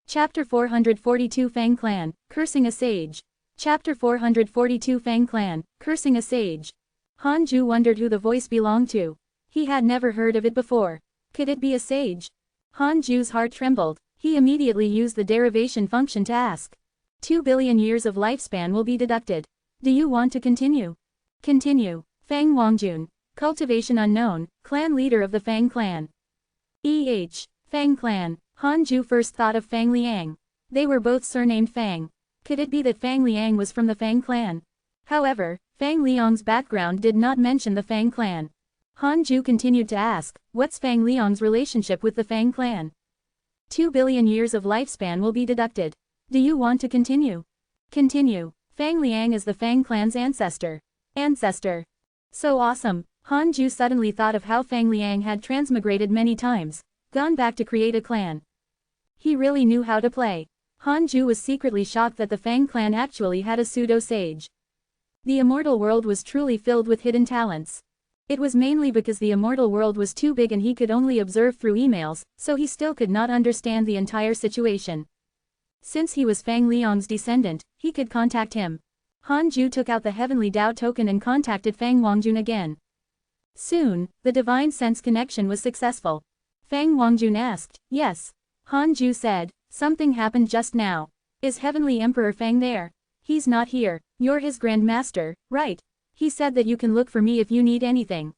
Chapter 442 Fang Clan, Cursing a Sage. Chapter 442 Fang Clan, Cursing a Sage. Han Ju wondered who the voice belonged to. He had never heard of it before. Could it be a sage? Han Ju's heart trembled. He immediately used the derivation function to ask. 2 billion years of lifespan will be deducted. Do you want to continue? Continue. Fang Wangjun. Cultivation unknown, clan leader of the Fang clan. Fang clan. Han Ju first thought of Fang Liang. They were both surnamed Fang. Could it be that Fang Liang was from the Fang clan? However, Fang Liang's background did not mention the Fang clan. Han Ju continued to ask, what's Fang Liang's relationship with the Fang clan? 2 billion years of lifespan will be deducted. Do you want to continue? Continue. Fang Liang is the Fang clan's ancestor. Ancestor. So awesome. Han Ju suddenly thought of how Fang Liang had transmigrated many times, gone back to create a clan. He really knew how to play. Han Ju was secretly shocked that the Fang clan actually had a pseudo-sage. The immortal world was truly filled with hidden talents. It was mainly because the immortal world was too big and he could only observe through emails, so he still could not understand the entire situation. Since he was Fang Liang's descendant, he could contact him. Han Ju took out the Heavenly Dao token and contacted Fang Wangjun again. Soon, the divine sense connection was successful. Fang Wangjun asked, yes. Han Ju said, something happened just now. Is Heavenly Emperor Fang there? He's not here. You're his Grand Master, right? He said that you can look for me if you need anything.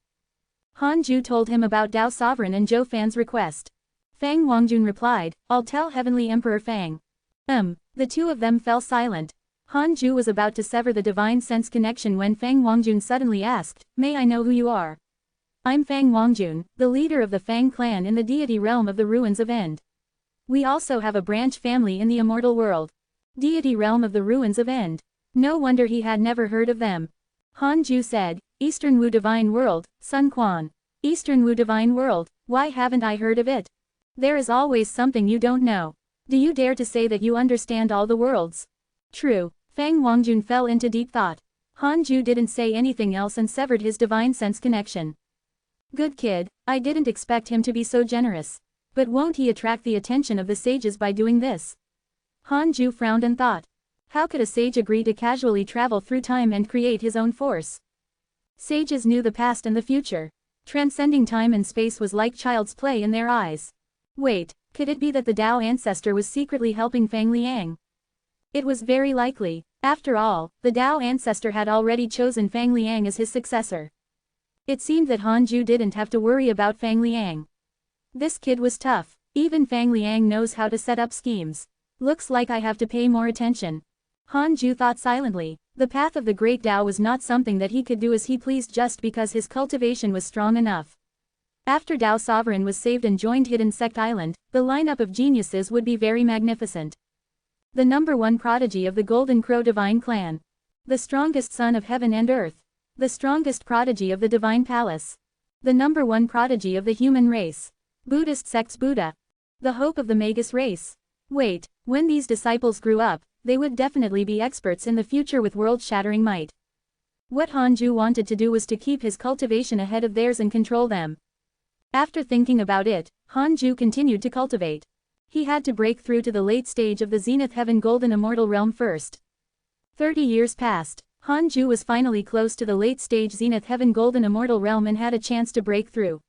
Han Ju told him about Dao Sovereign and Zhou Fan's request. Fang Wangjun replied, I'll tell Heavenly Emperor Fang. The two of them fell silent. Han Ju was about to sever the divine sense connection when Fang Wangjun suddenly asked, may I know who you are? I'm Fang Wangjun, the leader of the Fang clan in the deity realm of the ruins of End. We also have a branch family in the immortal world. Deity realm of the ruins of End. No wonder he had never heard of them. Han Ju said, Eastern Wu Divine World, Sun Quan. Eastern Wu Divine World, why haven't I heard of it? There is always something you don't know. Do you dare to say that you understand all the worlds? True. Fang Wangjun fell into deep thought. Han Ju didn't say anything else and severed his divine sense connection. Good kid, I didn't expect him to be so generous. But won't he attract the attention of the sages by doing this? Han Ju frowned and thought. How could a sage agree to casually travel through time and create his own force? Sages knew the past and the future. Transcending time and space was like child's play in their eyes. Wait, could it be that the Dao ancestor was secretly helping Fang Liang? It was very likely. After all, the Dao ancestor had already chosen Fang Liang as his successor. It seemed that Han Ju didn't have to worry about Fang Liang. This kid was tough. Even Fang Liang knows how to set up schemes. Looks like I have to pay more attention. Han Ju thought silently. The path of the great Dao was not something that he could do as he pleased just because his cultivation was strong enough. After Dao Sovereign was saved and joined Hidden Sect Island, the lineup of geniuses would be very magnificent. The #1 prodigy of the Golden Crow Divine Clan. The strongest son of heaven and earth. The strongest prodigy of the Divine Palace. The #1 prodigy of the human race. Buddhist sect's Buddha. The hope of the Magus race. Wait, when these disciples grew up, they would definitely be experts in the future with world-shattering might. What Han Ju wanted to do was to keep his cultivation ahead of theirs and control them. After thinking about it, Han Ju continued to cultivate. He had to break through to the late stage of the Zenith Heaven Golden Immortal Realm first. 30 years passed. Han Ju was finally close to the late stage Zenith Heaven Golden Immortal Realm and had a chance to break through.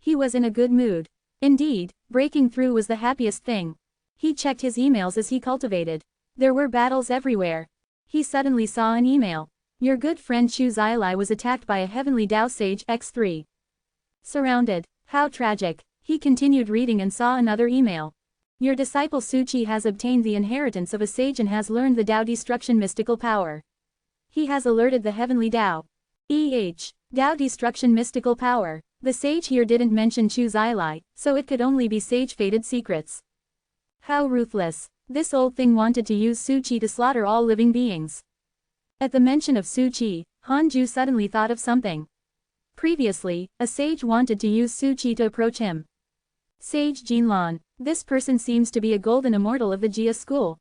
He was in a good mood. Indeed, breaking through was the happiest thing. He checked his emails as he cultivated. There were battles everywhere. He suddenly saw an email. Your good friend Chu Zilai was attacked by a heavenly Dao Sage X3. Surrounded. How tragic. He continued reading and saw another email. Your disciple Su Qi has obtained the inheritance of a sage and has learned the Dao Destruction mystical power. He has alerted the heavenly Dao. Dao Destruction mystical power. The sage here didn't mention Chu Zilai, so it could only be sage-fated secrets. How ruthless. This old thing wanted to use Su Qi to slaughter all living beings. At the mention of Su Qi, Han Ju suddenly thought of something. Previously, a sage wanted to use Su Qi to approach him. Sage Jinlan. This person seems to be a golden immortal of the Jia school.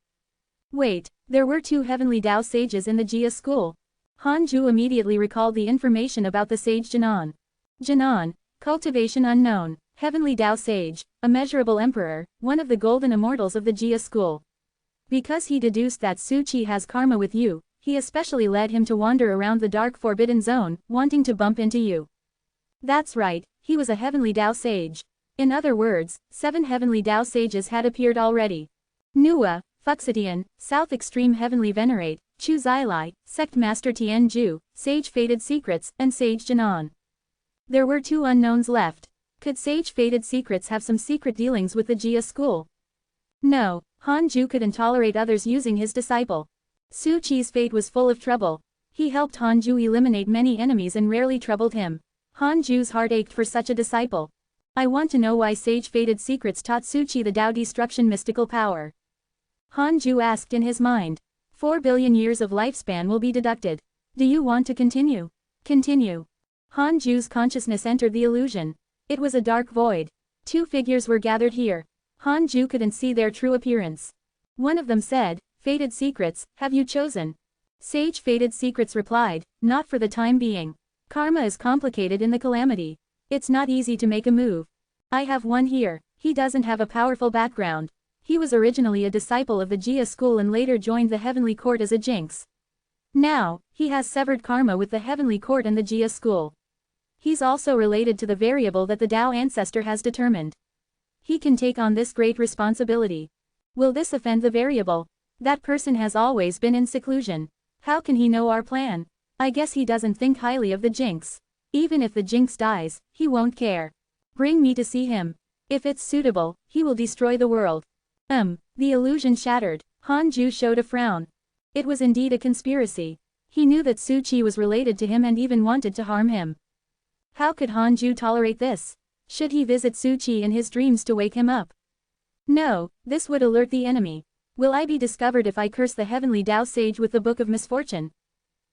Wait, there were 2 heavenly Dao sages in the Jia school. Han Ju immediately recalled the information about the sage Jinan. Jinan, cultivation unknown, heavenly Dao sage, immeasurable emperor, one of the golden immortals of the Jia school. Because he deduced that Su Qi has karma with you, he especially led him to wander around the dark forbidden zone, wanting to bump into you. That's right, he was a heavenly Tao sage. In other words, 7 heavenly Tao sages had appeared already. Nua, Fuxidian, South Extreme Heavenly Venerate, Chu Zilai, Sect Master Tian Ju, Sage Fated Secrets, and Sage Janan. There were 2 unknowns left. Could Sage Fated Secrets have some secret dealings with the Jia school? No, Han Ju couldn't tolerate others using his disciple. Su Qi's fate was full of trouble. He helped Han Ju eliminate many enemies and rarely troubled him. Han Ju's heart ached for such a disciple. I want to know why Sage Fated Secrets taught Su Qi the Tao Destruction mystical power. Han Ju asked in his mind. 4 billion years of lifespan will be deducted. Do you want to continue? Continue. Han Ju's consciousness entered the illusion. It was a dark void. 2 figures were gathered here. Han Ju couldn't see their true appearance. One of them said, Fated Secrets, have you chosen? Sage Fated Secrets replied, not for the time being. Karma is complicated in the calamity. It's not easy to make a move. I have one here. He doesn't have a powerful background. He was originally a disciple of the Jia school and later joined the heavenly court as a jinx. Now, he has severed karma with the heavenly court and the Jia school. He's also related to the variable that the Tao ancestor has determined. He can take on this great responsibility. Will this offend the variable? That person has always been in seclusion. How can he know our plan? I guess he doesn't think highly of the jinx. Even if the jinx dies, he won't care. Bring me to see him. If it's suitable, he will destroy the world. The illusion shattered. Han Ju showed a frown. It was indeed a conspiracy. He knew that Su Qi was related to him and even wanted to harm him. How could Han Ju tolerate this? Should he visit Su Qi in his dreams to wake him up? No, this would alert the enemy. Will I be discovered if I curse the heavenly Tao sage with the Book of Misfortune?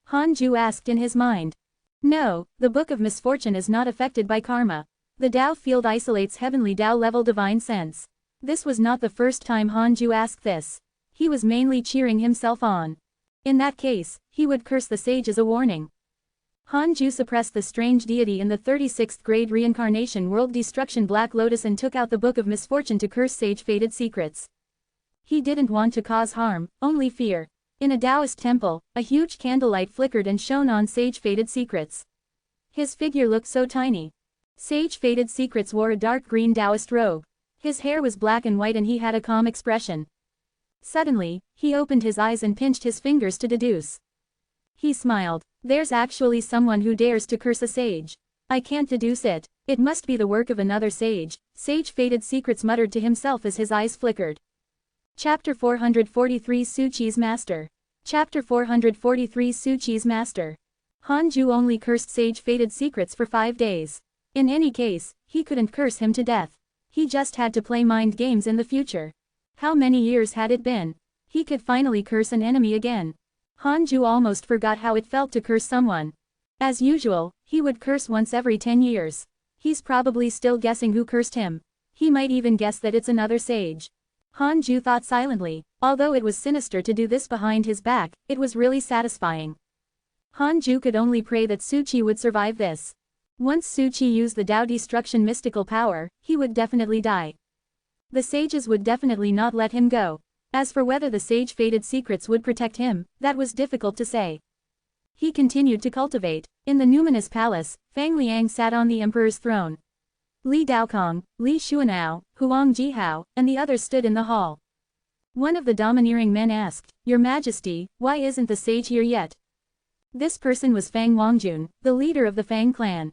Han Ju asked in his mind. No, the Book of Misfortune is not affected by karma. The Tao field isolates heavenly Tao level divine sense. This was not the first time Han Ju asked this. He was mainly cheering himself on. In that case, he would curse the sage as a warning. Han Ju suppressed the strange deity in the 36th grade reincarnation world destruction Black Lotus and took out the Book of Misfortune to curse Sage Fated Secrets. He didn't want to cause harm, only fear. In a Taoist temple, a huge candlelight flickered and shone on Sage Fated Secrets. His figure looked so tiny. Sage Fated Secrets wore a dark green Taoist robe. His hair was black and white and he had a calm expression. Suddenly, he opened his eyes and pinched his fingers to deduce. He smiled. There's actually someone who dares to curse a sage. I can't deduce it. It must be the work of another sage. Sage Fated Secrets muttered to himself as his eyes flickered. Chapter 443 Su Qi's Master. Chapter 443 Su Qi's Master. Han Ju only cursed Sage Fated Secrets for 5 days. In any case, he couldn't curse him to death. He just had to play mind games in the future. How many years had it been? He could finally curse an enemy again. Han Ju almost forgot how it felt to curse someone. As usual, he would curse once every 10 years. He's probably still guessing who cursed him. He might even guess that it's another sage. Han Ju thought silently. Although it was sinister to do this behind his back, it was really satisfying. Han Ju could only pray that Su Qi would survive this. Once Su Qi used the Tao Destruction mystical power, he would definitely die. The sages would definitely not let him go. As for whether the Sage Fated Secrets would protect him, that was difficult to say. He continued to cultivate. In the numinous palace, Fang Liang sat on the emperor's throne. Li Daokong, Li Xuanao, Huang Jihao, and the others stood in the hall. One of the domineering men asked, Your Majesty, why isn't the sage here yet? This person was Fang Wangjun, the leader of the Fang clan.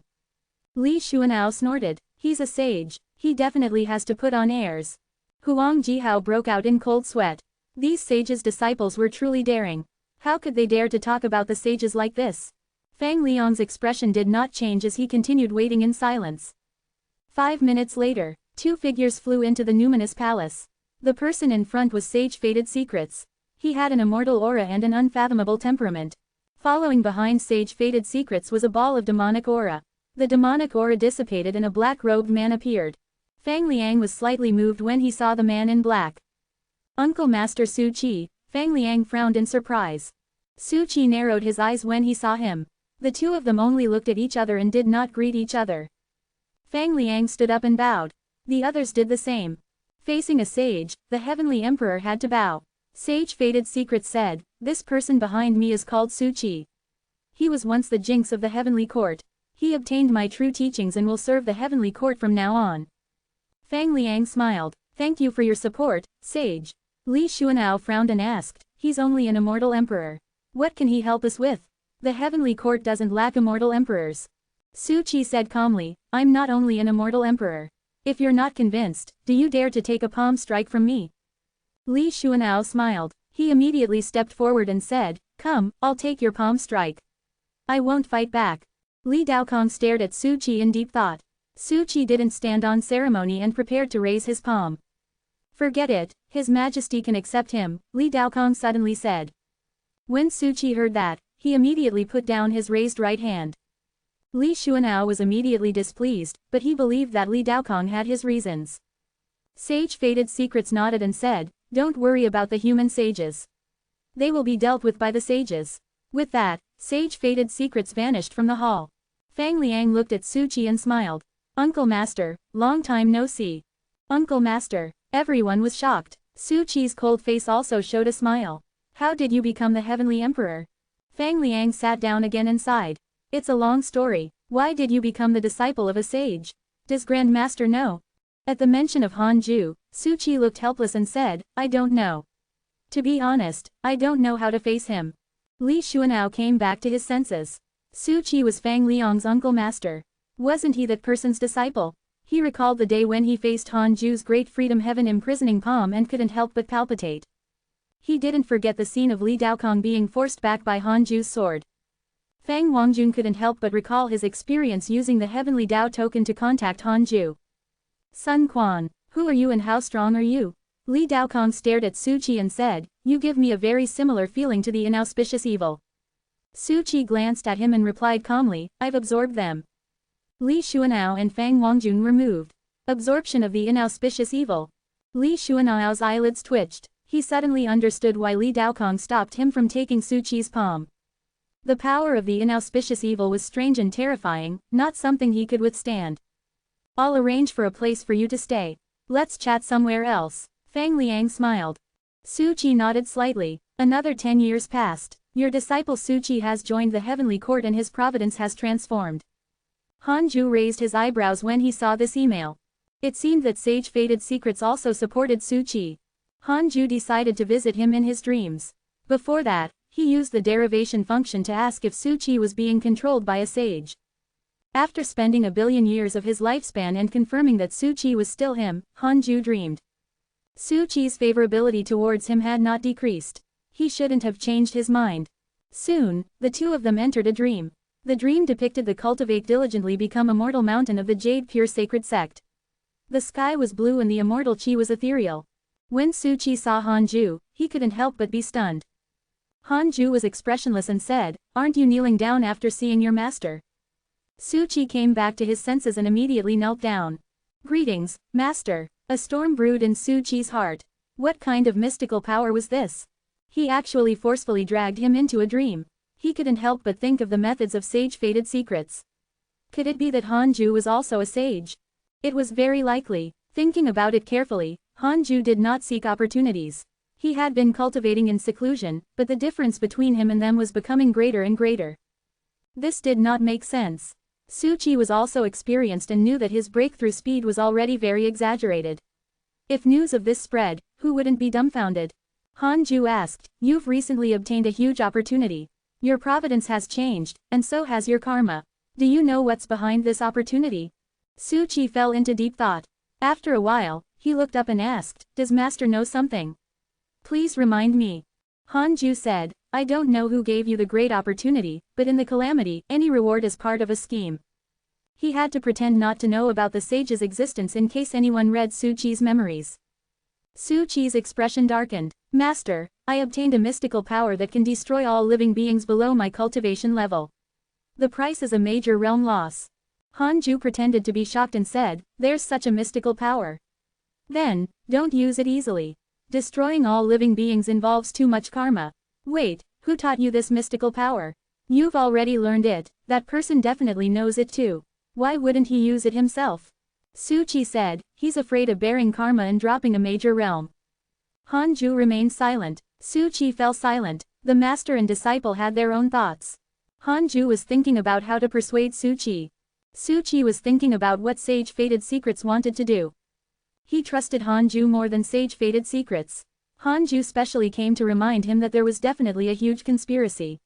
Li Xuanao snorted. He's a sage. He definitely has to put on airs. Huang Jihao broke out in cold sweat. These sages' disciples were truly daring. How could they dare to talk about the sages like this? Fang Liang's expression did not change as he continued waiting in silence. 5 minutes later, 2 figures flew into the numinous palace. The person in front was Sage Fated Secrets. He had an immortal aura and an unfathomable temperament. Following behind Sage Fated Secrets was a ball of demonic aura. The demonic aura dissipated and a black-robed man appeared. Fang Liang was slightly moved when he saw the man in black. Uncle Master Su Qi, Fang Liang frowned in surprise. Su Qi narrowed his eyes when he saw him. The two of them only looked at each other and did not greet each other. Fang Liang stood up and bowed. The others did the same. Facing a sage, the heavenly emperor had to bow. Sage Fated Secrets said, "This person behind me is called Suchi. He was once the jinx of the heavenly court. He obtained my true teachings and will serve the heavenly court from now on." Fang Liang smiled. "Thank you for your support, sage." Li Xuanao frowned and asked, "He's only an immortal emperor. What can he help us with? The heavenly court doesn't lack immortal emperors." Suchi said calmly, "I'm not only an immortal emperor. If you're not convinced, do you dare to take a palm strike from me?" Li Xuanao smiled. He immediately stepped forward and said, "Come, I'll take your palm strike. I won't fight back." Li Daokong stared at Suchi in deep thought. Suchi didn't stand on ceremony and prepared to raise his palm. "Forget it, His Majesty can accept him," Li Daokong suddenly said. When Suchi heard that, he immediately put down his raised right hand. Li Xuanao was immediately displeased, but he believed that Li Daokong had his reasons. Sage Fated Secrets nodded and said, "Don't worry about the human sages. They will be dealt with by the sages." With that, Sage Fated Secrets vanished from the hall. Fang Liang looked at Suchi and smiled. "Uncle Master, long time no see." "Uncle Master." Everyone was shocked. Suchi's cold face also showed a smile. "How did you become the heavenly emperor?" Fang Liang sat down again and sighed. "It's a long story. Why did you become the disciple of a sage? Does Grand Master know?" At the mention of Hanju, Suchi looked helpless and said, "I don't know. To be honest, I don't know how to face him." Li Xuanao came back to his senses. Suchi was Fang Liang's uncle master. Wasn't he that person's disciple? He recalled the day when he faced Hanju's great freedom heaven imprisoning palm and couldn't help but palpitate. He didn't forget the scene of Li Daokong being forced back by Hanju's sword. Fang Wangjun couldn't help but recall his experience using the heavenly Dao token to contact Hanju. "Sun Quan, who are you and how strong are you?" Li Daokong stared at Suchi and said, "You give me a very similar feeling to the inauspicious evil." Suchi glanced at him and replied calmly, "I've absorbed them." Li Xuanao and Fang Wangjun were moved. Absorption of the inauspicious evil. Li Xuanao's eyelids twitched. He suddenly understood why Li Daokong stopped him from taking Suchi's palm. The power of the inauspicious evil was strange and terrifying, not something he could withstand. "I'll arrange for a place for you to stay. Let's chat somewhere else." Fang Liang smiled. Suchi nodded slightly. Another 10 years passed. Your disciple Suchi has joined the heavenly court and his providence has transformed. Hanju raised his eyebrows when he saw this email. It seemed that Sage Fated Secrets also supported Suchi. Hanju decided to visit him in his dreams. Before that, he used the derivation function to ask if Suchi was being controlled by a sage. After spending a billion years of his lifespan and confirming that Suchi was still him, Hanju dreamed. Suchi's favorability towards him had not decreased. He shouldn't have changed his mind. Soon, the two of them entered a dream. The dream depicted the cultivate diligently become immortal mountain of the Jade Pure Sacred Sect. The sky was blue and the immortal chi was ethereal. When Suchi saw Hanju, he couldn't help but be stunned. Hanju was expressionless and said, "Aren't you kneeling down after seeing your master?" Suchi came back to his senses and immediately knelt down. "Greetings, master." A storm brewed in Suchi's heart. What kind of mystical power was this? He actually forcefully dragged him into a dream. He couldn't help but think of the methods of Sage Fated Secrets. Could it be that Hanju was also a sage? It was very likely. Thinking about it carefully, Hanju did not seek opportunities. He had been cultivating in seclusion, but the difference between him and them was becoming greater and greater. This did not make sense. Suchi was also experienced and knew that his breakthrough speed was already very exaggerated. If news of this spread, who wouldn't be dumbfounded? Hanju asked, "You've recently obtained a huge opportunity. Your providence has changed, and so has your karma. Do you know what's behind this opportunity?" Suchi fell into deep thought. After a while, he looked up and asked, "Does Master know something? Please remind me." Hanju said, "I don't know who gave you the great opportunity, but in the calamity, any reward is part of a scheme." He had to pretend not to know about the sage's existence in case anyone read Suchi's memories. Suchi's expression darkened. "Master, I obtained a mystical power that can destroy all living beings below my cultivation level. The price is a major realm loss." Hanju pretended to be shocked and said, "There's such a mystical power? Then, don't use it easily. Destroying all living beings involves too much karma. Wait, who taught you this mystical power? You've already learned it, that person definitely knows it too. Why wouldn't he use it himself?" Su-chi said, he's afraid of bearing karma and dropping a major realm. Han-ju remained silent. Su-chi fell silent. The master and disciple had their own thoughts. Han-ju was thinking about how to persuade Su-chi. Su-chi was thinking about what Sage Fated Secrets wanted to do. He trusted Han-ju more than Sage Fated Secrets. Han-ju specially came to remind him that there was definitely a huge conspiracy.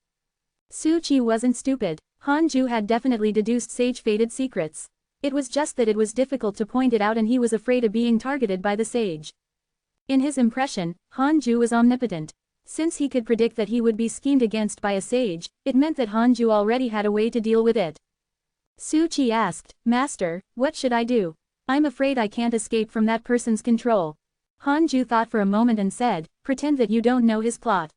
Su-chi wasn't stupid. Han-ju had definitely deduced Sage Fated Secrets. It was just that it was difficult to point it out and he was afraid of being targeted by the sage. In his impression, Han-ju was omnipotent. Since he could predict that he would be schemed against by a sage, it meant that Han-ju already had a way to deal with it. Su-chi asked, Master, what should I do? I'm afraid I can't escape from that person's control. Han-ju thought for a moment and said, pretend that you don't know his plot.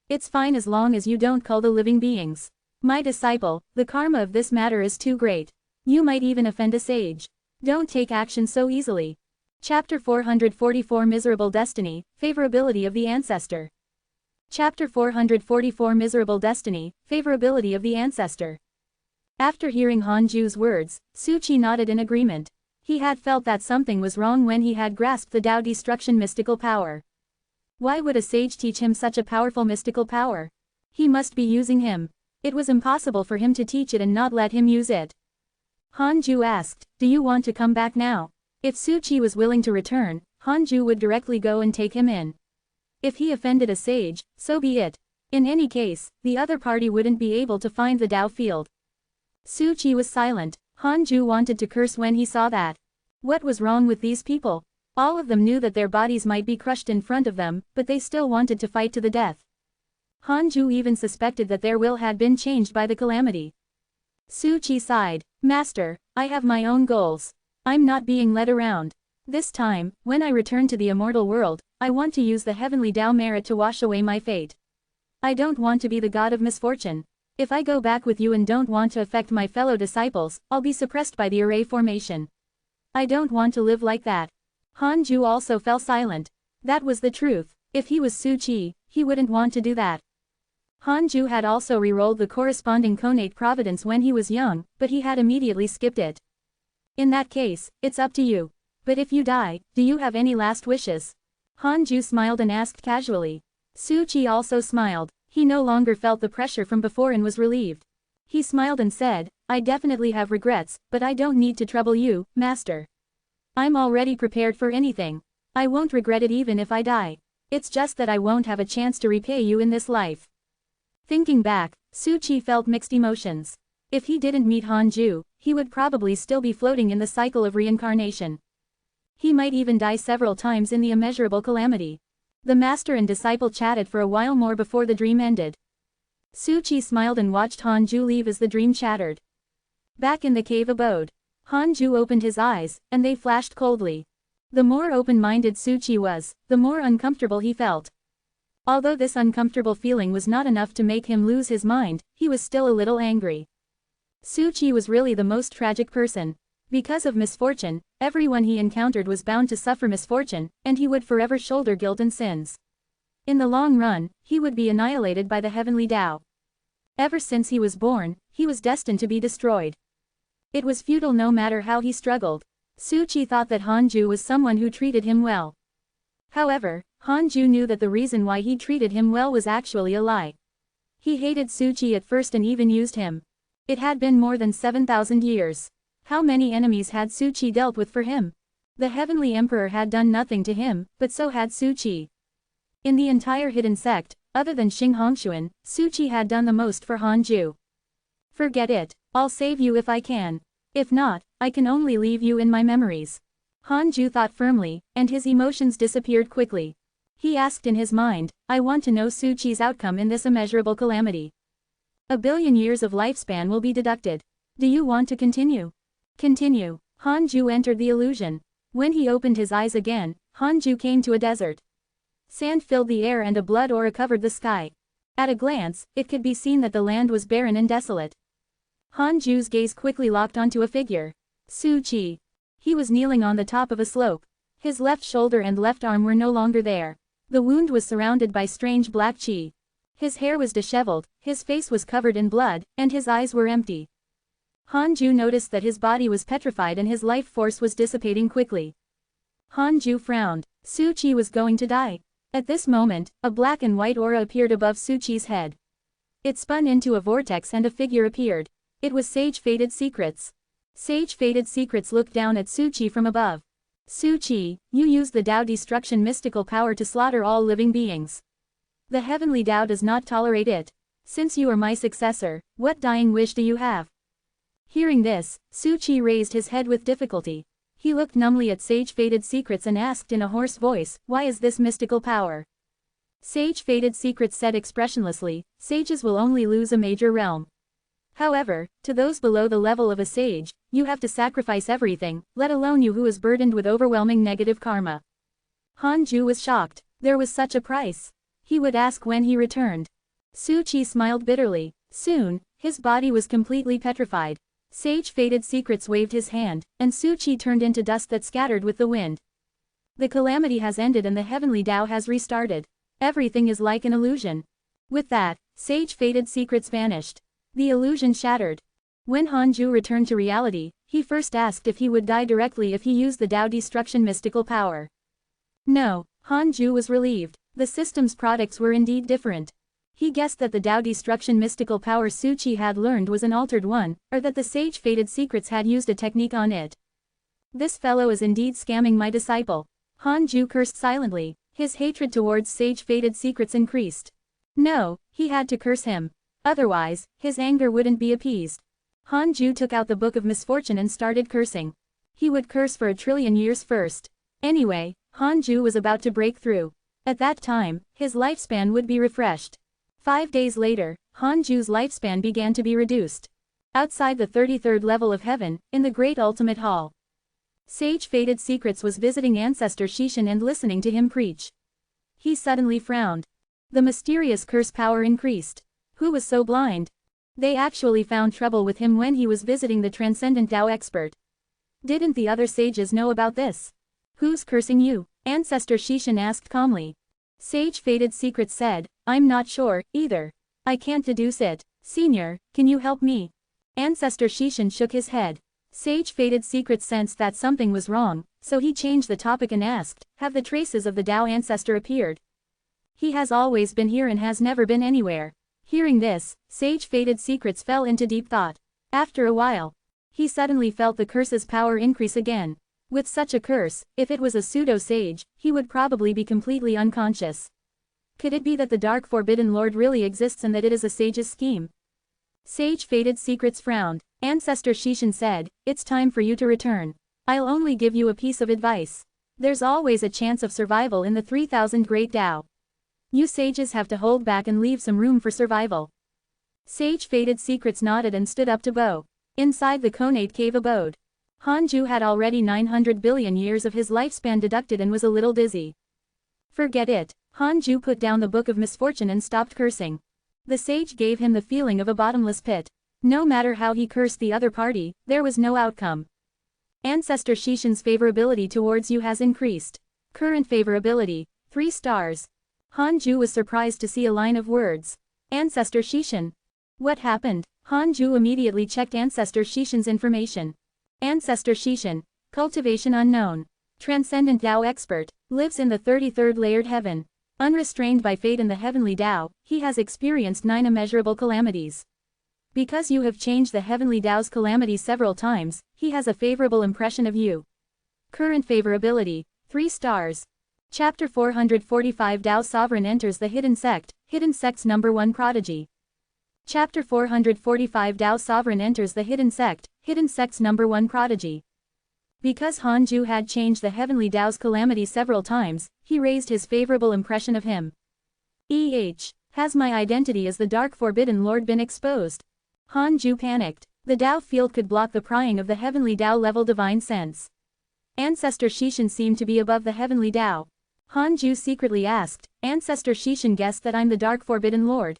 It's fine as long as you don't cull the living beings. My disciple, the karma of this matter is too great. You might even offend a sage. Don't take action so easily. Chapter 444 Miserable Destiny, Favorability of the Ancestor. Chapter 444 Miserable Destiny, Favorability of the Ancestor. After hearing Han-ju's words, Su-chi nodded in agreement. He had felt that something was wrong when he had grasped the Tao Destruction mystical power. Why would a sage teach him such a powerful mystical power? He must be using him. It was impossible for him to teach it and not let him use it. Han-ju asked, do you want to come back now? If Su-chi was willing to return, Han-ju would directly go and take him in. If he offended a sage, so be it. In any case, the other party wouldn't be able to find the Tao field. Su-chi was silent. Han-ju wanted to curse when he saw that. What was wrong with these people? All of them knew that their bodies might be crushed in front of them, but they still wanted to fight to the death. Han-ju even suspected that their will had been changed by the calamity. Su-chi sighed. Master, I have my own goals. I'm not being led around. This time, when I return to the immortal world, I want to use the heavenly Tao merit to wash away my fate. I don't want to be the god of misfortune. If I go back with you and don't want to affect my fellow disciples, I'll be suppressed by the array formation. I don't want to live like that. Han-ju also fell silent. That was the truth. If he was Su-chi, he wouldn't want to do that. Han-ju had also re-rolled the corresponding conate Providence when he was young, but he had immediately skipped it. In that case, it's up to you. But if you die, do you have any last wishes? Han-ju smiled and asked casually. Su-chi also smiled. He no longer felt the pressure from before and was relieved. He smiled and said, I definitely have regrets, but I don't need to trouble you, Master. I'm already prepared for anything. I won't regret it even if I die. It's just that I won't have a chance to repay you in this life. Thinking back, Su-chi felt mixed emotions. If he didn't meet Han-ju, he would probably still be floating in the cycle of reincarnation. He might even die several times in the immeasurable calamity. The master and disciple chatted for a while more before the dream ended. Su-chi smiled and watched Han-ju leave as the dream chattered. Back in the cave abode, Han-ju opened his eyes, and they flashed coldly. The more open-minded Su-chi was, the more uncomfortable he felt. Although this uncomfortable feeling was not enough to make him lose his mind, he was still a little angry. Su-chi was really the most tragic person. Because of misfortune, everyone he encountered was bound to suffer misfortune, and he would forever shoulder guilt and sins. In the long run, he would be annihilated by the heavenly Tao. Ever since he was born, he was destined to be destroyed. It was futile no matter how he struggled. Su-chi thought that Han-ju was someone who treated him well. However, Han-ju knew that the reason why he treated him well was actually a lie. He hated Su-chi at first and even used him. It had been more than 7,000 years. How many enemies had Su-chi dealt with for him? The Heavenly Emperor had done nothing to him, but so had Su-chi. In the entire hidden sect, other than Xing Hongshuan, Su-chi had done the most for Han-ju. Forget it. I'll save you if I can. If not, I can only leave you in my memories. Han-ju thought firmly, and his emotions disappeared quickly. He asked in his mind, I want to know Su-chi's outcome in this immeasurable calamity. 1 billion years of lifespan will be deducted. Do you want to continue? Continue. Han-ju entered the illusion. When he opened his eyes again, Han-ju came to a desert. Sand filled the air and a blood aura covered the sky. At a glance, it could be seen that the land was barren and desolate. Han-ju's gaze quickly locked onto a figure. Su-chi. He was kneeling on the top of a slope. His left shoulder and left arm were no longer there. The wound was surrounded by strange black chi. His hair was disheveled, his face was covered in blood, and his eyes were empty. Hanju noticed that his body was petrified and his life force was dissipating quickly. Hanju frowned. Suchi was going to die. At this moment, a black and white aura appeared above Suchi's head. It spun into a vortex and a figure appeared. It was Sage Fated Secrets. Sage Fated Secrets looked down at Suchi from above. Suchi, you use the Tao destruction mystical power to slaughter all living beings. The heavenly Tao does not tolerate it. Since you are my successor, what dying wish do you have? Hearing this, Suchi raised his head with difficulty. He looked numbly at Sage Fated Secrets and asked in a hoarse voice, why is this mystical power? Sage Fated Secrets said expressionlessly, sages will only lose a major realm. However, to those below the level of a sage, you have to sacrifice everything, let alone you who is burdened with overwhelming negative karma. Hanju was shocked. There was such a price. He would ask when he returned. Suchi smiled bitterly. Soon, his body was completely petrified. Sage Fated Secrets waved his hand, and Suchi turned into dust that scattered with the wind. The calamity has ended and the heavenly Tao has restarted. Everything is like an illusion. With that, Sage Fated Secrets vanished. The illusion shattered. When Hanju returned to reality, he first asked if he would die directly if he used the Tao destruction mystical power. No, Hanju was relieved. The system's products were indeed different. He guessed that the Tao destruction mystical power Suchi had learned was an altered one, or that the Sage Fated Secrets had used a technique on it. This fellow is indeed scamming my disciple. Hanju cursed silently. His hatred towards Sage Fated Secrets increased. No, he had to curse him. Otherwise, his anger wouldn't be appeased. Hanju took out the Book of Misfortune and started cursing. He would curse for 1,000,000,000,000 years first. Anyway, Hanju was about to break through. At that time, his lifespan would be refreshed. 5 days later, Hanju's lifespan began to be reduced. Outside the 33rd level of heaven, in the Great Ultimate Hall, Sage Fated Secrets was visiting Ancestor Shishin and listening to him preach. He suddenly frowned. The mysterious curse power increased. Who was so blind? They actually found trouble with him when he was visiting the Transcendent Tao expert. Didn't the other sages know about this? Who's cursing you? Ancestor Shishin asked calmly. Sage Fated Secrets said, I'm not sure, either. I can't deduce it. Senior, can you help me? Ancestor Shishin shook his head. Sage Fated Secrets sensed that something was wrong, so he changed the topic and asked, have the traces of the Tao ancestor appeared? He has always been here and has never been anywhere. Hearing this, Sage Fated Secrets fell into deep thought. After a while, he suddenly felt the curse's power increase again. With such a curse, if it was a pseudo-sage, he would probably be completely unconscious. Could it be that the Dark Forbidden Lord really exists and that it is a sage's scheme? Sage Fated Secrets frowned. Ancestor Shishin said, it's time for you to return. I'll only give you a piece of advice. There's always a chance of survival in the 3000 Great Tao. You sages have to hold back and leave some room for survival. Sage Fated Secrets nodded and stood up to bow. Inside the Conate Cave abode, Hanju had already 900 billion years of his lifespan deducted and was a little dizzy. Forget it. Hanju put down the Book of Misfortune and stopped cursing. The sage gave him the feeling of a bottomless pit. No matter how he cursed the other party, there was no outcome. Ancestor Shishin's favorability towards you has increased. Current favorability, 3 stars. Hanju was surprised to see a line of words. Ancestor Shishin. What happened? Hanju immediately checked Ancestor Shishin's information. Ancestor Shishin, cultivation unknown. Transcendent Tao expert, lives in the 33rd layered heaven. Unrestrained by fate in the heavenly Tao, he has experienced 9 immeasurable calamities. Because you have changed the heavenly Tao's calamities several times, he has a favorable impression of you. Current favorability, 3 stars. Chapter 445 Tao Sovereign enters the Hidden Sect, Hidden Sect's #1 prodigy. Chapter 445 Tao Sovereign enters the Hidden Sect, Hidden Sect's #1 prodigy. Because Hanju had changed the heavenly Tao's calamity several times, he raised his favorable impression of him. Has my identity as the Dark Forbidden Lord been exposed? Hanju panicked. The Tao field could block the prying of the heavenly Tao level divine sense. Ancestor Shishin seemed to be above the heavenly Tao. Hanju secretly asked, Ancestor Shishin guessed that I'm the Dark Forbidden Lord.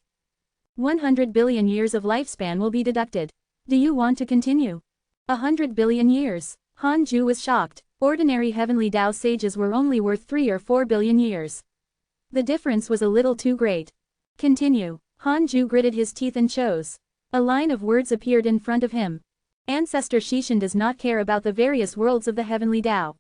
100 billion years of lifespan will be deducted. Do you want to continue? 100 billion years. Hanju was shocked. Ordinary heavenly Tao sages were only worth 3 or 4 billion years. The difference was a little too great. Continue. Hanju gritted his teeth and chose. A line of words appeared in front of him. Ancestor Shishan does not care about the various worlds of the heavenly Tao.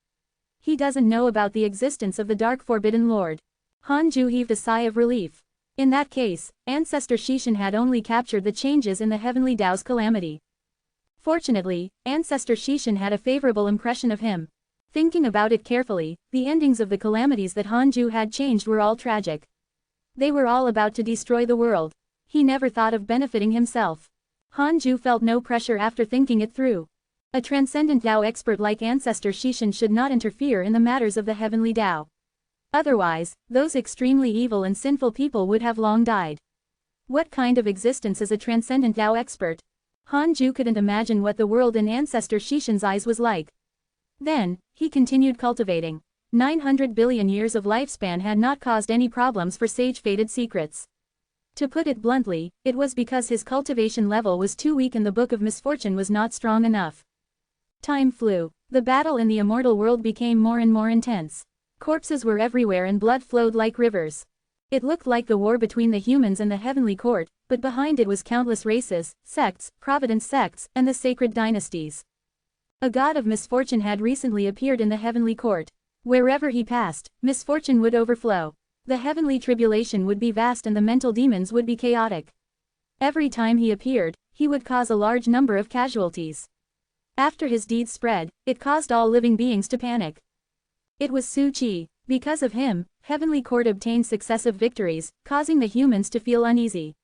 He doesn't know about the existence of the Dark Forbidden Lord. Hanju heaved a sigh of relief. In that case, Ancestor Shishan had only captured the changes in the heavenly Tao's calamity. Fortunately, Ancestor Shishan had a favorable impression of him. Thinking about it carefully, the endings of the calamities that Hanju had changed were all tragic. They were all about to destroy the world. He never thought of benefiting himself. Hanju felt no pressure after thinking it through. A transcendent Tao expert like Ancestor Shishan should not interfere in the matters of the heavenly Tao. Otherwise, those extremely evil and sinful people would have long died. What kind of existence is a transcendent Tao expert? Hanju couldn't imagine what the world in Ancestor Shishan's eyes was like. Then, he continued cultivating. 900 billion years of lifespan had not caused any problems for Sage Fated Secrets. To put it bluntly, it was because his cultivation level was too weak and the Book of Misfortune was not strong enough. Time flew. The battle in the immortal world became more and more intense. Corpses were everywhere and blood flowed like rivers. It looked like the war between the humans and the heavenly court, but behind it was countless races, sects, Providence sects, and the sacred dynasties. A god of misfortune had recently appeared in the heavenly court. Wherever he passed, misfortune would overflow. The heavenly tribulation would be vast and the mental demons would be chaotic. Every time he appeared, he would cause a large number of casualties. After his deeds spread, it caused all living beings to panic. It was Su Qi. Because of him, heavenly court obtained successive victories, causing the humans to feel uneasy.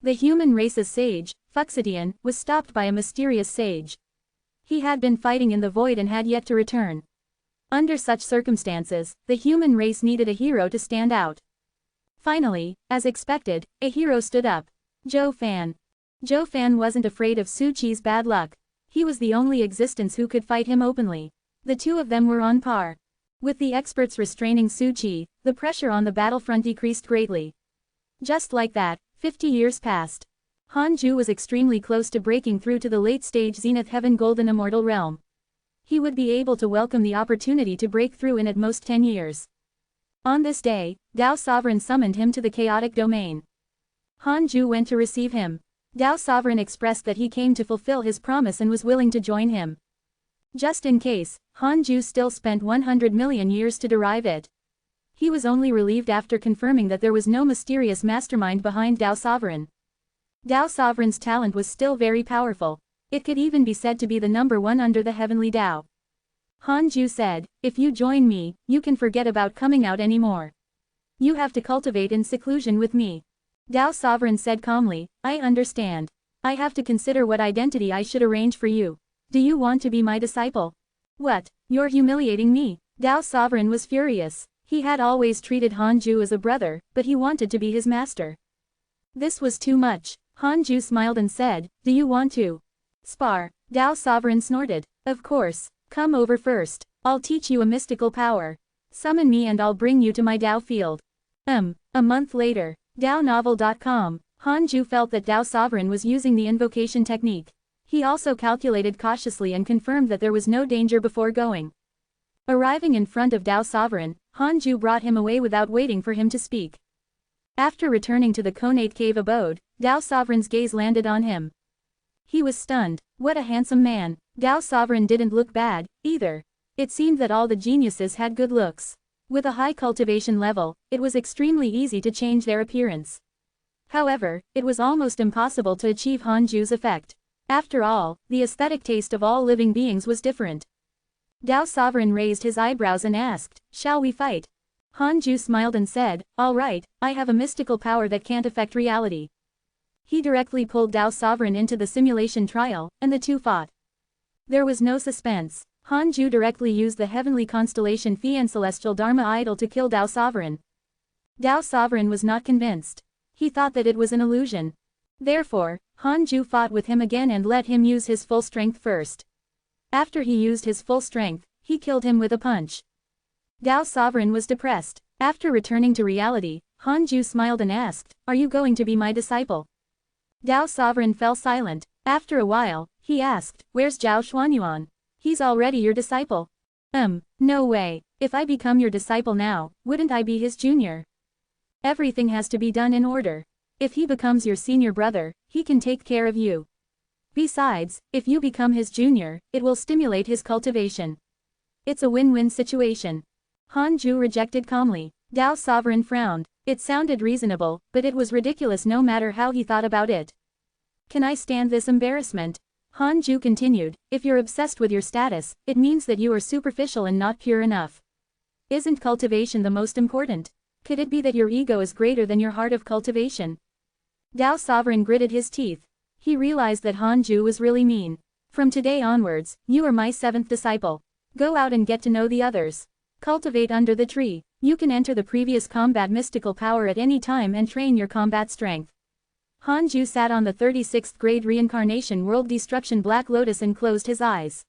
The human race's sage, Fuxidian, was stopped by a mysterious sage. He had been fighting in the void and had yet to return. Under such circumstances, the human race needed a hero to stand out. Finally, as expected, a hero stood up. Zhou Fan. Zhou Fan wasn't afraid of Su Qi's bad luck. He was the only existence who could fight him openly. The two of them were on par. With the experts restraining Su Qi, the pressure on the battlefront decreased greatly. Just like that, 50 years passed. Hanju was extremely close to breaking through to the late-stage Zenith Heaven Golden Immortal Realm. He would be able to welcome the opportunity to break through in at most 10 years. On this day, Tao Sovereign summoned him to the chaotic domain. Hanju went to receive him. Tao Sovereign expressed that he came to fulfill his promise and was willing to join him. Just in case, Hanju still spent 100 million years to derive it. He was only relieved after confirming that there was no mysterious mastermind behind Tao Sovereign. Tao Sovereign's talent was still very powerful. It could even be said to be the number one under the heavenly Tao. Hanju said, "If you join me, you can forget about coming out anymore. You have to cultivate in seclusion with me." Tao Sovereign said calmly, "I understand. I have to consider what identity I should arrange for you. Do you want to be my disciple?" "What? You're humiliating me." Tao Sovereign was furious. He had always treated Hanju as a brother, but he wanted to be his master. This was too much. Hanju smiled and said, "Do you want to spar?" Tao Sovereign snorted. "Of course. Come over first. I'll teach you a mystical power. Summon me and I'll bring you to my Tao field." A month later. DaoNovel.com. Hanju felt that Tao Sovereign was using the invocation technique. He also calculated cautiously and confirmed that there was no danger before going. Arriving in front of Tao Sovereign, Hanju brought him away without waiting for him to speak. After returning to the Conate Cave abode, Tao Sovereign's gaze landed on him. He was stunned. What a handsome man. Tao Sovereign didn't look bad, either. It seemed that all the geniuses had good looks. With a high cultivation level, it was extremely easy to change their appearance. However, it was almost impossible to achieve Hanju's effect. After all, the aesthetic taste of all living beings was different. Tao Sovereign raised his eyebrows and asked, "Shall we fight?" Hanju smiled and said, "All right, I have a mystical power that can't affect reality." He directly pulled Tao Sovereign into the simulation trial, and the two fought. There was no suspense. Hanju directly used the heavenly constellation Phi and celestial Dharma idol to kill Tao Sovereign. Tao Sovereign was not convinced. He thought that it was an illusion. Therefore, Hanju fought with him again and let him use his full strength first. After he used his full strength, he killed him with a punch. Tao Sovereign was depressed. After returning to reality, Hanju smiled and asked, "Are you going to be my disciple?" Tao Sovereign fell silent. After a while, he asked, "Where's Zhao Xuanyuan? He's already your disciple." No way. If I become your disciple now, wouldn't I be his junior? Everything has to be done in order. If he becomes your senior brother, he can take care of you. Besides, if you become his junior, it will stimulate his cultivation. It's a win-win situation. Hanju rejected calmly. Dao Sovereign frowned. It sounded reasonable, but it was ridiculous no matter how he thought about it. Can I stand this embarrassment? Hanju continued, if you're obsessed with your status, it means that you are superficial and not pure enough. Isn't cultivation the most important? Could it be that your ego is greater than your heart of cultivation? Dao Sovereign gritted his teeth. He realized that Hanju was really mean. From today onwards, you are my 7th disciple. Go out and get to know the others. Cultivate under the tree. You can enter the previous combat mystical power at any time and train your combat strength. Hanju sat on the 36th grade reincarnation world destruction Black Lotus and closed his eyes.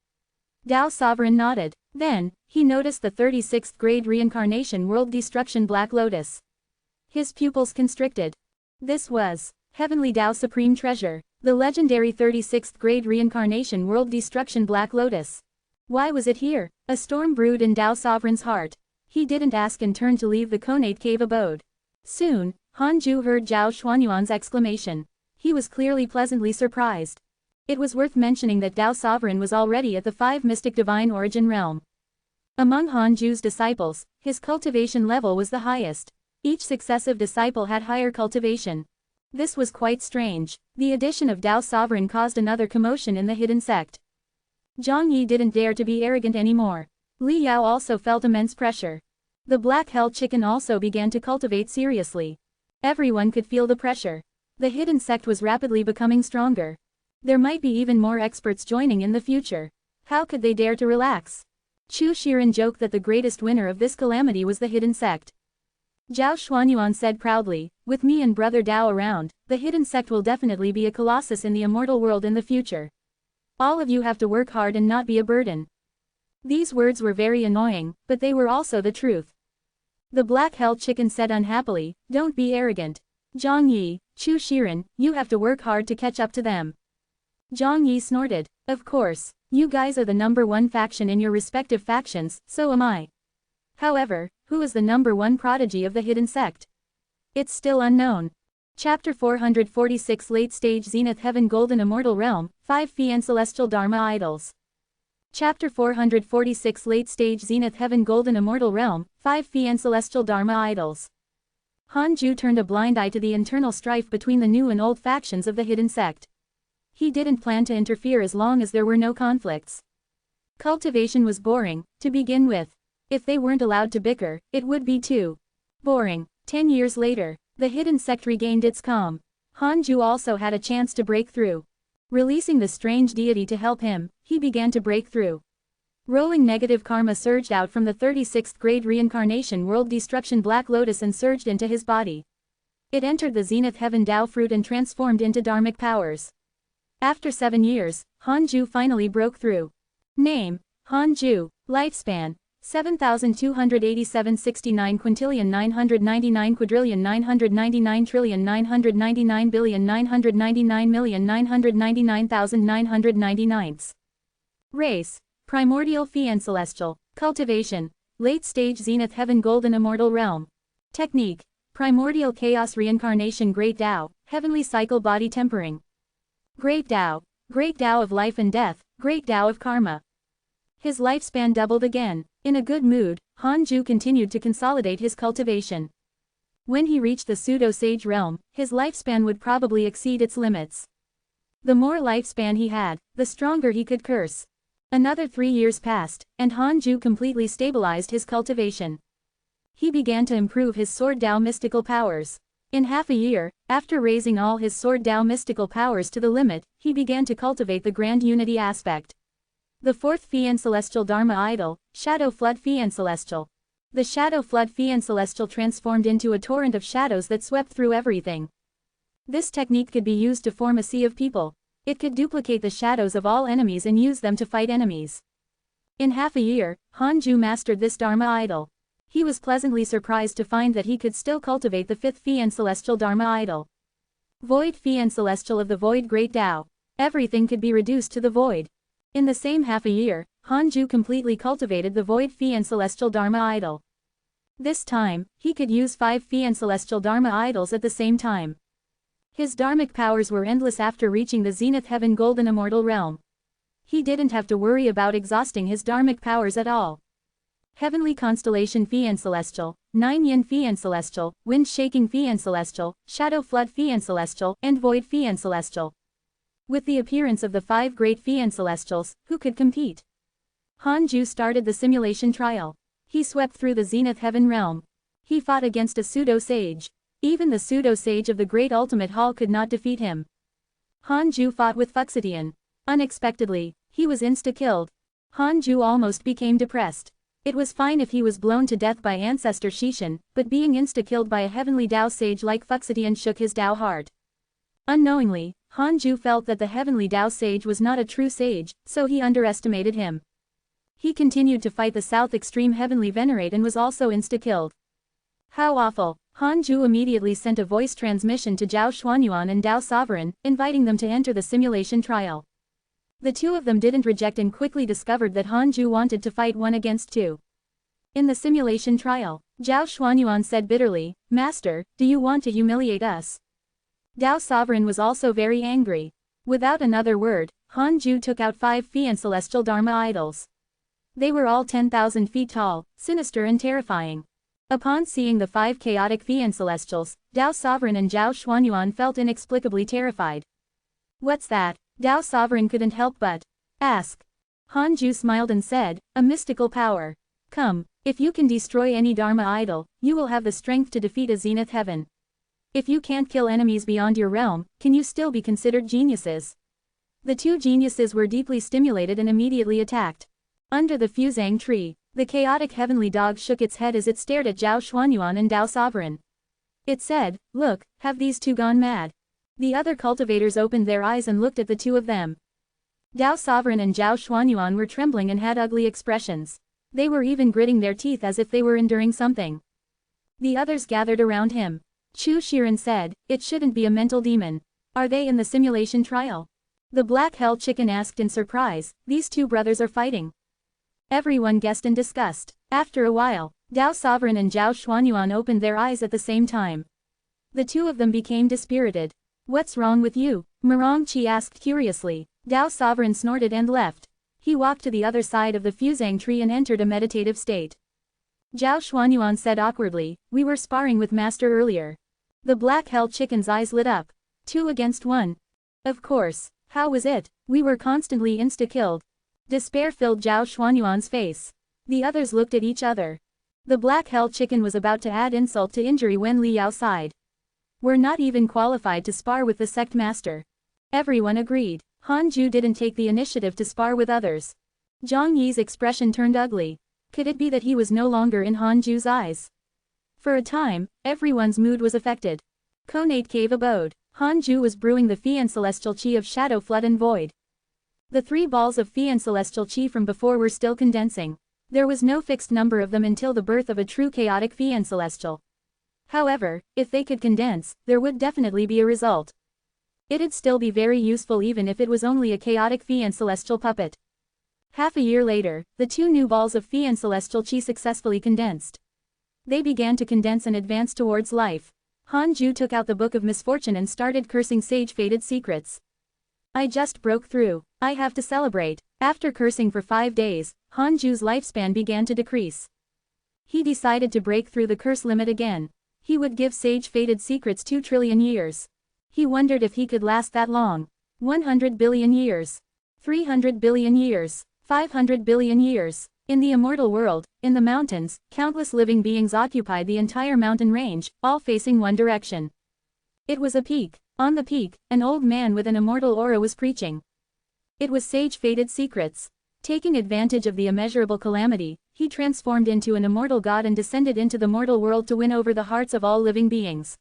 Dao Sovereign nodded. Then, he noticed the 36th grade reincarnation world destruction Black Lotus. His pupils constricted. This was Heavenly Dao Supreme Treasure, the legendary 36th grade reincarnation world destruction Black Lotus. Why was it here? A storm brewed in Dao Sovereign's heart. He didn't ask and turned to leave the Conate cave abode. Soon, Hanju heard Zhao Xuanyuan's exclamation. He was clearly pleasantly surprised. It was worth mentioning that Dao Sovereign was already at the 5 mystic divine origin realm. Among Hanju's disciples, his cultivation level was the highest. Each successive disciple had higher cultivation. This was quite strange. The addition of Dao Sovereign caused another commotion in the hidden sect. Zhang Yi didn't dare to be arrogant anymore. Li Yao also felt immense pressure. The Black Hell Chicken also began to cultivate seriously. Everyone could feel the pressure. The hidden sect was rapidly becoming stronger. There might be even more experts joining in the future. How could they dare to relax? Chu Shiren joked that the greatest winner of this calamity was the hidden sect. Zhao Xuanyuan said proudly, with me and brother Dao around, the hidden sect will definitely be a colossus in the immortal world in the future. All of you have to work hard and not be a burden. These words were very annoying, but they were also the truth. The Black Hell Chicken said unhappily, don't be arrogant. Zhang Yi, Chu Shiren, you have to work hard to catch up to them. Zhang Yi snorted, of course, you guys are the #1 faction in your respective factions, so am I. However, who is the #1 prodigy of the hidden sect? It's still unknown. Chapter 446 Late Stage Zenith Heaven Golden Immortal Realm, 5 Fian Celestial Dharma Idols. Chapter 446 Late Stage Zenith Heaven Golden Immortal Realm, 5 Fian Celestial Dharma Idols. Hanju turned a blind eye to the internal strife between the new and old factions of the hidden sect. He didn't plan to interfere as long as there were no conflicts. Cultivation was boring, to begin with. If they weren't allowed to bicker, it would be too boring. 10 years later, the hidden sect regained its calm. Hanju also had a chance to break through. Releasing the strange deity to help him, he began to break through. Rolling negative karma surged out from the 36th grade reincarnation world destruction Black Lotus and surged into his body. It entered the Zenith Heaven Dao fruit and transformed into dharmic powers. After 7 years, Hanju finally broke through. Name: Hanju. Lifespan: 7,287 69 quintillion 999 quadrillion 999 trillion 999 billion 999 million 999,999. Race: Primordial Fian Celestial. Cultivation: Late Stage Zenith Heaven Golden Immortal Realm. Technique: Primordial Chaos Reincarnation Great Tao, Heavenly Cycle Body Tempering. Great Tao of Life and Death, Great Tao of Karma. His lifespan doubled again. In a good mood, Hanju continued to consolidate his cultivation. When he reached the pseudo-sage realm, his lifespan would probably exceed its limits. The more lifespan he had, the stronger he could curse. Another 3 years passed, and Hanju completely stabilized his cultivation. He began to improve his Sword Dao mystical powers. In half a year, after raising all his Sword Dao mystical powers to the limit, he began to cultivate the Grand Unity aspect. The 4th Fian Celestial Dharma Idol, Shadow Flood Fian Celestial. The Shadow Flood Fian Celestial transformed into a torrent of shadows that swept through everything. This technique could be used to form a sea of people. It could duplicate the shadows of all enemies and use them to fight enemies. In half a year, Hanju mastered this Dharma Idol. He was pleasantly surprised to find that he could still cultivate the 5th Fian Celestial Dharma Idol. Void Fian Celestial of the Void Great Tao. Everything could be reduced to the void. In the same half a year, Hanju completely cultivated the Void Fian Celestial Dharma Idol. This time, he could use 5 Fian Celestial Dharma Idols at the same time. His dharmic powers were endless after reaching the zenith heaven golden immortal realm. He didn't have to worry about exhausting his dharmic powers at all. Heavenly constellation Phi and Celestial, 9 Yin Phi and Celestial, Wind Shaking Phi and Celestial, Shadow Flood Phi and Celestial, and Void Phi and Celestial. With the appearance of the 5 great Phi and Celestials, who could compete? Hanju started the simulation trial. He swept through the zenith heaven realm. He fought against a pseudo-sage. Even the pseudo-sage of the great ultimate hall could not defeat him. Hanju fought with Fuxidian. Unexpectedly, he was insta-killed. Hanju almost became depressed. It was fine if he was blown to death by ancestor Shishin, but being insta-killed by a heavenly Dao sage like Fuxidian shook his Dao heart. Unknowingly, Hanju felt that the heavenly Dao sage was not a true sage, so he underestimated him. He continued to fight the South Extreme Heavenly Venerate and was also insta-killed. How awful! Hanju immediately sent a voice transmission to Zhao Xuanyuan and Dao Sovereign, inviting them to enter the simulation trial. The two of them didn't reject and quickly discovered that Hanju wanted to fight 1 against 2. In the simulation trial, Zhao Xuanyuan said bitterly, "Master, do you want to humiliate us?" Dao Sovereign was also very angry. Without another word, Hanju took out 5 Phi and celestial Dharma idols. They were all 10,000 feet tall, sinister and terrifying. Upon seeing the 5 chaotic Phi and celestials, Dao Sovereign and Zhao Xuanyuan felt inexplicably terrified. "What's that?" Dao Sovereign couldn't help but ask. Hanju smiled and said, "A mystical power. Come, if you can destroy any Dharma idol, you will have the strength to defeat a zenith heaven. If you can't kill enemies beyond your realm, can you still be considered geniuses?" The 2 geniuses were deeply stimulated and immediately attacked. Under the fusang tree, the chaotic heavenly dog shook its head as it stared at Zhao Xuanyuan and Dao Sovereign. It said, "Look, have these 2 gone mad?" The other cultivators opened their eyes and looked at the 2 of them. Dao Sovereign and Zhao Xuanyuan were trembling and had ugly expressions. They were even gritting their teeth as if they were enduring something. The others gathered around him. Chu Shiren said, "It shouldn't be a mental demon. Are they in the simulation trial?" The Black Hell Chicken asked in surprise, "These 2 brothers are fighting." Everyone guessed in disgust. After a while, Dao Sovereign and Zhao Xuanyuan opened their eyes at the same time. The 2 of them became dispirited. "What's wrong with you?" Murong Qi asked curiously. Dao Sovereign snorted and left. He walked to the other side of the fusang tree and entered a meditative state. Zhao Xuanyuan said awkwardly, "We were sparring with Master earlier." The Black Hell Chicken's eyes lit up. 2 against 1. Of course. How was it? We were constantly insta-killed. Despair filled Zhao Xuanyuan's face. The others looked at each other. The Black Hell Chicken was about to add insult to injury when Li Yao sighed. "We're not even qualified to spar with the sect master." Everyone agreed. Hanju didn't take the initiative to spar with others. Zhang Yi's expression turned ugly. Could it be that he was no longer in Hanju's eyes? For a time, everyone's mood was affected. Conate Cave abode. Hanju was brewing the Phi and Celestial Chi of Shadow Flood and Void. The 3 balls of Phi and Celestial Chi from before were still condensing. There was no fixed number of them until the birth of a true chaotic Phi and Celestial. However, if they could condense, there would definitely be a result. It'd still be very useful even if it was only a chaotic Phi and Celestial puppet. Half a year later, the 2 new balls of Phi and Celestial Chi successfully condensed. They began to condense and advance towards life. Hanju took out the Book of Misfortune and started cursing sage-fated secrets. "I just broke through. I have to celebrate." After cursing for 5 days, Hanju's lifespan began to decrease. He decided to break through the curse limit again. He would give sage-fated secrets 2 trillion years. He wondered if he could last that long. 100 billion years. 300 billion years. 500 billion years. In the immortal world, in the mountains, countless living beings occupied the entire mountain range, all facing one direction. It was a peak. On the peak, an old man with an immortal aura was preaching. It was sage-fated secrets. Taking advantage of the immeasurable calamity, he transformed into an immortal god and descended into the mortal world to win over the hearts of all living beings.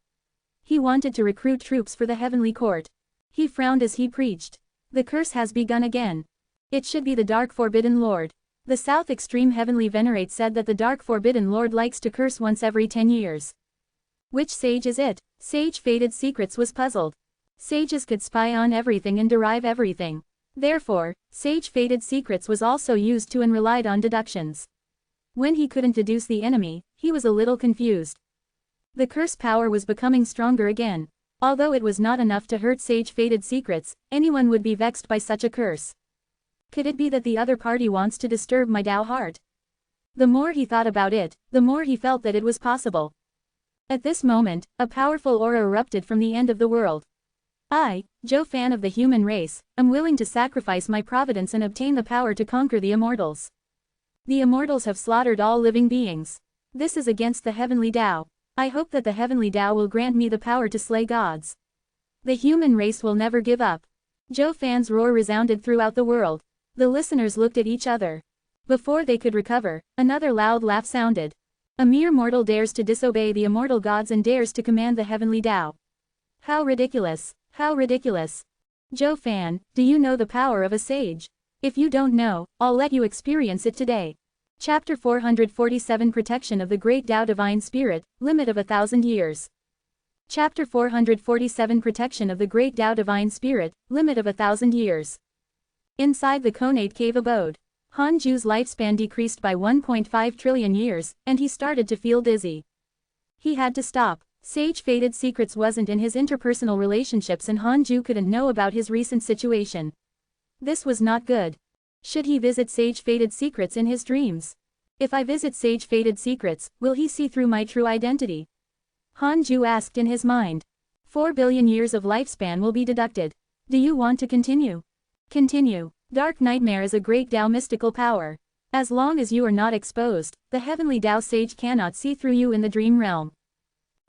He wanted to recruit troops for the heavenly court. He frowned as he preached. "The curse has begun again. It should be the Dark Forbidden Lord." The South Extreme Heavenly Venerate said that the Dark Forbidden Lord likes to curse once every 10 years. Which sage is it? Sage-fated secrets was puzzled. Sages could spy on everything and derive everything. Therefore, sage-fated secrets was also used to and relied on deductions. When he couldn't deduce the enemy, he was a little confused. The curse power was becoming stronger again. Although it was not enough to hurt sage-fated secrets, anyone would be vexed by such a curse. Could it be that the other party wants to disturb my Tao heart? The more he thought about it, the more he felt that it was possible. At this moment, a powerful aura erupted from the end of the world. I, Zhou Fan of the human race, am willing to sacrifice my providence and obtain the power to conquer the immortals. The immortals have slaughtered all living beings. This is against the heavenly Tao. I hope that the heavenly Tao will grant me the power to slay gods. The human race will never give up. Zhou Fan's roar resounded throughout the world. The listeners looked at each other. Before they could recover, another loud laugh sounded. A mere mortal dares to disobey the immortal gods and dares to command the heavenly Tao. How ridiculous, how ridiculous. Zhou Fan, do you know the power of a sage? If you don't know, I'll let you experience it today. Chapter 447 Protection of the Great Tao Divine Spirit, Limit of 1,000 Years. Chapter 447 Protection of the Great Tao Divine Spirit, Limit of 1,000 Years. Inside the Conate Cave abode, Han Ju's lifespan decreased by 1.5 trillion years, and he started to feel dizzy. He had to stop. Sage-fated secrets wasn't in his interpersonal relationships and Han Ju couldn't know about his recent situation. This was not good. Should he visit sage-fated secrets in his dreams? If I visit sage-fated secrets, will he see through my true identity? Han Ju asked in his mind. 4 billion years of lifespan will be deducted. Do you want to continue? Continue. Dark Nightmare is a great Tao mystical power. As long as you are not exposed, the heavenly Tao sage cannot see through you in the dream realm.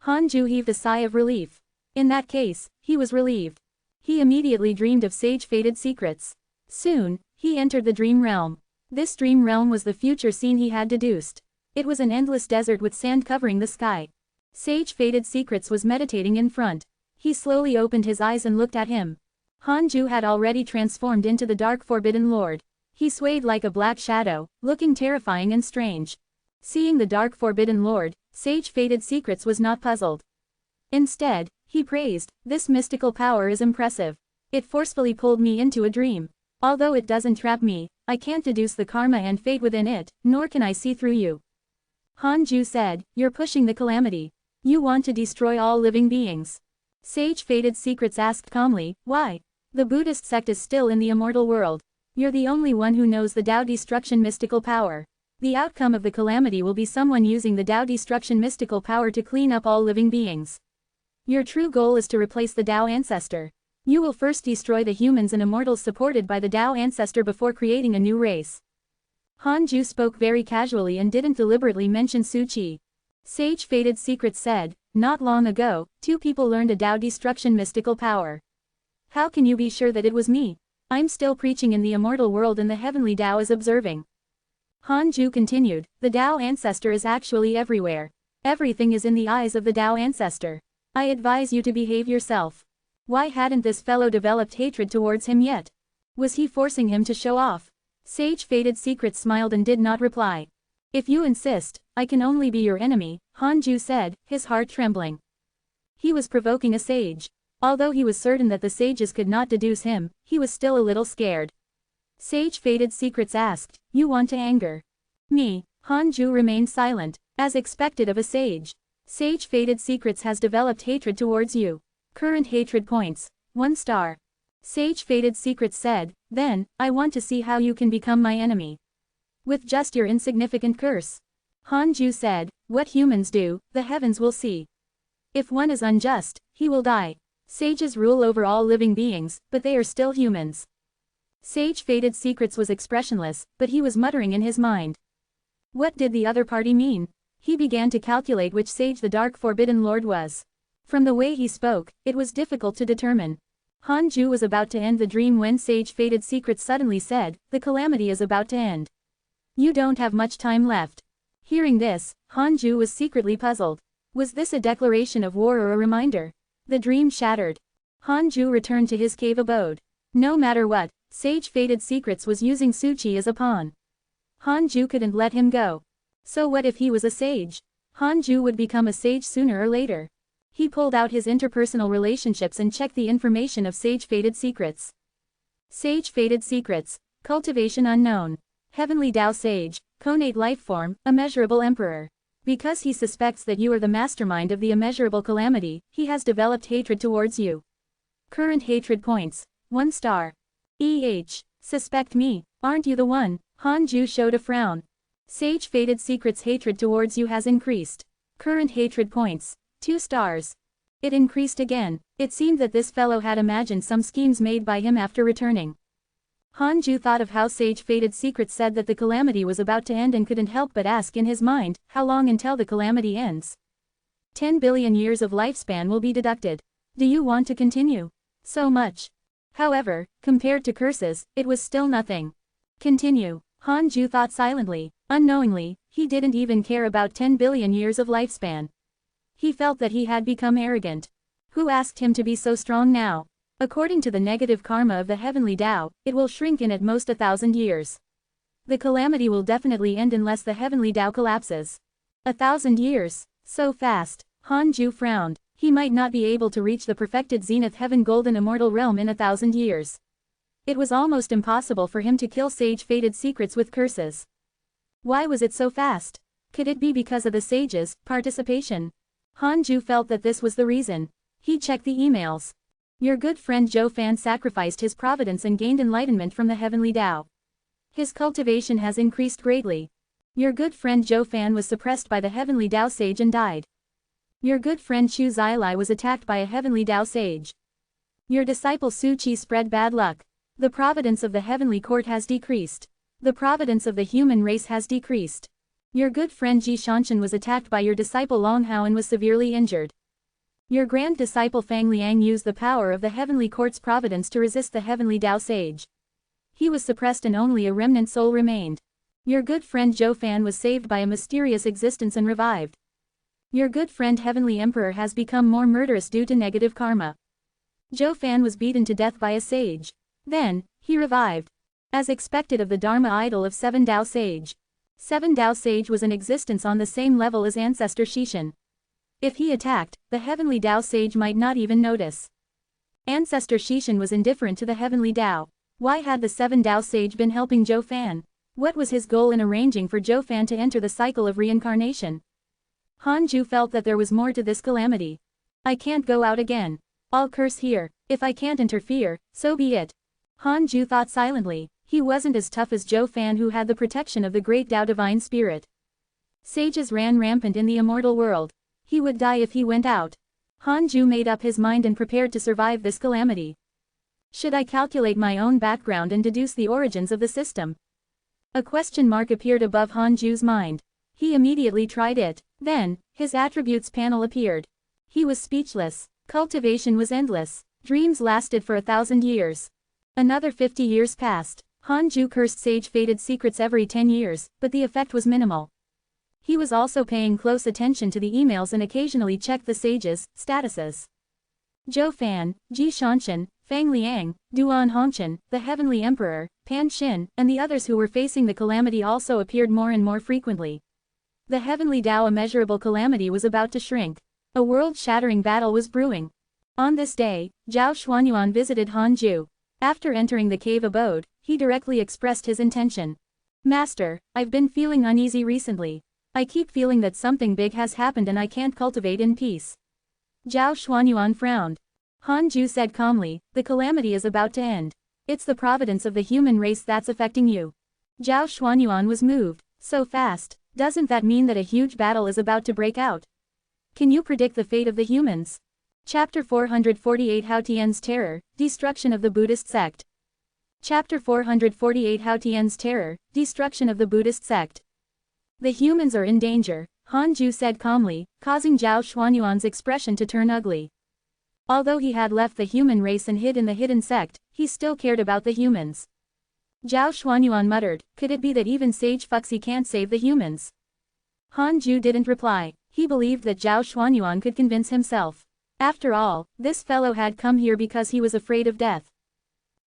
Han Ju heaved a sigh of relief. In that case, he was relieved. He immediately dreamed of sage-fated secrets. Soon, he entered the dream realm. This dream realm was the future scene he had deduced. It was an endless desert with sand covering the sky. Sage-fated secrets was meditating in front. He slowly opened his eyes and looked at him. Han Ju had already transformed into the Dark Forbidden Lord. He swayed like a black shadow, looking terrifying and strange. Seeing the Dark Forbidden Lord, Sage-fated secrets was not puzzled. Instead, he praised, "This mystical power is impressive. It forcefully pulled me into a dream. Although it doesn't trap me, I can't deduce the karma and fate within it, nor can I see through you." Han Ju said, "You're pushing the calamity. You want to destroy all living beings." Sage-fated secrets asked calmly, "Why? The Buddhist sect is still in the immortal world. You're the only one who knows the Tao destruction mystical power. The outcome of the calamity will be someone using the Tao destruction mystical power to clean up all living beings. Your true goal is to replace the Tao ancestor. You will first destroy the humans and immortals supported by the Tao ancestor before creating a new race." Han Ju spoke very casually and didn't deliberately mention Su Qi. Sage-fated secrets said, "Not long ago, 2 people learned a Tao destruction mystical power. How can you be sure that it was me? I'm still preaching in the immortal world and the heavenly Tao is observing." Han Ju continued, "The Tao ancestor is actually everywhere. Everything is in the eyes of the Tao ancestor. I advise you to behave yourself." Why hadn't this fellow developed hatred towards him yet? Was he forcing him to show off? Sage-fated secrets smiled and did not reply. "If you insist, I can only be your enemy," Han Ju said, his heart trembling. He was provoking a sage. Although he was certain that the sages could not deduce him, he was still a little scared. Sage-fated secrets asked, "You want to anger me?" Han Ju remained silent, as expected of a sage. Sage-fated secrets has developed hatred towards you. Current hatred points, 1 star. Sage-fated secrets said, "Then, I want to see how you can become my enemy. With just your insignificant curse." Han Ju said, "What humans do, the heavens will see. If one is unjust, he will die. Sages rule over all living beings, but they are still humans." Sage-fated secrets was expressionless, but he was muttering in his mind. What did the other party mean? He began to calculate which sage the Dark Forbidden Lord was. From the way he spoke, it was difficult to determine. Han Ju was about to end the dream when Sage-fated secrets suddenly said, "The calamity is about to end. You don't have much time left." Hearing this, Han Ju was secretly puzzled. Was this a declaration of war or a reminder? The dream shattered. Han Ju returned to his cave abode. No matter what, Sage-fated secrets was using Su Qi as a pawn. Han Ju couldn't let him go. So what if he was a sage? Han Ju would become a sage sooner or later. He pulled out his interpersonal relationships and checked the information of Sage-fated secrets. Sage-fated secrets, cultivation unknown. Heavenly Tao sage, conate life form, immeasurable emperor. Because he suspects that you are the mastermind of the immeasurable calamity, he has developed hatred towards you. Current hatred points, 1 star. Suspect me, aren't you the one? Hanju showed a frown. Sage Fated Secret's hatred towards you has increased. Current hatred points, 2 stars. It increased again. It seemed that this fellow had imagined some schemes made by him after returning. Hanju thought of how Sage Fated Secret said that the calamity was about to end and couldn't help but ask in his mind, how long until the calamity ends? 10 billion years of lifespan will be deducted. Do you want to continue? So much. However, compared to curses, it was still nothing. Continue. Hanju thought silently. Unknowingly, he didn't even care about 10 billion years of lifespan. He felt that he had become arrogant. Who asked him to be so strong now? According to the negative karma of the heavenly Tao, it will shrink in at most 1,000 years. The calamity will definitely end unless the heavenly Tao collapses. 1,000 years? So fast. Hanju frowned. He might not be able to reach the perfected zenith heaven golden immortal realm in 1,000 years. It was almost impossible for him to kill Sage Fated Secrets with curses. Why was it so fast? Could it be because of the sage's participation? Hanju felt that this was the reason. He checked the emails. Your good friend Zhou Fan sacrificed his providence and gained enlightenment from the heavenly Tao. His cultivation has increased greatly. Your good friend Zhou Fan was suppressed by the heavenly Tao sage and died. Your good friend Chu Zilai was attacked by a heavenly Tao sage. Your disciple Su Qi spread bad luck. The providence of the heavenly court has decreased. The providence of the human race has decreased. Your good friend Ji Shanshan was attacked by your disciple Long Hao and was severely injured. Your grand disciple Fang Liang used the power of the heavenly court's providence to resist the heavenly Tao sage. He was suppressed and only a remnant soul remained. Your good friend Zhou Fan was saved by a mysterious existence and revived. Your good friend Heavenly Emperor has become more murderous due to negative karma. Zhou Fan was beaten to death by a sage. Then, he revived. As expected of the Dharma idol of 7 Tao Sage. 7 Tao Sage was in existence on the same level as Ancestor Shishan. If he attacked, the heavenly Tao sage might not even notice. Ancestor Shishan was indifferent to the heavenly Tao. Why had the 7 Tao sage been helping Zhou Fan? What was his goal in arranging for Zhou Fan to enter the cycle of reincarnation? Hanju felt that there was more to this calamity. I can't go out again. I'll curse here. If I can't interfere, so be it. Hanju thought silently. He wasn't as tough as Zhou Fan, who had the protection of the great Tao divine spirit. Sages ran rampant in the immortal world. He would die if he went out. Hanju made up his mind and prepared to survive this calamity. Should I calculate my own background and deduce the origins of the system? A question mark appeared above Hanju's mind. He immediately tried it. Then, his attributes panel appeared. He was speechless. Cultivation was endless. Dreams lasted for 1,000 years. Another 50 years passed. Hanju cursed Sage Fated Secrets every 10 years, but the effect was minimal. He was also paying close attention to the emails and occasionally checked the sages' statuses. Zhou Fan, Ji Shanshan, Fang Liang, Duan Hongchen, the Heavenly Emperor, Pan Xin, and the others who were facing the calamity also appeared more and more frequently. The heavenly Tao immeasurable calamity was about to shrink. A world-shattering battle was brewing. On this day, Zhao Xuanyuan visited Hanju. After entering the cave abode, he directly expressed his intention. Master, I've been feeling uneasy recently. I keep feeling that something big has happened and I can't cultivate in peace. Zhao Xuanyuan frowned. Hanju said calmly, the calamity is about to end. It's the providence of the human race that's affecting you. Zhao Xuanyuan was moved. So fast, doesn't that mean that a huge battle is about to break out? Can you predict the fate of the humans? Chapter 448 Hao Tian's Terror, Destruction of the Buddhist Sect. Chapter 448 Hao Tian's Terror, Destruction of the Buddhist Sect. The humans are in danger, Hanju said calmly, causing Zhao Xuanyuan's expression to turn ugly. Although he had left the human race and hid in the hidden sect, he still cared about the humans. Zhao Xuanyuan muttered, could it be that even Sage Fuxi can't save the humans? Hanju didn't reply. He believed that Zhao Xuanyuan could convince himself. After all, this fellow had come here because he was afraid of death.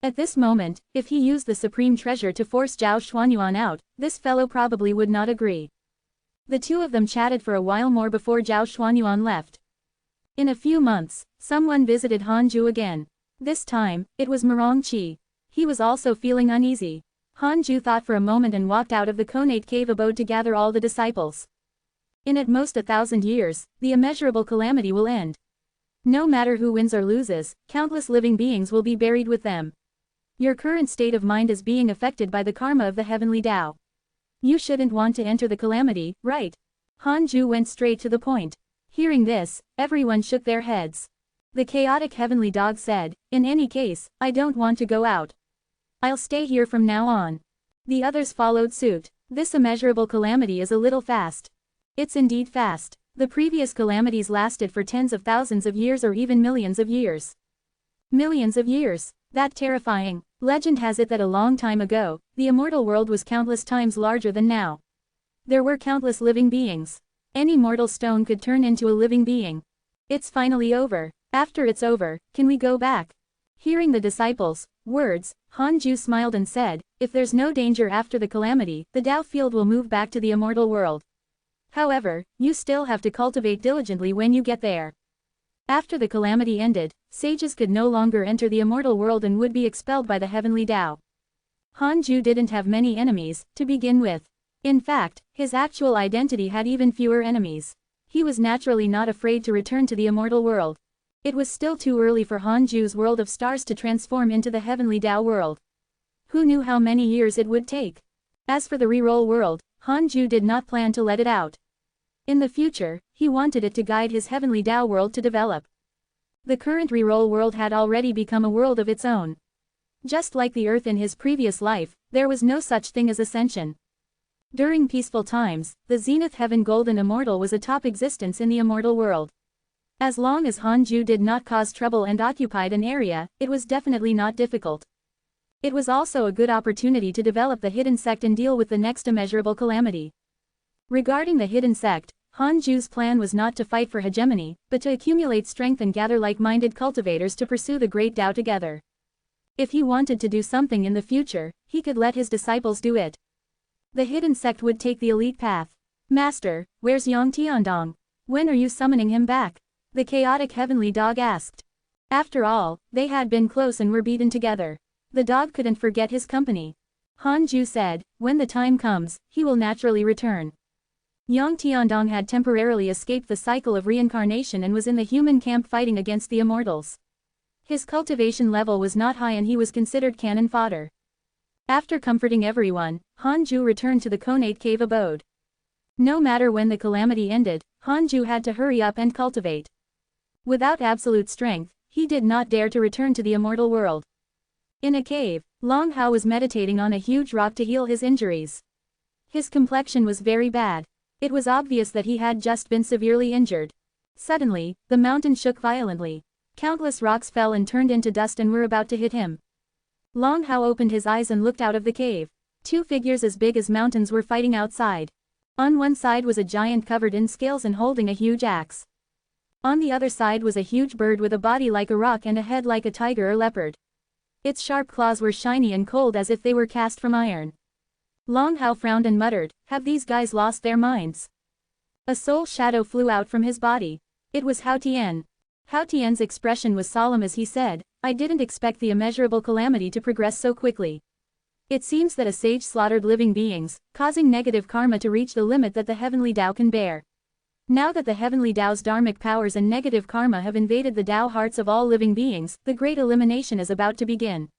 At this moment, if he used the supreme treasure to force Zhao Xuanyuan out, this fellow probably would not agree. The two of them chatted for a while more before Zhao Xuanyuan left. In a few months, someone visited Hanju again. This time, it was Mirong Qi. He was also feeling uneasy. Hanju thought for a moment and walked out of the conate cave abode to gather all the disciples. In at most 1,000 years, the immeasurable calamity will end. No matter who wins or loses, countless living beings will be buried with them. Your current state of mind is being affected by the karma of the heavenly Tao. You shouldn't want to enter the calamity, right? Hanju went straight to the point. Hearing this, everyone shook their heads. The chaotic heavenly dog said, "In any case, I don't want to go out. I'll stay here from now on." The others followed suit. This immeasurable calamity is a little fast. It's indeed fast. The previous calamities lasted for tens of thousands of years or even millions of years. Millions of years. That terrifying. Legend has it that a long time ago, the immortal world was countless times larger than now. There were countless living beings. Any mortal stone could turn into a living being. It's finally over. After it's over, can we go back? Hearing the disciples' words, Hanju smiled and said, "If there's no danger after the calamity, the Tao field will move back to the immortal world. However, you still have to cultivate diligently when you get there." After the calamity ended, sages could no longer enter the immortal world and would be expelled by the heavenly Tao. Hanju didn't have many enemies, to begin with. In fact, his actual identity had even fewer enemies. He was naturally not afraid to return to the immortal world. It was still too early for Hanju's world of stars to transform into the heavenly Tao world. Who knew how many years it would take? As for the reroll world, Hanju did not plan to let it out. In the future, he wanted it to guide his heavenly Tao world to develop. The current reroll world had already become a world of its own. Just like the Earth in his previous life, there was no such thing as ascension. During peaceful times, the Zenith Heaven Golden Immortal was a top existence in the immortal world. As long as Hanju did not cause trouble and occupied an area, it was definitely not difficult. It was also a good opportunity to develop the hidden sect and deal with the next immeasurable calamity. Regarding the hidden sect, Hanju's plan was not to fight for hegemony, but to accumulate strength and gather like-minded cultivators to pursue the great Tao together. If he wanted to do something in the future, he could let his disciples do it. The hidden sect would take the elite path. "Master, where's Yang Tiandong? When are you summoning him back?" the chaotic heavenly dog asked. After all, they had been close and were beaten together. The dog couldn't forget his company. Hanju said, "When the time comes, he will naturally return." Yang Tiandong had temporarily escaped the cycle of reincarnation and was in the human camp fighting against the immortals. His cultivation level was not high and he was considered cannon fodder. After comforting everyone, Hanju returned to the Conate Cave abode. No matter when the calamity ended, Hanju had to hurry up and cultivate. Without absolute strength, he did not dare to return to the immortal world. In a cave, Long Hao was meditating on a huge rock to heal his injuries. His complexion was very bad. It was obvious that he had just been severely injured. Suddenly, the mountain shook violently. Countless rocks fell and turned into dust and were about to hit him. Long Hao opened his eyes and looked out of the cave. Two figures as big as mountains were fighting outside. On one side was a giant covered in scales and holding a huge axe. On the other side was a huge bird with a body like a rock and a head like a tiger or leopard. Its sharp claws were shiny and cold as if they were cast from iron. Long Hao frowned and muttered, "Have these guys lost their minds?" A soul shadow flew out from his body. It was Hao Tian. Hao Tian's expression was solemn as he said, "I didn't expect the immeasurable calamity to progress so quickly. It seems that a sage slaughtered living beings, causing negative karma to reach the limit that the heavenly Tao can bear. Now that the heavenly Tao's dharmic powers and negative karma have invaded the Tao hearts of all living beings, the great elimination is about to begin."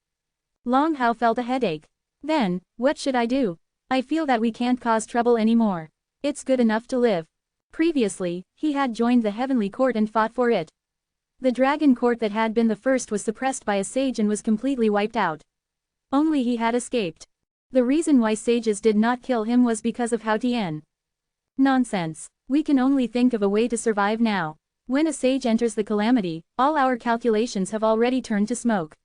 Long Hao felt a headache. "Then, what should I do? I feel that we can't cause trouble anymore. It's good enough to live." Previously, he had joined the heavenly court and fought for it. The dragon court that had been the first was suppressed by a sage and was completely wiped out. Only he had escaped. The reason why sages did not kill him was because of Hao Tian. Nonsense. We can only think of a way to survive now. When a sage enters the calamity, all our calculations have already turned to smoke.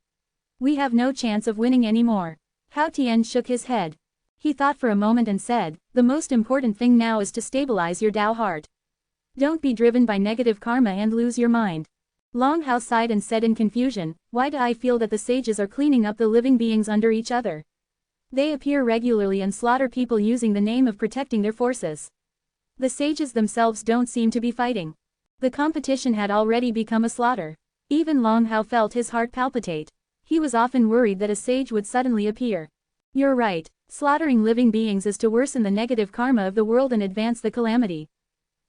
We have no chance of winning anymore. Hao Tian shook his head. He thought for a moment and said, "The most important thing now is to stabilize your Tao heart. Don't be driven by negative karma and lose your mind." Long Hao sighed and said in confusion, "Why do I feel that the sages are cleaning up the living beings under each other? They appear regularly and slaughter people using the name of protecting their forces. The sages themselves don't seem to be fighting. The competition had already become a slaughter." Even Long Hao felt his heart palpitate. He was often worried that a sage would suddenly appear. "You're right. Slaughtering living beings is to worsen the negative karma of the world and advance the calamity.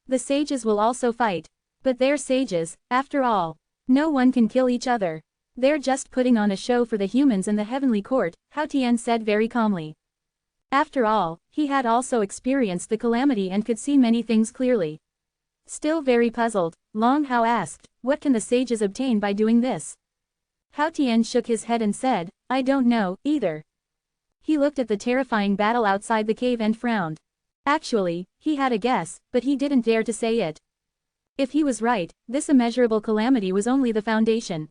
The sages will also fight. But they're sages, after all. No one can kill each other. They're just putting on a show for the humans and the heavenly court, Hao Tian said very calmly. After all, he had also experienced the calamity and could see many things clearly. Still very puzzled, Long Hao asked, what can the sages obtain by doing this? Hao Tian shook his head and said, I don't know, either. He looked at the terrifying battle outside the cave and frowned. Actually, he had a guess, but he didn't dare to say it. If he was right, this immeasurable calamity was only the foundation.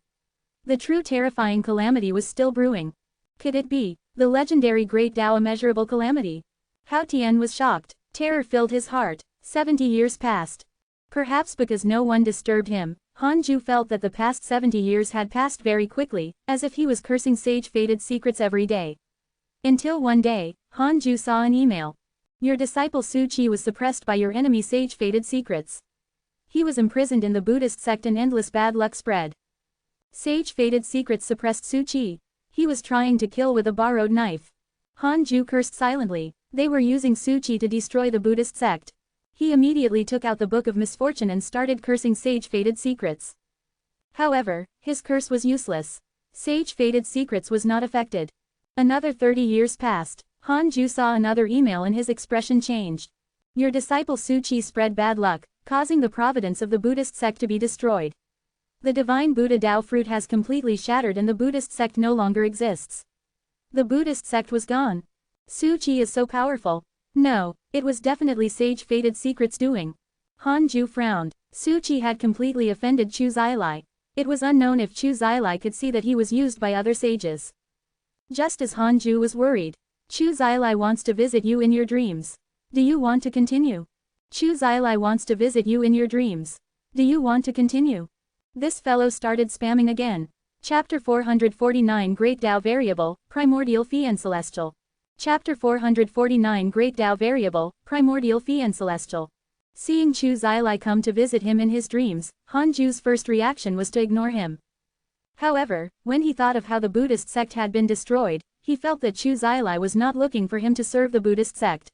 The true terrifying calamity was still brewing. Could it be the legendary Great Tao immeasurable calamity? Hao Tian was shocked. Terror filled his heart. 70 years passed. Perhaps because no one disturbed him, Hanju felt that the past 70 years had passed very quickly, as if he was cursing sage-fated secrets every day. Until one day, Hanju saw an email. Your disciple Su Qi was suppressed by your enemy sage-fated secrets. He was imprisoned in the Buddhist sect and endless bad luck spread. Sage-fated secrets suppressed Su Qi. He was trying to kill with a borrowed knife. Hanju cursed silently. They were using Su Qi to destroy the Buddhist sect. He immediately took out the Book of Misfortune and started cursing sage-fated secrets. However, his curse was useless. Sage-fated secrets was not affected. Another 30 years passed. Hanju saw another email and his expression changed. Your disciple Su Qi spread bad luck, causing the Providence of the Buddhist sect to be destroyed. The divine Buddha Tao fruit has completely shattered and the Buddhist sect no longer exists. The Buddhist sect was gone. Su Qi is so powerful. No, it was definitely sage-fated secrets doing. Hanju frowned. Su Qi had completely offended Chu Zilai. It was unknown if Chu Zilai could see that he was used by other sages. Just as Hanju was worried. Chu Zilai wants to visit you in your dreams. Do you want to continue? Chu Zilai wants to visit you in your dreams. Do you want to continue? This fellow started spamming again. Chapter 449 Great Tao Variable, Primordial Fee and Celestial. Chapter 449 Great Tao Variable, Primordial Fee and Celestial. Seeing Chu Zilai come to visit him in his dreams, Hanju's first reaction was to ignore him. However, when he thought of how the Buddhist sect had been destroyed, he felt that Chu Zilai was not looking for him to serve the Buddhist sect.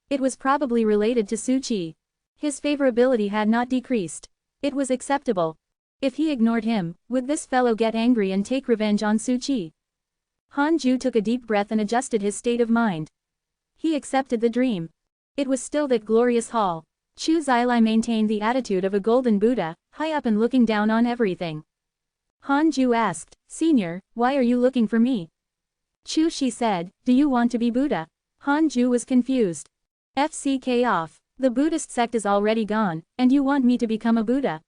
It was probably related to Su Qi. His favorability had not decreased. It was acceptable. If he ignored him, would this fellow get angry and take revenge on Su Qi? Hanju took a deep breath and adjusted his state of mind. He accepted the dream. It was still that glorious hall. Chu Zilai maintained the attitude of a golden Buddha, high up and looking down on everything. Hanju asked, Senior, why are you looking for me? Chu Shi said, do you want to be Buddha? Hanju was confused. FCK off. The Buddhist sect is already gone, and you want me to become a Buddha?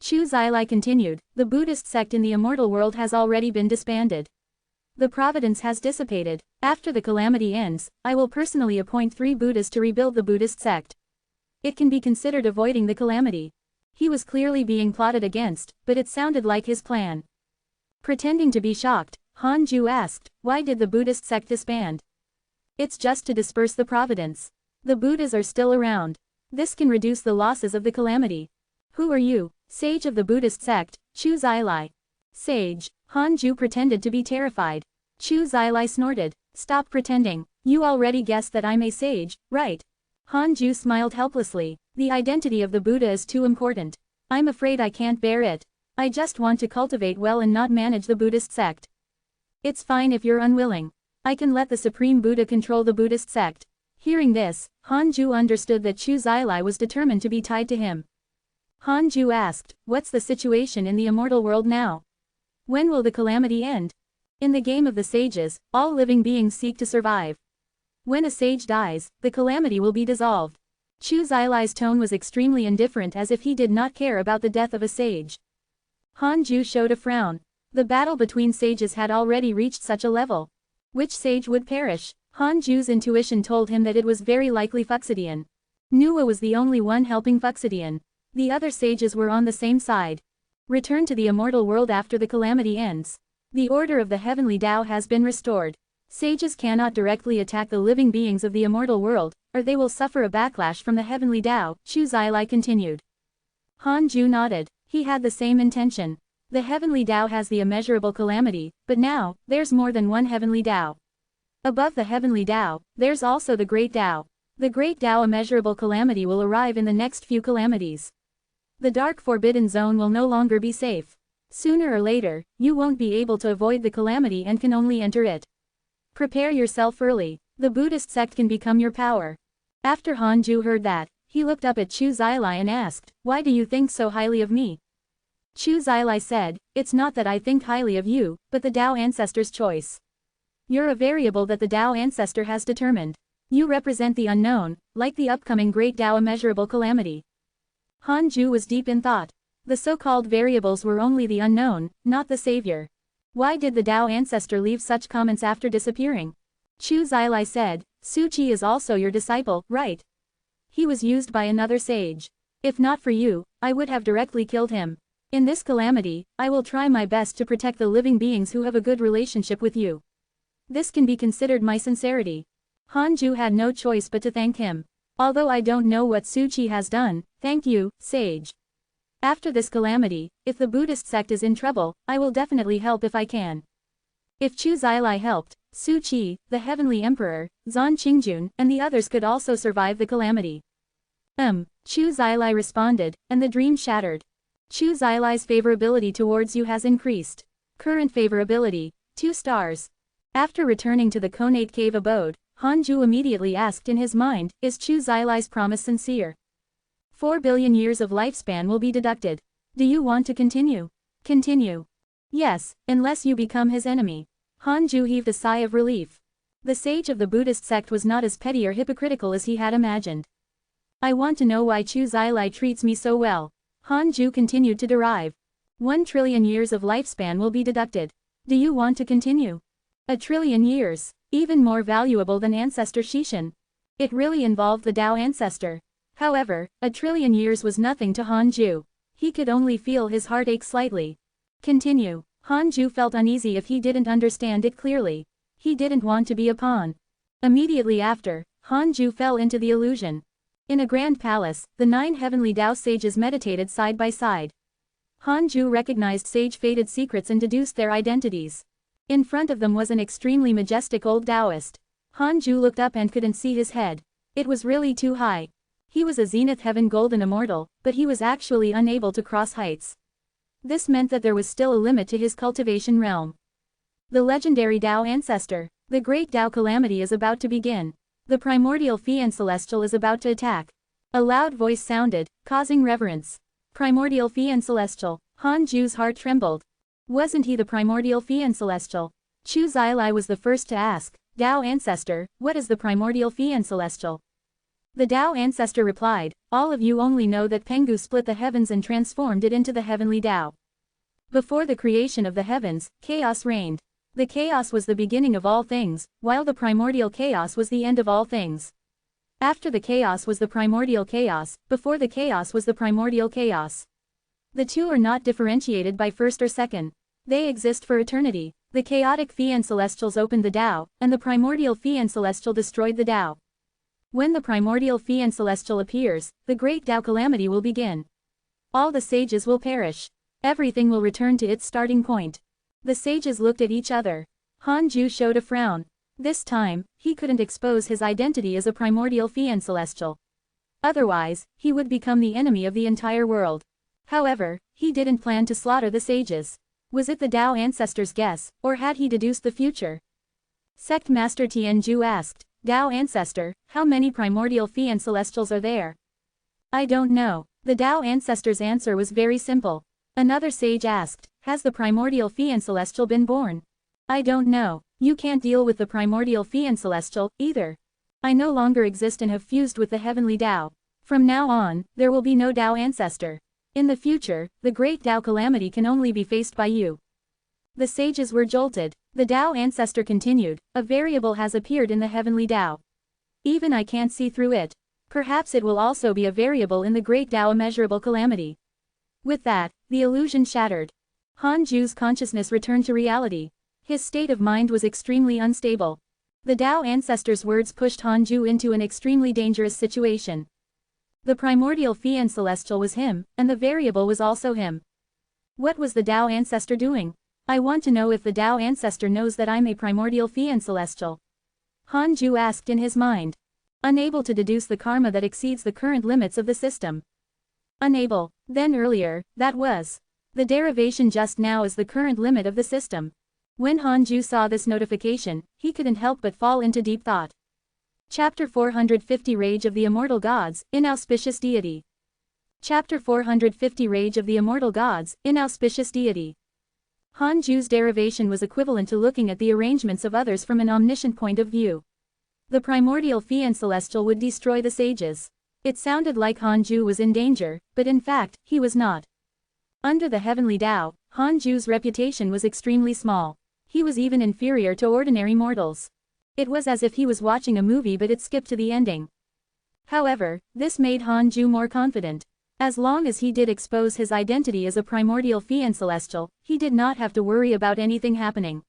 Chu Zilai continued, the Buddhist sect in the immortal world has already been disbanded. The Providence has dissipated. After the calamity ends, I will personally appoint 3 Buddhas to rebuild the Buddhist sect. It can be considered avoiding the calamity. He was clearly being plotted against, but it sounded like his plan. Pretending to be shocked, Hanju asked, why did the Buddhist sect disband? It's just to disperse the Providence. The Buddhas are still around. This can reduce the losses of the calamity. Who are you? Sage of the Buddhist sect, Chu Zilai. Sage. Hanju pretended to be terrified. Chu Zilai snorted. Stop pretending. You already guessed that I'm a sage, right? Hanju smiled helplessly. The identity of the Buddha is too important. I'm afraid I can't bear it. I just want to cultivate well and not manage the Buddhist sect. It's fine if you're unwilling. I can let the Supreme Buddha control the Buddhist sect. Hearing this, Hanju understood that Chu Zilai was determined to be tied to him. Hanju asked, what's the situation in the immortal world now? When will the calamity end? In the game of the sages, all living beings seek to survive. When a sage dies, the calamity will be dissolved. Chu Zilai's tone was extremely indifferent, as if he did not care about the death of a sage. Hanju showed a frown. The battle between sages had already reached such a level. Which sage would perish? Hanju's intuition told him that it was very likely Fuxidian. Nuwa was the only one helping Fuxidian. The other sages were on the same side. Return to the immortal world after the calamity ends. The order of the heavenly Tao has been restored. Sages cannot directly attack the living beings of the immortal world, or they will suffer a backlash from the heavenly Tao, Chu Zilai continued. Hanju nodded. He had the same intention. The heavenly Tao has the immeasurable calamity, but now, there's more than one heavenly Tao. Above the heavenly Tao, there's also the great Tao. The great Tao immeasurable calamity will arrive in the next few calamities. The dark forbidden zone will no longer be safe. Sooner or later, you won't be able to avoid the calamity and can only enter it. Prepare yourself early. The Buddhist sect can become your power. After Hanju heard that, he looked up at Chu Zilai and asked, "Why do you think so highly of me?" Chu Zilai said, "It's not that I think highly of you, but the Tao ancestor's choice. You're a variable that the Tao ancestor has determined. You represent the unknown, like the upcoming great Tao immeasurable calamity." Hanju was deep in thought. The so-called variables were only the unknown, not the savior. Why did the Tao ancestor leave such comments after disappearing? Chu Zilai said, "Su Qi is also your disciple, right? He was used by another sage. If not for you, I would have directly killed him. In this calamity, I will try my best to protect the living beings who have a good relationship with you. This can be considered my sincerity." Hanju had no choice but to thank him. "Although I don't know what Su Qi has done, thank you, sage. After this calamity, if the Buddhist sect is in trouble, I will definitely help if I can." If Chu Zilai helped, Su Qi, the heavenly emperor, Zan Qingjun, and the others could also survive the calamity. Chu Zilai responded, and the dream shattered. Chu Zilai's favorability towards you has increased. Current favorability, 2 stars. After returning to the Conate cave abode, Hanju immediately asked in his mind, "Is Chu Zilai's promise sincere? 4 billion years of lifespan will be deducted. Do you want to continue?" "Continue." "Yes, unless you become his enemy." Hanju heaved a sigh of relief. The sage of the Buddhist sect was not as petty or hypocritical as he had imagined. "I want to know why Chu Zilai treats me so well." Hanju continued to derive. 1 trillion years of lifespan will be deducted. Do you want to continue? 1 trillion years, even more valuable than ancestor Shishin. It really involved the Tao ancestor. However, 1 trillion years was nothing to Hanju. He could only feel his heart ache slightly. Continue. Hanju felt uneasy if he didn't understand it clearly. He didn't want to be a pawn. Immediately after, Hanju fell into the illusion. In a grand palace, the 9 heavenly Tao sages meditated side by side. Hanju recognized sage fated secrets and deduced their identities. In front of them was an extremely majestic old Taoist. Hanju looked up and couldn't see his head. It was really too high. He was a zenith heaven golden immortal, but he was actually unable to cross heights. This meant that there was still a limit to his cultivation realm. The legendary Tao ancestor. The great Tao calamity is about to begin. The primordial Fian Celestial is about to attack. A loud voice sounded, causing reverence. Primordial Fian Celestial. Hanju's heart trembled. Wasn't he the primordial Fian Celestial? Chu Zilai was the first to ask, "Tao ancestor, what is the primordial Fian Celestial?" The Tao ancestor replied, "All of you only know that Pengu split the heavens and transformed it into the heavenly Tao. Before the creation of the heavens, chaos reigned. The chaos was the beginning of all things, while the primordial chaos was the end of all things. After the chaos was the primordial chaos, before the chaos was the primordial chaos. The two are not differentiated by first or second. They exist for eternity. The chaotic Fian Celestials opened the Tao, and the primordial Fian Celestial destroyed the Tao. When the primordial Fian Celestial appears, the great Tao calamity will begin. All the sages will perish. Everything will return to its starting point." The sages looked at each other. Hanju showed a frown. This time, he couldn't expose his identity as a primordial Fian Celestial. Otherwise, he would become the enemy of the entire world. However, he didn't plan to slaughter the sages. Was it the Tao ancestor's guess, or had he deduced the future? Sect Master Tianju asked, "Tao ancestor, how many primordial Fian Celestials are there?" "I don't know." The Tao ancestor's answer was very simple. Another sage asked, "Has the primordial Fian Celestial been born?" "I don't know." "You can't deal with the primordial Fian Celestial, either. I no longer exist and have fused with the heavenly Tao. From now on, there will be no Tao ancestor. In the future, the great Tao calamity can only be faced by you." The sages were jolted. The Tao ancestor continued, "A variable has appeared in the heavenly Tao. Even I can't see through it. Perhaps it will also be a variable in the great Tao immeasurable calamity." With that, the illusion shattered. Hanju's consciousness returned to reality. His state of mind was extremely unstable. The Tao ancestor's words pushed Hanju into an extremely dangerous situation. The primordial Fian Celestial was him, and the variable was also him. What was the Tao ancestor doing? I want to know if the Tao ancestor knows that I'm a primordial Fian Celestial. Hanju asked in his mind. Unable to deduce the karma that exceeds the current limits of the system. Unable. Then earlier, that was. The derivation just now is the current limit of the system. When Hanju saw this notification, he couldn't help but fall into deep thought. Chapter 450 Rage of the Immortal Gods, Inauspicious Deity. Chapter 450 Rage of the Immortal Gods, Inauspicious Deity. Hanju's derivation was equivalent to looking at the arrangements of others from an omniscient point of view. The primordial fiend celestial would destroy the sages. It sounded like Hanju was in danger, but in fact, he was not. Under the heavenly Tao, Hanju's reputation was extremely small. He was even inferior to ordinary mortals. It was as if he was watching a movie but it skipped to the ending. However, this made Hanju more confident. As long as he did expose his identity as a primordial fiend celestial, he did not have to worry about anything happening.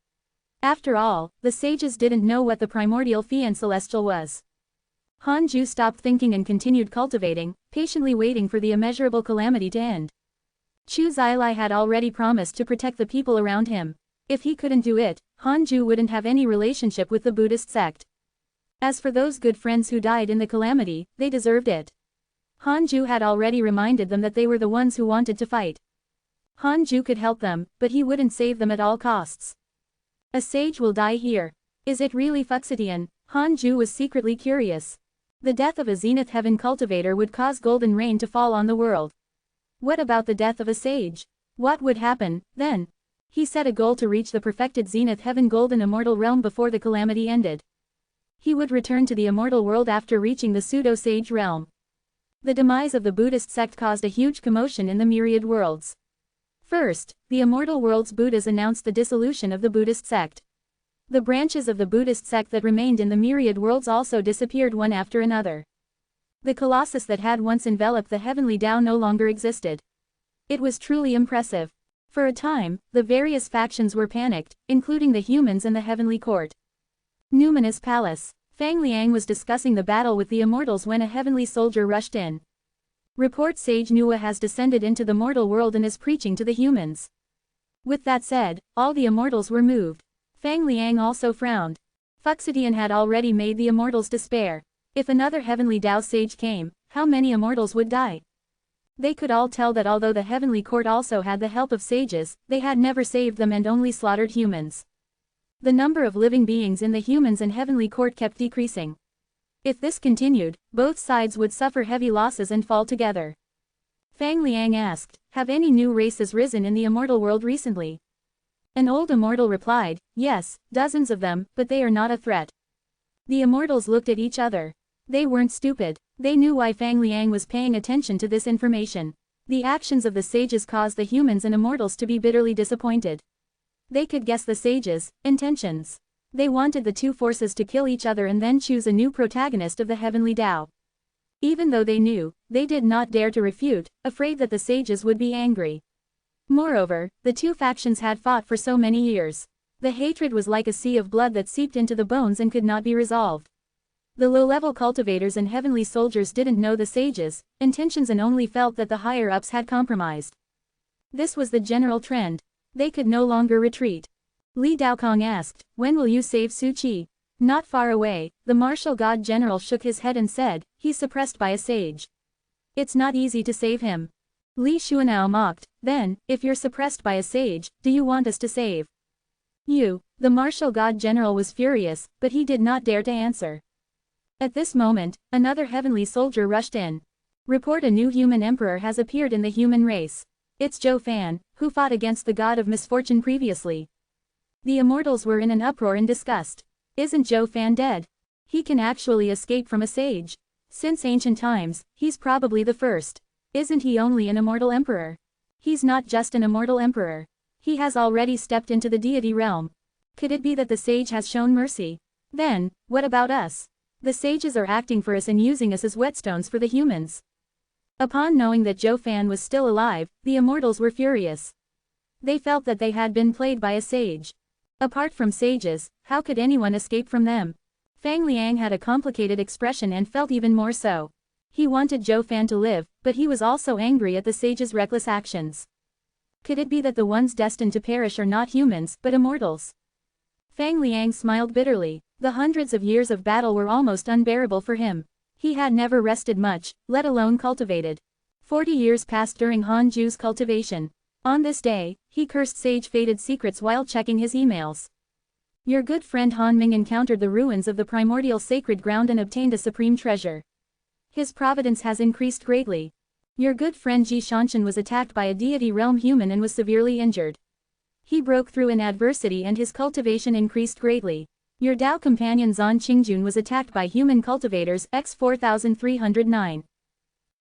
After all, the sages didn't know what the primordial fiend celestial was. Hanju stopped thinking and continued cultivating, patiently waiting for the immeasurable calamity to end. Chu Zilai had already promised to protect the people around him. If he couldn't do it, Hanju wouldn't have any relationship with the Buddhist sect. As for those good friends who died in the calamity, they deserved it. Hanju had already reminded them that they were the ones who wanted to fight. Hanju could help them, but he wouldn't save them at all costs. A sage will die here. Is it really Fuxidian? Hanju was secretly curious. The death of a zenith heaven cultivator would cause golden rain to fall on the world. What about the death of a sage? What would happen, then? He set a goal to reach the perfected zenith heaven golden immortal realm before the calamity ended. He would return to the immortal world after reaching the pseudo-sage realm. The demise of the Buddhist sect caused a huge commotion in the myriad worlds. First, the immortal world's Buddhas announced the dissolution of the Buddhist sect. The branches of the Buddhist sect that remained in the myriad worlds also disappeared one after another. The colossus that had once enveloped the heavenly Tao no longer existed. It was truly impressive. For a time, the various factions were panicked, including the humans and the heavenly court. Numinous Palace. Fang Liang was discussing the battle with the immortals when a heavenly soldier rushed in. Report Sage Nua has descended into the mortal world and is preaching to the humans. With that said, all the immortals were moved. Fang Liang also frowned. Fuxidian had already made the immortals despair. If another heavenly Tao sage came, how many immortals would die? They could all tell that although the heavenly court also had the help of sages, they had never saved them and only slaughtered humans. The number of living beings in the humans and heavenly court kept decreasing. If this continued, both sides would suffer heavy losses and fall together. Fang Liang asked, have any new races risen in the immortal world recently? An old immortal replied, yes, dozens of them, but they are not a threat. The immortals looked at each other. They weren't stupid. They knew why Fang Liang was paying attention to this information. The actions of the sages caused the humans and immortals to be bitterly disappointed. They could guess the sages' intentions. They wanted the two forces to kill each other and then choose a new protagonist of the heavenly Tao. Even though they knew, they did not dare to refute, afraid that the sages would be angry. Moreover, the two factions had fought for so many years. The hatred was like a sea of blood that seeped into the bones and could not be resolved. The low-level cultivators and heavenly soldiers didn't know the sages' intentions and only felt that the higher-ups had compromised. This was the general trend. They could no longer retreat. Li Daokong asked, when will you save Su Qi? Not far away, the martial god general shook his head and said, he's suppressed by a sage. It's not easy to save him. Li Xuanao mocked, then, if you're suppressed by a sage, do you want us to save you? The martial god general was furious, but he did not dare to answer. At this moment, another heavenly soldier rushed in. Report a new human emperor has appeared in the human race. It's Zhou Fan, who fought against the god of misfortune previously. The immortals were in an uproar and disgust. Isn't Zhou Fan dead? He can actually escape from a sage. Since ancient times, he's probably the first. Isn't he only an immortal emperor? He's not just an immortal emperor. He has already stepped into the deity realm. Could it be that the sage has shown mercy? Then, what about us? The sages are acting for us and using us as whetstones for the humans. Upon knowing that Zhou Fan was still alive, the immortals were furious. They felt that they had been played by a sage. Apart from sages, how could anyone escape from them? Fang Liang had a complicated expression and felt even more so. He wanted Zhou Fan to live, but he was also angry at the sages' reckless actions. Could it be that the ones destined to perish are not humans, but immortals? Fang Liang smiled bitterly. The hundreds of years of battle were almost unbearable for him. He had never rested much, let alone cultivated. 40 years passed during Hanju's cultivation. On this day, he cursed sage-fated secrets while checking his emails. Your good friend Han Ming encountered the ruins of the primordial sacred ground and obtained a supreme treasure. His providence has increased greatly. Your good friend Ji Shanshan was attacked by a deity realm human and was severely injured. He broke through in adversity and his cultivation increased greatly. Your Dao companion Zan Qingjun was attacked by human cultivators x 4309.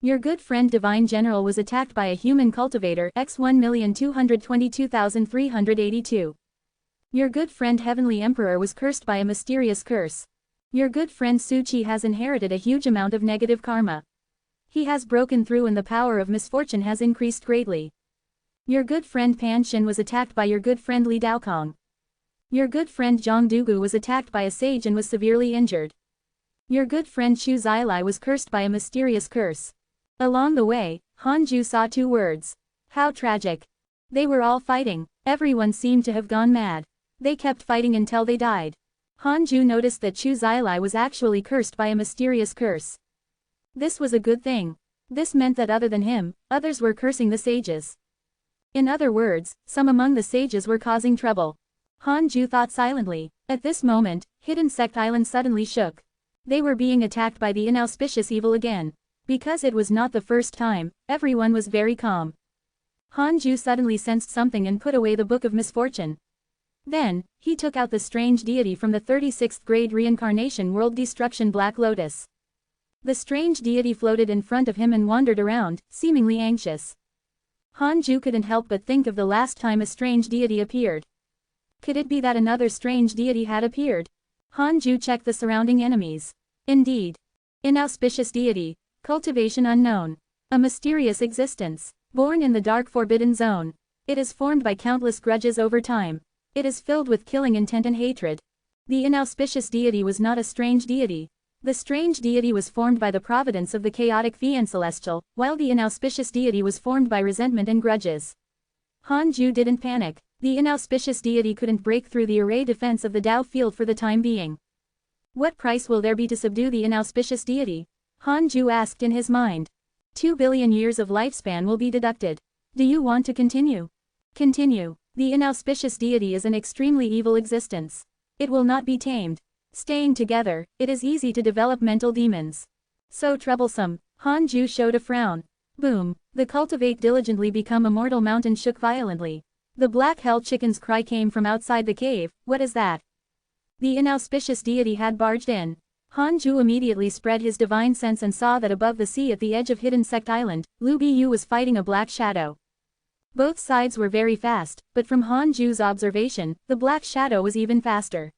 Your good friend Divine General was attacked by a human cultivator x 1,222,382. Your good friend Heavenly Emperor was cursed by a mysterious curse. Your good friend Su Qi has inherited a huge amount of negative karma. He has broken through and the power of misfortune has increased greatly. Your good friend Pan Shin was attacked by your good friend Li Daokong. Your good friend Zhang Dugu was attacked by a sage and was severely injured. Your good friend Xu Zilai was cursed by a mysterious curse. Along the way, Hanju saw two words. How tragic. They were all fighting. Everyone seemed to have gone mad. They kept fighting until they died. Hanju noticed that Xu Zilai was actually cursed by a mysterious curse. This was a good thing. This meant that other than him, others were cursing the sages. In other words, some among the sages were causing trouble. Hanju thought silently. At this moment, Hidden Sect Island suddenly shook. They were being attacked by the inauspicious evil again. Because it was not the first time, everyone was very calm. Hanju suddenly sensed something and put away the Book of Misfortune. Then, he took out the strange deity from the 36th grade reincarnation world destruction Black Lotus. The strange deity floated in front of him and wandered around, seemingly anxious. Hanju couldn't help but think of the last time a strange deity appeared. Could it be that another strange deity had appeared? Hanju checked the surrounding enemies. Indeed. Inauspicious deity. Cultivation unknown. A mysterious existence. Born in the dark forbidden zone. It is formed by countless grudges over time. It is filled with killing intent and hatred. The inauspicious deity was not a strange deity. The strange deity was formed by the providence of the chaotic fiend celestial, while the inauspicious deity was formed by resentment and grudges. Hanju didn't panic. The inauspicious deity couldn't break through the array defense of the Dao field for the time being. What price will there be to subdue the inauspicious deity? Hanju asked in his mind. 2 billion years of lifespan will be deducted. Do you want to continue? Continue. The inauspicious deity is an extremely evil existence. It will not be tamed. Staying together, it is easy to develop mental demons. So troublesome. Hanju showed a frown. Boom. The cultivate diligently become immortal mountain shook violently. The black hell chicken's cry came from outside the cave. What is that? The inauspicious deity had barged in. Hanju immediately spread his divine sense and saw that above the sea at the edge of Hidden Sect Island, Lu Biyu was fighting a black shadow. Both sides were very fast, but from Hanju's observation, the black shadow was even faster.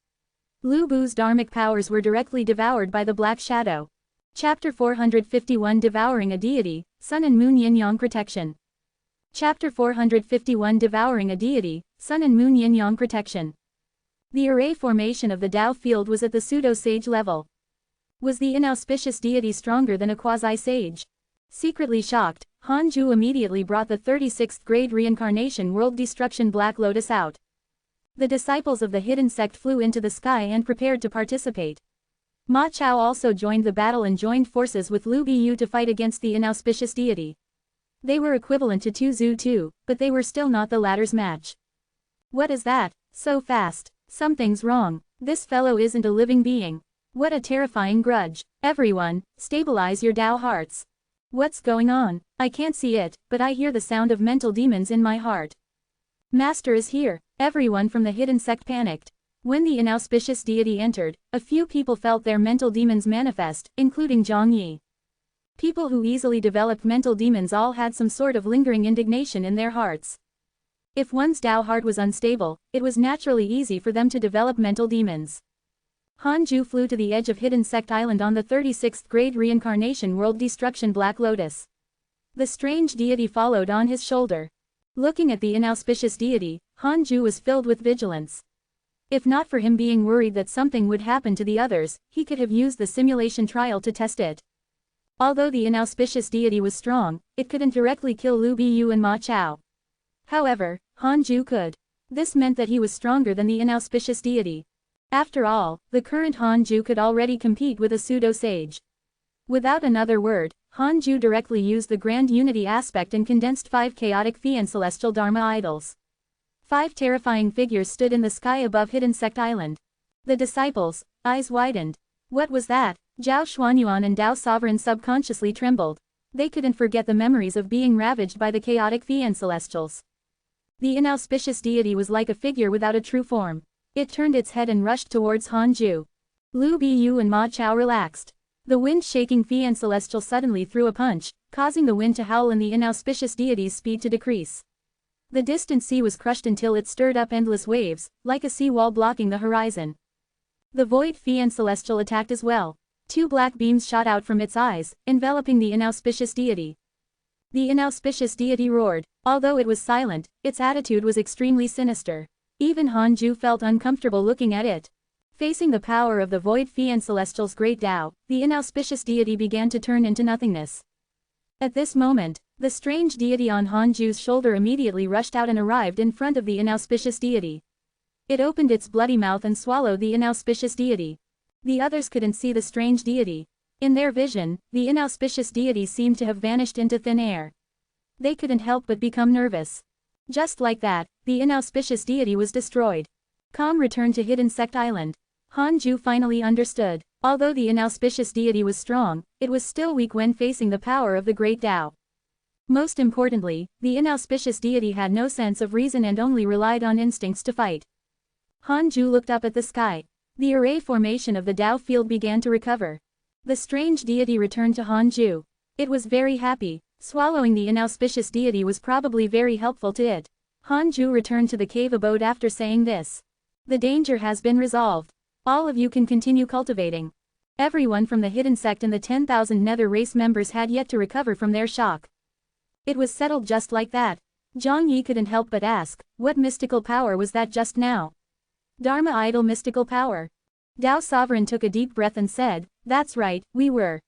Lu Bu's dharmic powers were directly devoured by the black shadow. Chapter 451 Devouring a Deity, Sun and Moon Yin-Yang Protection. Chapter 451 Devouring a Deity, Sun and Moon Yin-Yang Protection. The array formation of the Dao field was at the pseudo-sage level. Was the inauspicious deity stronger than a quasi-sage? Secretly shocked, Hanju immediately brought the 36th grade reincarnation world destruction Black Lotus out. The disciples of the hidden sect flew into the sky and prepared to participate. Ma Chao also joined the battle and joined forces with Lu Biyu to fight against the inauspicious deity. They were equivalent to Tu Zhu Tu, but they were still not the latter's match. What is that? So fast. Something's wrong. This fellow isn't a living being. What a terrifying grudge. Everyone, stabilize your Dao hearts. What's going on? I can't see it, but I hear the sound of mental demons in my heart. Master is here. Everyone from the hidden sect panicked. When the inauspicious deity entered, a few people felt their mental demons manifest, including Zhang Yi. People who easily developed mental demons all had some sort of lingering indignation in their hearts. If one's Dao heart was unstable, it was naturally easy for them to develop mental demons. Hanju flew to the edge of Hidden Sect Island on the 36th grade reincarnation world destruction Black Lotus. The strange deity followed on his shoulder. Looking at the inauspicious deity, Hanju was filled with vigilance. If not for him being worried that something would happen to the others, he could have used the simulation trial to test it. Although the inauspicious deity was strong, it couldn't directly kill Lu Biyu and Ma Chao. However, Hanju could. This meant that he was stronger than the inauspicious deity. After all, the current Hanju could already compete with a pseudo-sage. Without another word, Hanju directly used the grand unity aspect and condensed 5 chaotic Phi and celestial Dharma idols. 5 terrifying figures stood in the sky above Hidden Sect Island. The disciples' eyes widened. What was that? Zhao Xuanyuan and Dao Sovereign subconsciously trembled. They couldn't forget the memories of being ravaged by the chaotic Phi and celestials. The inauspicious deity was like a figure without a true form. It turned its head and rushed towards Hanju. Lu Biyu and Ma Chao relaxed. The wind-shaking Phi and celestial suddenly threw a punch, causing the wind to howl and the inauspicious deity's speed to decrease. The distant sea was crushed until it stirred up endless waves, like a seawall blocking the horizon. The void Phi and celestial attacked as well. 2 black beams shot out from its eyes, enveloping the inauspicious deity. The inauspicious deity roared. Although it was silent, its attitude was extremely sinister. Even Hanju felt uncomfortable looking at it. Facing the power of the void Phi and celestial's great Tao, the inauspicious deity began to turn into nothingness. At this moment, the strange deity on Hanju's shoulder immediately rushed out and arrived in front of the inauspicious deity. It opened its bloody mouth and swallowed the inauspicious deity. The others couldn't see the strange deity. In their vision, the inauspicious deity seemed to have vanished into thin air. They couldn't help but become nervous. Just like that, the inauspicious deity was destroyed. Calm returned to Hidden Sect Island. Hanju finally understood. Although the inauspicious deity was strong, it was still weak when facing the power of the great Tao. Most importantly, the inauspicious deity had no sense of reason and only relied on instincts to fight. Hanju looked up at the sky. The array formation of the Tao field began to recover. The strange deity returned to Hanju. It was very happy. Swallowing the inauspicious deity was probably very helpful to it. Hanju returned to the cave abode after saying this. The danger has been resolved. All of you can continue cultivating. Everyone from the Hidden Sect and the 10,000 Nether race members had yet to recover from their shock. It was settled just like that. Zhang Yi couldn't help but ask, what mystical power was that just now? Dharma idol mystical power. Dao Sovereign took a deep breath and said, that's right, we were.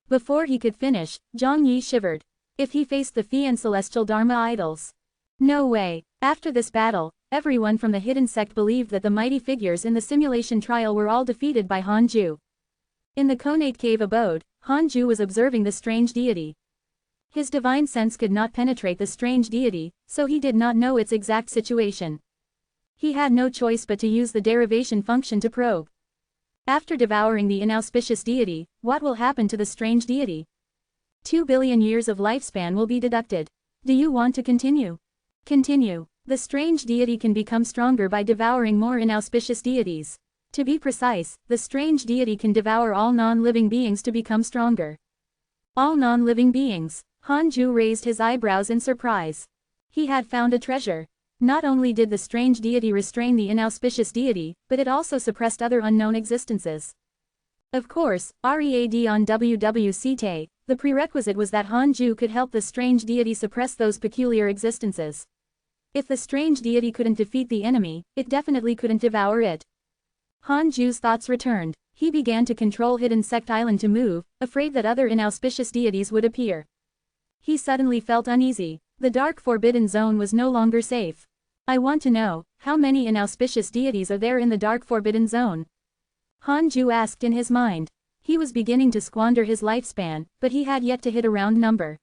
Before he could finish, Zhang Yi shivered. If he faced the Phi and celestial Dharma idols. No way. After this battle, everyone from the Hidden Sect believed that the mighty figures in the simulation trial were all defeated by Hanju. In the Conate Cave abode, Hanju was observing the strange deity. His divine sense could not penetrate the strange deity, so he did not know its exact situation. He had no choice but to use the derivation function to probe. After devouring the inauspicious deity, what will happen to the strange deity? 2 billion years of lifespan will be deducted. Do you want to continue? Continue. The strange deity can become stronger by devouring more inauspicious deities. To be precise, the strange deity can devour all non-living beings to become stronger. All non-living beings. Hanju raised his eyebrows in surprise. He had found a treasure. Not only did the strange deity restrain the inauspicious deity, but it also suppressed other unknown existences. Of course, READ on WWCT, the prerequisite was that Hanju could help the strange deity suppress those peculiar existences. If the strange deity couldn't defeat the enemy, it definitely couldn't devour it. Hanju's thoughts returned. He began to control Hidden Sect Island to move, afraid that other inauspicious deities would appear. He suddenly felt uneasy. The dark forbidden zone was no longer safe. I want to know, how many inauspicious deities are there in the dark forbidden zone? Hanju asked in his mind. He was beginning to squander his lifespan, but he had yet to hit a round number.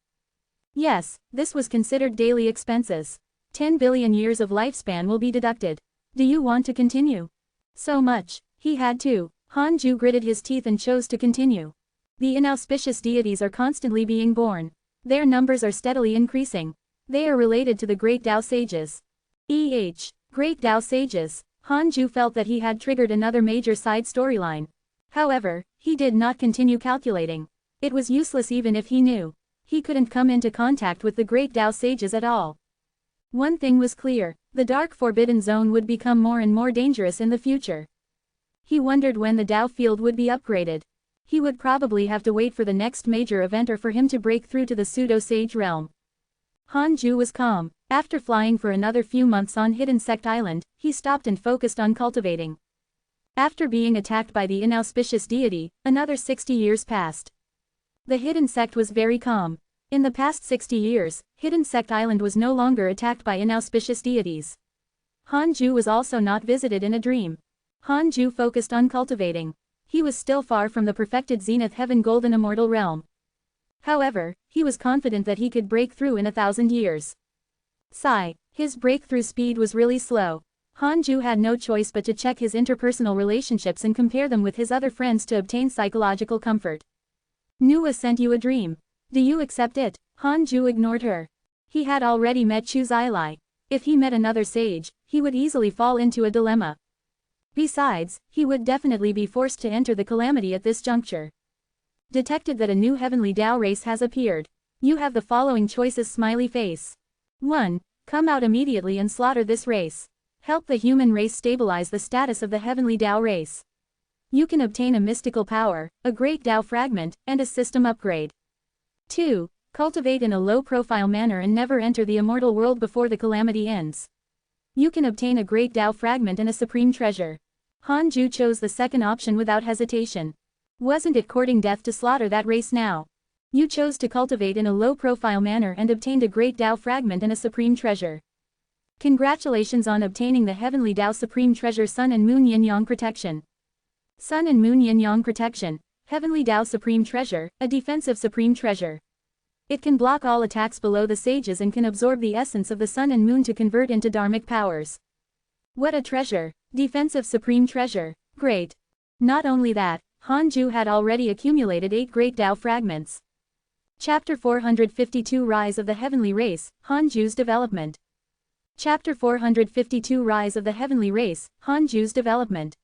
Yes, this was considered daily expenses. 10 billion years of lifespan will be deducted. Do you want to continue? So much. He had to. Hanju gritted his teeth and chose to continue. The inauspicious deities are constantly being born. Their numbers are steadily increasing. They are related to the Great Tao Sages. Great Tao Sages. Hanju felt that he had triggered another major side storyline. However, he did not continue calculating. It was useless even if he knew. He couldn't come into contact with the Great Tao Sages at all. One thing was clear, the dark forbidden zone would become more and more dangerous in the future. He wondered when the Tao field would be upgraded. He would probably have to wait for the next major event or for him to break through to the pseudo-sage realm. Hanju was calm. After flying for another few months on Hidden Sect Island, he stopped and focused on cultivating. After being attacked by the inauspicious deity, another 60 years passed. The Hidden Sect was very calm. In the past 60 years, Hidden Sect Island was no longer attacked by inauspicious deities. Hanju was also not visited in a dream. Hanju focused on cultivating. He was still far from the perfected zenith heaven golden immortal realm. However, he was confident that he could break through in 1,000 years. Sigh. His breakthrough speed was really slow. Hanju had no choice but to check his interpersonal relationships and compare them with his other friends to obtain psychological comfort. Nua sent you a dream. Do you accept it? Hanju ignored her. He had already met Chu Zilai. If he met another sage, he would easily fall into a dilemma. Besides, he would definitely be forced to enter the calamity at this juncture. Detected that a new heavenly Tao race has appeared. You have the following choices: smiley face. 1. Come out immediately and slaughter this race. Help the human race stabilize the status of the heavenly Tao race. You can obtain a mystical power, a great Tao fragment, and a system upgrade. 2. Cultivate in a low-profile manner and never enter the immortal world before the calamity ends. You can obtain a great Tao fragment and a supreme treasure. Hanju chose the second option without hesitation. Wasn't it courting death to slaughter that race now? You chose to cultivate in a low-profile manner and obtained a great Tao fragment and a supreme treasure. Congratulations on obtaining the heavenly Tao supreme treasure Sun and Moon Yin-Yang protection. Sun and Moon Yin-Yang protection, heavenly Tao supreme treasure, a defensive supreme treasure. It can block all attacks below the sages and can absorb the essence of the sun and moon to convert into dharmic powers. What a treasure! Defensive supreme treasure. Great. Not only that, Hanju had already accumulated 8 great Tao fragments. Chapter 452 Rise of the Heavenly Race, Hanju's Development. Chapter 452 Rise of the Heavenly Race, Hanju's Development.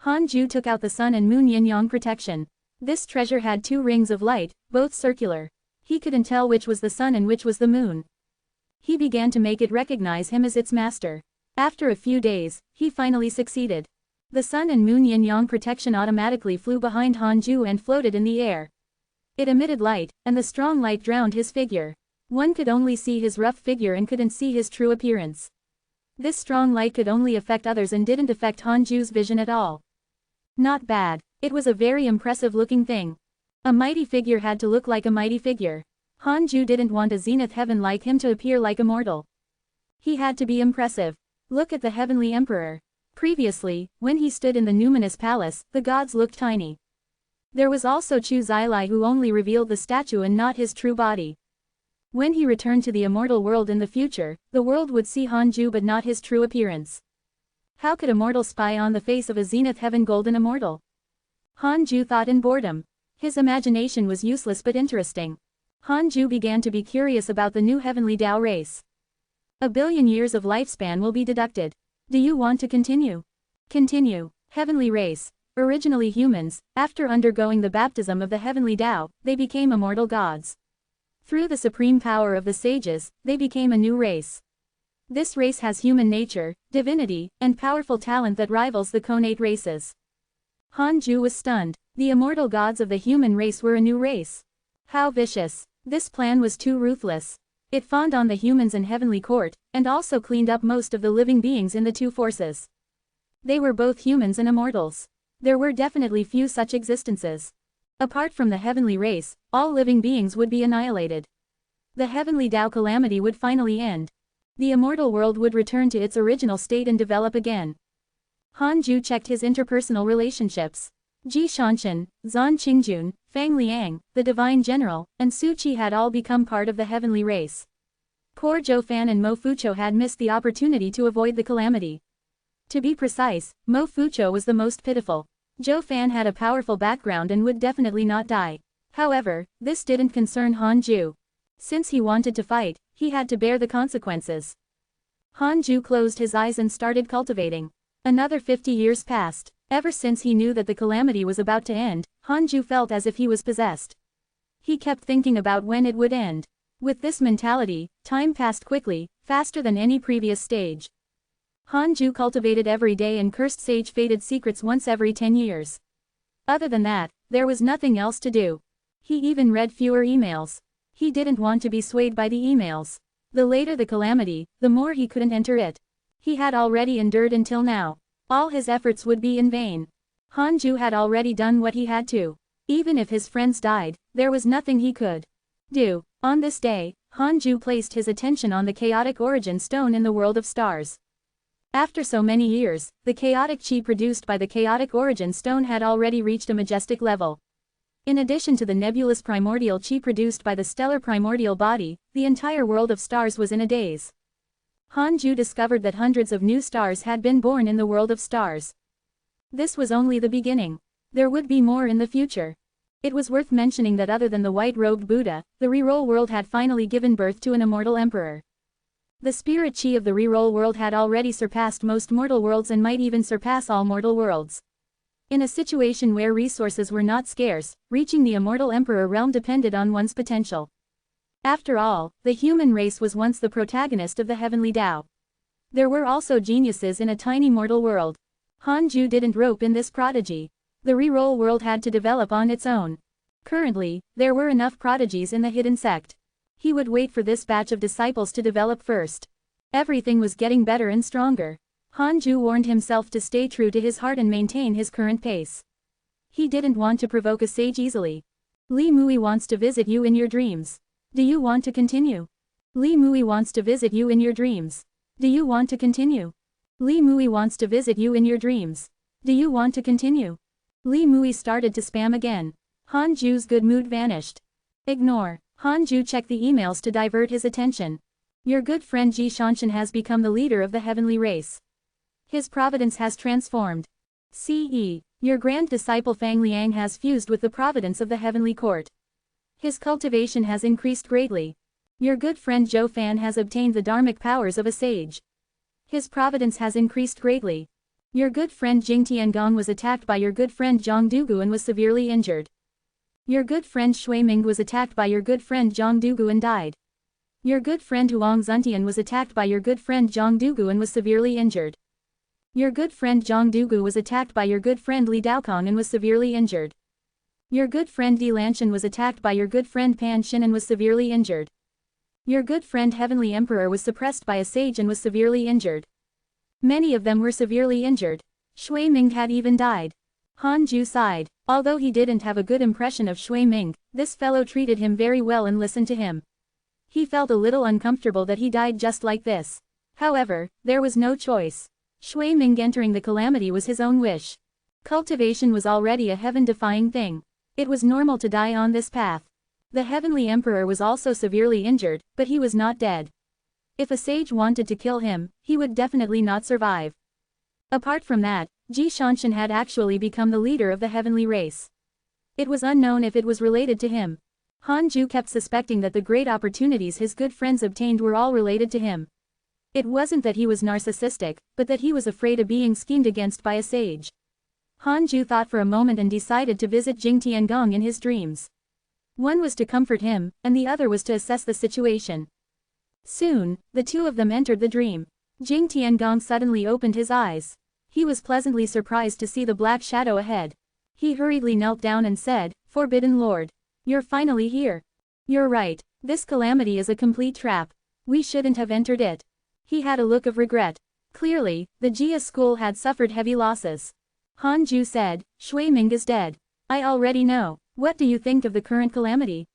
Hanju took out the Sun and Moon Yin-Yang protection. This treasure had 2 rings of light, both circular. He couldn't tell which was the sun and which was the moon. He began to make it recognize him as its master. After a few days, he finally succeeded. The Sun and Moon Yin-Yang protection automatically flew behind Hanju and floated in the air. It emitted light, and the strong light drowned his figure. One could only see his rough figure and couldn't see his true appearance. This strong light could only affect others and didn't affect Hanju's vision at all. Not bad. It was a very impressive looking thing. A mighty figure had to look like a mighty figure. Hanju didn't want a zenith heaven like him to appear like a mortal. He had to be impressive. Look at the heavenly emperor. Previously, when he stood in the numinous palace, the gods looked tiny. There was also Chu Zilai who only revealed the statue and not his true body. When he returned to the immortal world in the future, the world would see Hanju but not his true appearance. How could a mortal spy on the face of a zenith heaven golden immortal? Hanju thought in boredom. His imagination was useless but interesting. Hanju began to be curious about the new heavenly Tao race. 1 billion years of lifespan will be deducted. Do you want to continue? Continue. Heavenly race. Originally humans, after undergoing the baptism of the heavenly Tao, they became immortal gods. Through the supreme power of the sages, they became a new race. This race has human nature, divinity, and powerful talent that rivals the connate races. Hanju was stunned. The immortal gods of the human race were a new race. How vicious. This plan was too ruthless. It fawned on the humans in heavenly court, and also cleaned up most of the living beings in the 2 forces. They were both humans and immortals. There were definitely few such existences. Apart from the heavenly race, all living beings would be annihilated. The heavenly Tao calamity would finally end. The immortal world would return to its original state and develop again. Hanju checked his interpersonal relationships. Ji Shanshan, Zan Qingjun, Fang Liang, the Divine General, and Su Qi had all become part of the heavenly race. Poor Zhou Fan and Mo Fucho had missed the opportunity to avoid the calamity. To be precise, Mo Fucho was the most pitiful. Zhou Fan had a powerful background and would definitely not die. However, this didn't concern Hanju. Since he wanted to fight, he had to bear the consequences. Hanju closed his eyes and started cultivating. Another 50 years passed. Ever since he knew that the calamity was about to end, Hanju felt as if he was possessed. He kept thinking about when it would end. With this mentality, time passed quickly, faster than any previous stage. Hanju cultivated every day and cursed sage fated secrets once every 10 years. Other than that, there was nothing else to do. He even read fewer emails. He didn't want to be swayed by the emails. The later the calamity, the more he couldn't enter it. He had already endured until now. All his efforts would be in vain. Hanju had already done what he had to. Even if his friends died, there was nothing he could do. On this day, Hanju placed his attention on the chaotic origin stone in the world of stars. After so many years, the chaotic chi produced by the chaotic origin stone had already reached a majestic level. In addition to the nebulous primordial chi produced by the stellar primordial body, the entire world of stars was in a daze. Hanju discovered that hundreds of new stars had been born in the world of stars. This was only the beginning. There would be more in the future. It was worth mentioning that other than the white-robed Buddha, the reroll world had finally given birth to an immortal emperor. The spirit chi of the reroll world had already surpassed most mortal worlds and might even surpass all mortal worlds. In a situation where resources were not scarce, reaching the immortal emperor realm depended on one's potential. After all, the human race was once the protagonist of the heavenly Tao. There were also geniuses in a tiny mortal world. Hanju didn't rope in this prodigy. The reroll world had to develop on its own. Currently, there were enough prodigies in the hidden sect. He would wait for this batch of disciples to develop first. Everything was getting better and stronger. Hanju warned himself to stay true to his heart and maintain his current pace. He didn't want to provoke a sage easily. Li Mui wants to visit you in your dreams. Do you want to continue? Li Mui wants to visit you in your dreams. Do you want to continue? Li Mui wants to visit you in your dreams. Do you want to continue? Li Mui started to spam again. Hanju's good mood vanished. Ignore. Hanju checked the emails to divert his attention. Your good friend Ji Shanshan has become the leader of the heavenly race. His providence has transformed. CE. Your grand disciple Fang Liang has fused with the providence of the heavenly court. His cultivation has increased greatly. Your good friend Zhou Fan has obtained the dharmic powers of a sage. His providence has increased greatly. Your good friend Jing Tiangong was attacked by your good friend Zhang Dugu and was severely injured. Your good friend Shui Ming was attacked by your good friend Zhang Dugu and died. Your good friend Huang Zuntian was attacked by your good friend Zhang Dugu and was severely injured. Your good friend Zhang Dugu was attacked by your good friend Li Daokong and was severely injured. Your good friend Di Lanshan was attacked by your good friend Pan Xin and was severely injured. Your good friend Heavenly Emperor was suppressed by a sage and was severely injured. Many of them were severely injured. Shui Ming had even died. Hanju sighed. Although he didn't have a good impression of Shui Ming, this fellow treated him very well and listened to him. He felt a little uncomfortable that he died just like this. However, there was no choice. Shui Ming entering the calamity was his own wish. Cultivation was already a heaven-defying thing. It was normal to die on this path. The heavenly emperor was also severely injured, but he was not dead. If a sage wanted to kill him, he would definitely not survive. Apart from that, Ji Shanshan had actually become the leader of the heavenly race. It was unknown if it was related to him. Hanju kept suspecting that the great opportunities his good friends obtained were all related to him. It wasn't that he was narcissistic, but that he was afraid of being schemed against by a sage. Hanju thought for a moment and decided to visit Jing Tiangong in his dreams. One was to comfort him, and the other was to assess the situation. Soon, the two of them entered the dream. Jing Tiangong suddenly opened his eyes. He was pleasantly surprised to see the black shadow ahead. He hurriedly knelt down and said, "Forbidden Lord. You're finally here. You're right, this calamity is a complete trap. We shouldn't have entered it." He had a look of regret. Clearly, the Jia school had suffered heavy losses. Hanju said, "Shui Ming is dead. I already know. What do you think of the current calamity?"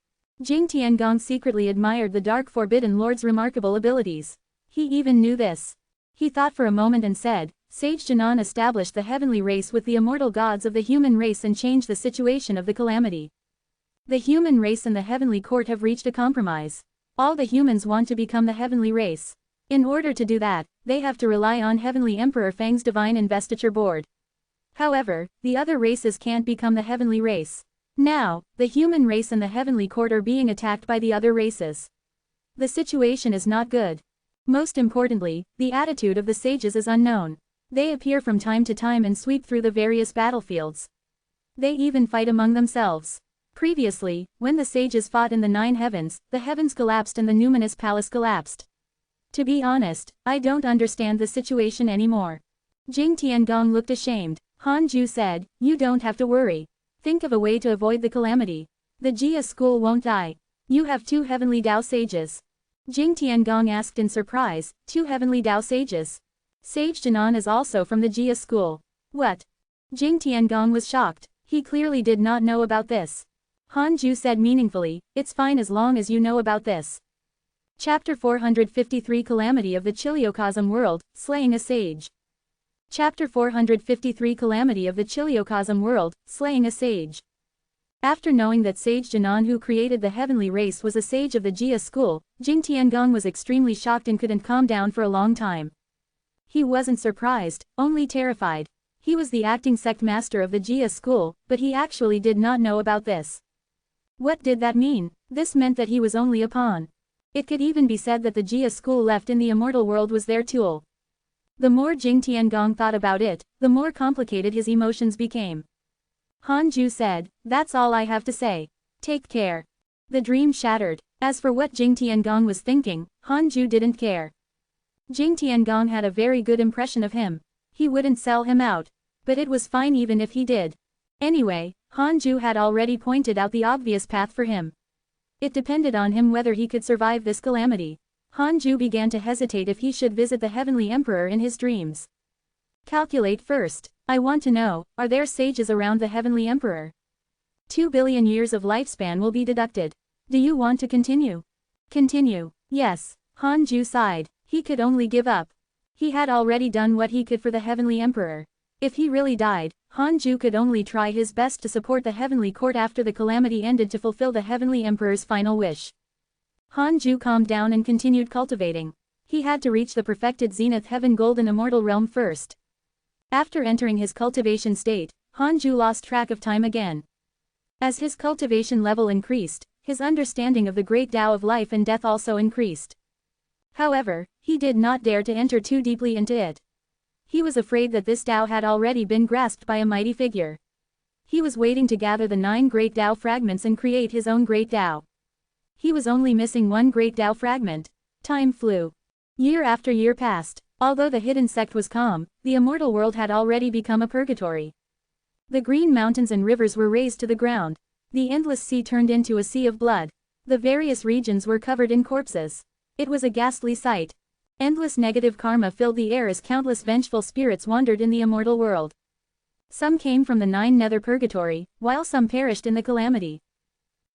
Jing Tiangong secretly admired the Dark Forbidden Lord's remarkable abilities. He even knew this. He thought for a moment and said, "Sage Jinan established the heavenly race with the immortal gods of the human race and changed the situation of the calamity. The human race and the heavenly court have reached a compromise. All the humans want to become the heavenly race. In order to do that, they have to rely on Heavenly Emperor Fang's divine investiture board. However, the other races can't become the heavenly race. Now, the human race and the heavenly court are being attacked by the other races. The situation is not good. Most importantly, the attitude of the sages is unknown. They appear from time to time and sweep through the various battlefields. They even fight among themselves. Previously, when the sages fought in the 9 heavens, the heavens collapsed and the numinous palace collapsed. To be honest, I don't understand the situation anymore." Jing Tiangong looked ashamed. Hanju said, "You don't have to worry. Think of a way to avoid the calamity. The Jia school won't die. You have 2 heavenly Dao sages." Jing Tiangong asked in surprise, 2 heavenly Dao sages? Sage Jinan is also from the Jia school. What? Jing Tiangong was shocked. He clearly did not know about this. Hanju said meaningfully, "It's fine as long as you know about this." Chapter 453 Calamity of the Chiliocosm World, Slaying a Sage. Chapter 453 Calamity of the Chiliocosm World, Slaying a Sage. After knowing that Sage Jinan, who created the heavenly race, was a sage of the Jia school, Jing Tiangong was extremely shocked and couldn't calm down for a long time. He wasn't surprised, only terrified. He was the acting sect master of the Jia school, but he actually did not know about this. What did that mean? This meant that he was only a pawn. It could even be said that the Jia school left in the immortal world was their tool. The more Jing Tiangong thought about it, the more complicated his emotions became. Han Ju said, "That's all I have to say. Take care." The dream shattered. As for what Jing Tiangong was thinking, Han Ju didn't care. Jing Tiangong had a very good impression of him. He wouldn't sell him out. But it was fine even if he did. Anyway, Han Ju had already pointed out the obvious path for him. It depended on him whether he could survive this calamity. Han Ju began to hesitate if he should visit the Heavenly Emperor in his dreams. Calculate first. I want to know, are there sages around the Heavenly Emperor? 2 billion years of lifespan will be deducted. Do you want to continue? Continue. Yes. Han Ju sighed. He could only give up. He had already done what he could for the Heavenly Emperor. If he really died, Han Ju could only try his best to support the Heavenly Court after the calamity ended to fulfill the Heavenly Emperor's final wish. Han Ju calmed down and continued cultivating. He had to reach the perfected Zenith Heaven Golden Immortal Realm first. After entering his cultivation state, Han Ju lost track of time again. As his cultivation level increased, his understanding of the great Tao of life and death also increased. However, he did not dare to enter too deeply into it. He was afraid that this Tao had already been grasped by a mighty figure. He was waiting to gather the 9 great Tao fragments and create his own great Tao. He was only missing one great Tao fragment. Time flew. Year after year passed. Although the hidden sect was calm, the immortal world had already become a purgatory. The green mountains and rivers were razed to the ground. The endless sea turned into a sea of blood. The various regions were covered in corpses. It was a ghastly sight. Endless negative karma filled the air as countless vengeful spirits wandered in the immortal world. Some came from the 9 nether purgatory, while some perished in the calamity.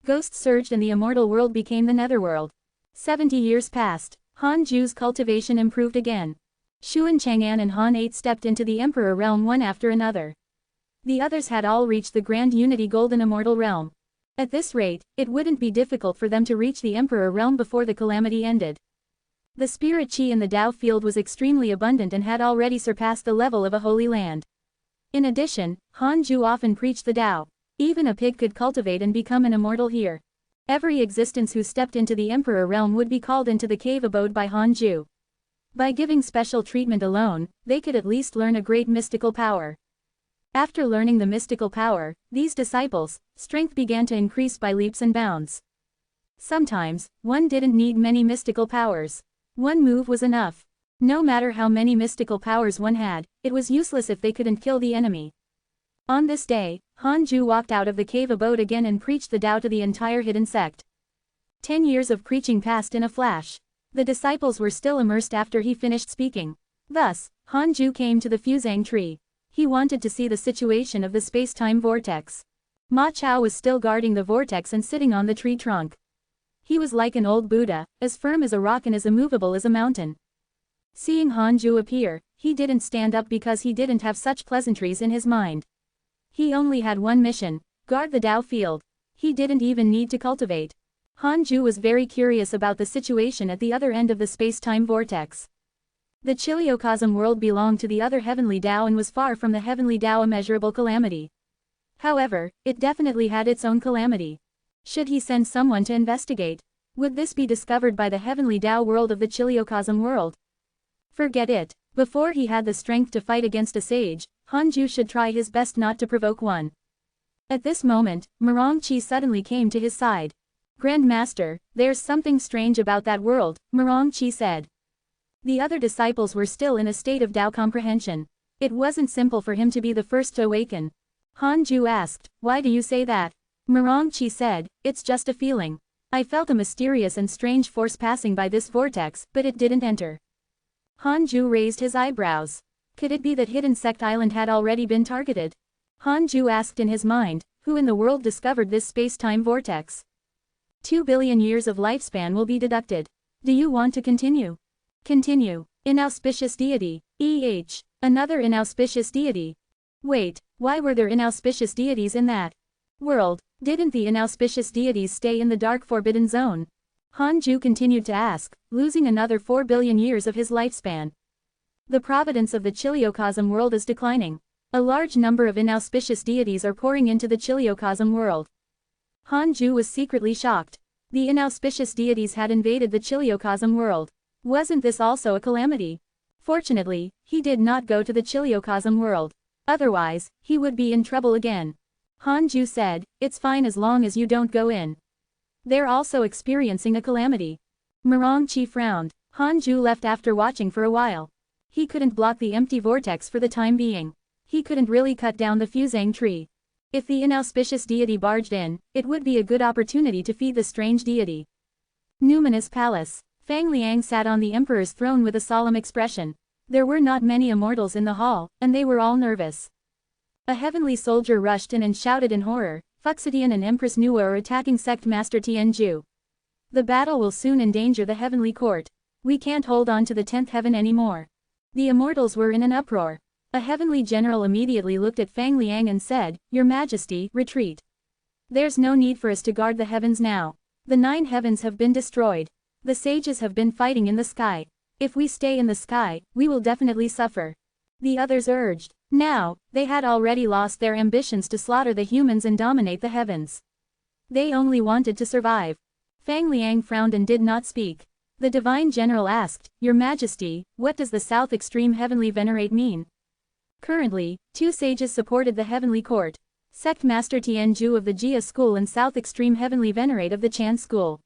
Ghosts surged and the immortal world became the netherworld. 70 years passed. Han Ju's cultivation improved again. Xuan Chang'an and Han 8 stepped into the Emperor realm one after another. The others had all reached the Grand Unity Golden Immortal Realm. At this rate, it wouldn't be difficult for them to reach the Emperor realm before the calamity ended. The spirit chi in the Tao field was extremely abundant and had already surpassed the level of a holy land. In addition, Han Ju often preached the Tao. Even a pig could cultivate and become an immortal here. Every existence who stepped into the Emperor realm would be called into the cave abode by Han Ju. By giving special treatment alone, they could at least learn a great mystical power. After learning the mystical power, these disciples' strength began to increase by leaps and bounds. Sometimes, one didn't need many mystical powers. One move was enough. No matter how many mystical powers one had, it was useless if they couldn't kill the enemy. On this day, Han Ju walked out of the cave abode again and preached the Tao to the entire hidden sect. 10 years of preaching passed in a flash. The disciples were still immersed after he finished speaking. Thus, Han Ju came to the Fuzang tree. He wanted to see the situation of the space-time vortex. Ma Chao was still guarding the vortex and sitting on the tree trunk. He was like an old Buddha, as firm as a rock and as immovable as a mountain. Seeing Han Ju appear, he didn't stand up because he didn't have such pleasantries in his mind. He only had one mission: guard the Tao field. He didn't even need to cultivate. Han Ju was very curious about the situation at the other end of the space-time vortex. The Chiliocosm world belonged to the other heavenly Tao and was far from the heavenly Tao immeasurable calamity. However, it definitely had its own calamity. Should he send someone to investigate? Would this be discovered by the heavenly Tao world of the Chiliocosm world? Forget it. Before he had the strength to fight against a sage, Han Ju should try his best not to provoke one. At this moment, Murong Chi suddenly came to his side. Grand Master, there's something strange about that world, Murong Chi said. The other disciples were still in a state of Tao comprehension. It wasn't simple for him to be the first to awaken. Han Ju asked, "Why do you say that?" Murong Chi said, "It's just a feeling. I felt a mysterious and strange force passing by this vortex, but it didn't enter." Han Ju raised his eyebrows. Could it be that Hidden Sect Island had already been targeted? Han Ju asked in his mind, who in the world discovered this space-time vortex? 2 billion years of lifespan will be deducted. Do you want to continue? Continue. Inauspicious deity. Another inauspicious deity. Wait, why were there inauspicious deities in that world? Didn't the inauspicious deities stay in the dark forbidden zone? Hanju continued to ask, losing another 4 billion years of his lifespan. The providence of the Chiliocosm world is declining. A large number of inauspicious deities are pouring into the Chiliocosm world. Hanju was secretly shocked. The inauspicious deities had invaded the Chiliocosm world. Wasn't this also a calamity? Fortunately, he did not go to the Chiliocosm world. Otherwise, he would be in trouble again. Hanju said, it's fine as long as you don't go in. They're also experiencing a calamity. Marongchi frowned. Hanju left after watching for a while. He couldn't block the empty vortex for the time being. He couldn't really cut down the fusang tree. If the inauspicious deity barged in, it would be a good opportunity to feed the strange deity. Numinous Palace. Fang Liang sat on the emperor's throne with a solemn expression. There were not many immortals in the hall, and they were all nervous. A heavenly soldier rushed in and shouted in horror, Fuxidian and Empress Nuwa are attacking Sect Master Tianju. The battle will soon endanger the heavenly court. We can't hold on to the 10th heaven anymore. The immortals were in an uproar. A heavenly general immediately looked at Fang Liang and said, Your Majesty, retreat. There's no need for us to guard the heavens now. The 9 heavens have been destroyed. The sages have been fighting in the sky. If we stay in the sky, we will definitely suffer. The others urged. Now, they had already lost their ambitions to slaughter the humans and dominate the heavens. They only wanted to survive. Fang Liang frowned and did not speak. The divine general asked, Your Majesty, what does the South Extreme Heavenly Venerate mean? Currently, 2 sages supported the heavenly court. Sect Master Tianju of the Jia school and South Extreme Heavenly Venerate of the Chan school.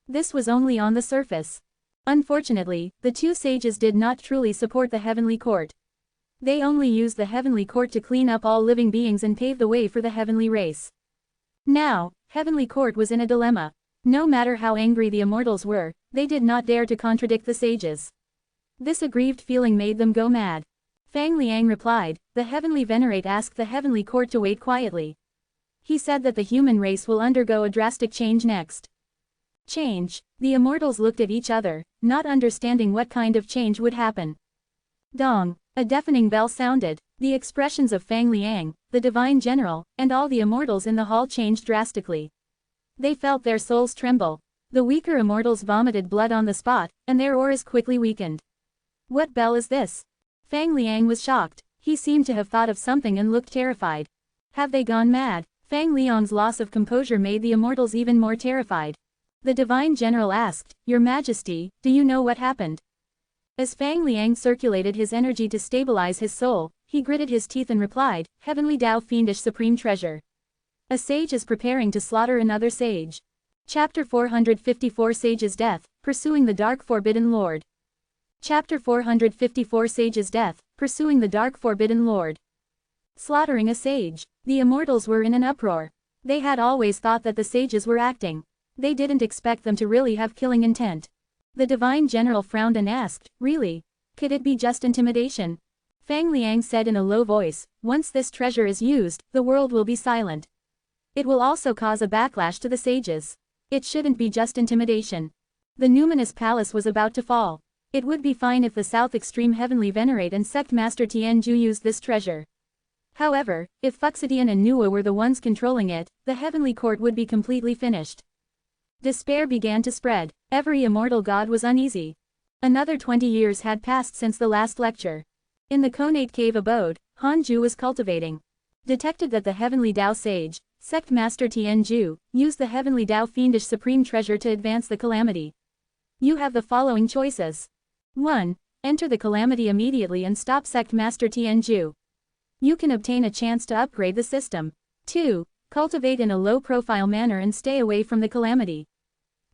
This was only on the surface. Unfortunately, the 2 sages did not truly support the heavenly court. They only used the heavenly court to clean up all living beings and pave the way for the heavenly race. Now, heavenly court was in a dilemma. No matter how angry the immortals were, they did not dare to contradict the sages. This aggrieved feeling made them go mad. Fang Liang replied, the heavenly venerate asked the heavenly court to wait quietly. He said that the human race will undergo a drastic change next. Change? The immortals looked at each other, not understanding what kind of change would happen. Dong! A deafening bell sounded. The expressions of Fang Liang, the divine general, and all the immortals in the hall changed drastically. They felt their souls tremble. The weaker immortals vomited blood on the spot, and their auras quickly weakened. What bell is this? Fang Liang was shocked. He seemed to have thought of something and looked terrified. Have they gone mad? Fang Liang's loss of composure made the immortals even more terrified. The divine general asked, Your Majesty, do you know what happened? As Fang Liang circulated his energy to stabilize his soul, he gritted his teeth and replied, Heavenly Tao Fiendish Supreme Treasure. A sage is preparing to slaughter another sage. Chapter 454 Sage's Death, Pursuing the Dark Forbidden Lord. Chapter 454 Sage's Death, Pursuing the Dark Forbidden Lord. Slaughtering a sage. The immortals were in an uproar. They had always thought that the sages were acting. They didn't expect them to really have killing intent. The divine general frowned and asked, Really? Could it be just intimidation? Fang Liang said in a low voice, Once this treasure is used, the world will be silent. It will also cause a backlash to the sages. It shouldn't be just intimidation. The numinous palace was about to fall. It would be fine if the South Extreme Heavenly Venerate and Sect Master Tianju used this treasure. However, if Fuxidian and Nuwa were the ones controlling it, the heavenly court would be completely finished. Despair began to spread. Every immortal god was uneasy. Another 20 years had passed since the last lecture. In the Conate Cave abode, Hanju was cultivating. Detected that the Heavenly Tao Sage, Sect Master Tianju, used the Heavenly Tao Fiendish Supreme Treasure to advance the calamity. You have the following choices. 1. Enter the calamity immediately and stop Sect Master Tianju. You can obtain a chance to upgrade the system. 2. Cultivate in a low-profile manner and stay away from the calamity.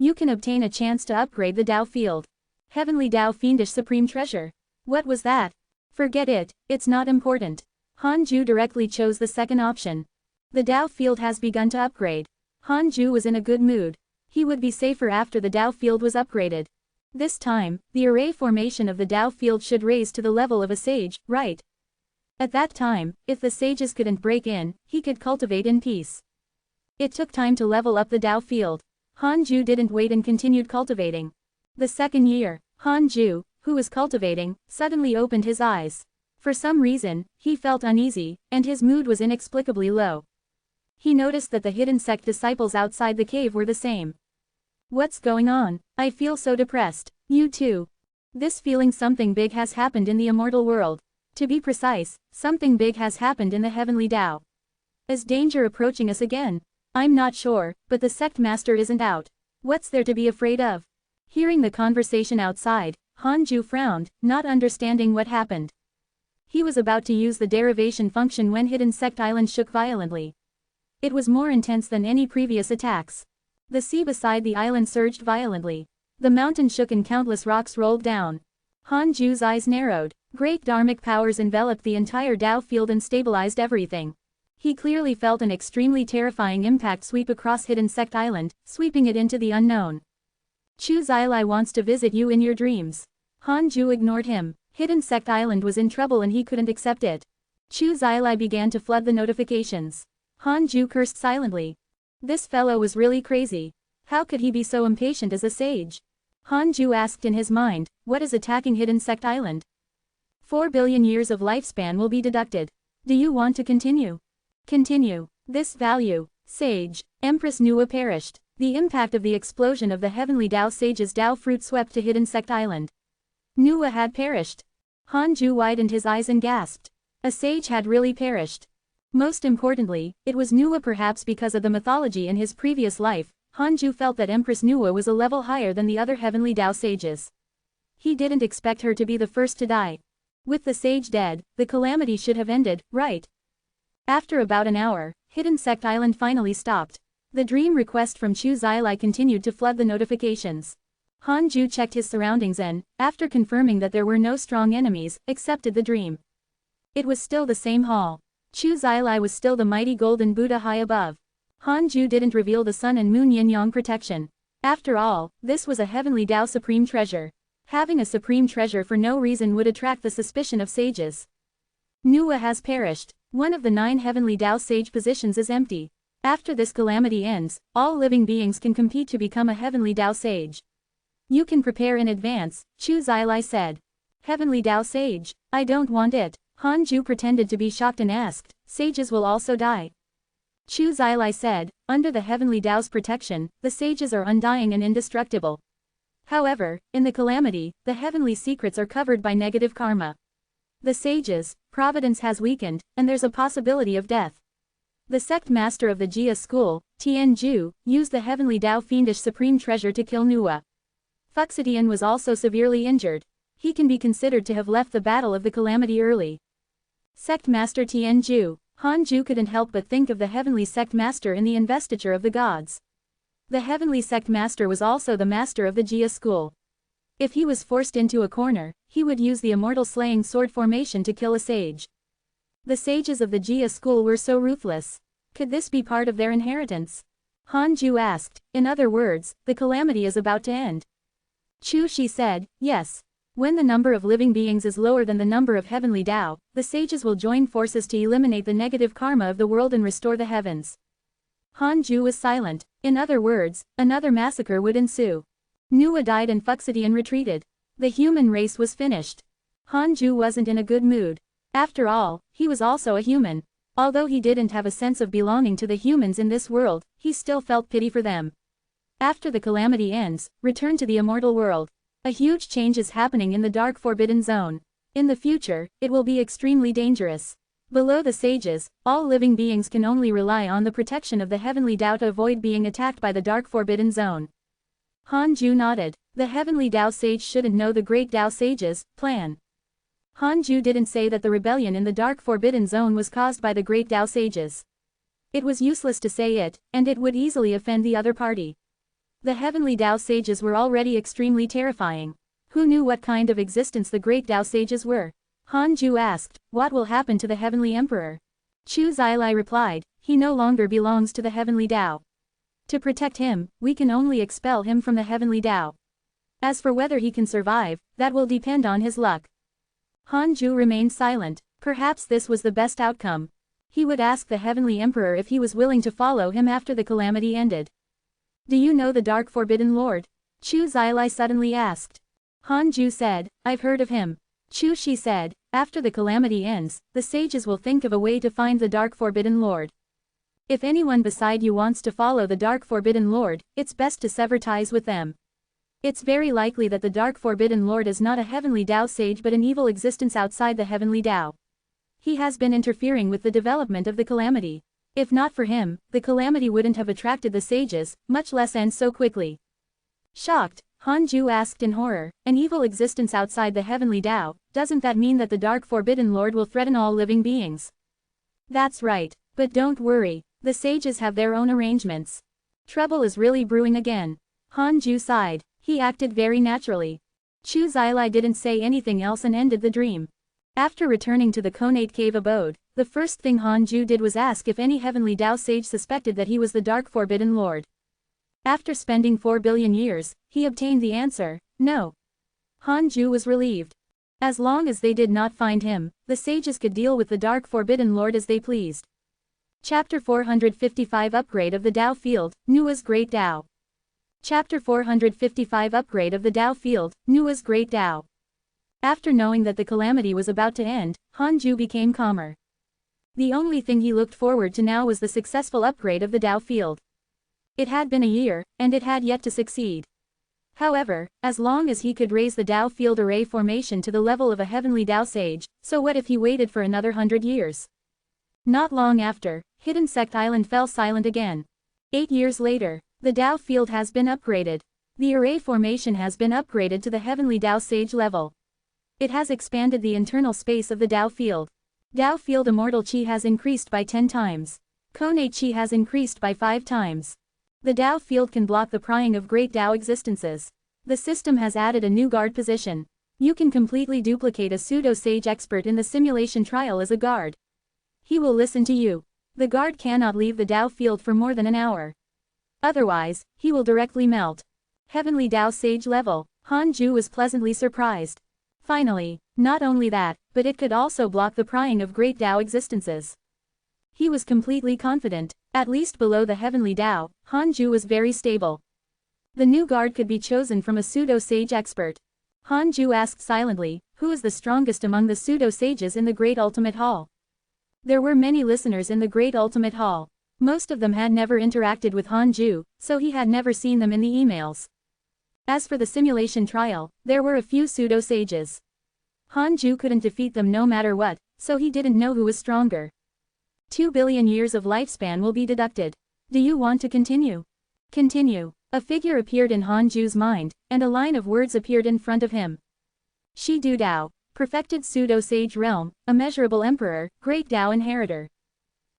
You can obtain a chance to upgrade the Tao field. Heavenly Tao Fiendish Supreme Treasure. What was that? Forget it, it's not important. Hanju directly chose the second option. The Tao field has begun to upgrade. Hanju was in a good mood. He would be safer after the Tao field was upgraded. This time, the array formation of the Tao field should raise to the level of a sage, right? At that time, if the sages couldn't break in, he could cultivate in peace. It took time to level up the Tao field. Hanju didn't wait and continued cultivating. The second year, Han-ju, who was cultivating, suddenly opened his eyes. For some reason, he felt uneasy, and his mood was inexplicably low. He noticed that the hidden sect disciples outside the cave were the same. What's going on? I feel so depressed. You too. This feeling something big has happened in the immortal world. To be precise, something big has happened in the heavenly Tao. Is danger approaching us again? I'm not sure, but the sect master isn't out. What's there to be afraid of? Hearing the conversation outside, Han-ju frowned, not understanding what happened. He was about to use the derivation function when Hidden Sect Island shook violently. It was more intense than any previous attacks. The sea beside the island surged violently. The mountain shook and countless rocks rolled down. Han-ju's eyes narrowed. Great dharmic powers enveloped the entire Tao field and stabilized everything. He clearly felt an extremely terrifying impact sweep across Hidden Sect Island, sweeping it into the unknown. Chu Zilai wants to visit you in your dreams. Han-ju ignored him. Hidden Sect Island was in trouble and he couldn't accept it. Chu Zilai began to flood the notifications. Han-ju cursed silently. This fellow was really crazy. How could he be so impatient as a sage? Han-ju asked in his mind, what is attacking Hidden Sect Island? 4 billion years of lifespan will be deducted. Do you want to continue? Continue. This value. Sage. Empress Nua perished. The impact of the explosion of the heavenly Tao sage's Tao fruit swept to Hidden Sect Island. Nua had perished. Han-ju widened his eyes and gasped. A sage had really perished. Most importantly, it was Nua, perhaps because of the mythology in his previous life. Han-ju felt that Empress Nua was a level higher than the other heavenly Tao sages. He didn't expect her to be the first to die. With the sage dead, the calamity should have ended, right? After about an hour, Hidden Sect Island finally stopped. The dream request from Chu Zilai continued to flood the notifications. Han-ju checked his surroundings and, after confirming that there were no strong enemies, accepted the dream. It was still the same hall. Chu Zilai was still the mighty golden Buddha high above. Han-ju didn't reveal the sun and moon yin-yang protection. After all, this was a heavenly Tao supreme treasure. Having a supreme treasure for no reason would attract the suspicion of sages. Nua has perished. One of the 9 heavenly Tao sage positions is empty. After this calamity ends, all living beings can compete to become a heavenly Tao sage. You can prepare in advance, Chu Zilai said. Heavenly Tao sage? I don't want it. Han-ju pretended to be shocked and asked, sages will also die. Chu Zilai said, under the heavenly Tao's protection, the sages are undying and indestructible. However, in the calamity, the heavenly secrets are covered by negative karma. The sages, Providence has weakened, and there's a possibility of death. The sect master of the Jia school, Tianju, used the heavenly Tao fiendish supreme treasure to kill Nua. Fuxidian was also severely injured. He can be considered to have left the battle of the calamity early. Sect Master Tianju. Han-ju couldn't help but think of the heavenly sect master in the investiture of the gods. The heavenly sect master was also the master of the Jia school. If he was forced into a corner, he would use the immortal slaying sword formation to kill a sage. The sages of the Jia school were so ruthless. Could this be part of their inheritance? Han-ju asked. In other words, the calamity is about to end. Chu Shi said, yes. When the number of living beings is lower than the number of heavenly Tao, the sages will join forces to eliminate the negative karma of the world and restore the heavens. Han-ju was silent. In other words, another massacre would ensue. Nua died and Fuxidian retreated. The human race was finished. Han-ju wasn't in a good mood. After all, he was also a human. Although he didn't have a sense of belonging to the humans in this world, he still felt pity for them. After the calamity ends, return to the immortal world. A huge change is happening in the dark forbidden zone. In the future, it will be extremely dangerous. Below the sages, all living beings can only rely on the protection of the heavenly Tao to avoid being attacked by the dark forbidden zone. Han-ju nodded. The heavenly Tao sage shouldn't know the great Tao sage's plan. Han-ju didn't say that the rebellion in the dark forbidden zone was caused by the great Tao sages. It was useless to say it, and it would easily offend the other party. The heavenly Tao sages were already extremely terrifying. Who knew what kind of existence the great Tao sages were? Han-ju asked, what will happen to the heavenly emperor? Chu Zilai replied, he no longer belongs to the heavenly Tao. To protect him, we can only expel him from the heavenly Tao. As for whether he can survive, that will depend on his luck. Han-ju remained silent. Perhaps this was the best outcome. He would ask the heavenly emperor if he was willing to follow him after the calamity ended. Do you know the Dark Forbidden Lord? Chu Zilai suddenly asked. Han Ju said, I've heard of him. Chu Shi said, after the calamity ends, the sages will think of a way to find the Dark Forbidden Lord. If anyone beside you wants to follow the Dark Forbidden Lord, it's best to sever ties with them. It's very likely that the Dark Forbidden Lord is not a heavenly Tao sage but an evil existence outside the heavenly Tao. He has been interfering with the development of the calamity. If not for him, the calamity wouldn't have attracted the sages, much less end so quickly. Shocked, Han Ju asked in horror, an evil existence outside the heavenly Tao, doesn't that mean that the Dark Forbidden Lord will threaten all living beings? That's right, but don't worry, the sages have their own arrangements. Trouble is really brewing again. Han Ju sighed, he acted very naturally. Chu Zilai didn't say anything else and ended the dream. After returning to the Conate Cave abode, the first thing Han Ju did was ask if any heavenly Tao sage suspected that he was the Dark Forbidden Lord. After spending 4 billion years, he obtained the answer, no. Han Ju was relieved. As long as they did not find him, the sages could deal with the Dark Forbidden Lord as they pleased. Chapter 455 Upgrade of the Tao Field, Nua's Great Tao. Chapter 455 Upgrade of the Tao Field, Nua's Great Tao. After knowing that the calamity was about to end, Han Ju became calmer. The only thing he looked forward to now was the successful upgrade of the Tao Field. It had been a year, and it had yet to succeed. However, as long as he could raise the Tao Field Array formation to the level of a heavenly Tao sage, so what if he waited for another 100 years? Not long after, Hidden Sect Island fell silent again. 8 years later, the Tao Field has been upgraded. The Array formation has been upgraded to the heavenly Tao sage level. It has expanded the internal space of the Tao Field. Tao Field Immortal Chi has increased by 10 times. Conate Chi has increased by 5 times. The Tao Field can block the prying of great Tao existences. The system has added a new guard position. You can completely duplicate a pseudo-sage expert in the simulation trial as a guard. He will listen to you. The guard cannot leave the Tao Field for more than an hour. Otherwise, he will directly melt. Heavenly Tao Sage level, Han Ju was pleasantly surprised. Finally, not only that, but it could also block the prying of great Tao existences. He was completely confident, at least below the heavenly Tao, Han Ju was very stable. The new guard could be chosen from a pseudo-sage expert. Han Ju asked silently, who is the strongest among the pseudo-sages in the Great Ultimate Hall? There were many listeners in the Great Ultimate Hall. Most of them had never interacted with Han Ju, so he had never seen them in the emails. As for the simulation trial, there were a few pseudo-sages. Han Ju couldn't defeat them no matter what, so he didn't know who was stronger. 2 billion years of lifespan will be deducted. Do you want to continue? Continue. A figure appeared in Han Ju's mind, and a line of words appeared in front of him. Shi Du Dao, perfected pseudo-sage realm, immeasurable emperor, great Dao inheritor.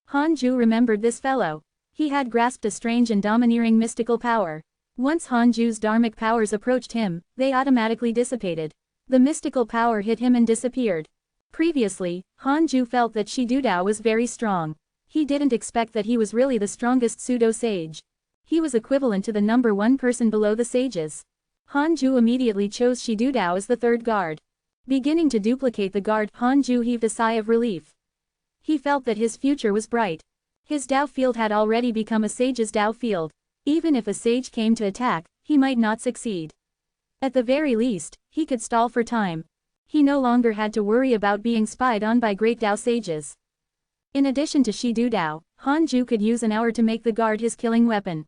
Han Ju remembered this fellow. He had grasped a strange and domineering mystical power. Once Han Ju's dharmic powers approached him, they automatically dissipated. The mystical power hit him and disappeared. Previously, Han Ju felt that Shi Du Dao was very strong. He didn't expect that he was really the strongest pseudo-sage. He was equivalent to the number 1 person below the sages. Han Ju immediately chose Shi Du Dao as the third guard. Beginning to duplicate the guard, Han Ju heaved a sigh of relief. He felt that his future was bright. His Tao Field had already become a sage's Tao Field. Even if a sage came to attack, he might not succeed. At the very least, he could stall for time. He no longer had to worry about being spied on by great Tao sages. In addition to Shi Du Dao, Han Ju could use an hour to make the guard his killing weapon.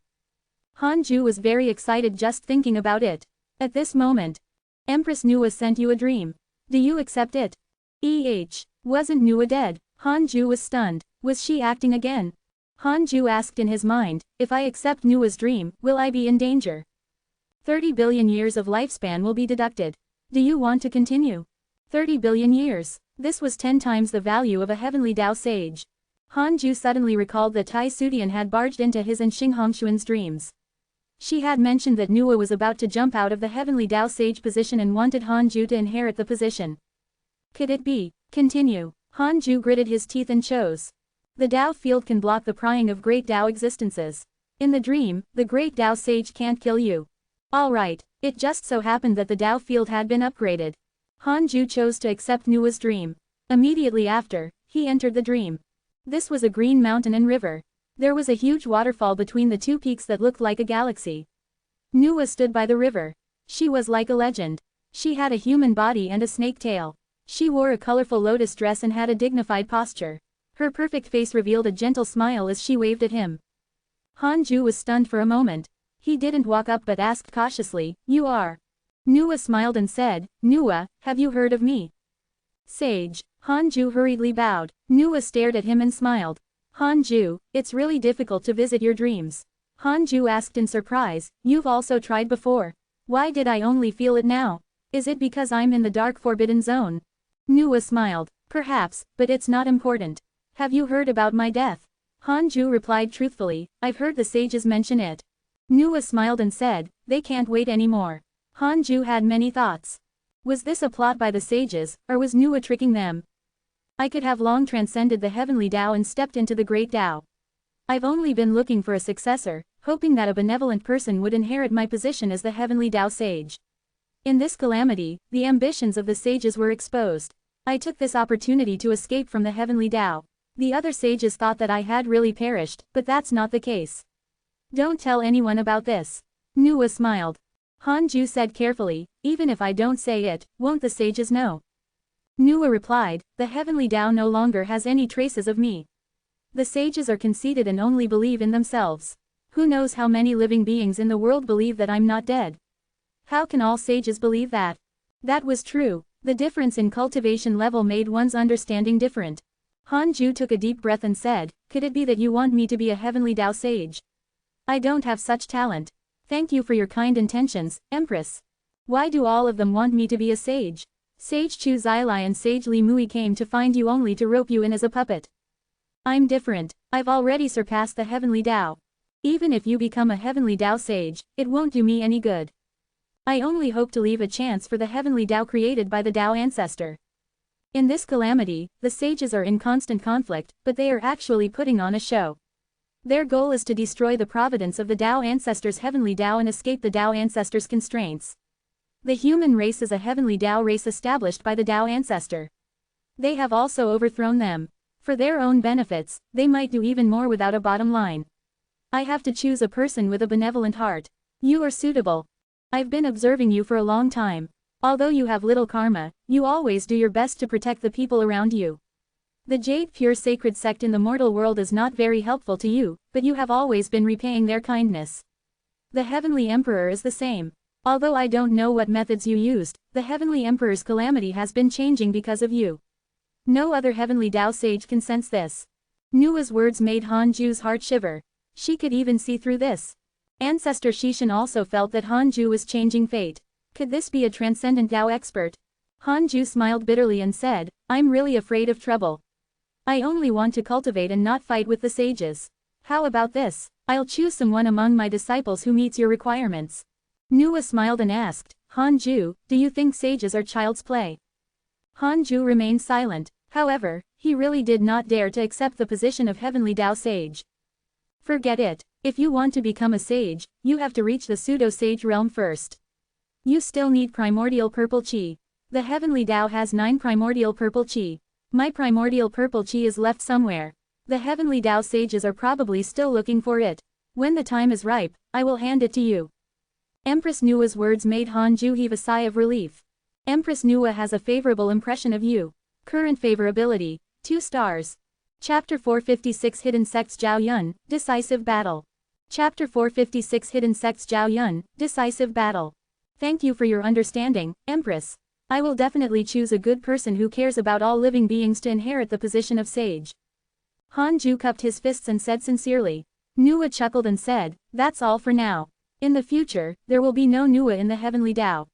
Han Ju was very excited just thinking about it. At this moment, Empress Nua sent you a dream. Do you accept it? Wasn't Nua dead? Han Ju was stunned. Was she acting again? Han Ju asked in his mind, if I accept Nua's dream, will I be in danger? 30 billion years of lifespan will be deducted. Do you want to continue? 30 billion years. This was 10 times the value of a heavenly Tao sage. Han Ju suddenly recalled that Tai Sudian had barged into his and Xing Hongshuan's dreams. She had mentioned that Nua was about to jump out of the heavenly Tao sage position and wanted Han Ju to inherit the position. Could it be? Continue. Han Ju gritted his teeth and chose. The Tao Field can block the prying of great Tao existences. In the dream, the great Tao sage can't kill you. Alright, it just so happened that the Tao Field had been upgraded. Han Ju chose to accept Nua's dream. Immediately after, he entered the dream. This was a green mountain and river. There was a huge waterfall between the two peaks that looked like a galaxy. Nua stood by the river. She was like a legend. She had a human body and a snake tail. She wore a colorful lotus dress and had a dignified posture. Her perfect face revealed a gentle smile as she waved at him. Hanju was stunned for a moment. He didn't walk up but asked cautiously, "You are?" Nua smiled and said, "Nua, have you heard of me?" "Sage." Hanju hurriedly bowed. Nua stared at him and smiled. "Hanju, it's really difficult to visit your dreams." Hanju asked in surprise, "You've also tried before. Why did I only feel it now? Is it because I'm in the dark forbidden zone?" Nua smiled. "Perhaps, but it's not important. Have you heard about my death?" Hanju replied truthfully, "I've heard the sages mention it." Nua smiled and said, "They can't wait anymore." Hanju had many thoughts. Was this a plot by the sages, or was Nua tricking them? I could have long transcended the heavenly Tao and stepped into the great Tao. I've only been looking for a successor, hoping that a benevolent person would inherit my position as the heavenly Tao sage. In this calamity, the ambitions of the sages were exposed. I took this opportunity to escape from the heavenly Tao. The other sages thought that I had really perished, but that's not the case. Don't tell anyone about this. Nua smiled. Hanju said carefully, "Even if I don't say it, won't the sages know?" Nua replied, "The heavenly Tao no longer has any traces of me. The sages are conceited and only believe in themselves. Who knows how many living beings in the world believe that I'm not dead? How can all sages believe that?" That was true. The difference in cultivation level made one's understanding different. Hanju took a deep breath and said, "Could it be that you want me to be a heavenly Tao sage? I don't have such talent. Thank you for your kind intentions, Empress. Why do all of them want me to be a sage? Sage Chu Zilai and Sage Li Mui came to find you only to rope you in as a puppet. I'm different. I've already surpassed the heavenly Tao. Even if you become a heavenly Tao sage, it won't do me any good. I only hope to leave a chance for the heavenly Tao created by the Tao ancestor." In this calamity, the sages are in constant conflict, but they are actually putting on a show. Their goal is to destroy the providence of the Tao ancestor's heavenly Tao and escape the Tao ancestor's constraints. The human race is a heavenly Tao race established by the Tao ancestor. They have also overthrown them. For their own benefits, they might do even more without a bottom line. I have to choose a person with a benevolent heart. You are suitable. I've been observing you for a long time. Although you have little karma, you always do your best to protect the people around you. The Jade Pure Sacred Sect in the mortal world is not very helpful to you, but you have always been repaying their kindness. The Heavenly Emperor is the same. Although I don't know what methods you used, the Heavenly Emperor's calamity has been changing because of you. No other Heavenly Tao sage can sense this." Nua's words made Hanju's heart shiver. She could even see through this. Ancestor Shishan also felt that Hanju was changing fate. Could this be a transcendent Tao expert? Hanju smiled bitterly and said, "I'm really afraid of trouble. I only want to cultivate and not fight with the sages. How about this? I'll choose someone among my disciples who meets your requirements." Nua smiled and asked, "Hanju, do you think sages are child's play?" Hanju remained silent. However, he really did not dare to accept the position of heavenly Tao sage. Forget it. If you want to become a sage, you have to reach the pseudo-sage realm first. You still need primordial purple chi. The heavenly Tao has 9 primordial purple chi. My primordial purple chi is left somewhere. The heavenly Tao sages are probably still looking for it. When the time is ripe, I will hand it to you." Empress Nua's words made Hanju heave a sigh of relief. Empress Nua has a favorable impression of you. Current favorability, 2 stars. Chapter 456 Hidden Sects Zhao Yun, Decisive Battle. Chapter 456 Hidden Sects Zhao Yun, Decisive Battle. Thank you for your understanding, Empress. I will definitely choose a good person who cares about all living beings to inherit the position of sage. Hanju cupped his fists and said sincerely. Nua chuckled and said, "That's all for now. In the future, there will be no Nua in the heavenly Tao.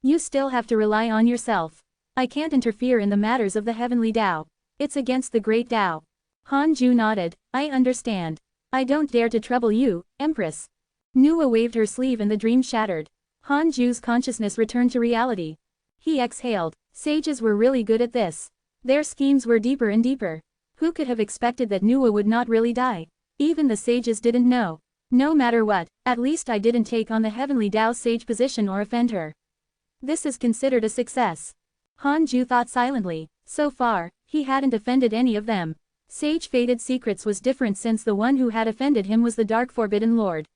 You still have to rely on yourself. I can't interfere in the matters of the heavenly Tao. It's against the great Tao." Hanju nodded, "I understand. I don't dare to trouble you, Empress." Nua waved her sleeve and the dream shattered. Hanju's consciousness returned to reality. He exhaled. Sages were really good at this. Their schemes were deeper and deeper. Who could have expected that Nua would not really die? Even the sages didn't know. No matter what, at least I didn't take on the heavenly Tao sage position or offend her. This is considered a success. Hanju thought silently. So far, he hadn't offended any of them. Sage Fated Secrets was different since the one who had offended him was the Dark Forbidden Lord.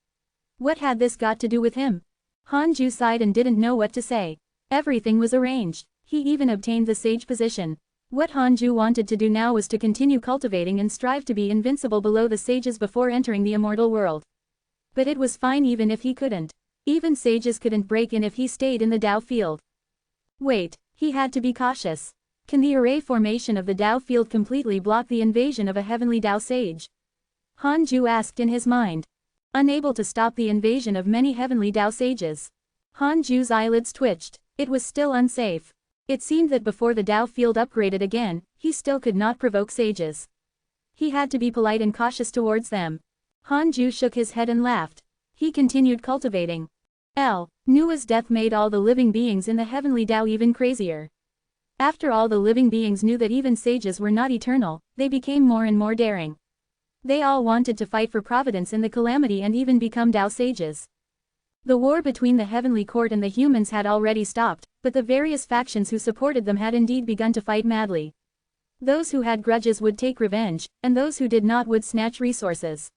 What had this got to do with him? Hanju sighed and didn't know what to say. Everything was arranged. He even obtained the sage position. What Hanju wanted to do now was to continue cultivating and strive to be invincible below the sages before entering the immortal world. But it was fine even if he couldn't. Even sages couldn't break in if he stayed in the Dao field. Wait, he had to be cautious. Can the array formation of the Dao field completely block the invasion of a heavenly Dao sage? Hanju asked in his mind. Unable to stop the invasion of many heavenly Dao sages. Hanju's eyelids twitched. It was still unsafe. It seemed that before the Dao field upgraded again, he still could not provoke sages. He had to be polite and cautious towards them. Hanju shook his head and laughed. He continued cultivating. Nua's death made all the living beings in the heavenly Dao even crazier. After all the living beings knew that even sages were not eternal, they became more and more daring. They all wanted to fight for Providence in the calamity and even become Dao sages. The war between the heavenly court and the humans had already stopped, but the various factions who supported them had indeed begun to fight madly. Those who had grudges would take revenge, and those who did not would snatch resources.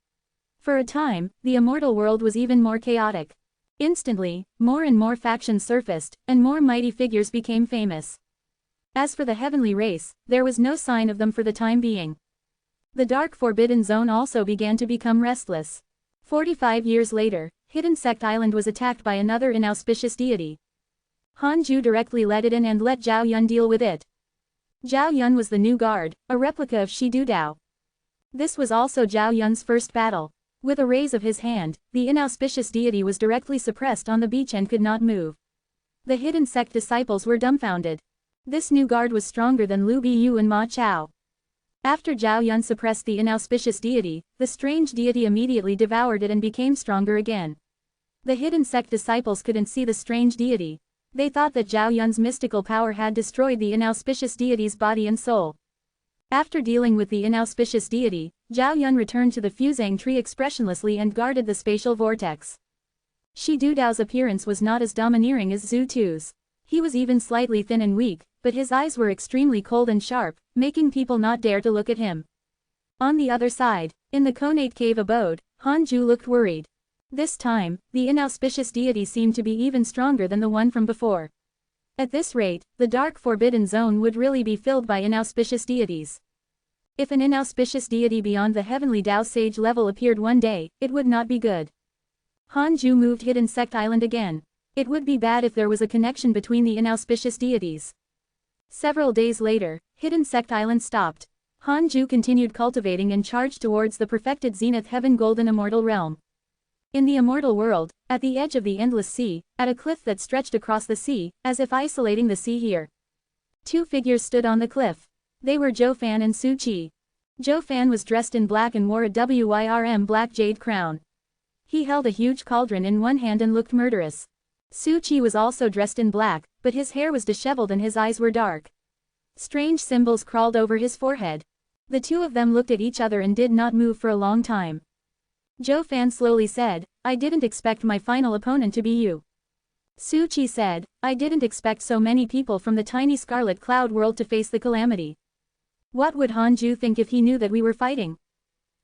For a time, the immortal world was even more chaotic. Instantly, more and more factions surfaced, and more mighty figures became famous. As for the heavenly race, there was no sign of them for the time being. The dark forbidden zone also began to become restless. 45 years later, Hidden Sect Island was attacked by another inauspicious deity. Hanju directly led it in and let Zhao Yun deal with it. Zhao Yun was the new guard, a replica of Shidu Dao. This was also Zhao Yun's first battle. With a raise of his hand, the inauspicious deity was directly suppressed on the beach and could not move. The Hidden Sect disciples were dumbfounded. This new guard was stronger than Lu Biyu and Ma Chao. After Zhao Yun suppressed the inauspicious deity, the strange deity immediately devoured it and became stronger again. The Hidden Sect disciples couldn't see the strange deity. They thought that Zhao Yun's mystical power had destroyed the inauspicious deity's body and soul. After dealing with the inauspicious deity, Zhao Yun returned to the fusang tree expressionlessly and guarded the spatial vortex. Shidu Dao's appearance was not as domineering as Zhu Tu's. He was even slightly thin and weak, but his eyes were extremely cold and sharp, making people not dare to look at him. On the other side, in the Conate Cave abode, Hanju looked worried. This time, the inauspicious deity seemed to be even stronger than the one from before. At this rate, the dark forbidden zone would really be filled by inauspicious deities. If an inauspicious deity beyond the heavenly Dao sage level appeared one day, it would not be good. Hanju moved Hidden Sect Island again. It would be bad if there was a connection between the inauspicious deities. Several days later, Hidden Sect Island stopped. Hanju continued cultivating and charged towards the perfected Zenith Heaven Golden Immortal Realm. In the immortal world, at the edge of the endless sea, at a cliff that stretched across the sea, as if isolating the sea here. Two figures stood on the cliff. They were Zhou Fan and Su Qi. Zhou Fan was dressed in black and wore a WIRM black jade crown. He held a huge cauldron in one hand and looked murderous. Su Qi was also dressed in black, but his hair was disheveled and his eyes were dark. Strange symbols crawled over his forehead. The two of them looked at each other and did not move for a long time. Zhou Fan slowly said, "I didn't expect my final opponent to be you." Su Qi said, "I didn't expect so many people from the tiny Scarlet Cloud world to face the calamity. What would Hanju think if he knew that we were fighting?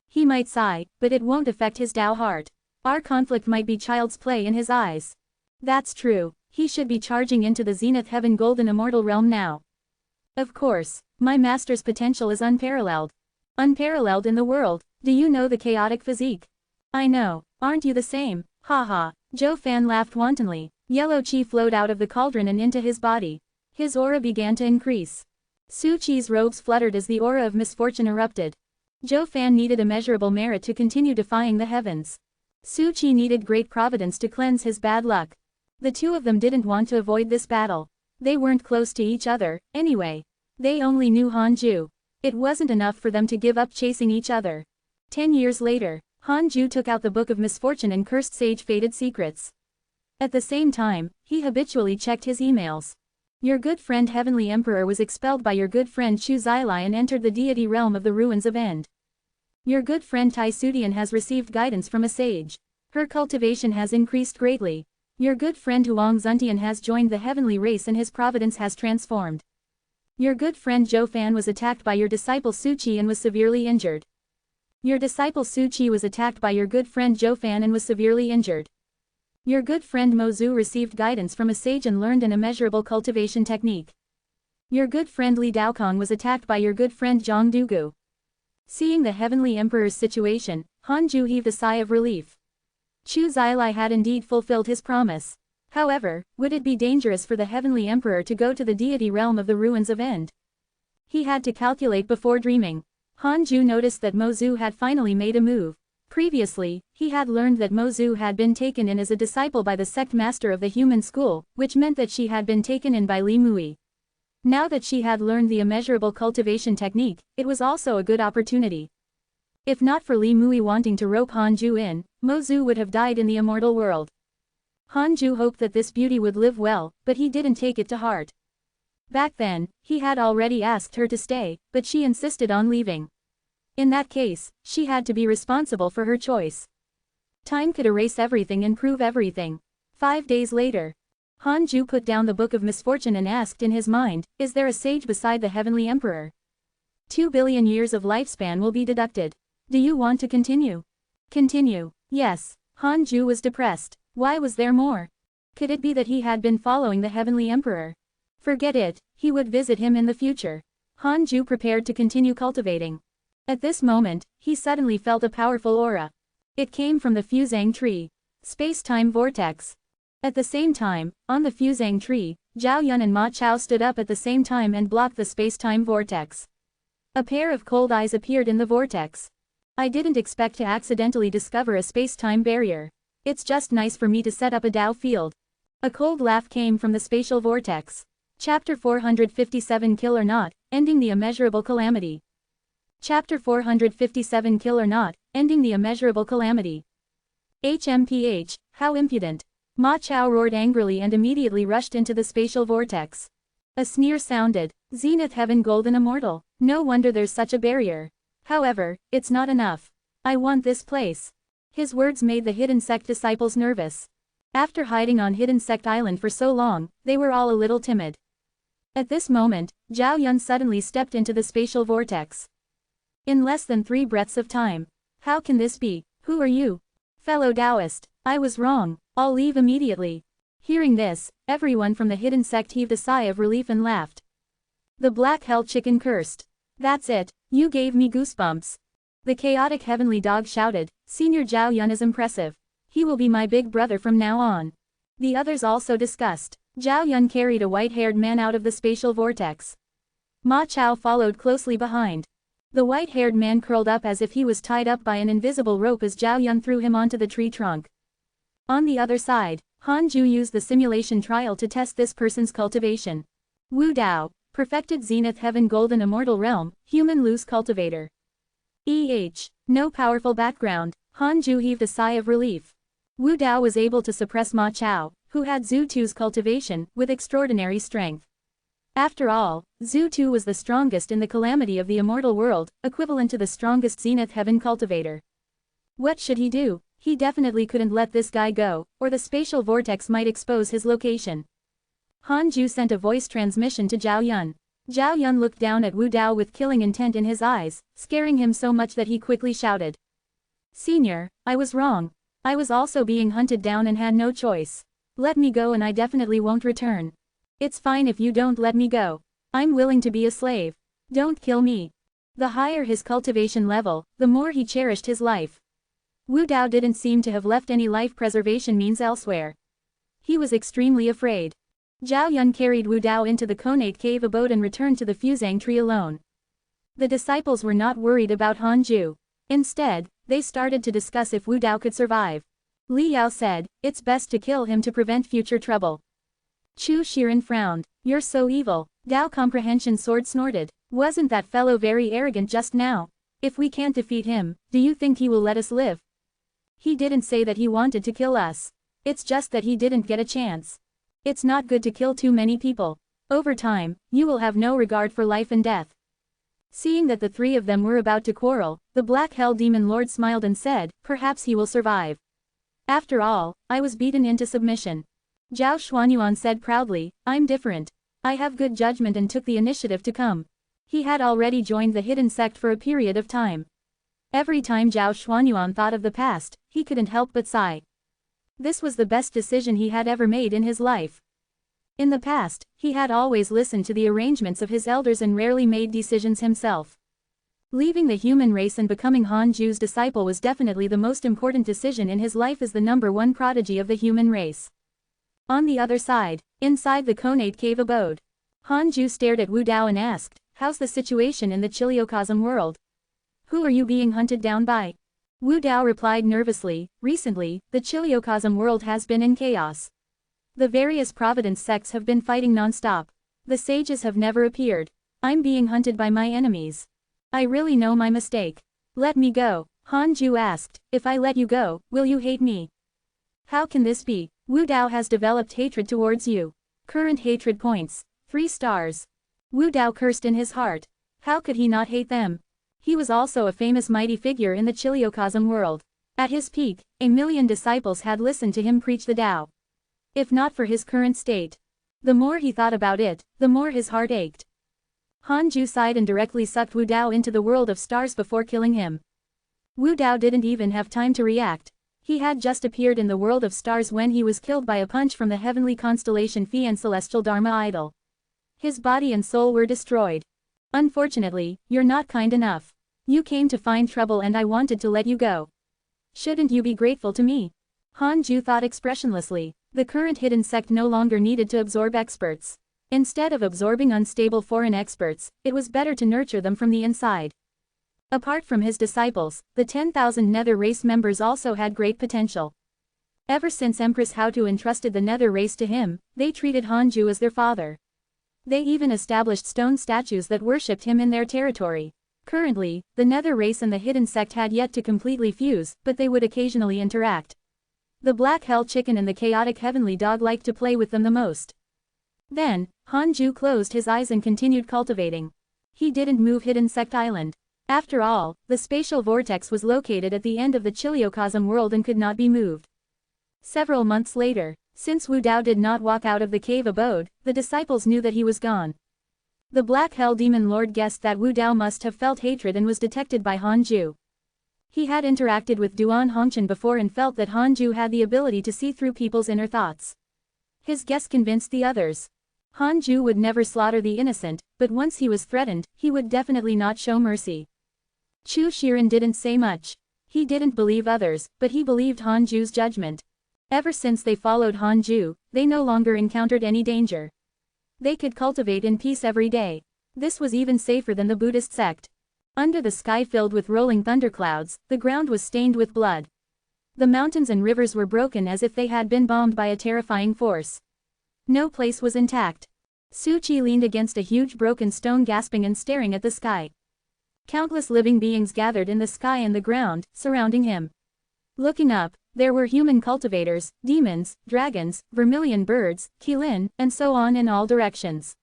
He might sigh, but it won't affect his Dao heart. Our conflict might be child's play in his eyes." That's true, he should be charging into the Zenith Heaven Golden Immortal Realm now. Of course, my master's potential is unparalleled. Unparalleled in the world. Do you know the chaotic physique? I know, aren't you the same? Haha. Zhou Fan laughed wantonly. Yellow qi flowed out of the cauldron and into his body. His aura began to increase. Su Qi's robes fluttered as the aura of misfortune erupted. Zhou Fan needed immeasurable merit to continue defying the heavens. Su Qi needed great providence to cleanse his bad luck. The two of them didn't want to avoid this battle. They weren't close to each other, anyway. They only knew Hanju. It wasn't enough for them to give up chasing each other. 10 years later, Hanju took out the Book of Misfortune and cursed Sage Fated Secrets. At the same time, he habitually checked his emails. Your good friend Heavenly Emperor was expelled by your good friend Chu Zilai and entered the deity realm of the ruins of End. Your good friend Tai Sudian has received guidance from a sage. Her cultivation has increased greatly. Your good friend Huang Zuntian has joined the heavenly race and his providence has transformed. Your good friend Zhou Fan was attacked by your disciple Su Qi and was severely injured. Your disciple Su Qi was attacked by your good friend Zhou Fan and was severely injured. Your good friend Mo Zhu received guidance from a sage and learned an immeasurable cultivation technique. Your good friend Li Daokong was attacked by your good friend Zhang Dugu. Seeing the Heavenly Emperor's situation, Han Ju heaved a sigh of relief. Chu Zilai had indeed fulfilled his promise. However, would it be dangerous for the Heavenly Emperor to go to the deity realm of the ruins of End? He had to calculate before dreaming. Han Ju noticed that Mo Zhu had finally made a move. Previously, he had learned that Mo Zhu had been taken in as a disciple by the sect master of the human school, which meant that she had been taken in by Li Mui. Now that she had learned the immeasurable cultivation technique, it was also a good opportunity. If not for Li Mui wanting to rope Han Ju in, Mo Zhu would have died in the immortal world. Han Ju hoped that this beauty would live well, but he didn't take it to heart. Back then, he had already asked her to stay, but she insisted on leaving. In that case, she had to be responsible for her choice. Time could erase everything and prove everything. 5 days later, Han Ju put down the Book of Misfortune and asked in his mind, is there a sage beside the Heavenly Emperor? 2 billion years of lifespan will be deducted. Do you want to continue? Continue. Yes. Han Ju was depressed. Why was there more? Could it be that he had been following the Heavenly Emperor? Forget it, he would visit him in the future. Han Ju prepared to continue cultivating. At this moment, he suddenly felt a powerful aura. It came from the Fuzang tree. Space-time vortex. At the same time, on the Fuzang tree, Zhao Yun and Ma Chao stood up at the same time and blocked the space-time vortex. A pair of cold eyes appeared in the vortex. I didn't expect to accidentally discover a space-time barrier. It's just nice for me to set up a Dao field. A cold laugh came from the spatial vortex. Chapter 457 Kill or Not, Ending the Immeasurable Calamity. Chapter 457 Kill or Not, Ending the Immeasurable Calamity. HMPH, how impudent. Ma Chao roared angrily and immediately rushed into the spatial vortex. A sneer sounded. Zenith Heaven Golden Immortal. No wonder there's such a barrier. However, it's not enough. I want this place. His words made the Hidden Sect disciples nervous. After hiding on Hidden Sect Island for so long, they were all a little timid. At this moment, Zhao Yun suddenly stepped into the spatial vortex. In less than 3 breaths of time. How can this be? Who are you? Fellow Taoist, I was wrong, I'll leave immediately. Hearing this, everyone from the Hidden Sect heaved a sigh of relief and laughed. The Black Hell Chicken cursed. That's it, you gave me goosebumps. The chaotic heavenly dog shouted, Senior Zhao Yun is impressive. He will be my big brother from now on. The others also discussed. Zhao Yun carried a white-haired man out of the spatial vortex. Ma Chao followed closely behind. The white-haired man curled up as if he was tied up by an invisible rope as Zhao Yun threw him onto the tree trunk. On the other side, Han Ju used the simulation trial to test this person's cultivation. Wu Dao, perfected Zenith Heaven Golden Immortal Realm, human loose cultivator. No powerful background. Han Ju heaved a sigh of relief. Wu Dao was able to suppress Ma Chao, who had Zhu Tu's cultivation, with extraordinary strength. After all, Zhu Tu was the strongest in the calamity of the immortal world, equivalent to the strongest Zenith Heaven cultivator. What should he do? He definitely couldn't let this guy go, or the spatial vortex might expose his location. Han Ju sent a voice transmission to Zhao Yun. Zhao Yun looked down at Wu Dao with killing intent in his eyes, scaring him so much that he quickly shouted. Senior, I was wrong. I was also being hunted down and had no choice. Let me go and I definitely won't return. It's fine if you don't let me go. I'm willing to be a slave. Don't kill me. The higher his cultivation level, the more he cherished his life. Wu Dao didn't seem to have left any life preservation means elsewhere. He was extremely afraid. Zhao Yun carried Wu Dao into the Conate cave abode and returned to the Fuzang tree alone. The disciples were not worried about Han Ju. Instead, they started to discuss if Wu Dao could survive. Li Yao said, it's best to kill him to prevent future trouble. Chu Shiren frowned. You're so evil. Dao Comprehension Sword snorted. Wasn't that fellow very arrogant just now? If we can't defeat him, do you think he will let us live? He didn't say that he wanted to kill us. It's just that he didn't get a chance. It's not good to kill too many people. Over time, you will have no regard for life and death. Seeing that the 3 of them were about to quarrel, the Black Hell Demon Lord smiled and said, perhaps he will survive. After all, I was beaten into submission. Zhao Xuanyuan said proudly, I'm different. I have good judgment and took the initiative to come. He had already joined the Hidden Sect for a period of time. Every time Zhao Xuanyuan thought of the past, he couldn't help but sigh. This was the best decision he had ever made in his life. In the past, he had always listened to the arrangements of his elders and rarely made decisions himself. Leaving the human race and becoming Han Ju's disciple was definitely the most important decision in his life as the #1 prodigy of the human race. On the other side, inside the Conate cave abode, Han Ju stared at Wu Dao and asked, "How's the situation in the Chiliocosm world? Who are you being hunted down by?" Wu Dao replied nervously, "Recently, the Chiliocosm world has been in chaos. The various Providence sects have been fighting non-stop. The sages have never appeared. I'm being hunted by my enemies. I really know my mistake. Let me go." Han Ju asked, "If I let you go, will you hate me?" "How can this be? Wu Dao has developed hatred towards you. Current hatred points, 3 stars. Wu Dao cursed in his heart. How could he not hate them? He was also a famous mighty figure in the Chiliocosm world. At his peak, 1,000,000 disciples had listened to him preach the Tao. If not for his current state. The more he thought about it, the more his heart ached. Han Ju sighed and directly sucked Wu Dao into the world of stars before killing him. Wu Dao didn't even have time to react. He had just appeared in the world of stars when he was killed by a punch from the heavenly constellation Phi and celestial Dharma idol. His body and soul were destroyed. "Unfortunately, you're not kind enough. You came to find trouble and I wanted to let you go. Shouldn't you be grateful to me?" Han Ju thought expressionlessly. The current hidden sect no longer needed to absorb experts. Instead of absorbing unstable foreign experts, it was better to nurture them from the inside. Apart from his disciples, the 10,000 Nether race members also had great potential. Ever since Empress Haotu entrusted the Nether race to him, they treated Han Ju as their father. They even established stone statues that worshipped him in their territory. Currently, the Nether race and the hidden sect had yet to completely fuse, but they would occasionally interact. The Black Hell Chicken and the chaotic Heavenly Dog liked to play with them the most. Then, Han Ju closed his eyes and continued cultivating. He didn't move Hidden Sect Island. After all, the spatial vortex was located at the end of the Chiliocosm world and could not be moved. Several months later, since Wu Dao did not walk out of the cave abode, the disciples knew that he was gone. The Black Hell Demon Lord guessed that Wu Dao must have felt hatred and was detected by Han Ju. He had interacted with Duan Hongqian before and felt that Han Ju had the ability to see through people's inner thoughts. His guess convinced the others. Han Ju would never slaughter the innocent, but once he was threatened, he would definitely not show mercy. Chu Shiren didn't say much. He didn't believe others, but he believed Han Ju's judgment. Ever since they followed Han Ju, they no longer encountered any danger. They could cultivate in peace every day. This was even safer than the Buddhist sect. Under the sky filled with rolling thunderclouds, the ground was stained with blood. The mountains and rivers were broken as if they had been bombed by a terrifying force. No place was intact. Su Qi leaned against a huge broken stone gasping and staring at the sky. Countless living beings gathered in the sky and the ground, surrounding him. Looking up, there were human cultivators, demons, dragons, vermilion birds, qilin, and so on in all directions.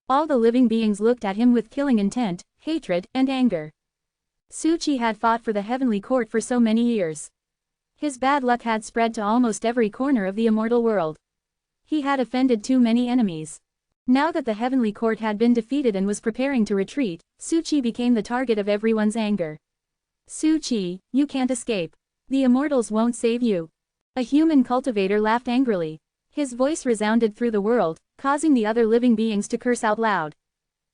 All the living beings looked at him with killing intent, hatred, and anger. Su Qi had fought for the heavenly court for so many years. His bad luck had spread to almost every corner of the immortal world. He had offended too many enemies. Now that the heavenly court had been defeated and was preparing to retreat, Su Qi became the target of everyone's anger. "Su Qi, you can't escape. The immortals won't save you." A human cultivator laughed angrily. His voice resounded through the world, causing the other living beings to curse out loud.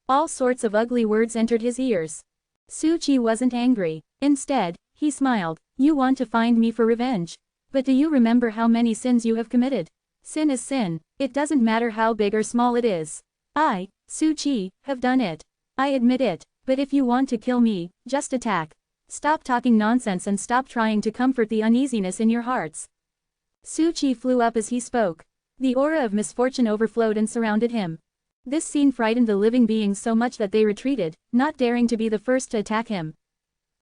All sorts of ugly words entered his ears. Su Qi wasn't angry. Instead, he smiled. "You want to find me for revenge? But do you remember how many sins you have committed? Sin is sin. It doesn't matter how big or small it is. I, Su Qi, have done it. I admit it, but if you want to kill me, just attack. Stop talking nonsense and stop trying to comfort the uneasiness in your hearts." Su Qi flew up as he spoke. The aura of misfortune overflowed and surrounded him. This scene frightened the living beings so much that they retreated, not daring to be the first to attack him.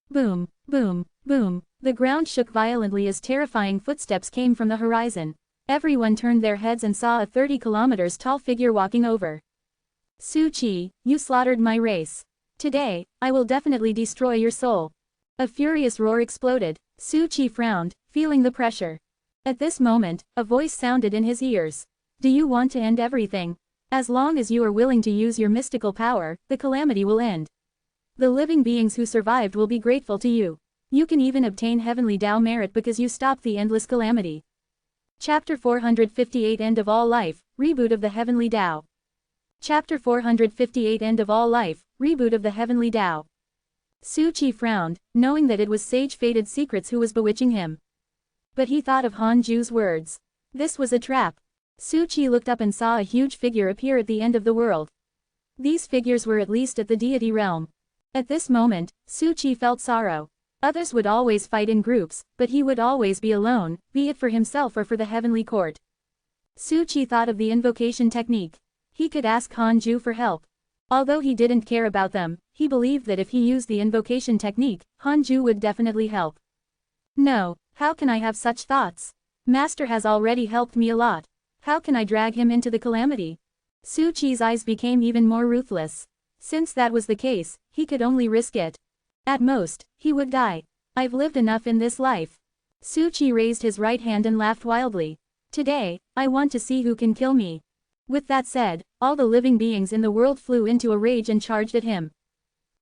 Boom, boom, boom. The ground shook violently as terrifying footsteps came from the horizon. Everyone turned their heads and saw a 30 kilometers tall figure walking over. "Su Qi, you slaughtered my race. Today, I will definitely destroy your soul." A furious roar exploded. Su Qi frowned, feeling the pressure. At this moment, a voice sounded in his ears. "Do you want to end everything? As long as you are willing to use your mystical power, the calamity will end. The living beings who survived will be grateful to you. You can even obtain heavenly Tao merit because you stopped the endless calamity. Chapter 458 End of All Life, Reboot of the Heavenly Tao. Chapter 458 End of All Life, Reboot of the Heavenly Tao. Su Qi frowned, knowing that it was Sage Fated Secrets who was bewitching him. But he thought of Han Ju's words. This was a trap. Su Qi looked up and saw a huge figure appear at the end of the world. These figures were at least at the deity realm. At this moment, Su Qi felt sorrow. Others would always fight in groups, but he would always be alone, be it for himself or for the heavenly court. Su Qi thought of the invocation technique. He could ask Han Ju for help. Although he didn't care about them, he believed that if he used the invocation technique, Han Ju would definitely help. No, how can I have such thoughts? Master has already helped me a lot. How can I drag him into the calamity? Su Qi's eyes became even more ruthless. Since that was the case, he could only risk it. At most, he would die. I've lived enough in this life. Su Qi raised his right hand and laughed wildly. Today, I want to see who can kill me. With that said, all the living beings in the world flew into a rage and charged at him.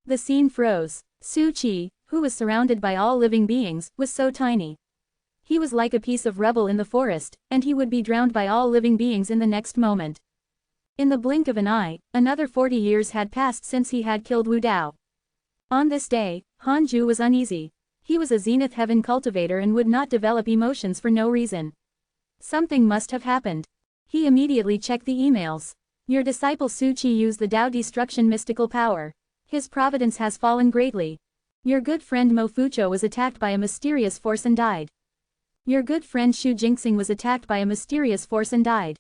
The scene froze. Su Qi, who was surrounded by all living beings, was so tiny. He was like a piece of rubble in the forest, and he would be drowned by all living beings in the next moment. In the blink of an eye, another 40 years had passed since he had killed Wu Dao. On this day, Han Ju was uneasy. He was a Zenith Heaven cultivator and would not develop emotions for no reason. Something must have happened. He immediately checked the emails. Your disciple Su Qi used the Tao destruction mystical power. His providence has fallen greatly. Your good friend Mo Fucho was attacked by a mysterious force and died. Your good friend Xu Jingxing was attacked by a mysterious force and died.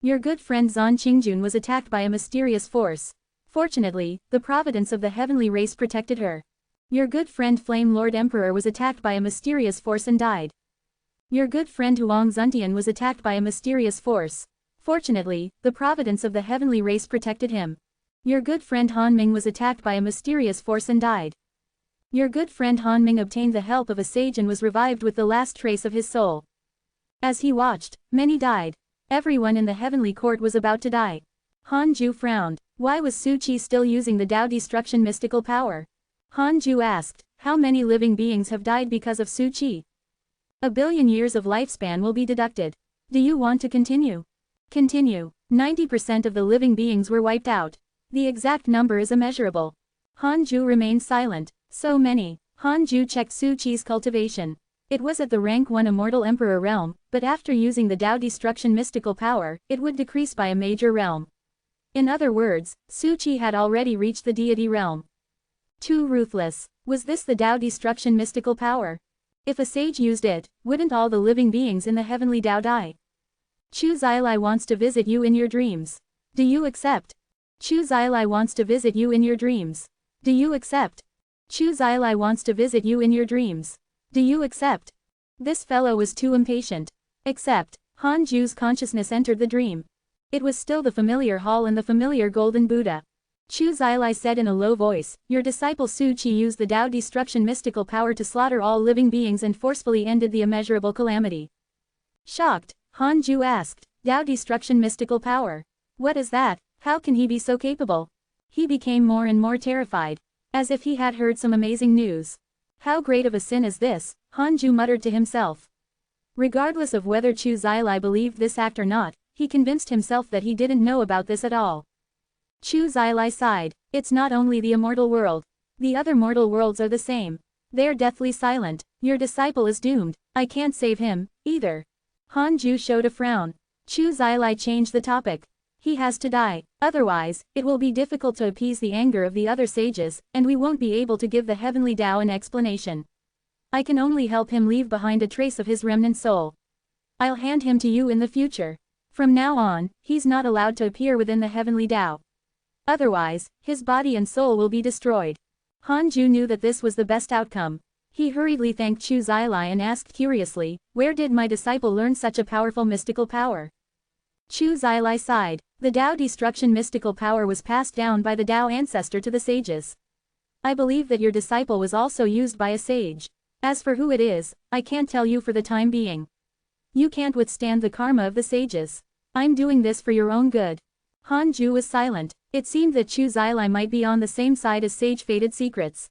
Your good friend Zan Qingjun was attacked by a mysterious force. Fortunately, the providence of the heavenly race protected her. Your good friend Flame Lord Emperor was attacked by a mysterious force and died. Your good friend Huang Zuntian was attacked by a mysterious force. Fortunately, the providence of the heavenly race protected him. Your good friend Han Ming was attacked by a mysterious force and died. Your good friend Han Ming obtained the help of a sage and was revived with the last trace of his soul. As he watched, many died. Everyone in the heavenly court was about to die. Han Ju frowned. Why was Su Qi still using the Tao destruction mystical power? Han Ju asked, how many living beings have died because of Su Qi? 1 billion years of lifespan will be deducted. Do you want to continue? Continue. 90% of the living beings were wiped out. The exact number is immeasurable. Han Ju remained silent. So many. Han Ju checked Su Qi's cultivation. It was at the rank 1 immortal emperor realm, but after using the Tao destruction mystical power, it would decrease by a major realm. In other words, Su Qi had already reached the deity realm. Too ruthless. Was this the Tao destruction mystical power? If a sage used it, wouldn't all the living beings in the heavenly Tao die? Chu Zilai wants to visit you in your dreams. Do you accept? Chu Zilai wants to visit you in your dreams. Do you accept? Chu Zilai wants to visit you in your dreams. Do you accept? This fellow was too impatient. Accept. Han Ju's consciousness entered the dream. It was still the familiar hall and the familiar golden Buddha. Chu Zilai said in a low voice, your disciple Su Qi used the Tao destruction mystical power to slaughter all living beings and forcefully ended the immeasurable calamity. Shocked, Han Ju asked, Tao destruction mystical power? What is that? How can he be so capable? He became more and more terrified, as if he had heard some amazing news. How great of a sin is this? Han Ju muttered to himself. Regardless of whether Chu Zilai believed this act or not, he convinced himself that he didn't know about this at all. Chu Zilai sighed. It's not only the immortal world. The other mortal worlds are the same. They're deathly silent. Your disciple is doomed. I can't save him, either. Han Ju showed a frown. Chu Zilai changed the topic. He has to die. Otherwise, it will be difficult to appease the anger of the other sages, and we won't be able to give the heavenly Tao an explanation. I can only help him leave behind a trace of his remnant soul. I'll hand him to you in the future. From now on, he's not allowed to appear within the heavenly Tao. Otherwise, his body and soul will be destroyed. Han Ju knew that this was the best outcome. He hurriedly thanked Chu Zilai and asked curiously, where did my disciple learn such a powerful mystical power? Chu Zilai sighed. The Tao destruction mystical power was passed down by the Tao ancestor to the sages. I believe that your disciple was also used by a sage. As for who it is, I can't tell you for the time being. You can't withstand the karma of the sages. I'm doing this for your own good. Han Ju was silent. It seemed that Chu Zilai might be on the same side as Sage Fated Secrets.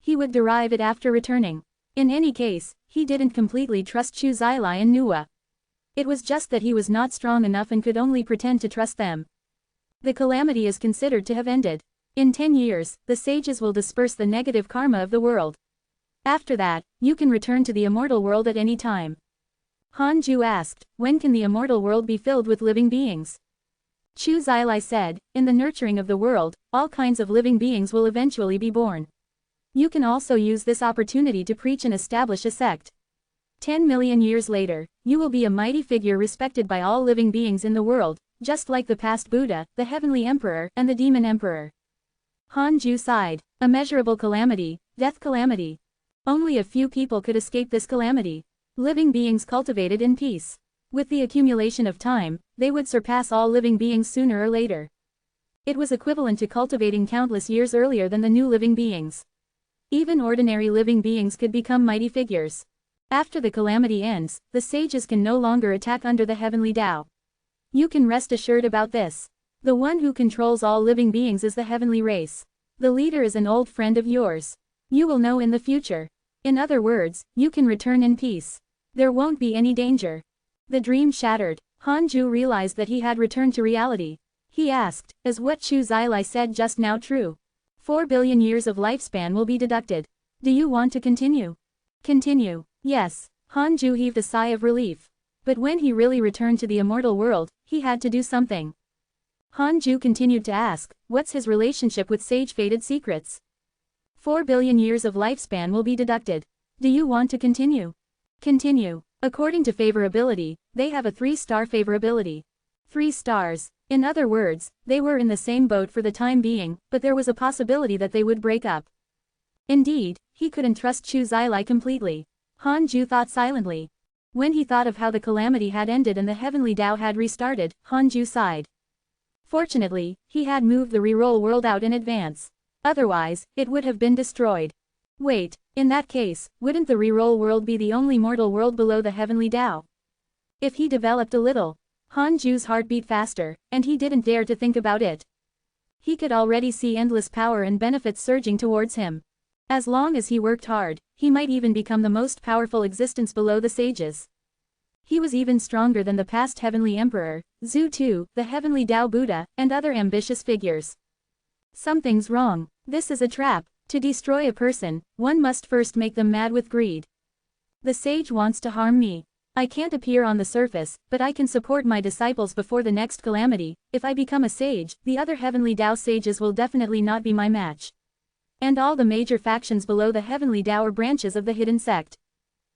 He would derive it after returning. In any case, he didn't completely trust Chu Zilai and Nua. It was just that he was not strong enough and could only pretend to trust them. The calamity is considered to have ended. In 10 years, the sages will disperse the negative karma of the world. After that, you can return to the immortal world at any time. Hanju asked, when can the immortal world be filled with living beings? Chu Zilai said, in the nurturing of the world, all kinds of living beings will eventually be born. You can also use this opportunity to preach and establish a sect. 10 million years later, you will be a mighty figure respected by all living beings in the world, just like the past Buddha, the heavenly emperor, and the demon emperor. Hanju sighed. Immeasurable calamity, death calamity. Only a few people could escape this calamity. Living beings cultivated in peace. With the accumulation of time, they would surpass all living beings sooner or later. It was equivalent to cultivating countless years earlier than the new living beings. Even ordinary living beings could become mighty figures. After the calamity ends, the sages can no longer attack under the heavenly Tao. You can rest assured about this. The one who controls all living beings is the heavenly race. The leader is an old friend of yours. You will know in the future. In other words, you can return in peace. There won't be any danger. The dream shattered. Hanju realized that he had returned to reality. He asked, is what Chu Zilai said just now true? 4 billion years of lifespan will be deducted. Do you want to continue? Continue. Yes. Hanju heaved a sigh of relief. But when he really returned to the immortal world, he had to do something. Hanju continued to ask, what's his relationship with sage fated secrets? 4 billion years of lifespan will be deducted. Do you want to continue? Continue. According to favorability, they have a 3-star favorability. 3 stars. In other words, they were in the same boat for the time being, but there was a possibility that they would break up. Indeed, he couldn't trust Chu Zilai completely. Hanju thought silently. When he thought of how the calamity had ended and the heavenly Tao had restarted, Hanju sighed. Fortunately, he had moved the reroll world out in advance. Otherwise, it would have been destroyed. Wait, in that case, wouldn't the reroll world be the only mortal world below the heavenly Tao? If he developed a little. Hanju's heart beat faster, and he didn't dare to think about it. He could already see endless power and benefits surging towards him. As long as he worked hard, he might even become the most powerful existence below the sages. He was even stronger than the past heavenly emperor, Zhu Tu, the heavenly Tao Buddha, and other ambitious figures. Something's wrong. This is a trap. To destroy a person, one must first make them mad with greed. The sage wants to harm me. I can't appear on the surface, but I can support my disciples before the next calamity. If I become a sage, the other heavenly Tao sages will definitely not be my match. And all the major factions below the heavenly Tao are branches of the hidden sect.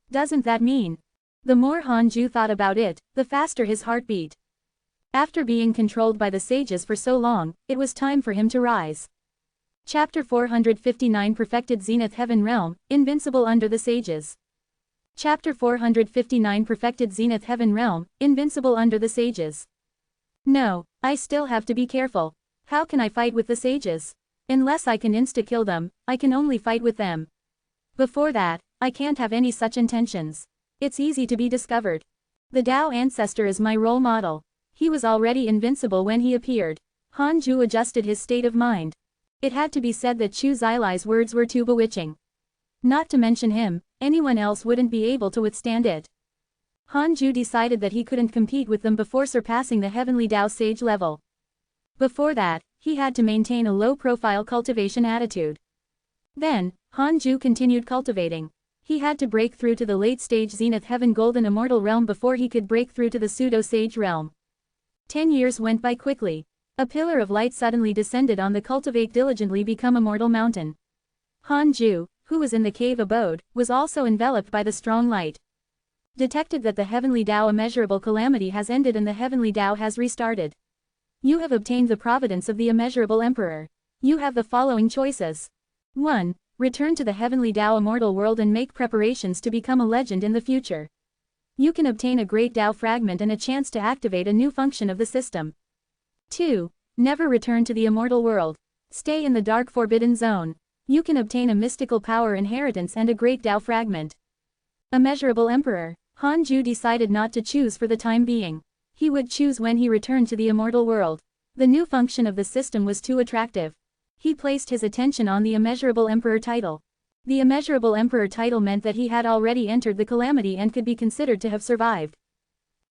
Doesn't that mean? The more Hanju thought about it, the faster his heart beat. After being controlled by the sages for so long, it was time for him to rise. Chapter 459 Perfected Zenith Heaven Realm, Invincible under the Sages. Chapter 459 Perfected Zenith Heaven Realm, Invincible under the Sages. No, I still have to be careful. How can I fight with the sages? Unless I can insta-kill them, I can only fight with them. Before that, I can't have any such intentions. It's easy to be discovered. The Tao ancestor is my role model. He was already invincible when he appeared. Hanju adjusted his state of mind. It had to be said that Chu Zilai's words were too bewitching. Not to mention him, anyone else wouldn't be able to withstand it. Hanju decided that he couldn't compete with them before surpassing the heavenly Tao sage level. Before that, he had to maintain a low-profile cultivation attitude. Then, Hanju continued cultivating. He had to break through to the late-stage Zenith Heaven Golden Immortal Realm before he could break through to the Pseudo-Sage Realm. 10 years went by quickly. A pillar of light suddenly descended on the Cultivate Diligently Become Immortal mountain. Hanju, who was in the cave abode, was also enveloped by the strong light. Detected that the heavenly Tao immeasurable calamity has ended and the heavenly Tao has restarted. You have obtained the providence of the immeasurable emperor. You have the following choices. 1. Return to the heavenly Tao immortal world and make preparations to become a legend in the future. You can obtain a great Tao fragment and a chance to activate a new function of the system. 2. Never return to the immortal world. Stay in the dark forbidden zone. You can obtain a mystical power inheritance and a great Tao fragment. Immeasurable Emperor. Hanju decided not to choose for the time being. He would choose when he returned to the immortal world. The new function of the system was too attractive. He placed his attention on the Immeasurable Emperor title. The immeasurable emperor title meant that he had already entered the calamity and could be considered to have survived.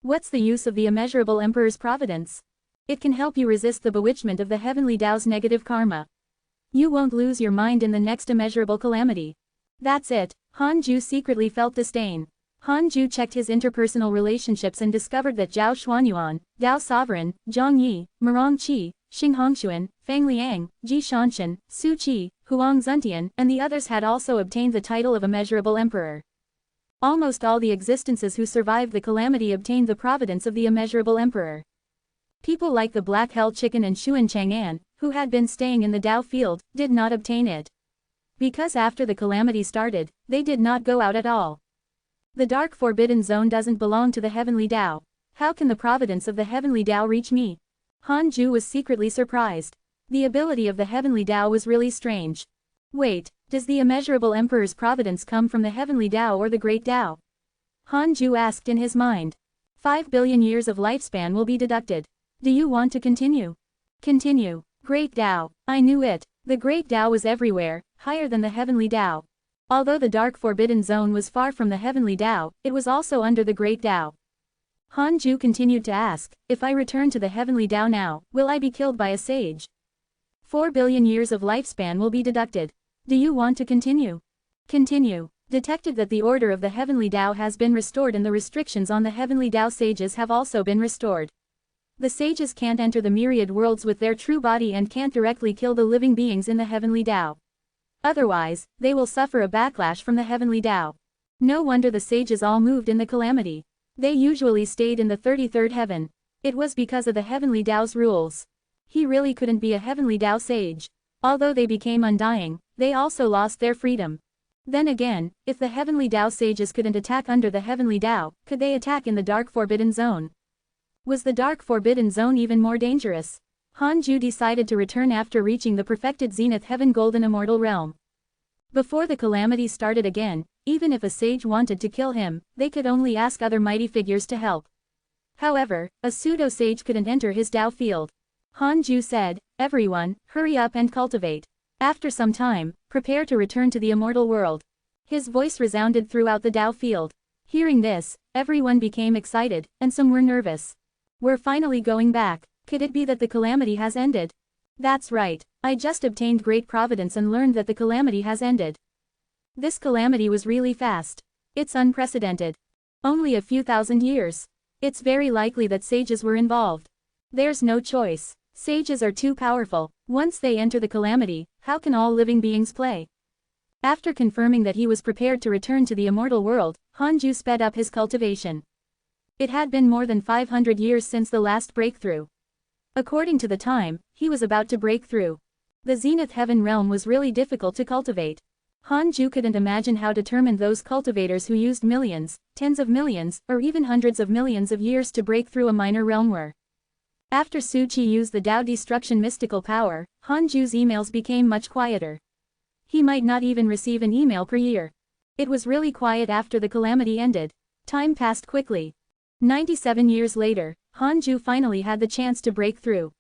What's the use of the immeasurable emperor's providence? It can help you resist the bewitchment of the heavenly Tao's negative karma. You won't lose your mind in the next immeasurable calamity. That's it. Han Ju secretly felt disdain. Han Ju checked his interpersonal relationships and discovered that Zhao Xuanyuan, Dao Sovereign, Zhang Yi, Mirong Qi, Xing Hongshuan, Fang Liang, Ji Shanshan, Su Qi, Huang Zuntian, and the others had also obtained the title of immeasurable emperor. Almost all the existences who survived the calamity obtained the providence of the immeasurable emperor. People like the Black Hell Chicken and Xuan Chang'an, who had been staying in the Dao field, did not obtain it. Because after the calamity started, they did not go out at all. The dark forbidden zone doesn't belong to the heavenly Tao. How can the providence of the heavenly Tao reach me? Han Ju was secretly surprised. The ability of the heavenly Tao was really strange. Wait, does the immeasurable emperor's providence come from the heavenly Tao or the great Tao? Han Ju asked in his mind. 5 billion years of lifespan will be deducted. Do you want to continue? Continue. Great Tao. I knew it. The great Tao was everywhere, higher than the heavenly Tao. Although the dark forbidden zone was far from the heavenly Tao, it was also under the great Tao. Han Ju continued to ask, if I return to the heavenly Tao now, will I be killed by a sage? 4 billion years of lifespan will be deducted. Do you want to continue? Continue. Detected that the order of the heavenly Tao has been restored and the restrictions on the heavenly Tao sages have also been restored. The sages can't enter the myriad worlds with their true body and can't directly kill the living beings in the heavenly Tao. Otherwise, they will suffer a backlash from the heavenly Tao. No wonder the sages all moved in the calamity. They usually stayed in the 33rd heaven. It was because of the heavenly Tao's rules. He really couldn't be a heavenly Tao sage. Although they became undying, they also lost their freedom. Then again, if the heavenly Tao sages couldn't attack under the heavenly Tao, could they attack in the dark forbidden zone? Was the dark forbidden zone even more dangerous? Han Ju decided to return after reaching the perfected zenith heaven golden immortal realm. Before the calamity started again, even if a sage wanted to kill him, they could only ask other mighty figures to help. However, a pseudo-sage couldn't enter his Tao field. Han Ju said, everyone, hurry up and cultivate. After some time, prepare to return to the immortal world. His voice resounded throughout the Tao field. Hearing this, everyone became excited, and some were nervous. We're finally going back. Could it be that the calamity has ended? That's right. I just obtained great providence and learned that the calamity has ended. This calamity was really fast. It's unprecedented. Only a few thousand years. It's very likely that sages were involved. There's no choice. Sages are too powerful. Once they enter the calamity, how can all living beings play? After confirming that he was prepared to return to the immortal world, Han Ju sped up his cultivation. It had been more than 500 years since the last breakthrough. According to the time, he was about to break through. The zenith heaven realm was really difficult to cultivate. Han Ju couldn't imagine how determined those cultivators who used millions, tens of millions, or even hundreds of millions of years to break through a minor realm were. After Su Qi used the Tao destruction mystical power, Han Ju's emails became much quieter. He might not even receive an email per year. It was really quiet after the calamity ended. Time passed quickly. 97 years later, Han Ju finally had the chance to break through.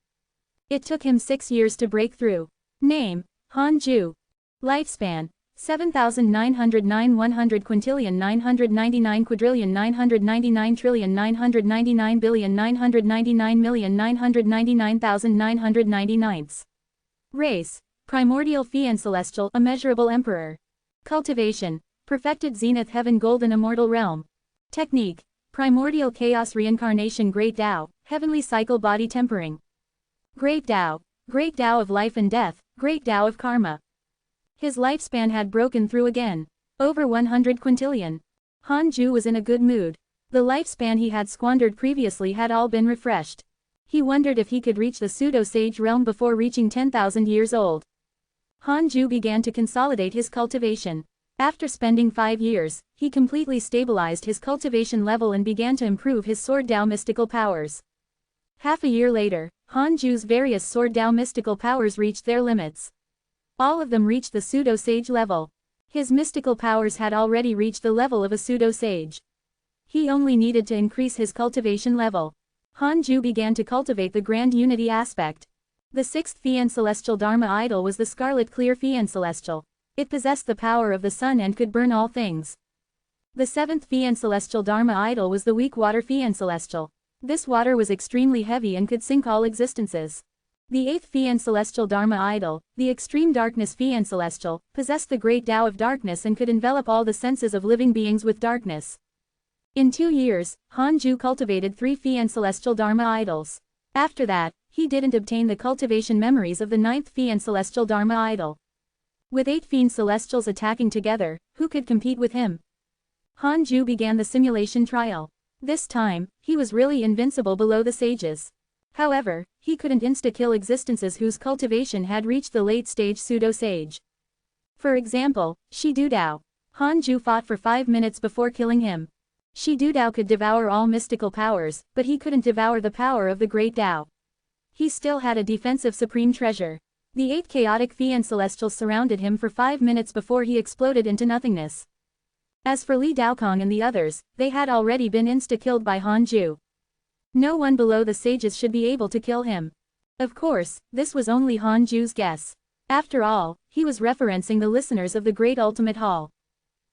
It took him 6 years to break through. Name, Han Ju. Lifespan, 7,909 100 quintillion 999 quadrillion 999 trillion 999 billion 999 million 999,999. Race, primordial fiend celestial immeasurable emperor. Cultivation, perfected zenith heaven golden immortal realm. Technique, primordial chaos reincarnation great Tao, heavenly cycle body tempering. Great Tao of life and death, great Tao of karma. His lifespan had broken through again. Over 100 quintillion. Han Ju was in a good mood. The lifespan he had squandered previously had all been refreshed. He wondered if he could reach the pseudo-sage realm before reaching 10,000 years old. Han Ju began to consolidate his cultivation. After spending 5 years, he completely stabilized his cultivation level and began to improve his Sword Tao mystical powers. Half a year later, Han Ju's various Sword Tao mystical powers reached their limits. All of them reached the pseudo-sage level. His mystical powers had already reached the level of a pseudo-sage. He only needed to increase his cultivation level. Han Ju began to cultivate the grand unity aspect. The 6th Fiend Celestial Dharma idol was the Scarlet Clear Fiend Celestial. It possessed the power of the sun and could burn all things. The seventh Fian celestial Dharma idol was the weak water Fian celestial. This water was extremely heavy and could sink all existences. The eighth Fian celestial Dharma idol, the extreme darkness Fian celestial, possessed the great Tao of darkness and could envelop all the senses of living beings with darkness. In 2 years, Hanju cultivated 3 Fian celestial Dharma idols. After that, he didn't obtain the cultivation memories of the 9th Fian celestial Dharma idol. With 8 Fian celestials attacking together, who could compete with him? Hanju began the simulation trial. This time, he was really invincible below the sages. However, he couldn't insta-kill existences whose cultivation had reached the late-stage pseudo-sage. For example, Shi Dudao. Hanju fought for 5 minutes before killing him. Shi Dudao could devour all mystical powers, but he couldn't devour the power of the great Tao. He still had a defensive supreme treasure. The 8 chaotic Fian celestials surrounded him for 5 minutes before he exploded into nothingness. As for Li Daokong and the others, they had already been insta-killed by Hanju. No one below the sages should be able to kill him. Of course, this was only Hanju's guess. After all, he was referencing the listeners of the Great Ultimate Hall.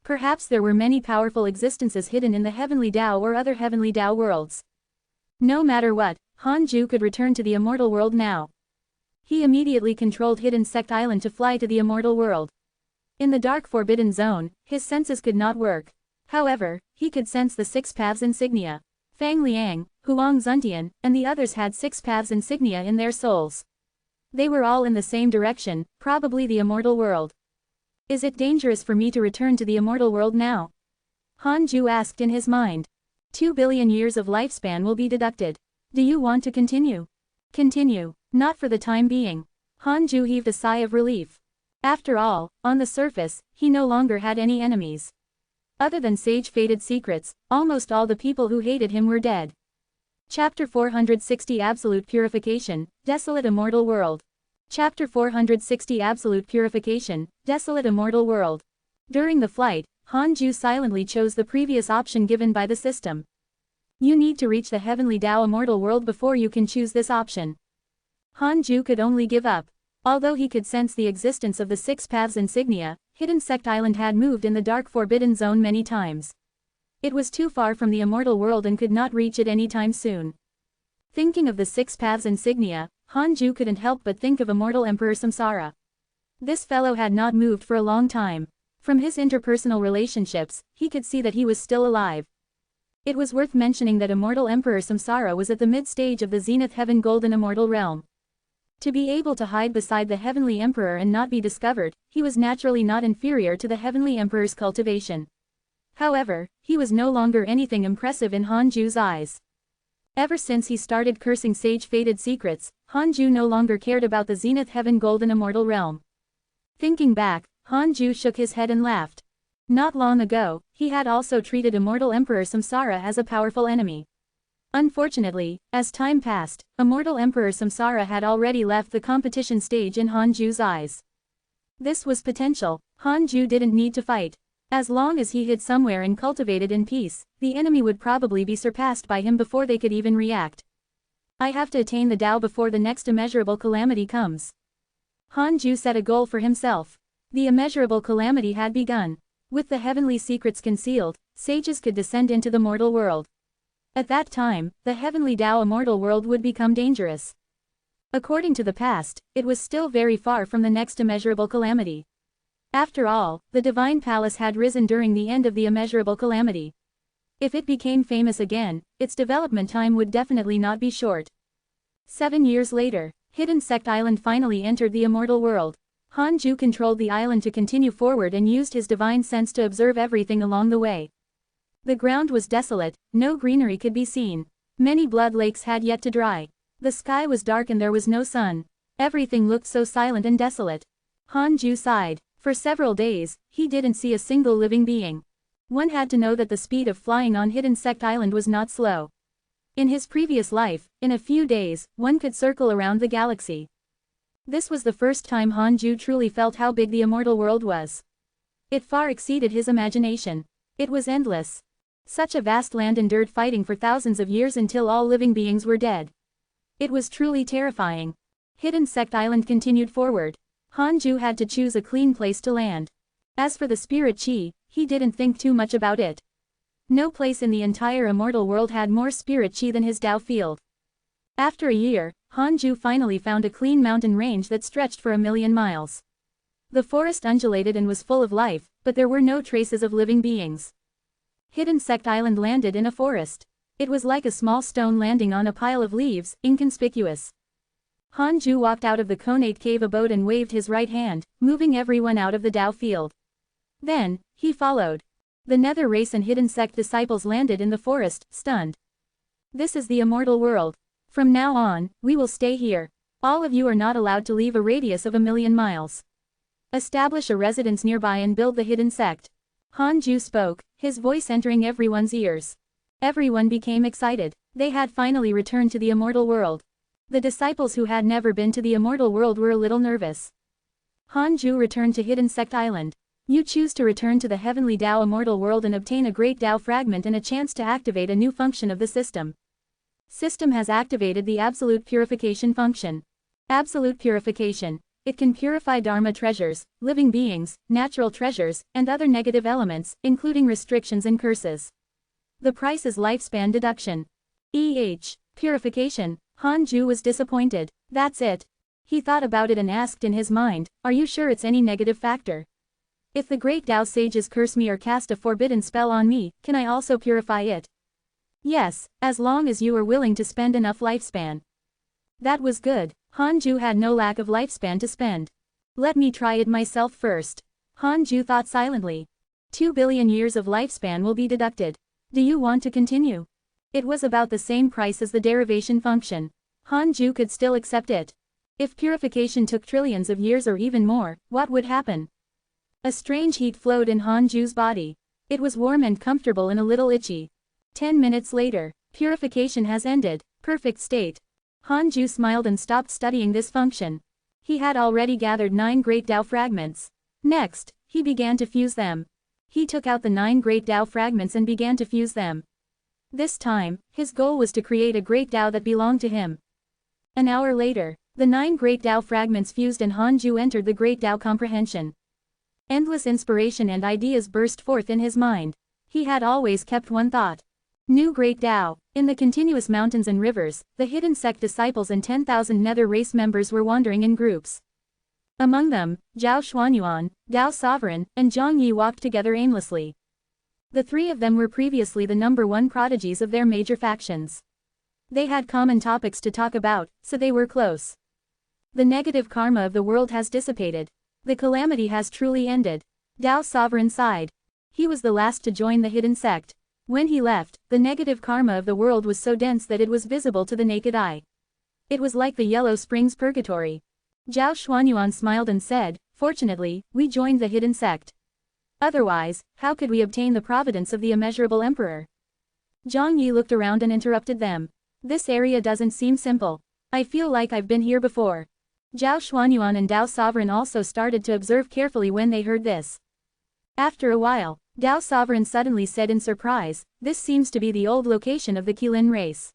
Perhaps there were many powerful existences hidden in the Heavenly Tao or other Heavenly Tao worlds. No matter what, Hanju could return to the immortal world now. He immediately controlled Hidden Sect Island to fly to the immortal world. In the dark forbidden zone, his senses could not work. However, he could sense the 6 paths insignia. Fang Liang, Huang Zuntian, and the others had 6 paths insignia in their souls. They were all in the same direction, probably the immortal world. Is it dangerous for me to return to the immortal world now? Hanju asked in his mind. 2 billion years of lifespan will be deducted. Do you want to continue? Continue. Not for the time being. Hanju heaved a sigh of relief. After all, on the surface, he no longer had any enemies. Other than sage-fated secrets, almost all the people who hated him were dead. Chapter 460 Absolute Purification, Desolate Immortal World. Chapter 460 Absolute Purification, Desolate Immortal World. During the flight, Hanju silently chose the previous option given by the system. You need to reach the Heavenly Tao Immortal World before you can choose this option. Hanju could only give up. Although he could sense the existence of the 6 paths insignia, Hidden Sect Island had moved in the dark forbidden zone many times. It was too far from the immortal world and could not reach it anytime soon. Thinking of the 6 paths insignia, Hanju couldn't help but think of Immortal Emperor Samsara. This fellow had not moved for a long time. From his interpersonal relationships, he could see that he was still alive. It was worth mentioning that Immortal Emperor Samsara was at the mid-stage of the Zenith Heaven Golden Immortal Realm. To be able to hide beside the Heavenly Emperor and not be discovered, he was naturally not inferior to the Heavenly Emperor's cultivation. However, he was no longer anything impressive in Hanju's eyes. Ever since he started cursing sage-fated secrets, Hanju no longer cared about the Zenith Heaven Golden Immortal Realm. Thinking back, Hanju shook his head and laughed. Not long ago, he had also treated Immortal Emperor Samsara as a powerful enemy. Unfortunately, as time passed, Immortal Emperor Samsara had already left the competition stage in Hanju's eyes. This was potential. Hanju didn't need to fight. As long as he hid somewhere and cultivated in peace, the enemy would probably be surpassed by him before they could even react. I have to attain the Tao before the next immeasurable calamity comes. Hanju set a goal for himself. The immeasurable calamity had begun. With the heavenly secrets concealed, sages could descend into the mortal world. At that time, the Heavenly Tao Immortal World would become dangerous. According to the past, it was still very far from the next immeasurable calamity. After all, the Divine Palace had risen during the end of the immeasurable calamity. If it became famous again, its development time would definitely not be short. 7 years later, Hidden Sect Island finally entered the immortal world. Hanju controlled the island to continue forward and used his divine sense to observe everything along the way. The ground was desolate, no greenery could be seen. Many blood lakes had yet to dry. The sky was dark and there was no sun. Everything looked so silent and desolate. Hanju sighed. For several days, he didn't see a single living being. One had to know that the speed of flying on Hidden Sect Island was not slow. In his previous life, in a few days, one could circle around the galaxy. This was the first time Hanju truly felt how big the immortal world was. It far exceeded his imagination. It was endless. Such a vast land endured fighting for thousands of years until all living beings were dead. It was truly terrifying. Hidden Sect Island continued forward. Hanju had to choose a clean place to land. As for the spirit chi, he didn't think too much about it. No place in the entire immortal world had more spirit chi than his Tao field. After a year, Hanju finally found a clean mountain range that stretched for 1,000,000 miles. The forest undulated and was full of life, but there were no traces of living beings. Hidden Sect Island landed in a forest. It was like a small stone landing on a pile of leaves, inconspicuous. Hanju walked out of the Conate cave abode and waved his right hand, moving everyone out of the Tao field. Then, he followed. The Nether Race and Hidden Sect disciples landed in the forest, stunned. This is the immortal world. From now on, we will stay here. All of you are not allowed to leave a radius of 1,000,000 miles. Establish a residence nearby and build the Hidden Sect. Hanju spoke, his voice entering everyone's ears. Everyone became excited. They had finally returned to the immortal world. The disciples who had never been to the immortal world were a little nervous. Hanju returned to Hidden Sect Island. You choose to return to the heavenly Tao immortal world and obtain a great Tao fragment and a chance to activate a new function of the system. System has activated the absolute purification function. Absolute purification. It can purify Dharma treasures, living beings, natural treasures, and other negative elements, including restrictions and curses. The price is lifespan deduction. Purification. Hanju was disappointed. That's it. He thought about it and asked in his mind, are you sure it's any negative factor? If the great Tao sages curse me or cast a forbidden spell on me, can I also purify it? Yes, as long as you are willing to spend enough lifespan. That was good. Hanju had no lack of lifespan to spend. Let me try it myself first. Hanju thought silently. 2 billion years of lifespan will be deducted. Do you want to continue? It was about the same price as the derivation function. Hanju could still accept it. If purification took trillions of years or even more, what would happen? A strange heat flowed in Hanju's body. It was warm and comfortable and a little itchy. 10 minutes later, purification has ended, perfect state. Hanju smiled and stopped studying this function. He had already gathered 9 great Tao fragments. Next, he began to fuse them. He took out the 9 great Tao fragments and began to fuse them. This time, his goal was to create a great Tao that belonged to him. An hour later, the 9 great Tao fragments fused and Hanju entered the great Tao comprehension. Endless inspiration and ideas burst forth in his mind. He had always kept one thought. New great Tao. In the continuous mountains and rivers, the Hidden Sect disciples and 10,000 Nether Race members were wandering in groups. Among them, Zhao Xuanyuan, Tao Sovereign, and Zhang Yi walked together aimlessly. The 3 of them were previously the #1 prodigies of their major factions. They had common topics to talk about, so they were close. The negative karma of the world has dissipated. The calamity has truly ended. Tao Sovereign sighed. He was the last to join the Hidden Sect. When he left, the negative karma of the world was so dense that it was visible to the naked eye. It was like the Yellow Springs Purgatory. Zhao Xuanyuan smiled and said, fortunately, we joined the Hidden Sect. Otherwise, how could we obtain the providence of the immeasurable emperor? Zhang Yi looked around and interrupted them. This area doesn't seem simple. I feel like I've been here before. Zhao Xuanyuan and Tao Sovereign also started to observe carefully when they heard this. After a while, Tao Sovereign suddenly said in surprise, this seems to be the old location of the Qilin race.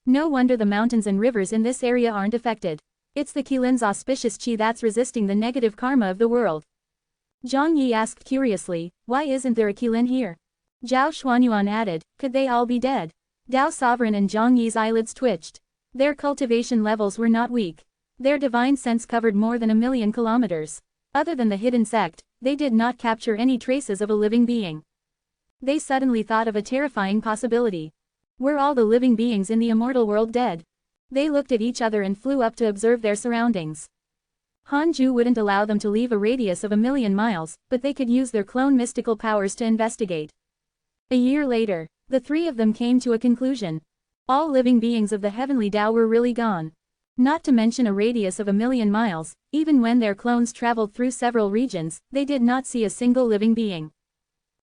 No wonder the mountains and rivers in this area aren't affected. It's the Qilin's auspicious chi that's resisting the negative karma of the world. Zhang Yi asked curiously, why isn't there a Qilin here? Zhao Xuanyuan added, could they all be dead? Tao Sovereign and Zhang Yi's eyelids twitched. Their cultivation levels were not weak. Their divine sense covered more than 1,000,000 kilometers. Other than the Hidden Sect, they did not capture any traces of a living being. They suddenly thought of a terrifying possibility. Were all the living beings in the immortal world dead? They looked at each other and flew up to observe their surroundings. Hanju wouldn't allow them to leave a radius of 1,000,000 miles, but they could use their clone mystical powers to investigate. A year later, the 3 of them came to a conclusion. All living beings of the heavenly Tao were really gone. Not to mention a radius of 1,000,000 miles, even when their clones traveled through several regions, they did not see a single living being.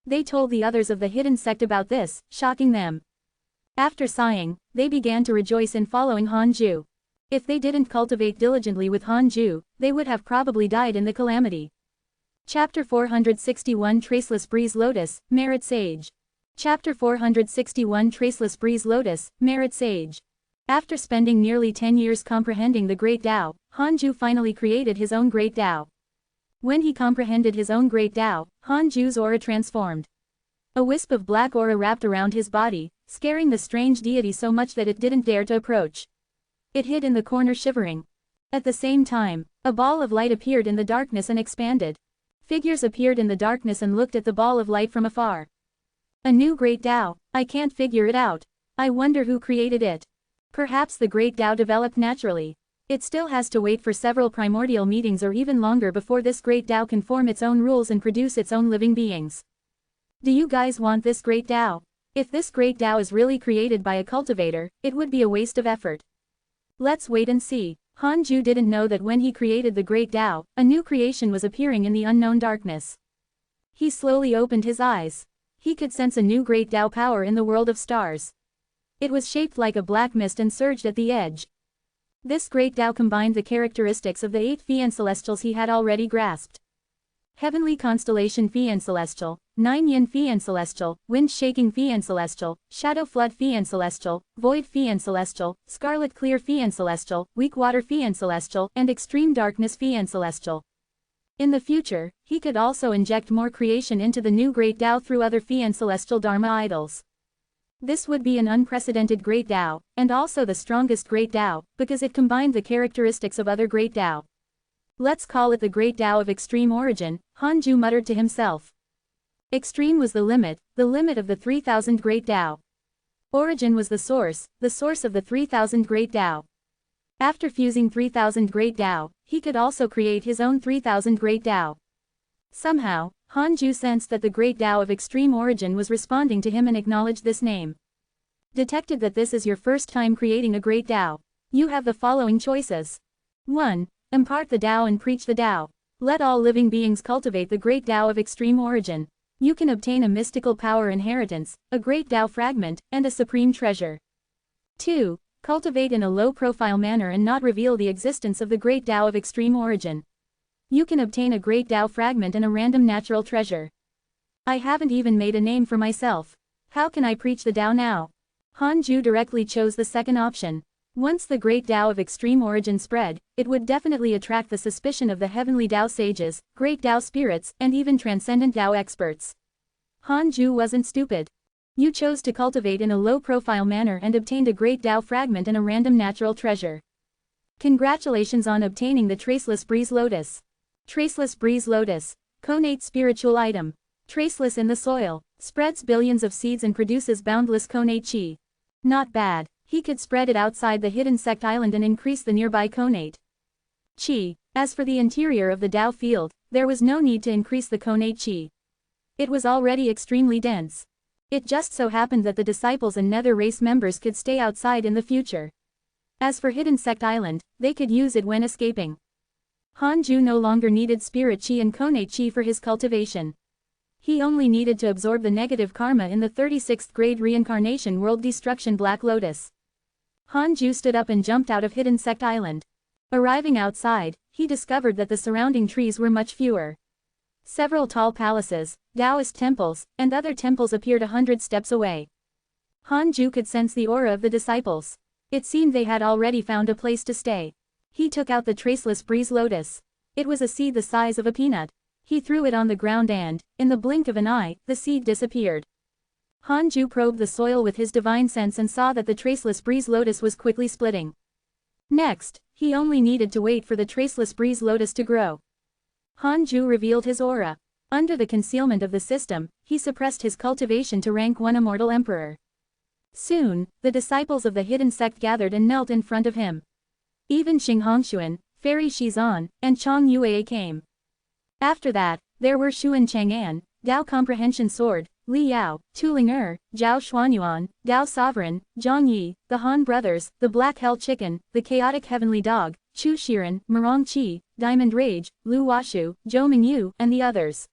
They told the others of the Hidden Sect about this, shocking them. After sighing, they began to rejoice in following Hanju. If they didn't cultivate diligently with Hanju, they would have probably died in the calamity. Chapter 461 Traceless Breeze Lotus, Merit Sage. Chapter 461 Traceless Breeze Lotus, Merit Sage. After spending nearly 10 years comprehending the Great Tao, Hanju finally created his own Great Tao. When he comprehended his own great Tao, Han Ju's aura transformed. A wisp of black aura wrapped around his body, scaring the strange deity so much that it didn't dare to approach. It hid in the corner shivering. At the same time, a ball of light appeared in the darkness and expanded. Figures appeared in the darkness and looked at the ball of light from afar. A new great Tao, I can't figure it out. I wonder who created it. Perhaps the great Tao developed naturally. It still has to wait for several primordial meetings or even longer before this great Tao can form its own rules and produce its own living beings. Do you guys want this great Tao? If this great Tao is really created by a cultivator, it would be a waste of effort. Let's wait and see. Han Ju didn't know that when he created the great Tao, a new creation was appearing in the unknown darkness. He slowly opened his eyes. He could sense a new great Tao power in the world of stars. It was shaped like a black mist and surged at the edge. This great Tao combined the characteristics of the 8 Fian Celestials he had already grasped. Heavenly Constellation Fian Celestial, 9 Yin Fian Celestial, Wind Shaking Fian Celestial, Shadow Flood Fian Celestial, Void Fian Celestial, Scarlet Clear Fian Celestial, Weak Water Fian Celestial, and Extreme Darkness Fian Celestial. In the future, he could also inject more creation into the new Great Tao through other Fian Celestial Dharma idols. This would be an unprecedented Great Tao, and also the strongest Great Tao, because it combined the characteristics of other Great Tao. Let's call it the Great Tao of Extreme Origin, Han Ju muttered to himself. Extreme was the limit of the 3000 Great Tao. Origin was the source of the 3000 Great Tao. After fusing 3000 Great Tao, he could also create his own 3000 Great Tao. Somehow, Han Ju sensed that the Great Tao of Extreme Origin was responding to him and acknowledged this name. Detected that this is your first time creating a Great Tao. You have the following choices. 1. Impart the Tao and preach the Tao. Let all living beings cultivate the Great Tao of Extreme Origin. You can obtain a mystical power inheritance, a Great Tao fragment, and a supreme treasure. 2. Cultivate in a low-profile manner and not reveal the existence of the Great Tao of Extreme Origin. You can obtain a Great Tao fragment and a random natural treasure. I haven't even made a name for myself. How can I preach the Tao now? Han Ju directly chose the second option. Once the Great Tao of Extreme Origin spread, it would definitely attract the suspicion of the heavenly Tao sages, Great Tao spirits, and even transcendent Tao experts. Han Ju wasn't stupid. You chose to cultivate in a low-profile manner and obtained a Great Tao fragment and a random natural treasure. Congratulations on obtaining the Traceless Breeze Lotus. Traceless Breeze Lotus. Connate spiritual item. Traceless in the soil. Spreads billions of seeds and produces boundless connate chi. Not bad. He could spread it outside the hidden sect island and increase the nearby connate chi. As for the interior of the Tao field, there was no need to increase the connate chi. It was already extremely dense. It just so happened that the disciples and nether race members could stay outside in the future. As for hidden sect island, they could use it when escaping. Han Ju no longer needed spirit chi and connate chi for his cultivation. He only needed to absorb the negative karma in the 36th grade reincarnation world destruction Black Lotus. Han Ju stood up and jumped out of Hidden Sect Island. Arriving outside, he discovered that the surrounding trees were much fewer. Several tall palaces, Taoist temples, and other temples appeared 100 steps away. Han Ju could sense the aura of the disciples. It seemed they had already found a place to stay. He took out the Traceless Breeze Lotus. It was a seed the size of a peanut. He threw it on the ground and, in the blink of an eye, the seed disappeared. Han Ju probed the soil with his divine sense and saw that the Traceless Breeze Lotus was quickly splitting. Next, he only needed to wait for the Traceless Breeze Lotus to grow. Han Ju revealed his aura. Under the concealment of the system, he suppressed his cultivation to rank 1 immortal emperor. Soon, the disciples of the hidden sect gathered and knelt in front of him. Even Xing Hongshuan, Fairy Shizan, and Chong Yue came. After that, there were Xuan Chang'an, Dao Comprehension Sword, Li Yao, Tu Ling Zhao Xuanyuan, Dao Sovereign, Zhang Yi, the Han Brothers, the Black Hell Chicken, the Chaotic Heavenly Dog, Chu Shiren, Murong Qi, Diamond Rage, Lu Washu, Zhou Mingyu, and the others.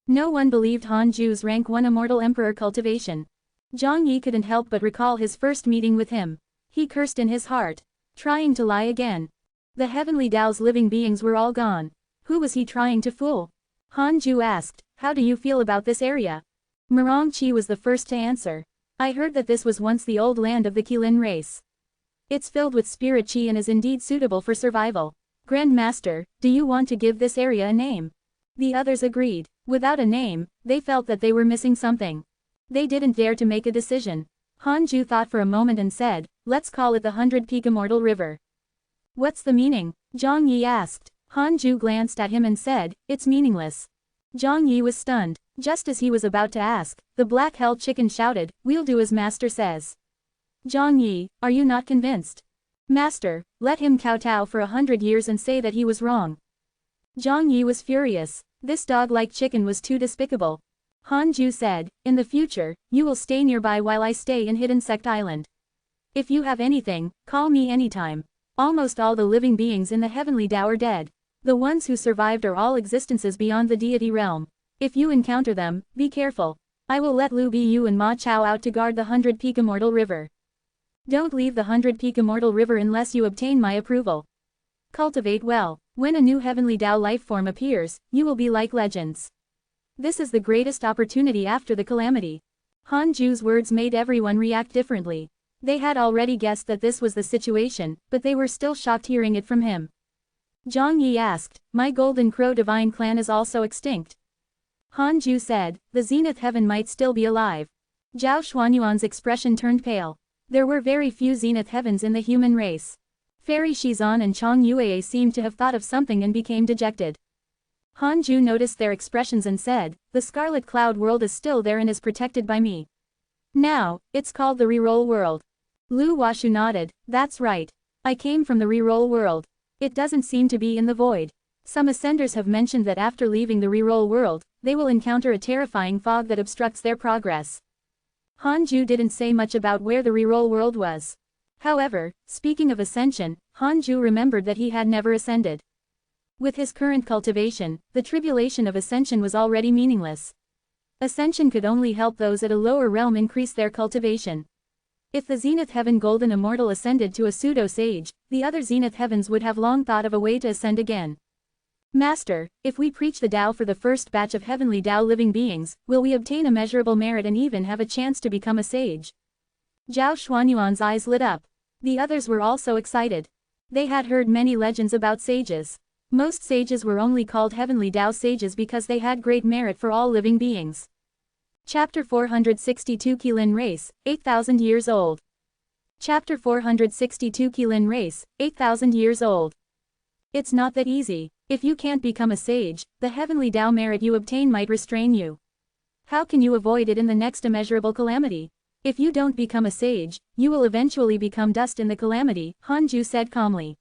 No one believed Han Ju's rank 1 immortal emperor cultivation. Zhang Yi couldn't help but recall his first meeting with him. He cursed in his heart. Trying to lie again. The heavenly Tao's living beings were all gone. Who was he trying to fool? Han Ju asked, "How do you feel about this area?" Murong Qi was the first to answer. "I heard that this was once the old land of the Qilin race. It's filled with spirit chi and is indeed suitable for survival. Grand Master, do you want to give this area a name? The others agreed. Without a name, they felt that they were missing something. They didn't dare to make a decision. Hanju thought for a moment and said, let's call it the 100-Peak Immortal River. What's the meaning? Zhang Yi asked. Hanju glanced at him and said, it's meaningless. Zhang Yi was stunned. Just as he was about to ask, the black-held chicken shouted, we'll do as master says. Zhang Yi, are you not convinced? Master, let him kowtow for 100 years and say that he was wrong. Zhang Yi was furious. This dog-like chicken was too despicable. Hanju said, in the future, you will stay nearby while I stay in Hidden Sect Island. If you have anything, call me anytime. Almost all the living beings in the Heavenly Tao are dead. The ones who survived are all existences beyond the deity realm. If you encounter them, be careful. I will let Lu Biyu and Ma Chao out to guard the 100-Peak Immortal River. Don't leave the 100-Peak Immortal River unless you obtain my approval. Cultivate well. When a new Heavenly Tao life form appears, you will be like legends. This is the greatest opportunity after the calamity. Hanju's words made everyone react differently. They had already guessed that this was the situation, but they were still shocked hearing it from him. Zhang Yi asked, my Golden Crow Divine clan is also extinct. Hanju said, the Zenith Heaven might still be alive. Zhao Xuanyuan's expression turned pale. There were very few Zenith Heavens in the human race. Fairy Shizan and Chang Yue seemed to have thought of something and became dejected. Hanju noticed their expressions and said, the Scarlet Cloud world is still there and is protected by me. Now, it's called the Reroll world. Lu Washu nodded, that's right. I came from the Reroll world. It doesn't seem to be in the void. Some ascenders have mentioned that after leaving the Reroll world, they will encounter a terrifying fog that obstructs their progress. Hanju didn't say much about where the Reroll world was. However, speaking of ascension, Hanju remembered that he had never ascended. With his current cultivation, the tribulation of ascension was already meaningless. Ascension could only help those at a lower realm increase their cultivation. If the Zenith Heaven Golden Immortal ascended to a pseudo-sage, the other Zenith Heavens would have long thought of a way to ascend again. Master, if we preach the Tao for the first batch of Heavenly Tao living beings, will we obtain immeasurable merit and even have a chance to become a sage? Zhao Xuanyuan's eyes lit up. The others were also excited. They had heard many legends about sages. Most sages were only called Heavenly Tao sages because they had great merit for all living beings. Chapter 462 Qilin Race, 8,000 years old. Chapter 462 Qilin Race, 8,000 years old. It's not that easy. If you can't become a sage, the Heavenly Tao merit you obtain might restrain you. How can you avoid it in the next immeasurable calamity? If you don't become a sage, you will eventually become dust in the calamity, Hanju said calmly.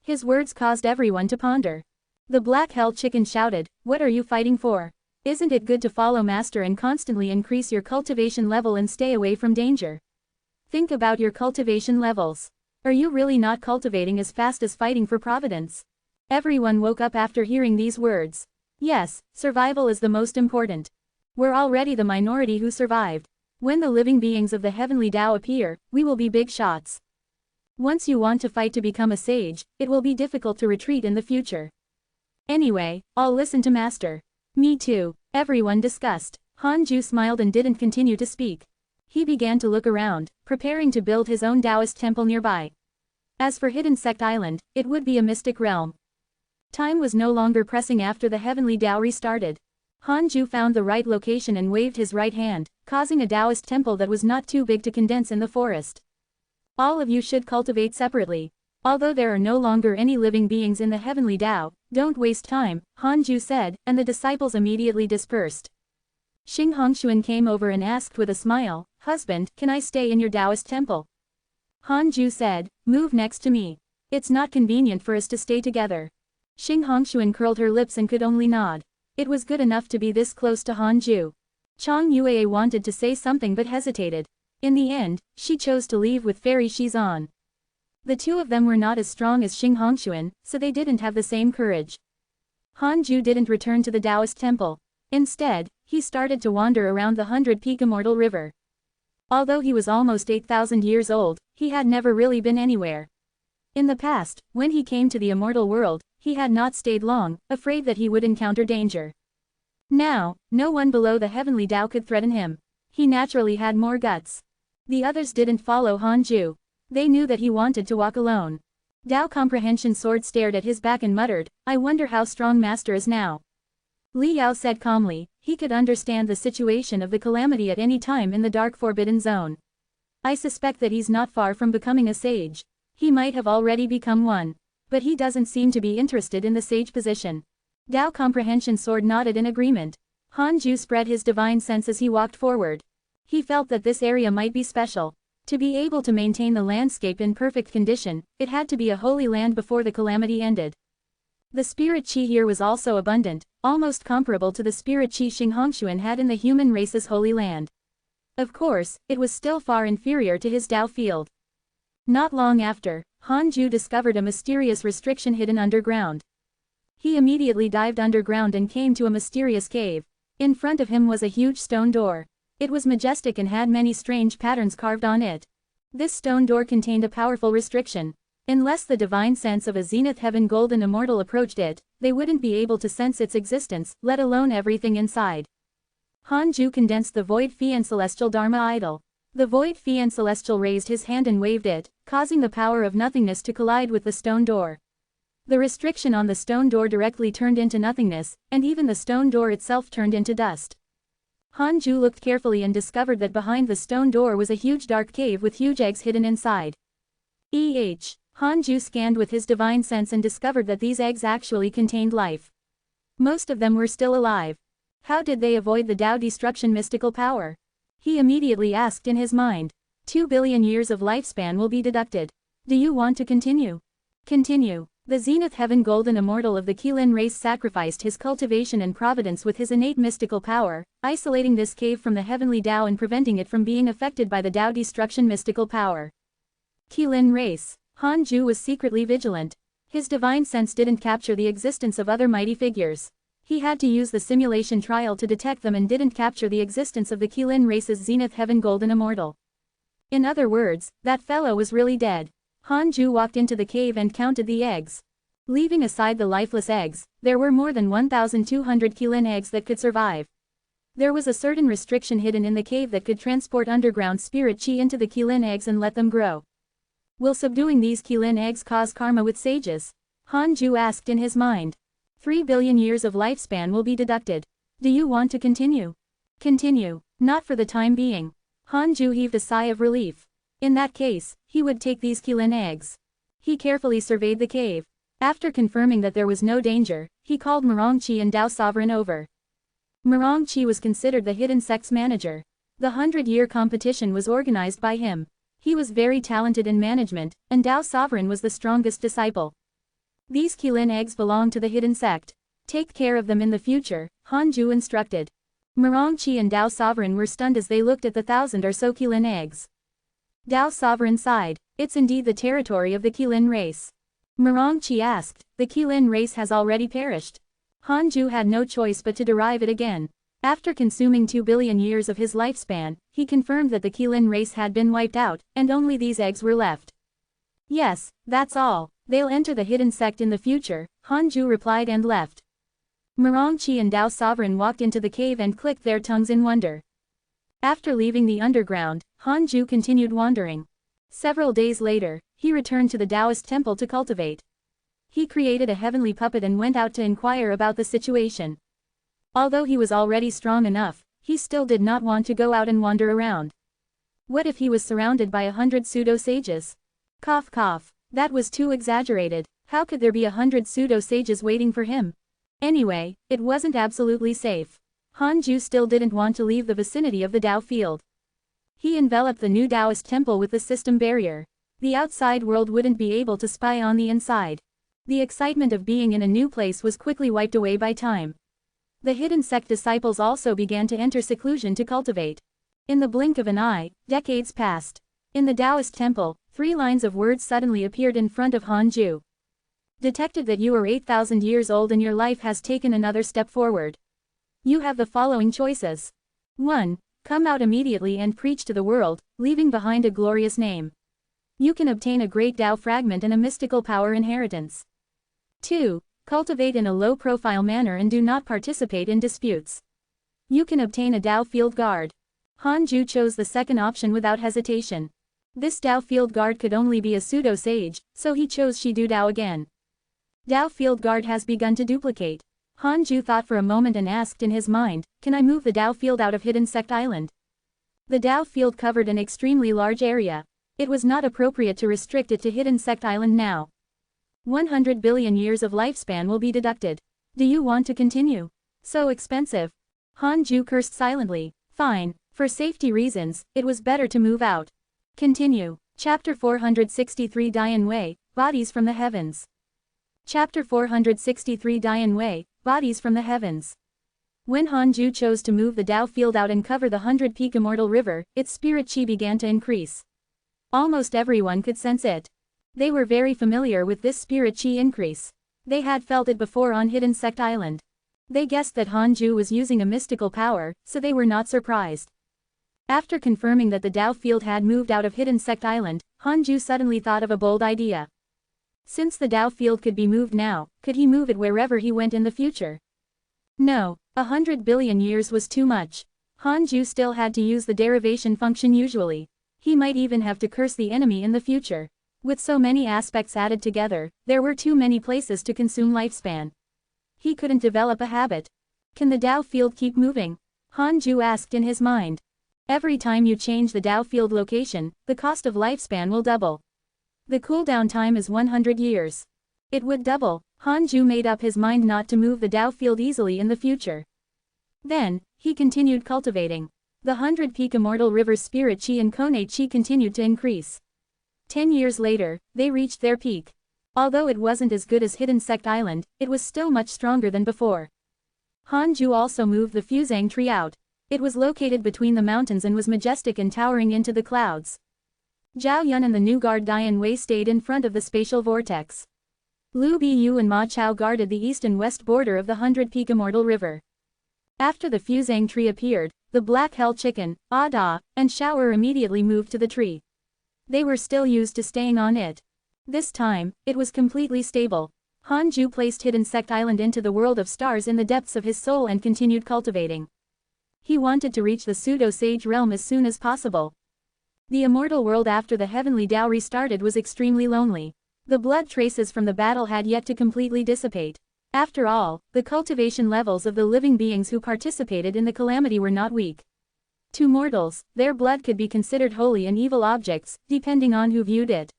His words caused everyone to ponder. The black-held chicken shouted, what are you fighting for? Isn't it good to follow master and constantly increase your cultivation level and stay away from danger? Think about your cultivation levels. Are you really not cultivating as fast as fighting for Providence? Everyone woke up after hearing these words. Yes, survival is the most important. We're already the minority who survived. When the living beings of the Heavenly Tao appear, we will be big shots. Once you want to fight to become a sage, it will be difficult to retreat in the future. Anyway, I'll listen to master. Me too, everyone discussed. Hanju smiled and didn't continue to speak. He began to look around, preparing to build his own Taoist temple nearby. As for Hidden Sect Island, it would be a mystic realm. Time was no longer pressing after the Heavenly Tao restarted. Hanju found the right location and waved his right hand, causing a Taoist temple that was not too big to condense in the forest. All of you should cultivate separately. Although there are no longer any living beings in the Heavenly Tao, don't waste time, Hanju said, and the disciples immediately dispersed. Xing Hongshuan came over and asked with a smile, husband, can I stay in your Taoist temple? Hanju said, move next to me. It's not convenient for us to stay together. Xing Hongshuan curled her lips and could only nod. It was good enough to be this close to Hanju. Chang Yue wanted to say something but hesitated. In the end, she chose to leave with Fairy Shizan. The two of them were not as strong as Xing Hongshuan, so they didn't have the same courage. Hanju didn't return to the Taoist temple. Instead, he started to wander around the 100-Peak Immortal River. Although he was almost 8,000 years old, he had never really been anywhere. In the past, when he came to the immortal world, he had not stayed long, afraid that he would encounter danger. Now, no one below the Heavenly Tao could threaten him. He naturally had more guts. The others didn't follow Hanju. They knew that he wanted to walk alone. Dao Comprehension Sword stared at his back and muttered, I wonder how strong Master is now. Li Yao said calmly, he could understand the situation of the calamity at any time in the dark forbidden zone. I suspect that he's not far from becoming a sage. He might have already become one. But he doesn't seem to be interested in the sage position. Dao Comprehension Sword nodded in agreement. Han Ju spread his divine sense as he walked forward. He felt that this area might be special. To be able to maintain the landscape in perfect condition, it had to be a holy land before the calamity ended. The spirit chi here was also abundant, almost comparable to the spirit chi Xing Hongshuan had in the human race's holy land. Of course, it was still far inferior to his Dao field. Not long after, Han Ju discovered a mysterious restriction hidden underground. He immediately dived underground and came to a mysterious cave. In front of him was a huge stone door. It was majestic and had many strange patterns carved on it. This stone door contained a powerful restriction. Unless the divine sense of a zenith heaven golden immortal approached it, they wouldn't be able to sense its existence, let alone everything inside. Han Ju condensed the void fiend celestial dharma idol. The void fiend celestial raised his hand and waved it, causing the power of nothingness to collide with the stone door. The restriction on the stone door directly turned into nothingness, and even the stone door itself turned into dust. Han Ju looked carefully and discovered that behind the stone door was a huge dark cave with huge eggs hidden inside. Han Ju scanned with his divine sense and discovered that these eggs actually contained life. Most of them were still alive. How did they avoid the Tao destruction mystical power? He immediately asked in his mind. 2 billion years of lifespan will be deducted. Do you want to continue? Continue. The Zenith Heaven Golden Immortal of the Qilin race sacrificed his cultivation and providence with his innate mystical power, isolating this cave from the heavenly Tao and preventing it from being affected by the Tao destruction mystical power. Qilin race. Han Ju was secretly vigilant. His divine sense didn't capture the existence of other mighty figures. He had to use the simulation trial to detect them and didn't capture the existence of the Qilin race's Zenith Heaven Golden Immortal. In other words, that fellow was really dead. Han Ju walked into the cave and counted the eggs. Leaving aside the lifeless eggs, there were more than 1,200 Qilin eggs that could survive. There was a certain restriction hidden in the cave that could transport underground spirit chi into the Qilin eggs and let them grow. Will subduing these Qilin eggs cause karma with sages? Han Ju asked in his mind. 3 billion years of lifespan will be deducted. Do you want to continue? Continue. Not for the time being. Han Ju heaved a sigh of relief. In that case, he would take these Qilin eggs. He carefully surveyed the cave. After confirming that there was no danger, he called Merongqi and Dao Sovereign over. Merongqi was considered the hidden sect's manager. The 100-year competition was organized by him. He was very talented in management, and Dao Sovereign was the strongest disciple. These Qilin eggs belong to the hidden sect. Take care of them in the future, Han Ju instructed. Merongqi and Dao Sovereign were stunned as they looked at the 1,000 or so Qilin eggs. Dao Sovereign sighed. It's indeed the territory of the Qilin race. Merongqi asked, the Qilin race has already perished. Han Ju had no choice but to derive it again. After consuming 2 billion years of his lifespan, he confirmed that the Qilin race had been wiped out, and only these eggs were left. Yes, that's all. They'll enter the hidden sect in the future, Han Ju replied and left. Merongqi and Dao Sovereign walked into the cave and clicked their tongues in wonder. After leaving the underground, Han Ju continued wandering. Several days later, he returned to the Taoist temple to cultivate. He created a heavenly puppet and went out to inquire about the situation. Although he was already strong enough, he still did not want to go out and wander around. What if he was surrounded by 100 pseudo-sages? Cough cough. That was too exaggerated. How could there be 100 pseudo-sages waiting for him? Anyway, it wasn't absolutely safe. Han Ju still didn't want to leave the vicinity of the Tao field. He enveloped the new Taoist temple with a system barrier. The outside world wouldn't be able to spy on the inside. The excitement of being in a new place was quickly wiped away by time. The hidden sect disciples also began to enter seclusion to cultivate. In the blink of an eye, decades passed. In the Taoist temple, 3 lines of words suddenly appeared in front of Han Ju. Detected that you are 8,000 years old and your life has taken another step forward. You have the following choices. 1. Come out immediately and preach to the world, leaving behind a glorious name. You can obtain a great Tao fragment and a mystical power inheritance. 2. Cultivate in a low-profile manner and do not participate in disputes. You can obtain a Tao field guard. Han Ju chose the second option without hesitation. This Dao field guard could only be a pseudo-sage, so he chose Shidu Dao again. Dao field guard has begun to duplicate. Hanju thought for a moment and asked in his mind, can I move the Dao field out of Hidden Sect Island? The Dao field covered an extremely large area. It was not appropriate to restrict it to Hidden Sect Island now. 100 billion years of lifespan will be deducted. Do you want to continue? So expensive. Hanju cursed silently. Fine. For safety reasons, it was better to move out. Continue. Chapter 463 Dian Wei, Bodies from the Heavens. Chapter 463 Dian Wei, Bodies from the Heavens. When Hanju chose to move the Dao field out and cover the 100-peak immortal river, its spirit chi began to increase. Almost everyone could sense it. They were very familiar with this spirit chi increase. They had felt it before on Hidden Sect Island. They guessed that Hanju was using a mystical power, so they were not surprised. After confirming that the Dao field had moved out of Hidden Sect Island, Hanju suddenly thought of a bold idea. Since the Dao field could be moved now, could he move it wherever he went in the future? No, 100 billion years was too much. Hanju still had to use the derivation function usually. He might even have to curse the enemy in the future. With so many aspects added together, there were too many places to consume lifespan. He couldn't develop a habit. Can the Dao field keep moving? Hanju asked in his mind. Every time you change the Dao field location, the cost of lifespan will double. The cooldown time is 100 years. It would double. Hanju made up his mind not to move the Dao field easily in the future. Then, he continued cultivating. The 100-peak immortal river's spirit chi and konate chi continued to increase. 10 years later, they reached their peak. Although it wasn't as good as Hidden Sect Island, it was still much stronger than before. Hanju also moved the Fuzang tree out. It was located between the mountains and was majestic and towering into the clouds. Zhao Yun and the new guard Dian Wei stayed in front of the spatial vortex. Lu Biyu and Ma Chao guarded the east and west border of the 100-peak immortal river. After the Fuzang tree appeared, the Black Hell Chicken, Ada, and Shower immediately moved to the tree. They were still used to staying on it. This time, it was completely stable. Hanju placed Hidden Sect Island into the world of stars in the depths of his soul and continued cultivating. He wanted to reach the pseudo-sage realm as soon as possible. The immortal world after the heavenly Dao restarted was extremely lonely. The blood traces from the battle had yet to completely dissipate. After all, the cultivation levels of the living beings who participated in the calamity were not weak. To mortals, their blood could be considered holy and evil objects, depending on who viewed it.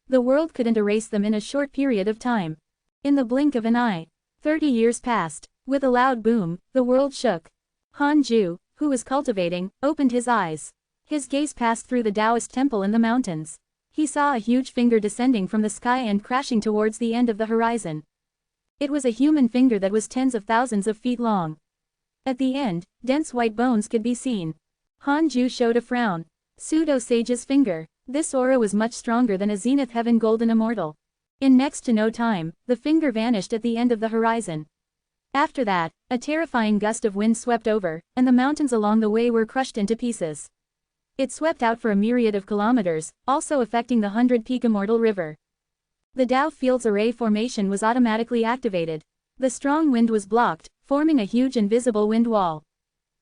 The world couldn't erase them in a short period of time. In the blink of an eye. 30 years passed. With a loud boom, the world shook. Hanju, who was cultivating, opened his eyes. His gaze passed through the Taoist temple in the mountains. He saw a huge finger descending from the sky and crashing towards the end of the horizon. It was a human finger that was tens of thousands of feet long. At the end, dense white bones could be seen. Hanju showed a frown. Pseudo-sage's finger. This aura was much stronger than a Zenith Heaven Golden Immortal. In next to no time, the finger vanished at the end of the horizon. After that, a terrifying gust of wind swept over, and the mountains along the way were crushed into pieces. It swept out for a myriad of kilometers, also affecting the 100-peak immortal river. The Dao field's array formation was automatically activated. The strong wind was blocked, forming a huge invisible wind wall.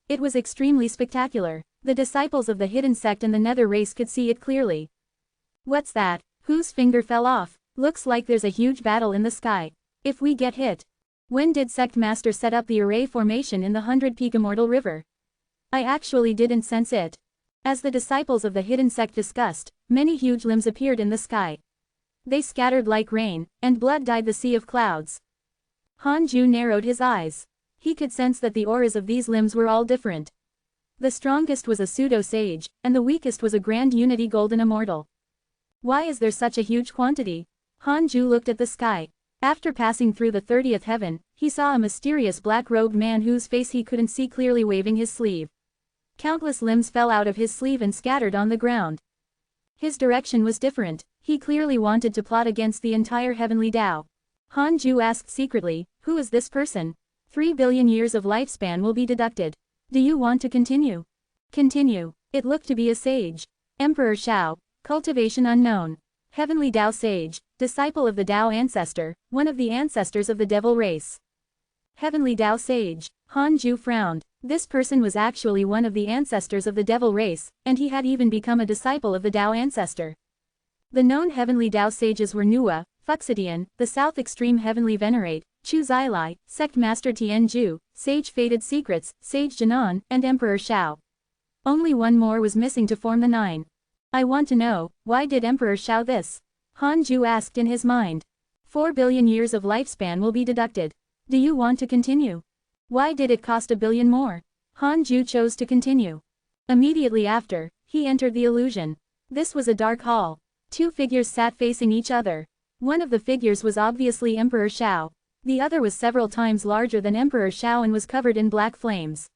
It was extremely spectacular. The disciples of the Hidden Sect and the Nether race could see it clearly. What's that? Whose finger fell off? Looks like there's a huge battle in the sky. If we get hit. When did Sect Master set up the array formation in the 100-peak immortal river? I actually didn't sense it. As the disciples of the Hidden Sect discussed, many huge limbs appeared in the sky. They scattered like rain, and blood dyed the sea of clouds. Hanju narrowed his eyes. He could sense that the auras of these limbs were all different. The strongest was a pseudo-sage, and the weakest was a Grand Unity Golden Immortal. Why is there such a huge quantity? Hanju looked at the sky. After passing through the 30th heaven, he saw a mysterious black-robed man whose face he couldn't see clearly waving his sleeve. Countless limbs fell out of his sleeve and scattered on the ground. His direction was different. He clearly wanted to plot against the entire heavenly Dao. Hanju asked secretly, who is this person? 3 billion years of lifespan will be deducted. Do you want to continue? Continue. It looked to be a sage. Emperor Shao. Cultivation unknown. Heavenly Dao sage, disciple of the Dao ancestor, one of the ancestors of the devil race. Heavenly Dao sage. Hanju frowned. This person was actually one of the ancestors of the devil race, and he had even become a disciple of the Tao ancestor. The known heavenly Tao sages were Nua, Fuxidian, the South Extreme Heavenly Venerate, Chu Zilai, Sect Master Tianju, Sage Fated Secrets, Sage Jinan, and Emperor Shao. Only one more was missing to form the 9. I want to know, why did Emperor Shao this? Han Ju asked in his mind. 4 billion years of lifespan will be deducted. Do you want to continue? Why did it cost 1 billion more? Han Ju chose to continue. Immediately after, he entered the illusion. This was a dark hall. 2 figures sat facing each other. One of the figures was obviously Emperor Shao. The other was several times larger than Emperor Shao and was covered in black flames.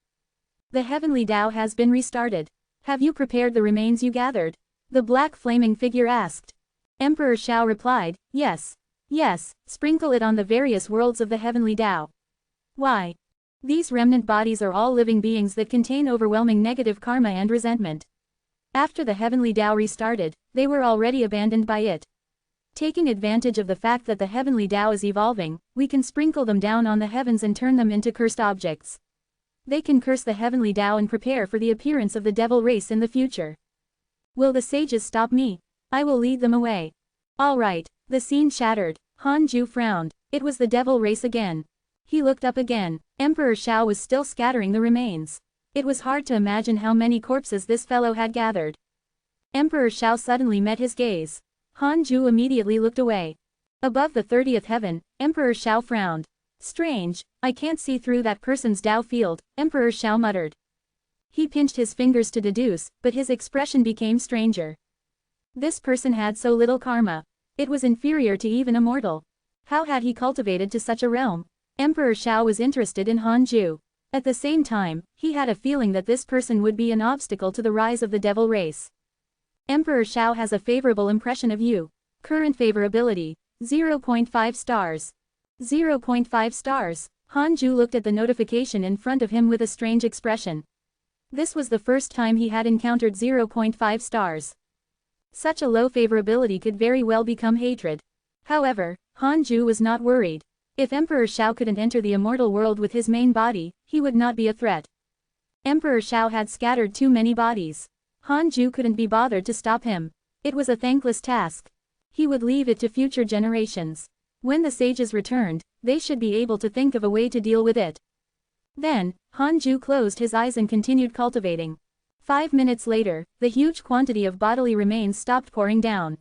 The heavenly Tao has been restarted. Have you prepared the remains you gathered? The black flaming figure asked. Emperor Shao replied, yes. Yes, sprinkle it on the various worlds of the heavenly Tao. Why? These remnant bodies are all living beings that contain overwhelming negative karma and resentment. After the heavenly Tao restarted, they were already abandoned by it. Taking advantage of the fact that the heavenly Tao is evolving, we can sprinkle them down on the heavens and turn them into cursed objects. They can curse the heavenly Tao and prepare for the appearance of the devil race in the future. Will the sages stop me? I will lead them away. All right. The scene shattered. Han Ju frowned. It was the devil race again. He looked up again. Emperor Shao was still scattering the remains. It was hard to imagine how many corpses this fellow had gathered. Emperor Shao suddenly met his gaze. Han Ju immediately looked away. Above the 30th heaven, Emperor Shao frowned. Strange, I can't see through that person's Tao field, Emperor Shao muttered. He pinched his fingers to deduce, but his expression became stranger. This person had so little karma. It was inferior to even a mortal. How had he cultivated to such a realm? Emperor Shao was interested in Han Ju. At the same time, he had a feeling that this person would be an obstacle to the rise of the devil race. Emperor Shao has a favorable impression of you. Current favorability, 0.5 stars. 0.5 stars. Han Ju looked at the notification in front of him with a strange expression. This was the first time he had encountered 0.5 stars. Such a low favorability could very well become hatred. However, Han Ju was not worried. If Emperor Shao couldn't enter the immortal world with his main body, he would not be a threat. Emperor Shao had scattered too many bodies. Han Ju couldn't be bothered to stop him. It was a thankless task. He would leave it to future generations. When the sages returned, they should be able to think of a way to deal with it. Then, Han Ju closed his eyes and continued cultivating. 5 minutes later, the huge quantity of bodily remains stopped pouring down.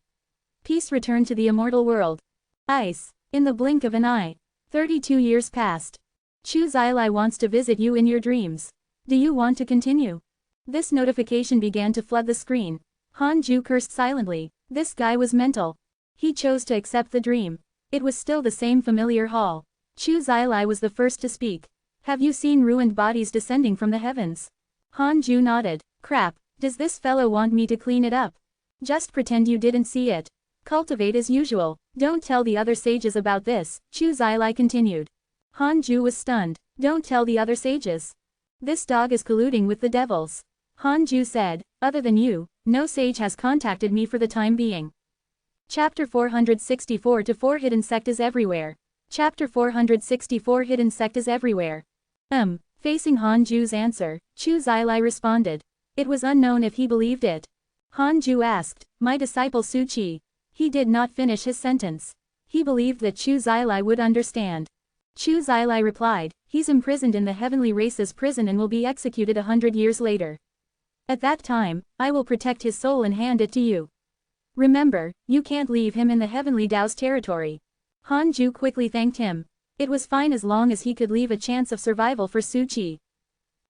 Peace returned to the immortal world. Ice. In the blink of an eye. 32 years passed. Chu Zilai wants to visit you in your dreams. Do you want to continue? This notification began to flood the screen. Han Ju cursed silently. This guy was mental. He chose to accept the dream. It was still the same familiar hall. Chu Zilai was the first to speak. Have you seen ruined bodies descending from the heavens? Han Ju nodded. Crap, does this fellow want me to clean it up? Just pretend you didn't see it. Cultivate as usual. Don't tell the other sages about this, Chu Zilai continued. Han Ju was stunned. Don't tell the other sages. This dog is colluding with the devils. Han Ju said, other than you, no sage has contacted me for the time being. Chapter 464 to 4 Hidden Sect is everywhere. Chapter 464 Hidden Sect is everywhere. Facing Han Ju's answer, Chu Zilai responded. It was unknown if he believed it. Han Ju asked, my disciple Su Qi. He did not finish his sentence. He believed that Chu Zilai would understand. Chu Zilai replied, he's imprisoned in the heavenly race's prison and will be executed 100 years later. At that time, I will protect his soul and hand it to you. Remember, you can't leave him in the heavenly Tao's territory. Han Ju quickly thanked him. It was fine as long as he could leave a chance of survival for Su Qi.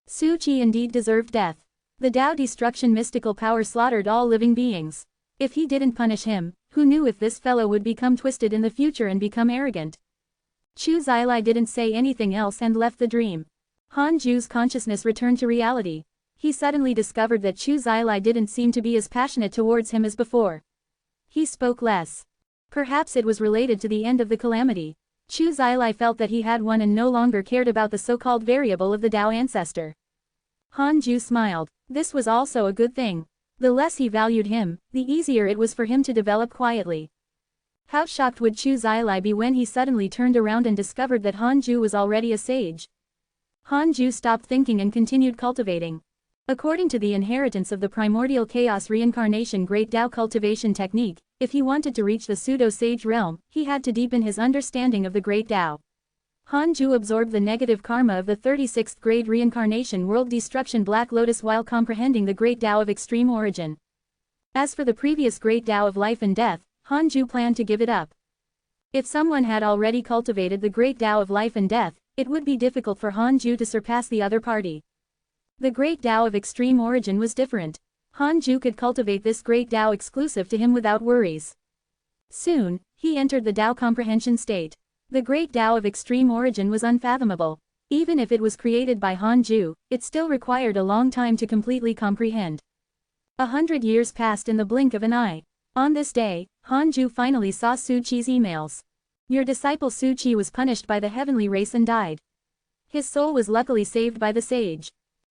Su Qi indeed deserved death. The Tao destruction mystical power slaughtered all living beings. If he didn't punish him, who knew if this fellow would become twisted in the future and become arrogant? Chu Zilai didn't say anything else and left the dream. Han Ju's consciousness returned to reality. He suddenly discovered that Chu Zilai didn't seem to be as passionate towards him as before. He spoke less. Perhaps it was related to the end of the calamity. Chu Zilai felt that he had won and no longer cared about the so-called variable of the Tao ancestor. Han Ju smiled. This was also a good thing. The less he valued him, the easier it was for him to develop quietly. How shocked would Chu Zilai be when he suddenly turned around and discovered that Han Ju was already a sage? Hanju stopped thinking and continued cultivating. According to the inheritance of the primordial chaos reincarnation Great Tao cultivation technique, if he wanted to reach the pseudo-sage realm, he had to deepen his understanding of the Great Tao. Hanju absorbed the negative karma of the 36th grade reincarnation world destruction Black Lotus while comprehending the Great Tao of extreme origin. As for the previous Great Tao of life and death, Hanju planned to give it up. If someone had already cultivated the Great Tao of life and death, it would be difficult for Hanju to surpass the other party. The Great Tao of extreme origin was different. Hanju could cultivate this Great Tao exclusive to him without worries. Soon, he entered the Tao comprehension state. The Great Tao of extreme origin was unfathomable. Even if it was created by Hanju, it still required a long time to completely comprehend. 100 years passed in the blink of an eye. On this day, Hanju finally saw Su Qi's emails. Your disciple Su Qi was punished by the heavenly race and died. His soul was luckily saved by the sage.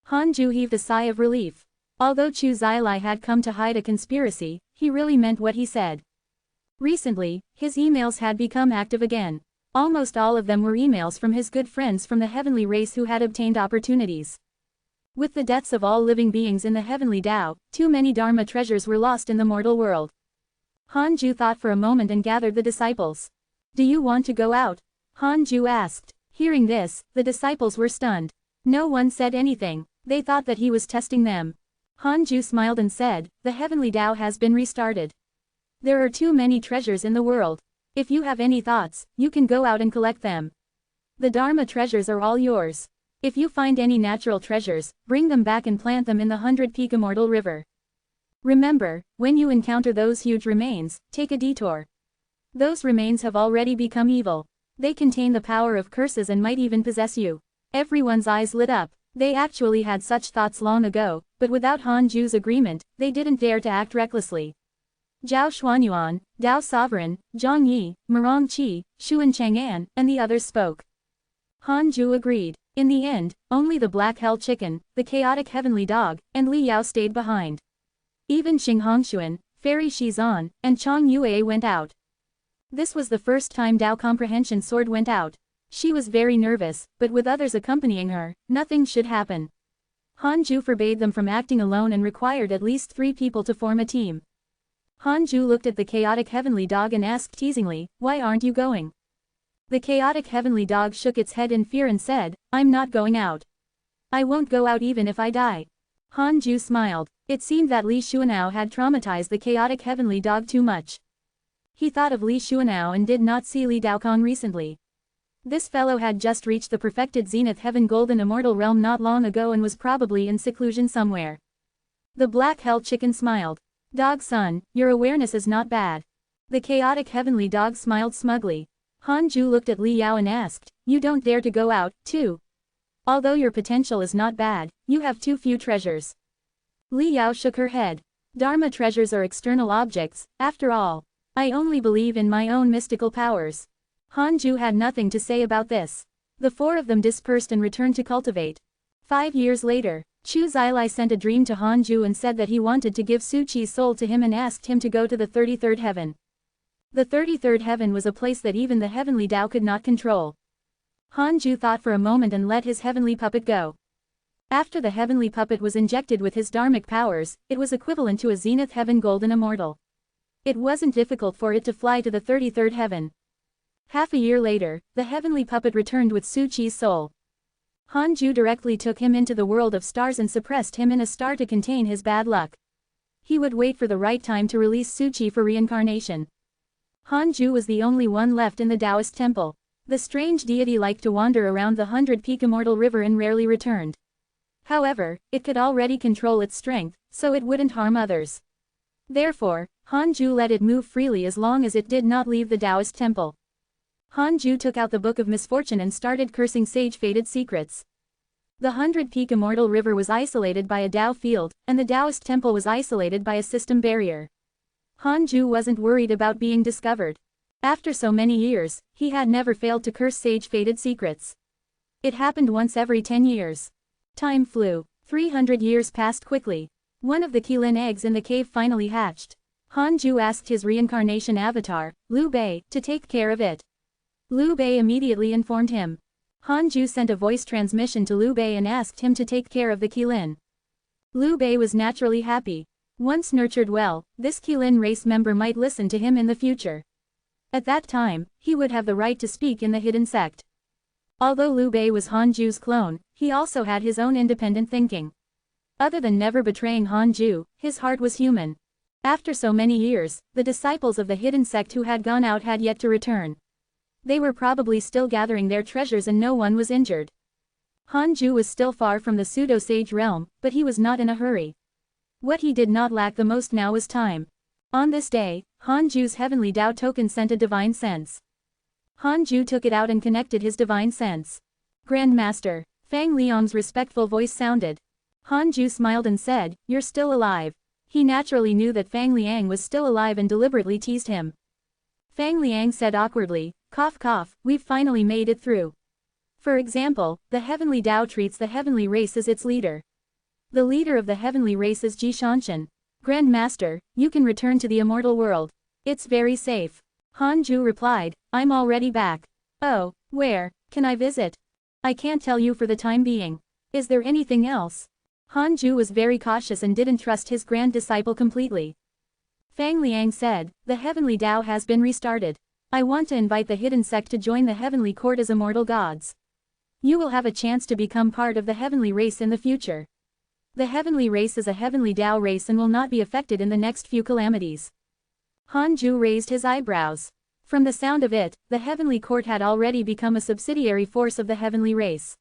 Hanju heaved a sigh of relief. Although Chu Zilai had come to hide a conspiracy, he really meant what he said. Recently, his emails had become active again. Almost all of them were emails from his good friends from the heavenly race who had obtained opportunities. With the deaths of all living beings in the heavenly Tao, too many Dharma treasures were lost in the mortal world. Hanju thought for a moment and gathered the disciples. Do you want to go out? Hanju asked. Hearing this, the disciples were stunned. No one said anything. They thought that he was testing them. Hanju smiled and said, the heavenly Tao has been restarted. There are too many treasures in the world. If you have any thoughts, you can go out and collect them. The Dharma treasures are all yours. If you find any natural treasures, bring them back and plant them in the 100-peak immortal river. Remember, when you encounter those huge remains, take a detour. Those remains have already become evil. They contain the power of curses and might even possess you. Everyone's eyes lit up. They actually had such thoughts long ago, but without Hanju's agreement, they didn't dare to act recklessly. Zhao Xuanyuan, Dao Sovereign, Zhang Yi, Mirong Qi, Xuan Chang'an, and the others spoke. Hanju agreed. In the end, only the Black Hell Chicken, the Chaotic Heavenly Dog, and Li Yao stayed behind. Even Xing Hongshuan, Fairy Shizan, and Chang Yue went out. This was the first time Tao Comprehension Sword went out. She was very nervous, but with others accompanying her, nothing should happen. Hanju forbade them from acting alone and required at least 3 people to form a team. Hanju looked at the Chaotic Heavenly Dog and asked teasingly, why aren't you going? The Chaotic Heavenly Dog shook its head in fear and said, I'm not going out. I won't go out even if I die. Hanju smiled. It seemed that Li Xuanao had traumatized the Chaotic Heavenly Dog too much. He thought of Li Xuanao and did not see Li Daokong recently. This fellow had just reached the perfected Zenith Heaven Golden Immortal Realm not long ago and was probably in seclusion somewhere. The Black Hell Chicken smiled. Dog son, your awareness is not bad. The Chaotic Heavenly Dog smiled smugly. Hanju looked at Li Yao and asked, you don't dare to go out, too? Although your potential is not bad, you have too few treasures. Li Yao shook her head. Dharma treasures are external objects, after all. I only believe in my own mystical powers. Hanju had nothing to say about this. The 4 of them dispersed and returned to cultivate. 5 years later, Chu Zilai sent a dream to Hanju and said that he wanted to give Su Qi's soul to him and asked him to go to the 33rd heaven. The 33rd heaven was a place that even the heavenly Tao could not control. Hanju thought for a moment and let his heavenly puppet go. After the heavenly puppet was injected with his dharmic powers, it was equivalent to a Zenith Heaven Golden Immortal. It wasn't difficult for it to fly to the 33rd heaven. Half a year later, the heavenly puppet returned with Su Qi's soul. Hanju directly took him into the world of stars and suppressed him in a star to contain his bad luck. He would wait for the right time to release Su Qi for reincarnation. Hanju was the only one left in the Taoist temple. The strange deity liked to wander around the 100-peak immortal river and rarely returned. However, it could already control its strength, so it wouldn't harm others. Therefore, Hanju let it move freely as long as it did not leave the Taoist temple. Hanju took out the Book of Misfortune and started cursing sage-fated secrets. The 100-peak immortal river was isolated by a Tao field, and the Taoist temple was isolated by a system barrier. Hanju wasn't worried about being discovered. After so many years, he had never failed to curse sage-fated secrets. It happened once every 10 years. Time flew. 300 years passed quickly. One of the Qilin eggs in the cave finally hatched. Hanju asked his reincarnation avatar, Liu Bei, to take care of it. Liu Bei immediately informed him. Hanju sent a voice transmission to Liu Bei and asked him to take care of the Qilin. Liu Bei was naturally happy. Once nurtured well, this Qilin race member might listen to him in the future. At that time, he would have the right to speak in the hidden sect. Although Liu Bei was Hanju's clone, he also had his own independent thinking. Other than never betraying Hanju, his heart was human. After so many years, the disciples of the hidden sect who had gone out had yet to return. They were probably still gathering their treasures and no one was injured. Hanju was still far from the pseudo-sage realm, but he was not in a hurry. What he did not lack the most now was time. On this day, Hanju's heavenly Tao token sent a divine sense. Hanju took it out and connected his divine sense. Grand Master, Fang Liang's respectful voice sounded. Hanju smiled and said, "You're still alive." He naturally knew that Fang Liang was still alive and deliberately teased him. Fang Liang said awkwardly, "Cough cough, we've finally made it through." For example, the heavenly Tao treats the heavenly race as its leader. The leader of the heavenly race is Ji Shanshan. "Grand Master, you can return to the immortal world. It's very safe." Hanju replied, "I'm already back." "Oh, where can I visit?" "I can't tell you for the time being. Is there anything else?" Hanju was very cautious and didn't trust his grand disciple completely. Fang Liang said, "The heavenly Tao has been restarted. I want to invite the hidden sect to join the heavenly court as immortal gods. You will have a chance to become part of the heavenly race in the future. The heavenly race is a heavenly Tao race and will not be affected in the next few calamities." Hanju raised his eyebrows. From the sound of it, the heavenly court had already become a subsidiary force of the heavenly race.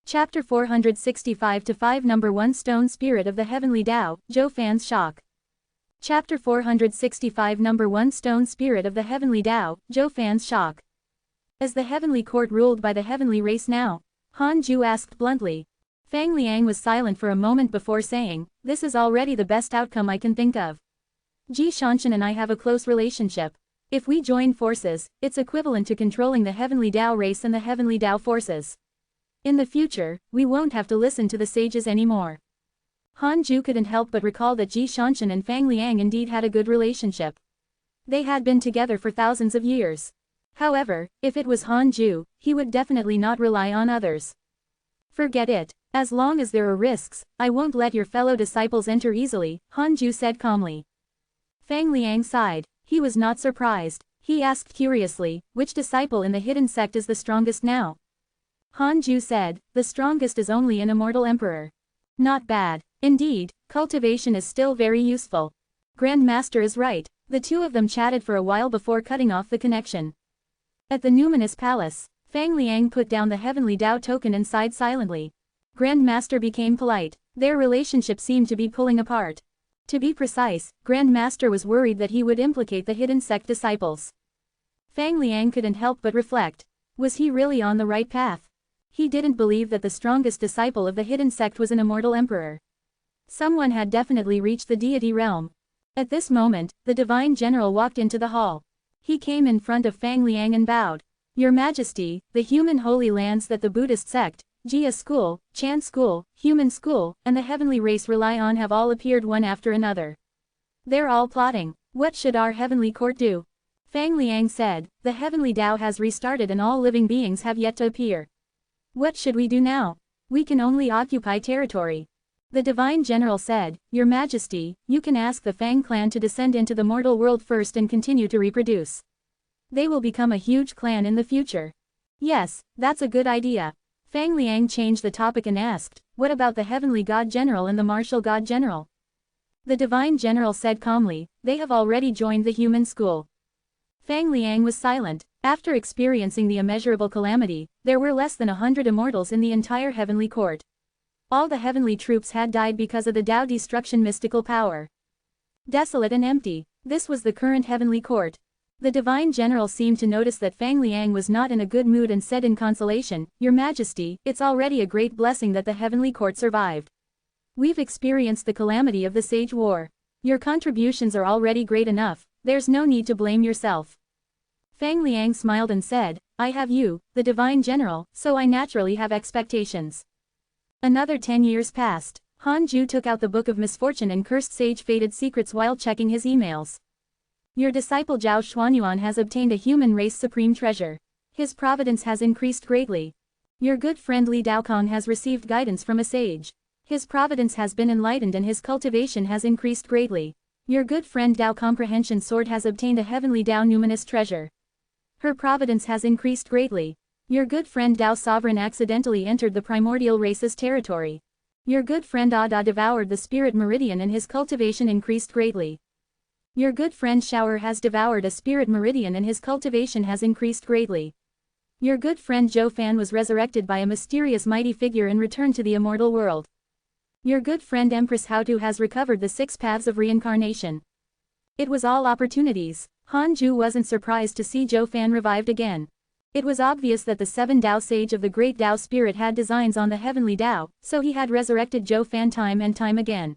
Chapter 465-5 Number 1 Stone Spirit of the Heavenly Tao, Zhou Fan's Shock. Chapter 465 Number 1 Stone Spirit of the Heavenly Tao, Zhou Fan's Shock. Is the heavenly court ruled by the heavenly race now? Hanju asked bluntly. Fang Liang was silent for a moment before saying, "This is already the best outcome I can think of. Ji Shanshan and I have a close relationship. If we join forces, it's equivalent to controlling the heavenly Tao race and the heavenly Tao forces. In the future, we won't have to listen to the sages anymore." Hanju couldn't help but recall that Ji Shanshan and Fang Liang indeed had a good relationship. They had been together for thousands of years. However, if it was Hanju, he would definitely not rely on others. "Forget it. As long as there are risks, I won't let your fellow disciples enter easily," Hanju said calmly. Fang Liang sighed. He was not surprised. He asked curiously, "Which disciple in the hidden sect is the strongest now?" Hanju said, "The strongest is only an immortal emperor." "Not bad. Indeed, cultivation is still very useful. Grand Master is right." The two of them chatted for a while before cutting off the connection. At the numinous palace, Fang Liang put down the heavenly Tao token and sighed silently. Grand Master became polite. Their relationship seemed to be pulling apart. To be precise, Grand Master was worried that he would implicate the hidden sect disciples. Fang Liang couldn't help but reflect. Was he really on the right path? He didn't believe that the strongest disciple of the hidden sect was an immortal emperor. Someone had definitely reached the deity realm. At this moment, the divine general walked into the hall. He came in front of Fang Liang and bowed. "Your Majesty, the human holy lands that the Buddhist sect, Jia school, Chan school, human school, and the heavenly race rely on have all appeared one after another. They're all plotting. What should our heavenly court do?" Fang Liang said, "The heavenly Tao has restarted and all living beings have yet to appear. What should we do now? We can only occupy territory." The divine general said, "Your Majesty, you can ask the Fang clan to descend into the mortal world first and continue to reproduce. They will become a huge clan in the future." "Yes, that's a good idea." Fang Liang changed the topic and asked, "What about the heavenly god general and the martial god general?" The divine general said calmly, "They have already joined the human school." Fang Liang was silent. After experiencing the immeasurable calamity, there were less than 100 immortals in the entire heavenly court. All the heavenly troops had died because of the Tao destruction mystical power. Desolate and empty, this was the current heavenly court. The divine general seemed to notice that Fang Liang was not in a good mood and said in consolation, "Your Majesty, it's already a great blessing that the heavenly court survived. We've experienced the calamity of the Sage War. Your contributions are already great enough, there's no need to blame yourself." Fang Liang smiled and said, "I have you, the divine general, so I naturally have expectations." Another 10 years passed. Hanju took out the Book of Misfortune and cursed Sage Fated Secrets while checking his emails. "Your disciple Zhao Xuanyuan has obtained a human race supreme treasure. His providence has increased greatly. Your good friend Li Daokong has received guidance from a sage. His providence has been enlightened and his cultivation has increased greatly. Your good friend Dao Comprehension Sword has obtained a heavenly Dao numinous treasure. Her providence has increased greatly. Your good friend Dao Sovereign accidentally entered the primordial race's territory. Your good friend Ada devoured the spirit meridian and his cultivation increased greatly. Your good friend Shower has devoured a spirit meridian and his cultivation has increased greatly. Your good friend Zhou Fan was resurrected by a mysterious mighty figure and returned to the immortal world. Your good friend Empress Haotu has recovered the 6 paths of reincarnation. It was all opportunities. Han Ju wasn't surprised to see Zhou Fan revived again. It was obvious that the 7 Dao Sage of the Great Dao Spirit had designs on the heavenly Dao, so he had resurrected Zhou Fan time and time again.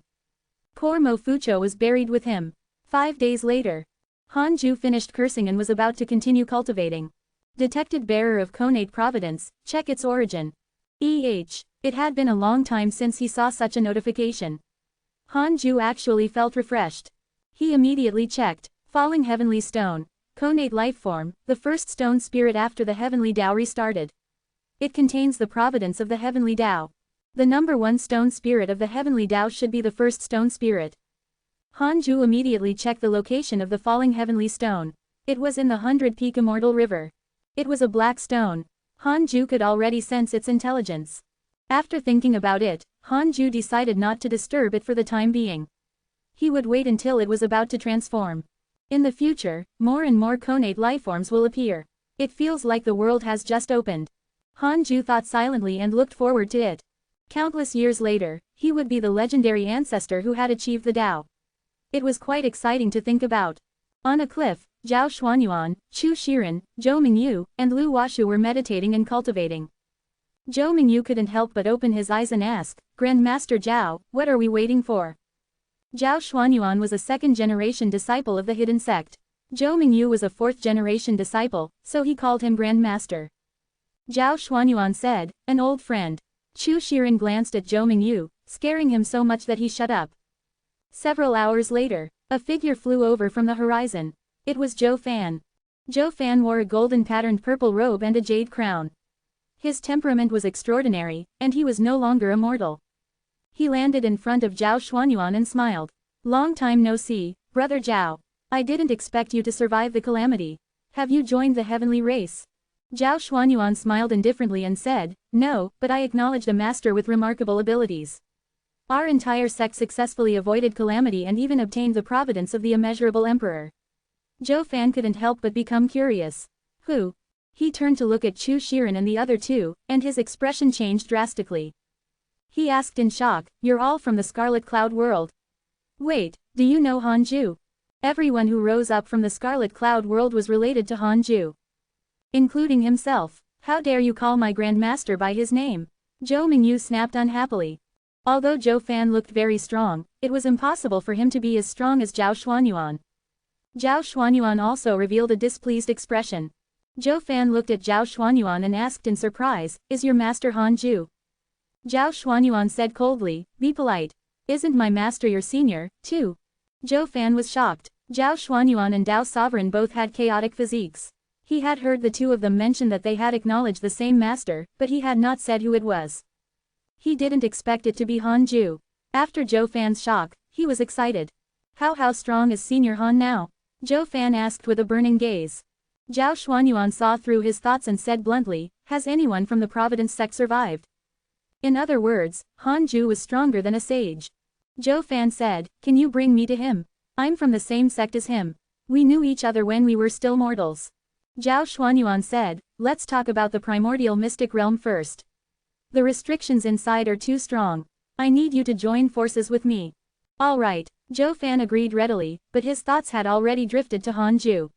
Poor Mo Fucho was buried with him. 5 days later, Han Ju finished cursing and was about to continue cultivating. Detected bearer of Conate Providence, check its origin. It had been a long time since he saw such a notification. Han Ju actually felt refreshed. He immediately checked. Falling Heavenly Stone. Conate Lifeform, the first stone spirit after the Heavenly Dao restarted. It contains the providence of the Heavenly Dao. The number 1 stone spirit of the Heavenly Dao should be the first stone spirit. Han Ju immediately checked the location of the falling Heavenly Stone. It was in the 100 Peak Immortal River. It was a black stone. Han Ju could already sense its intelligence. After thinking about it, Han Ju decided not to disturb it for the time being. He would wait until it was about to transform. In the future, more and more Conate lifeforms will appear. It feels like the world has just opened. Han Ju thought silently and looked forward to it. Countless years later, he would be the legendary ancestor who had achieved the Dao. It was quite exciting to think about. On a cliff, Zhao Xuanyuan, Chu Shiren, Zhou Mingyu, and Lu Washu were meditating and cultivating. Zhou Mingyu couldn't help but open his eyes and ask, Grandmaster Zhao, what are we waiting for? Zhao Xuanyuan was a 2nd-generation disciple of the hidden sect. Zhou Mingyu was a 4th-generation disciple, so he called him Grandmaster. Zhao Xuanyuan said, an old friend. Chu Shiren glanced at Zhou Mingyu, scaring him so much that he shut up. Several hours later, a figure flew over from the horizon. It was Zhou Fan. Zhou Fan wore a golden-patterned purple robe and a jade crown. His temperament was extraordinary, and he was no longer immortal. He landed in front of Zhao Xuanyuan and smiled. Long time no see, brother Zhao. I didn't expect you to survive the calamity. Have you joined the heavenly race? Zhao Xuanyuan smiled indifferently and said, no, but I acknowledged a master with remarkable abilities. Our entire sect successfully avoided calamity and even obtained the providence of the immeasurable emperor. Zhou Fan couldn't help but become curious. Who? He turned to look at Chu Shiren and the other 2, and his expression changed drastically. He asked in shock, you're all from the Scarlet Cloud world. Wait, do you know Han Ju? Everyone who rose up from the Scarlet Cloud world was related to Han Ju. Including himself. How dare you call my Grandmaster by his name? Zhou Mingyu snapped unhappily. Although Zhou Fan looked very strong, it was impossible for him to be as strong as Zhao Xuanyuan. Zhao Xuanyuan also revealed a displeased expression. Zhou Fan looked at Zhao Xuanyuan and asked in surprise, is your master Han Ju? Zhao Xuanyuan said coldly, be polite. Isn't my master your senior, too? Zhou Fan was shocked. Zhao Xuanyuan and Dao Sovereign both had chaotic physiques. He had heard the 2 of them mention that they had acknowledged the same master, but he had not said who it was. He didn't expect it to be Han Ju. After Zhou Fan's shock, he was excited. How strong is Senior Han now? Zhou Fan asked with a burning gaze. Zhao Xuanyuan saw through his thoughts and said bluntly, has anyone from the Providence sect survived? In other words, Han Ju was stronger than a sage. Zhou Fan said, can you bring me to him? I'm from the same sect as him. We knew each other when we were still mortals. Zhao Xuanyuan said, let's talk about the primordial mystic realm first. The restrictions inside are too strong. I need you to join forces with me. All right, Zhou Fan agreed readily, but his thoughts had already drifted to Han Ju.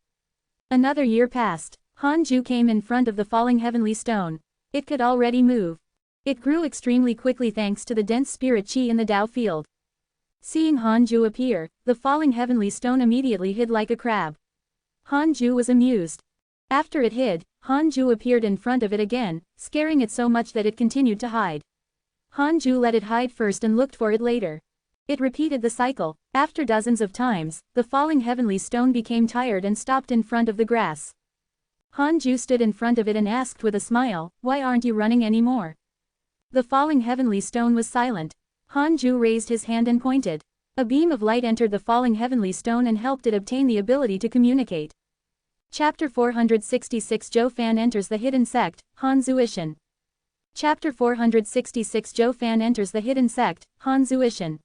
Another year passed. Han Ju came in front of the falling heavenly stone. It could already move. It grew extremely quickly thanks to the dense spirit qi in the Dao field. Seeing Han Ju appear, the falling heavenly stone immediately hid like a crab. Han Ju was amused. After it hid, Han Ju appeared in front of it again, scaring it so much that it continued to hide. Han Ju let it hide first and looked for it later. It repeated the cycle. After dozens of times, the falling heavenly stone became tired and stopped in front of the grass. Hanju stood in front of it and asked with a smile, "Why aren't you running anymore?" The falling heavenly stone was silent. Hanju raised his hand and pointed. A beam of light entered the falling heavenly stone and helped it obtain the ability to communicate. Chapter 466 Zhou Fan enters the hidden sect, Hanzu Ishan. Chapter 466 Zhou Fan enters the hidden sect, Hanzu Ishan.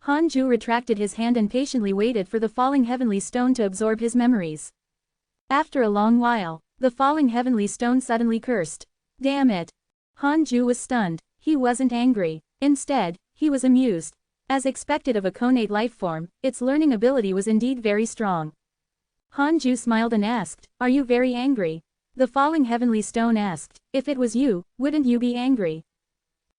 Hanju retracted his hand and patiently waited for the falling heavenly stone to absorb his memories. After a long while, the falling heavenly stone suddenly cursed. Damn it! Hanju was stunned. He wasn't angry. Instead, he was amused. As expected of a connate life form, its learning ability was indeed very strong. Hanju smiled and asked, "Are you very angry?" The falling heavenly stone asked, "If it was you, wouldn't you be angry?"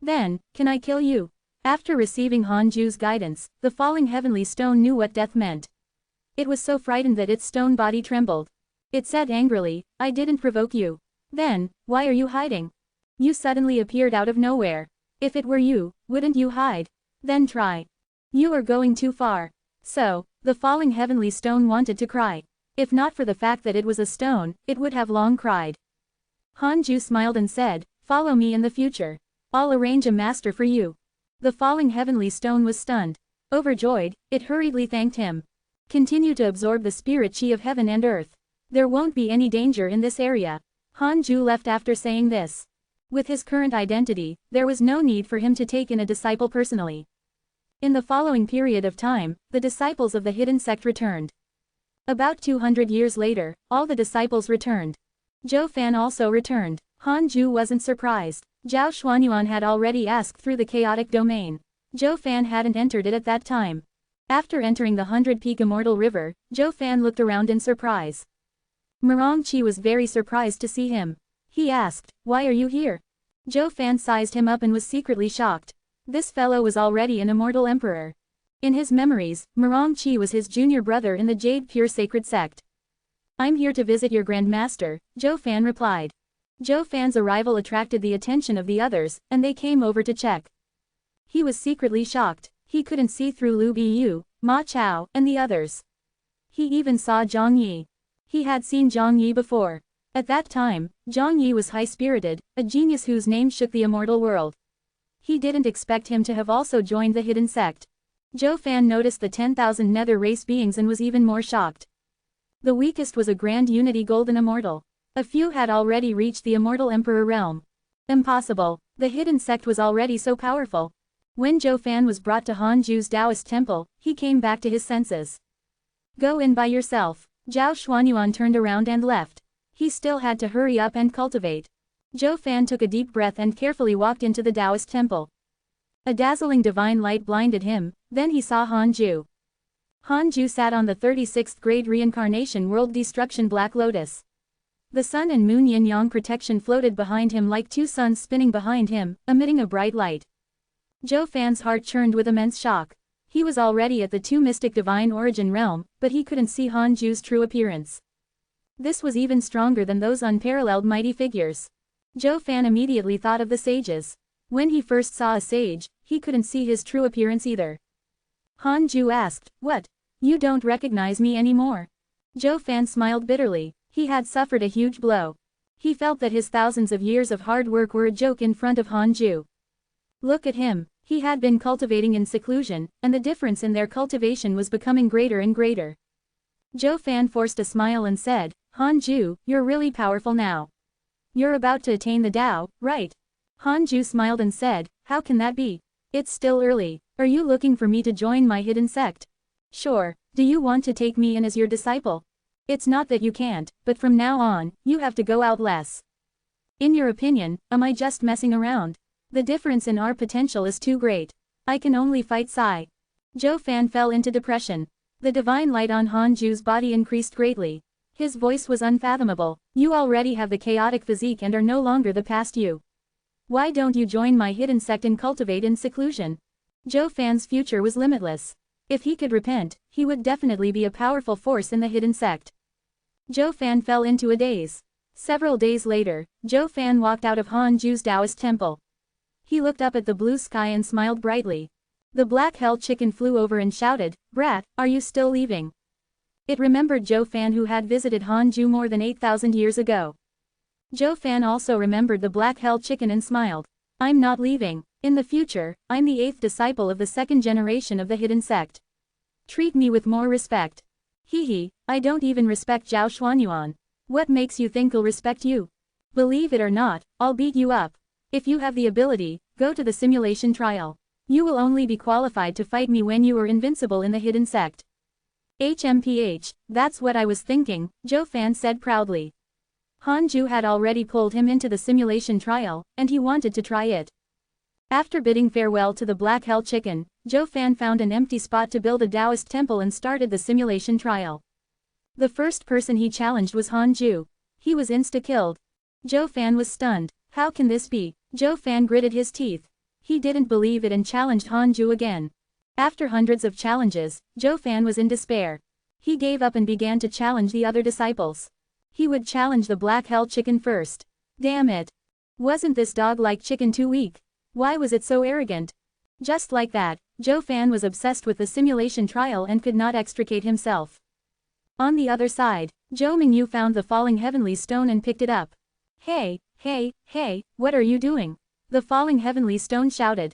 "Then, can I kill you?" After receiving Hanju's guidance, the falling heavenly stone knew what death meant. It was so frightened that its stone body trembled. It said angrily, "I didn't provoke you. Then, why are you hiding? You suddenly appeared out of nowhere. If it were you, wouldn't you hide? Then try. You are going too far." So, the falling heavenly stone wanted to cry. If not for the fact that it was a stone, it would have long cried. Hanju smiled and said, "Follow me in the future. I'll arrange a master for you." The falling heavenly stone was stunned. Overjoyed, it hurriedly thanked him. "Continue to absorb the spirit chi of heaven and earth. There won't be any danger in this area." Hanju left after saying this. With his current identity, there was no need for him to take in a disciple personally. In the following period of time, the disciples of the hidden sect returned. About 200 years later, all the disciples returned. Zhou Fan also returned. Hanju wasn't surprised. Zhao Xuanyuan had already asked through the chaotic domain. Zhou Fan hadn't entered it at that time. After entering the 100-peak immortal river, Zhou Fan looked around in surprise. Mirong Qi was very surprised to see him. He asked, "Why are you here?" Zhou Fan sized him up and was secretly shocked. This fellow was already an immortal emperor. In his memories, Mirong Qi was his junior brother in the Jade Pure Sacred Sect. "I'm here to visit your Grand Master," Zhou Fan replied. Zhou Fan's arrival attracted the attention of the others, and they came over to check. He was secretly shocked. He couldn't see through Lu Biyu, Ma Chao, and the others. He even saw Zhang Yi. He had seen Zhang Yi before. At that time, Zhang Yi was high-spirited, a genius whose name shook the immortal world. He didn't expect him to have also joined the hidden sect. Zhou Fan noticed the 10,000 nether race beings and was even more shocked. The weakest was a Grand Unity Golden Immortal. A few had already reached the Immortal Emperor realm. Impossible. The hidden sect was already so powerful. When Zhou Fan was brought to Hanju's Taoist temple, he came back to his senses. "Go in by yourself." Zhao Xuanyuan turned around and left. He still had to hurry up and cultivate. Zhou Fan took a deep breath and carefully walked into the Taoist temple. A dazzling divine light blinded him, then he saw Hanju. Hanju sat on the 36th grade reincarnation world destruction Black Lotus. The sun and moon yin-yang protection floated behind him like two suns spinning behind him, emitting a bright light. Zhou Fan's heart churned with immense shock. He was already at the two mystic divine origin realm, but he couldn't see Hanju's true appearance. This was even stronger than those unparalleled mighty figures. Zhou Fan immediately thought of the sages. When he first saw a sage, he couldn't see his true appearance either. Hanju asked, "What? You don't recognize me anymore?" Zhou Fan smiled bitterly. He had suffered a huge blow. He felt that his thousands of years of hard work were a joke in front of Hanju. Look at him. He had been cultivating in seclusion, and the difference in their cultivation was becoming greater and greater. Zhou Fan forced a smile and said, "Hanju, you're really powerful now. You're about to attain the Tao, right?" Hanju smiled and said, "How can that be? It's still early. Are you looking for me to join my hidden sect?" "Sure. Do you want to take me in as your disciple?" "It's not that you can't, but from now on, you have to go out less." "In your opinion, am I just messing around? The difference in our potential is too great. I can only fight Sai." Zhou Fan fell into depression. The divine light on Hanju's body increased greatly. His voice was unfathomable. "You already have the chaotic physique and are no longer the past you. Why don't you join my hidden sect and cultivate in seclusion?" Zhou Fan's future was limitless. If he could repent, he would definitely be a powerful force in the hidden sect. Zhou Fan fell into a daze. Several days later, Zhou Fan walked out of Hanju's Taoist temple. He looked up at the blue sky and smiled brightly. The black hell chicken flew over and shouted, "Brat, are you still leaving?" It remembered Zhou Fan, who had visited Hanju more than 8,000 years ago. Zhou Fan also remembered the black hell chicken and smiled. I'm not leaving. In the future, I'm the 8th disciple of the 2nd generation of the hidden sect. Treat me with more respect. Hee, I don't even respect Zhao Xuanyuan. What makes you think I'll respect you? Believe it or not, I'll beat you up. If you have the ability, go to the simulation trial. You will only be qualified to fight me when you are invincible in the hidden sect. HMPH, that's what I was thinking, Zhou Fan said proudly. Hanju had already pulled him into the simulation trial, and he wanted to try it. After bidding farewell to the black hell chicken, Zhou Fan found an empty spot to build a Taoist temple and started the simulation trial. The first person he challenged was Hanju. He was insta-killed. Zhou Fan was stunned. How can this be? Zhou Fan gritted his teeth. He didn't believe it and challenged Hanju again. After hundreds of challenges, Zhou Fan was in despair. He gave up and began to challenge the other disciples. He would challenge the black hell chicken first. Damn it. Wasn't this dog-like chicken too weak? Why was it so arrogant? Just like that, Zhou Fan was obsessed with the simulation trial and could not extricate himself. On the other side, Zhou Mingyu found the falling heavenly stone and picked it up. Hey, what are you doing? The falling heavenly stone shouted.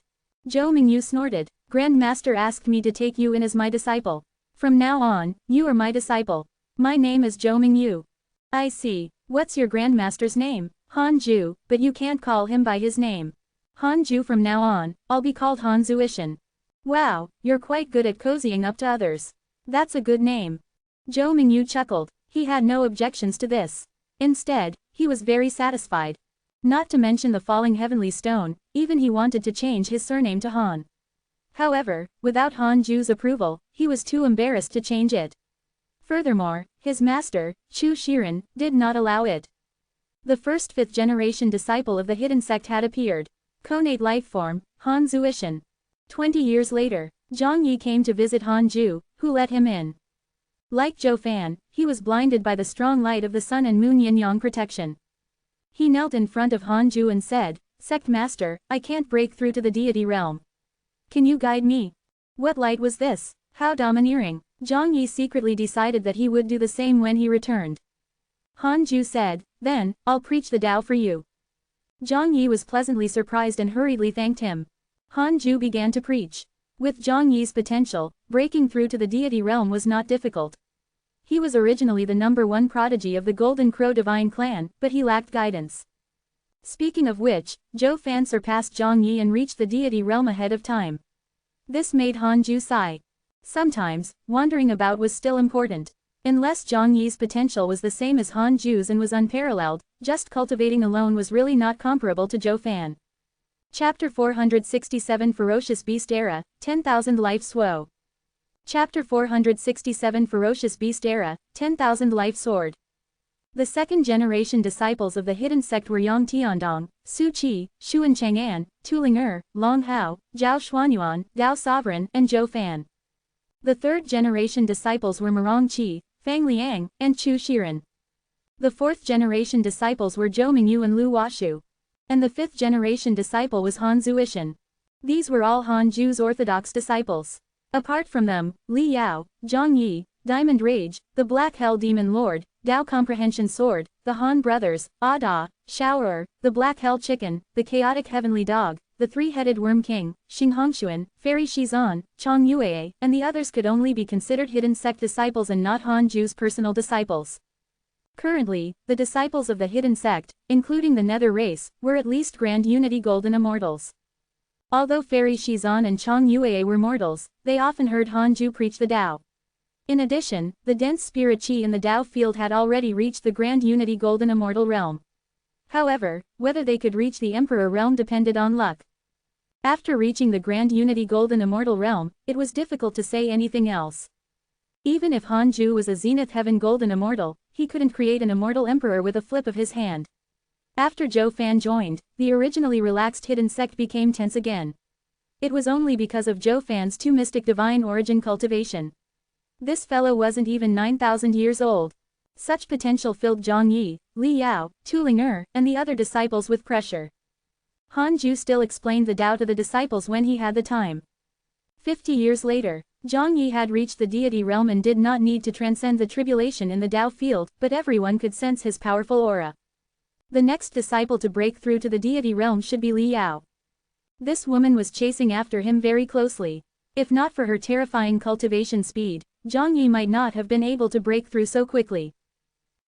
Zhou Mingyu snorted. Grandmaster asked me to take you in as my disciple. From now on, you are my disciple. My name is Zhou Mingyu. I see. What's your grandmaster's name? Hanju, but you can't call him by his name. Hanju, from now on, I'll be called Hanzuishin. Wow, you're quite good at cozying up to others. That's a good name. Zhou Mingyu chuckled. He had no objections to this. Instead, he was very satisfied. Not to mention the falling heavenly stone, even he wanted to change his surname to Han. However, without Hanju's approval, he was too embarrassed to change it. Furthermore, his master, Chu Shiren, did not allow it. The first 5th generation disciple of the hidden sect had appeared. Conate life form, Han Zuishan. 20 years later, Zhang Yi came to visit Hanju, who let him in. Like Zhou Fan, he was blinded by the strong light of the sun and moon yin-yang protection. He knelt in front of Hanju and said, Sect Master, I can't break through to the deity realm. Can you guide me? What light was this? How domineering. Zhang Yi secretly decided that he would do the same when he returned. Hanju said, Then, I'll preach the Tao for you. Zhang Yi was pleasantly surprised and hurriedly thanked him. Hanju began to preach. With Zhang Yi's potential, breaking through to the deity realm was not difficult. He was originally the #1 prodigy of the Golden Crow Divine Clan, but he lacked guidance. Speaking of which, Zhou Fan surpassed Zhang Yi and reached the deity realm ahead of time. This made Hanju sigh. Sometimes, wandering about was still important. Unless Zhang Yi's potential was the same as Hanju's and was unparalleled, just cultivating alone was really not comparable to Zhou Fan. Chapter 467 Ferocious Beast Era, 10,000 Life Woe. Chapter 467 Ferocious Beast Era, 10,000 Life Sword. The 2nd generation disciples of the hidden sect were Yang Tiandong, Su Qi, Xuan Chang'an, Tu Ling Long Hao, Zhao Xuanyuan, Dao Sovereign, and Zhou Fan. The 3rd generation disciples were Mirong Qi, Fang Liang, and Chu Shiren. The 4th generation disciples were Zhou Mingyu and Lu Washu. And the 5th generation disciple was Han Zuishan. These were all Hanju's orthodox disciples. Apart from them, Li Yao, Zhang Yi, Diamond Rage, the Black Hell Demon Lord, Dao Comprehension Sword, the Han Brothers, Ada, Showerer, the Black Hell Chicken, the Chaotic Heavenly Dog, the Three-Headed Worm King, Xing Hongshuan, Fairy Shizan, Chong Yue, and the others could only be considered hidden sect disciples and not Hanju's personal disciples. Currently, the disciples of the hidden sect, including the Nether race, were at least Grand Unity Golden Immortals. Although Fairy Shizan and Chong Yue were mortals, they often heard Hanju preach the Tao. In addition, the dense spirit Qi in the Tao field had already reached the Grand Unity Golden Immortal realm. However, whether they could reach the Emperor realm depended on luck. After reaching the Grand Unity Golden Immortal realm, it was difficult to say anything else. Even if Hanju was a Zenith Heaven Golden Immortal, he couldn't create an immortal emperor with a flip of his hand. After Zhou Fan joined, the originally relaxed hidden sect became tense again. It was only because of Zhou Fan's too mystic divine origin cultivation. This fellow wasn't even 9,000 years old. Such potential filled Zhang Yi, Li Yao, Tu Ling and the other disciples with pressure. Hanju still explained the Tao to the disciples when he had the time. 50 years later, Zhang Yi had reached the deity realm and did not need to transcend the tribulation in the Tao field, but everyone could sense his powerful aura. The next disciple to break through to the deity realm should be Li Yao. This woman was chasing after him very closely. If not for her terrifying cultivation speed, Zhang Yi might not have been able to break through so quickly.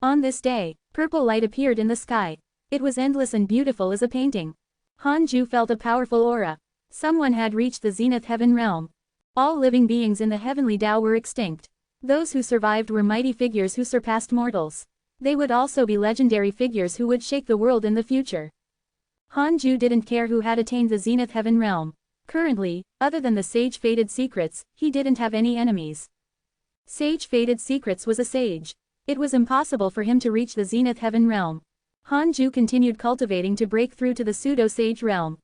On this day, purple light appeared in the sky. It was endless and beautiful as a painting. Han Ju felt a powerful aura. Someone had reached the zenith heaven realm. All living beings in the heavenly Tao were extinct. Those who survived were mighty figures who surpassed mortals. They would also be legendary figures who would shake the world in the future. Han Ju didn't care who had attained the zenith heaven realm. Currently, other than the sage Fated Secrets, he didn't have any enemies. Sage Fated Secrets was a sage. It was impossible for him to reach the zenith heaven realm. Han Ju continued cultivating to break through to the pseudo-sage realm.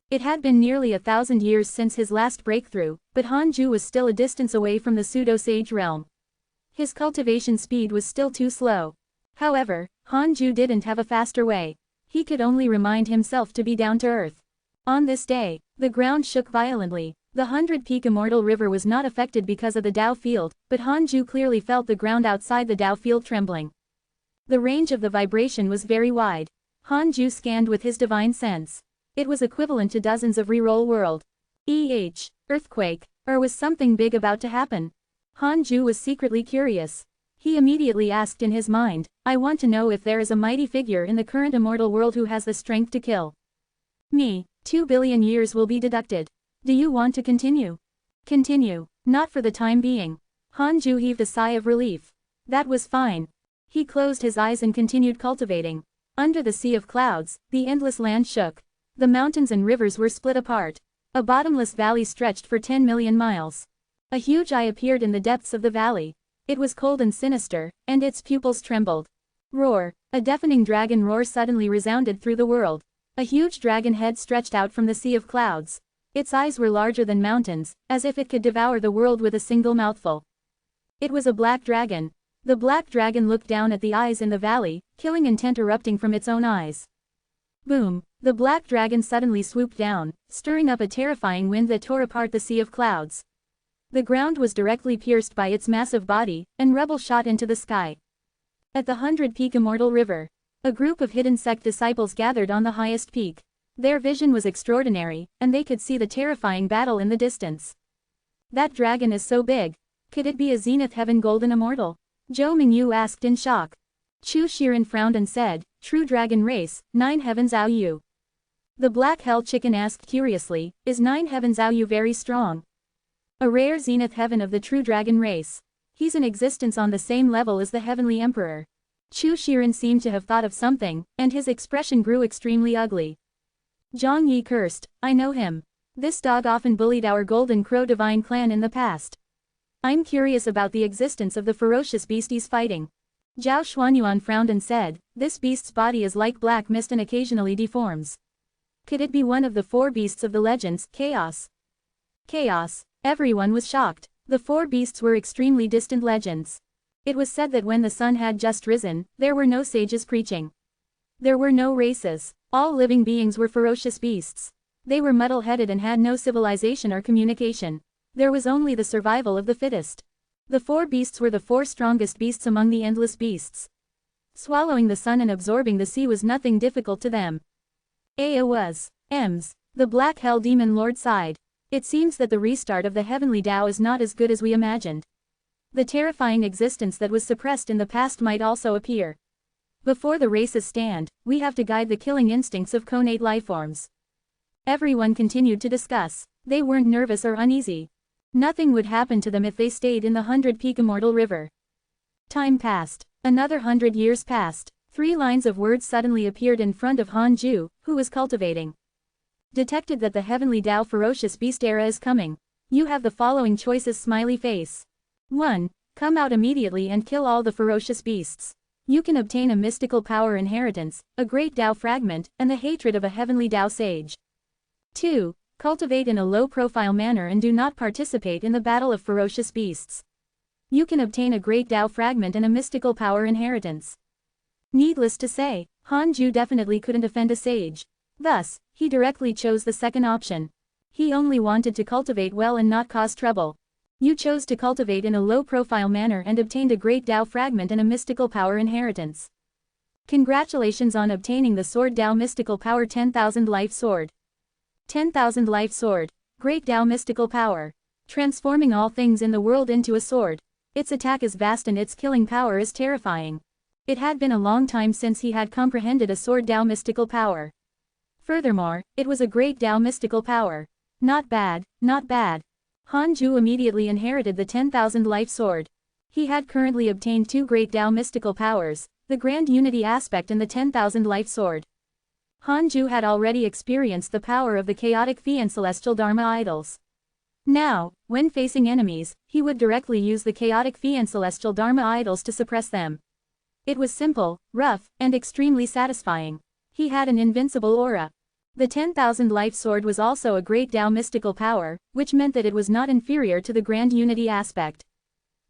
It had been nearly 1,000 years since his last breakthrough, but Han Ju was still a distance away from the pseudo-sage realm. His cultivation speed was still too slow. However, Han Ju didn't have a faster way. He could only remind himself to be down to earth. On this day, the ground shook violently. The 100-peak immortal river was not affected because of the Tao field, but Han Ju clearly felt the ground outside the Tao field trembling. The range of the vibration was very wide. Han Ju scanned with his divine sense. It was equivalent to dozens of reroll world. Earthquake, or was something big about to happen? Han Ju was secretly curious. He immediately asked in his mind, I want to know if there is a mighty figure in the current immortal world who has the strength to kill me. 2 billion years will be deducted. Do you want to continue? Continue. Not for the time being. Han Ju heaved a sigh of relief. That was fine. He closed his eyes and continued cultivating. Under the sea of clouds, the endless land shook. The mountains and rivers were split apart. A bottomless valley stretched for 10 million miles. A huge eye appeared in the depths of the valley. It was cold and sinister, and its pupils trembled. Roar! A deafening dragon roar suddenly resounded through the world. A huge dragon head stretched out from the sea of clouds. Its eyes were larger than mountains, as if it could devour the world with a single mouthful. It was a black dragon. The black dragon looked down at the eyes in the valley, killing intent erupting from its own eyes. Boom! The black dragon suddenly swooped down, stirring up a terrifying wind that tore apart the sea of clouds. The ground was directly pierced by its massive body, and rubble shot into the sky. At the 100-peak immortal river, a group of hidden sect disciples gathered on the highest peak. Their vision was extraordinary, and they could see the terrifying battle in the distance. That dragon is so big. Could it be a zenith heaven golden immortal? Zhou Mingyu asked in shock. Chu Shiren frowned and said, True dragon race, 9 heavens Ao Yu. The black hell chicken asked curiously, is 9 heavens Ao Yu very strong? A rare zenith heaven of the true dragon race. He's in existence on the same level as the heavenly emperor. Chu Shiren seemed to have thought of something, and his expression grew extremely ugly. Zhang Yi cursed, I know him. This dog often bullied our Golden Crow divine clan in the past. I'm curious about the existence of the ferocious beast he's fighting. Zhao Xuanyuan frowned and said, this beast's body is like black mist and occasionally deforms. Could it be one of the 4 beasts of the legends, Chaos? Chaos. Everyone was shocked. The 4 beasts were extremely distant legends. It was said that when the sun had just risen, there were no sages preaching. There were no races. All living beings were ferocious beasts. They were muddle-headed and had no civilization or communication. There was only the survival of the fittest. The 4 beasts were the 4 strongest beasts among the endless beasts. Swallowing the sun and absorbing the sea was nothing difficult to them. Aya was. The Black Hell Demon Lord sighed. It seems that the restart of the heavenly Tao is not as good as we imagined. The terrifying existence that was suppressed in the past might also appear. Before the races stand, we have to guide the killing instincts of connate lifeforms. Everyone continued to discuss. They weren't nervous or uneasy. Nothing would happen to them if they stayed in the 100-peak immortal river. Time passed. Another 100 years passed. 3 lines of words suddenly appeared in front of Han Ju, who was cultivating. Detected that the heavenly Tao ferocious beast era is coming. You have the following choices: smiley face. 1. Come out immediately and kill all the ferocious beasts. You can obtain a mystical power inheritance, a great Tao fragment, and the hatred of a heavenly Tao sage. 2. Cultivate in a low-profile manner and do not participate in the battle of ferocious beasts. You can obtain a great Tao fragment and a mystical power inheritance. Needless to say, Han Ju definitely couldn't offend a sage. Thus, he directly chose the second option. He only wanted to cultivate well and not cause trouble. You chose to cultivate in a low-profile manner and obtained a great Tao fragment and a mystical power inheritance. Congratulations on obtaining the Sword Tao Mystical Power 10,000 Life Sword. 10,000 Life Sword. Great Tao Mystical Power. Transforming all things in the world into a sword. Its attack is vast and its killing power is terrifying. It had been a long time since he had comprehended a Sword Tao Mystical Power. Furthermore, it was a great Tao Mystical Power. Not bad, not bad. Hanju immediately inherited the 10,000 Life Sword. He had currently obtained two great Tao mystical powers, the Grand Unity Aspect and the 10,000 Life Sword. Hanju had already experienced the power of the chaotic Phi and celestial Dharma idols. Now, when facing enemies, he would directly use the chaotic Phi and celestial Dharma idols to suppress them. It was simple, rough, and extremely satisfying. He had an invincible aura. The 10,000 Life Sword was also a great Tao mystical power, which meant that it was not inferior to the Grand Unity Aspect.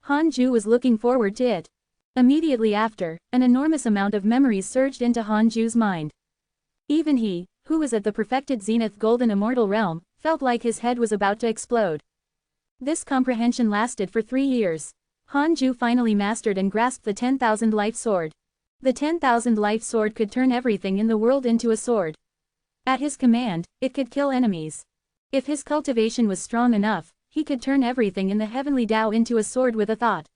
Hanju was looking forward to it. Immediately after, an enormous amount of memories surged into Hanju's mind. Even he, who was at the perfected zenith golden immortal realm, felt like his head was about to explode. This comprehension lasted for 3 years. Hanju finally mastered and grasped the 10,000 Life Sword. The 10,000 Life Sword could turn everything in the world into a sword. At his command, it could kill enemies. If his cultivation was strong enough, he could turn everything in the heavenly Tao into a sword with a thought.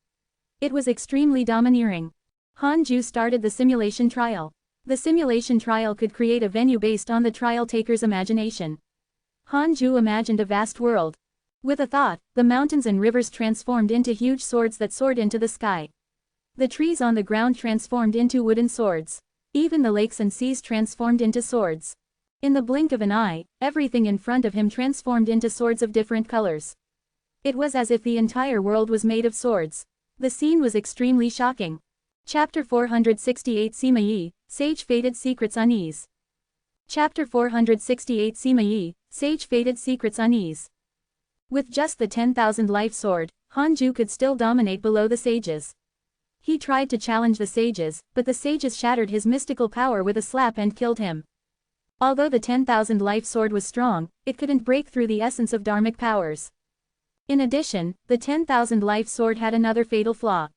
It was extremely domineering. Hanju started the simulation trial. The simulation trial could create a venue based on the trial taker's imagination. Hanju imagined a vast world. With a thought, the mountains and rivers transformed into huge swords that soared into the sky. The trees on the ground transformed into wooden swords. Even the lakes and seas transformed into swords. In the blink of an eye, everything in front of him transformed into swords of different colors. It was as if the entire world was made of swords. The scene was extremely shocking. Chapter 468 Sima Yi, Sage Fated Secrets Unease. Chapter 468 Sima Yi, Sage Fated Secrets Unease. With just the 10,000 Life Sword, Hanju could still dominate below the sages. He tried to challenge the sages, but the sages shattered his mystical power with a slap and killed him. Although the 10,000 Life Sword was strong, it couldn't break through the essence of dharmic powers. In addition, the 10,000 Life Sword had another fatal flaw.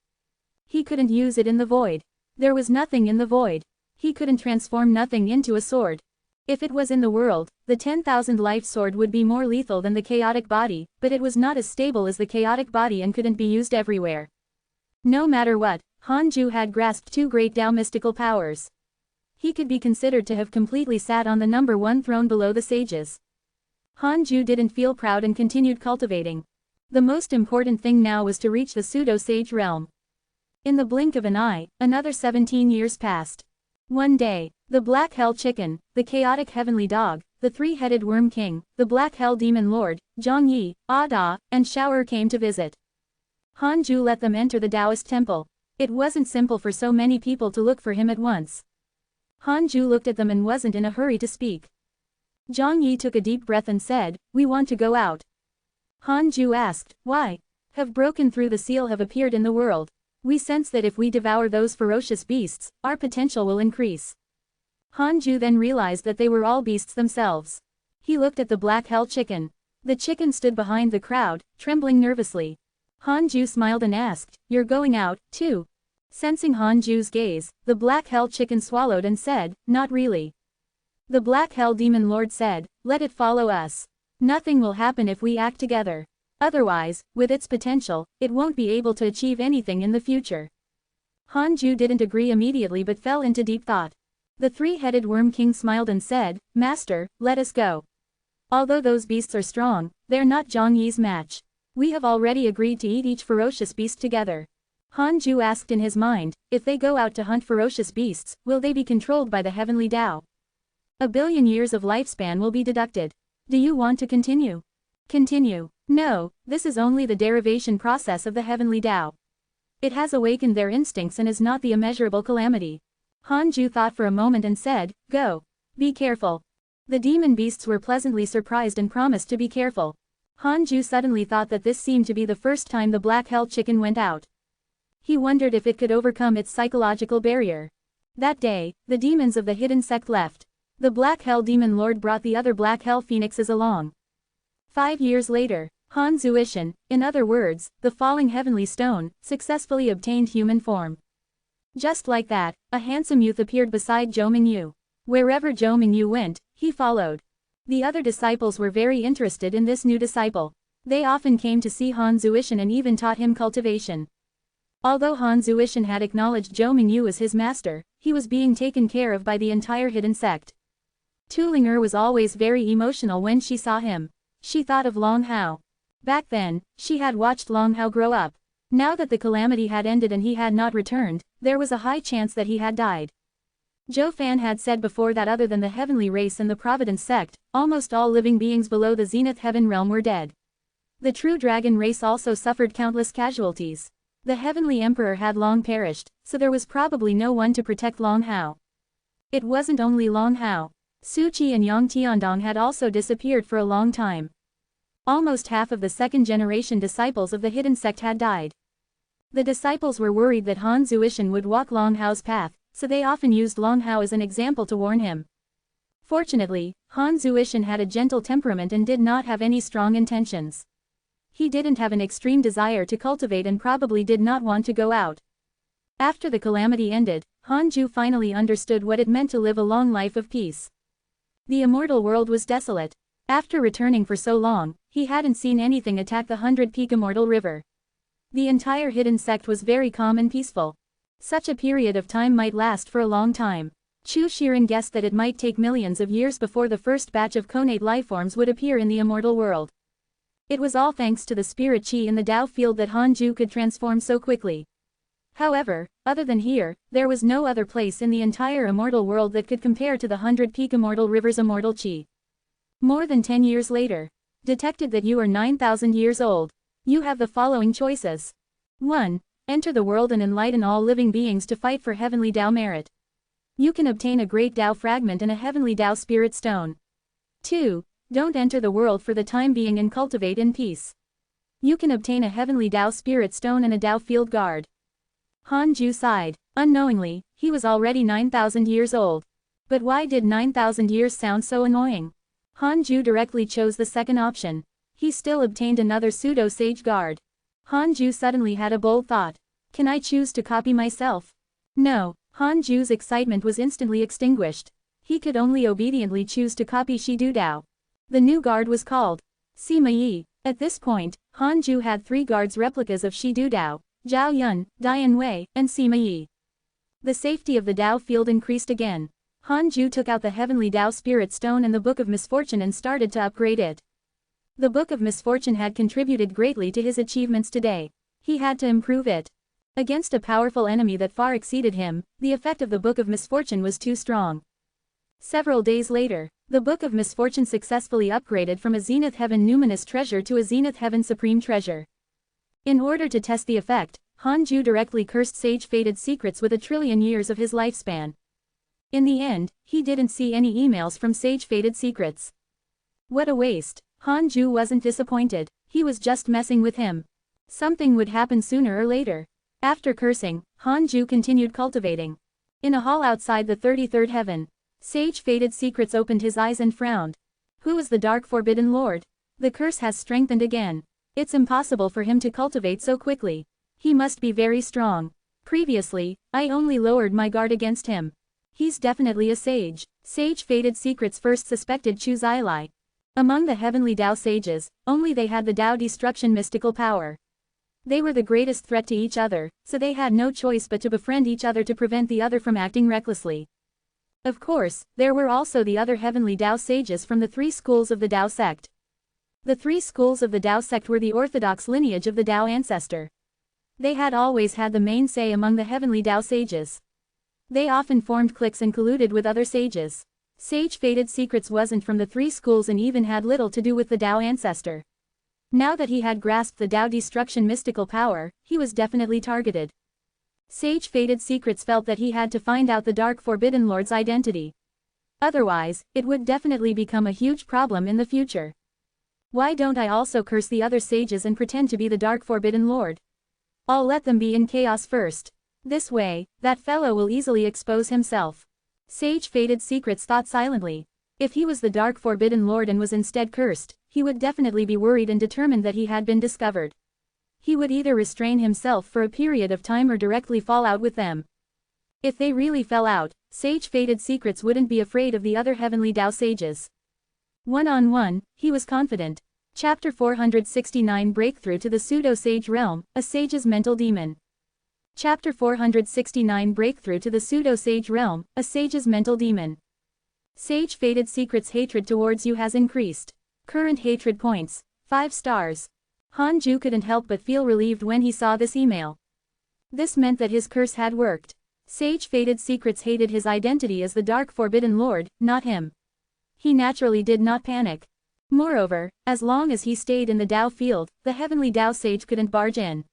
He couldn't use it in the void. There was nothing in the void. He couldn't transform nothing into a sword. If it was in the world, the 10,000 Life Sword would be more lethal than the chaotic body, but it was not as stable as the chaotic body and couldn't be used everywhere. No matter what, Hanju had grasped two great Tao mystical powers. He could be considered to have completely sat on the number one throne below the sages. Hanju didn't feel proud and continued cultivating. The most important thing now was to reach the pseudo-sage realm. In the blink of an eye, another 17 years passed. One day, the Black Hell Chicken, the chaotic heavenly dog, the three-headed worm king, the Black Hell Demon Lord, Zhongyi, Ada, and Shower came to visit. Hanju let them enter the Taoist temple. It wasn't simple for so many people to look for him at once. Hanju looked at them and wasn't in a hurry to speak. Zhongyi took a deep breath and said, "We want to go out." Hanju asked, "Why?" "Have broken through the seal have appeared in the world. We sense that if we devour those ferocious beasts, our potential will increase." Hanju then realized that they were all beasts themselves. He looked at the Black Hell Chicken. The chicken stood behind the crowd, trembling nervously. Hanju smiled and asked, "You're going out, too?" Sensing Hanju's gaze, the Black Hell Chicken swallowed and said, "Not really." The Black Hell Demon Lord said, "Let it follow us. Nothing will happen if we act together. Otherwise, with its potential, it won't be able to achieve anything in the future." Hanju didn't agree immediately but fell into deep thought. The three-headed Worm King smiled and said, "Master, let us go. Although those beasts are strong, they're not Zhongyi's match. We have already agreed to eat each ferocious beast together." Hanju asked in his mind, if they go out to hunt ferocious beasts, will they be controlled by the heavenly Tao? 1 billion years of lifespan will be deducted. Do you want to continue? Continue. No, this is only the derivation process of the heavenly Tao. It has awakened their instincts and is not the immeasurable calamity. Hanju thought for a moment and said, "Go. Be careful." The demon beasts were pleasantly surprised and promised to be careful. Hanju suddenly thought that this seemed to be the first time the Black Hell Chicken went out. He wondered if it could overcome its psychological barrier. That day, the demons of the hidden sect left. The Black Hell Demon Lord brought the other Black Hell Phoenixes along. 5 years later, Han Zuishan, in other words, the falling heavenly stone, successfully obtained human form. Just like that, a handsome youth appeared beside Zhou Mingyu. Wherever Zhou Mingyu went, he followed. The other disciples were very interested in this new disciple. They often came to see Han Zuishan and even taught him cultivation. Although Han Zuishan had acknowledged Zhou Mingyu as his master, he was being taken care of by the entire hidden sect. Tu Ling'er was always very emotional when she saw him. She thought of Long Hao. Back then, she had watched Long Hao grow up. Now that the calamity had ended and he had not returned, there was a high chance that he had died. Zhou Fan had said before that other than the heavenly race and the Providence sect, almost all living beings below the zenith heaven realm were dead. The true dragon race also suffered countless casualties. The heavenly emperor had long perished, so there was probably no one to protect Long Hao. It wasn't only Long Hao. Su Qi and Yang Tiandong had also disappeared for a long time. Almost half of the second-generation disciples of the hidden sect had died. The disciples were worried that Han Zuishan would walk Long Hao's path, so they often used Long Hao as an example to warn him. Fortunately, Han Zuishan had a gentle temperament and did not have any strong intentions. He didn't have an extreme desire to cultivate and probably did not want to go out. After the calamity ended, Han Ju finally understood what it meant to live a long life of peace. The immortal world was desolate. After returning for so long, he hadn't seen anything attack the 100-peak immortal river. The entire hidden sect was very calm and peaceful. Such a period of time might last for a long time. Chu Shiren guessed that it might take millions of years before the first batch of connate lifeforms would appear in the immortal world. It was all thanks to the spirit chi in the Tao field that Han Ju could transform so quickly. However, other than here, there was no other place in the entire immortal world that could compare to the 100-peak immortal river's immortal chi. More than 10 years later. Detected that you are 9,000 years old. You have the following choices. 1. Enter the world and enlighten all living beings to fight for heavenly Tao merit. You can obtain a great Tao fragment and a heavenly Tao spirit stone. 2. Don't enter the world for the time being and cultivate in peace. You can obtain a heavenly Tao spirit stone and a Tao field guard. Han Ju sighed. Unknowingly, he was already 9,000 years old. But why did 9,000 years sound so annoying? Han Ju directly chose the second option. He still obtained another pseudo-sage guard. Han Ju suddenly had a bold thought. Can I choose to copy myself? No, Han Ju's excitement was instantly extinguished. He could only obediently choose to copy Shi Du Dao. The new guard was called Sima Yi. At this point, Han Ju had 3 guards replicas of Shi Du Dao, Zhao Yun, Dian Wei, and Sima Yi. The safety of the Dao field increased again. Han Ju took out the heavenly Tao spirit stone and the Book of Misfortune and started to upgrade it. The Book of Misfortune had contributed greatly to his achievements today. He had to improve it. Against a powerful enemy that far exceeded him, the effect of the Book of Misfortune was too strong. Several days later, the Book of Misfortune successfully upgraded from a Zenith Heaven Numinous Treasure to a Zenith Heaven Supreme Treasure. In order to test the effect, Han Ju directly cursed Sage Fated Secrets with 1,000,000,000 years of his lifespan. In the end, he didn't see any emails from Sage Fated Secrets. What a waste. Han Ju wasn't disappointed, he was just messing with him. Something would happen sooner or later. After cursing, Han Ju continued cultivating. In a hall outside the 33rd heaven, Sage Fated Secrets opened his eyes and frowned. Who is the Dark Forbidden Lord? The curse has strengthened again. It's impossible for him to cultivate so quickly. He must be very strong. Previously, I only lowered my guard against him. He's definitely a sage. Sage Fated Secrets first suspected Chu Zilai. Among the heavenly Tao sages, only they had the Tao destruction mystical power. They were the greatest threat to each other, so they had no choice but to befriend each other to prevent the other from acting recklessly. Of course, there were also the other heavenly Tao sages from the 3 schools of the Tao sect. The 3 schools of the Tao sect were the orthodox lineage of the Tao ancestor. They had always had the main say among the heavenly Tao sages. They often formed cliques and colluded with other sages. Sage Fated Secrets wasn't from the 3 schools and even had little to do with the Tao ancestor. Now that he had grasped the Tao destruction mystical power, he was definitely targeted. Sage Fated Secrets felt that he had to find out the Dark Forbidden Lord's identity. Otherwise, it would definitely become a huge problem in the future. Why don't I also curse the other sages and pretend to be the Dark Forbidden Lord? I'll let them be in chaos first. This way, that fellow will easily expose himself. Sage Fated Secrets thought silently. If he was the Dark Forbidden Lord and was instead cursed, he would definitely be worried and determined that he had been discovered. He would either restrain himself for a period of time or directly fall out with them. If they really fell out, Sage Fated Secrets wouldn't be afraid of the other Heavenly Tao sages. One-on-one, he was confident. Chapter 469 Breakthrough to the Pseudo-Sage Realm, a Sage's Mental Demon. Chapter 469 Breakthrough to the Pseudo-Sage Realm, a Sage's Mental Demon. Sage Fated Secrets hatred towards you has increased. Current hatred points, 5 stars. Hanju couldn't help but feel relieved when he saw this email. This meant that his curse had worked. Sage Fated Secrets hated his identity as the Dark Forbidden Lord, not him. He naturally did not panic. Moreover, as long as he stayed in the Tao field, the Heavenly Tao Sage couldn't barge in.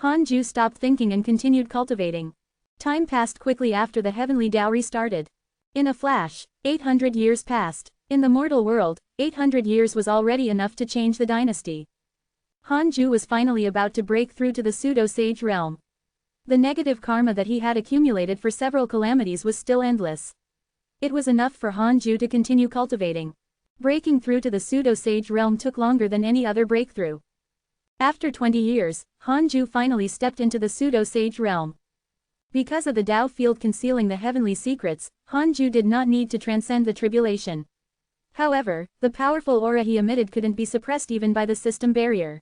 Hanju stopped thinking and continued cultivating. Time passed quickly after the Heavenly Tao restarted. In a flash, 800 years passed. In the mortal world, 800 years was already enough to change the dynasty. Hanju was finally about to break through to the pseudo-sage realm. The negative karma that he had accumulated for several calamities was still endless. It was enough for Hanju to continue cultivating. Breaking through to the pseudo-sage realm took longer than any other breakthrough. After 20 years, Hanju finally stepped into the pseudo-sage realm. Because of the Tao field concealing the heavenly secrets, Hanju did not need to transcend the tribulation. However, the powerful aura he emitted couldn't be suppressed even by the system barrier.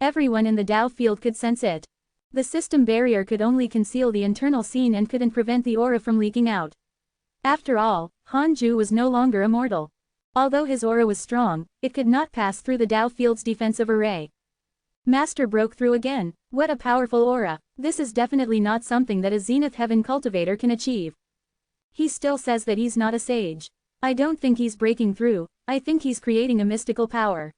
Everyone in the Tao field could sense it. The system barrier could only conceal the internal scene and couldn't prevent the aura from leaking out. After all, Hanju was no longer immortal. Although his aura was strong, it could not pass through the Tao field's defensive array. Master broke through again. What a powerful aura. This is definitely not something that a Zenith Heaven cultivator can achieve. He still says that he's not a sage. I don't think he's breaking through, I think he's creating a mystical power.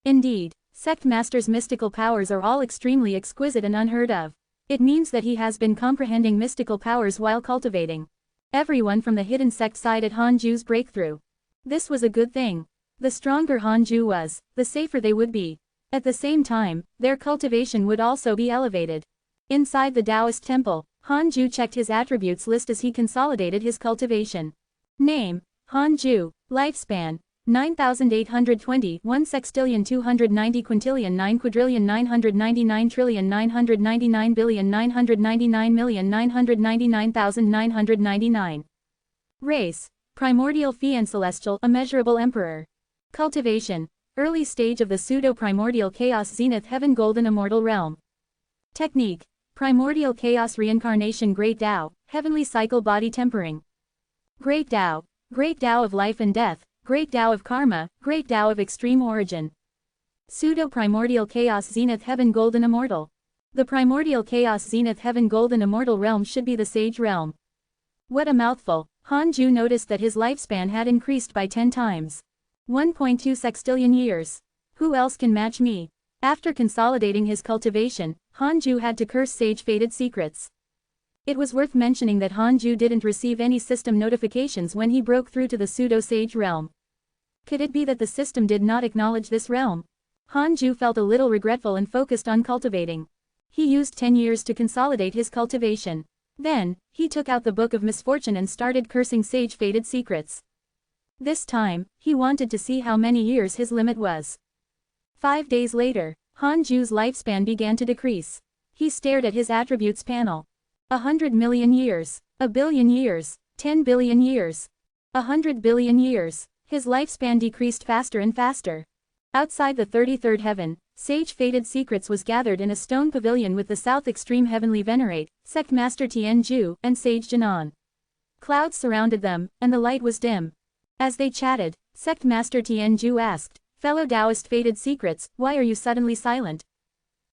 Indeed, Sect Master's mystical powers are all extremely exquisite and unheard of. It means that he has been comprehending mystical powers while cultivating. Everyone from the hidden sect sided Hanju's breakthrough. This was a good thing. The stronger Hanju was, the safer they would be. At the same time, their cultivation would also be elevated. Inside the Taoist temple, Hanju checked his attributes list as he consolidated his cultivation. Name, Hanju. Lifespan, 9,820, 1,290 quintillion 9 quadrillion 999 trillion 999 billion 999 million 999,999. Race, primordial fiend celestial, immeasurable emperor. Cultivation, early stage of the pseudo-primordial chaos zenith heaven golden immortal realm. Technique, primordial chaos reincarnation great Tao, heavenly cycle body tempering. Great Tao of life and death, great Tao of karma, great Tao of extreme origin. Pseudo-primordial chaos zenith heaven golden immortal. The primordial chaos zenith heaven golden immortal realm should be the sage realm. What a mouthful. Hanju noticed that his lifespan had increased by 10 times. 1.2 sextillion years. Who else can match me? After consolidating his cultivation, Hanju had to curse Sage Fated Secrets. It was worth mentioning that Hanju didn't receive any system notifications when he broke through to the pseudo-sage realm. Could it be that the system did not acknowledge this realm? Hanju felt a little regretful and focused on cultivating. He used 10 years to consolidate his cultivation. Then, he took out the Book of Misfortune and started cursing Sage Fated Secrets. This time, he wanted to see how many years his limit was. 5 days later, Hanju's lifespan began to decrease. He stared at his attributes panel. 100 million years, a billion years, 10 billion years, 100 billion years. His lifespan decreased faster and faster. Outside the 33rd heaven, Sage Fated Secrets was gathered in a stone pavilion with the South Extreme Heavenly Venerate, Sect Master Tianju, and Sage Jinan. Clouds surrounded them, and the light was dim. As they chatted, Sect Master Tianju asked, "Fellow Taoist Fated Secrets, why are you suddenly silent?"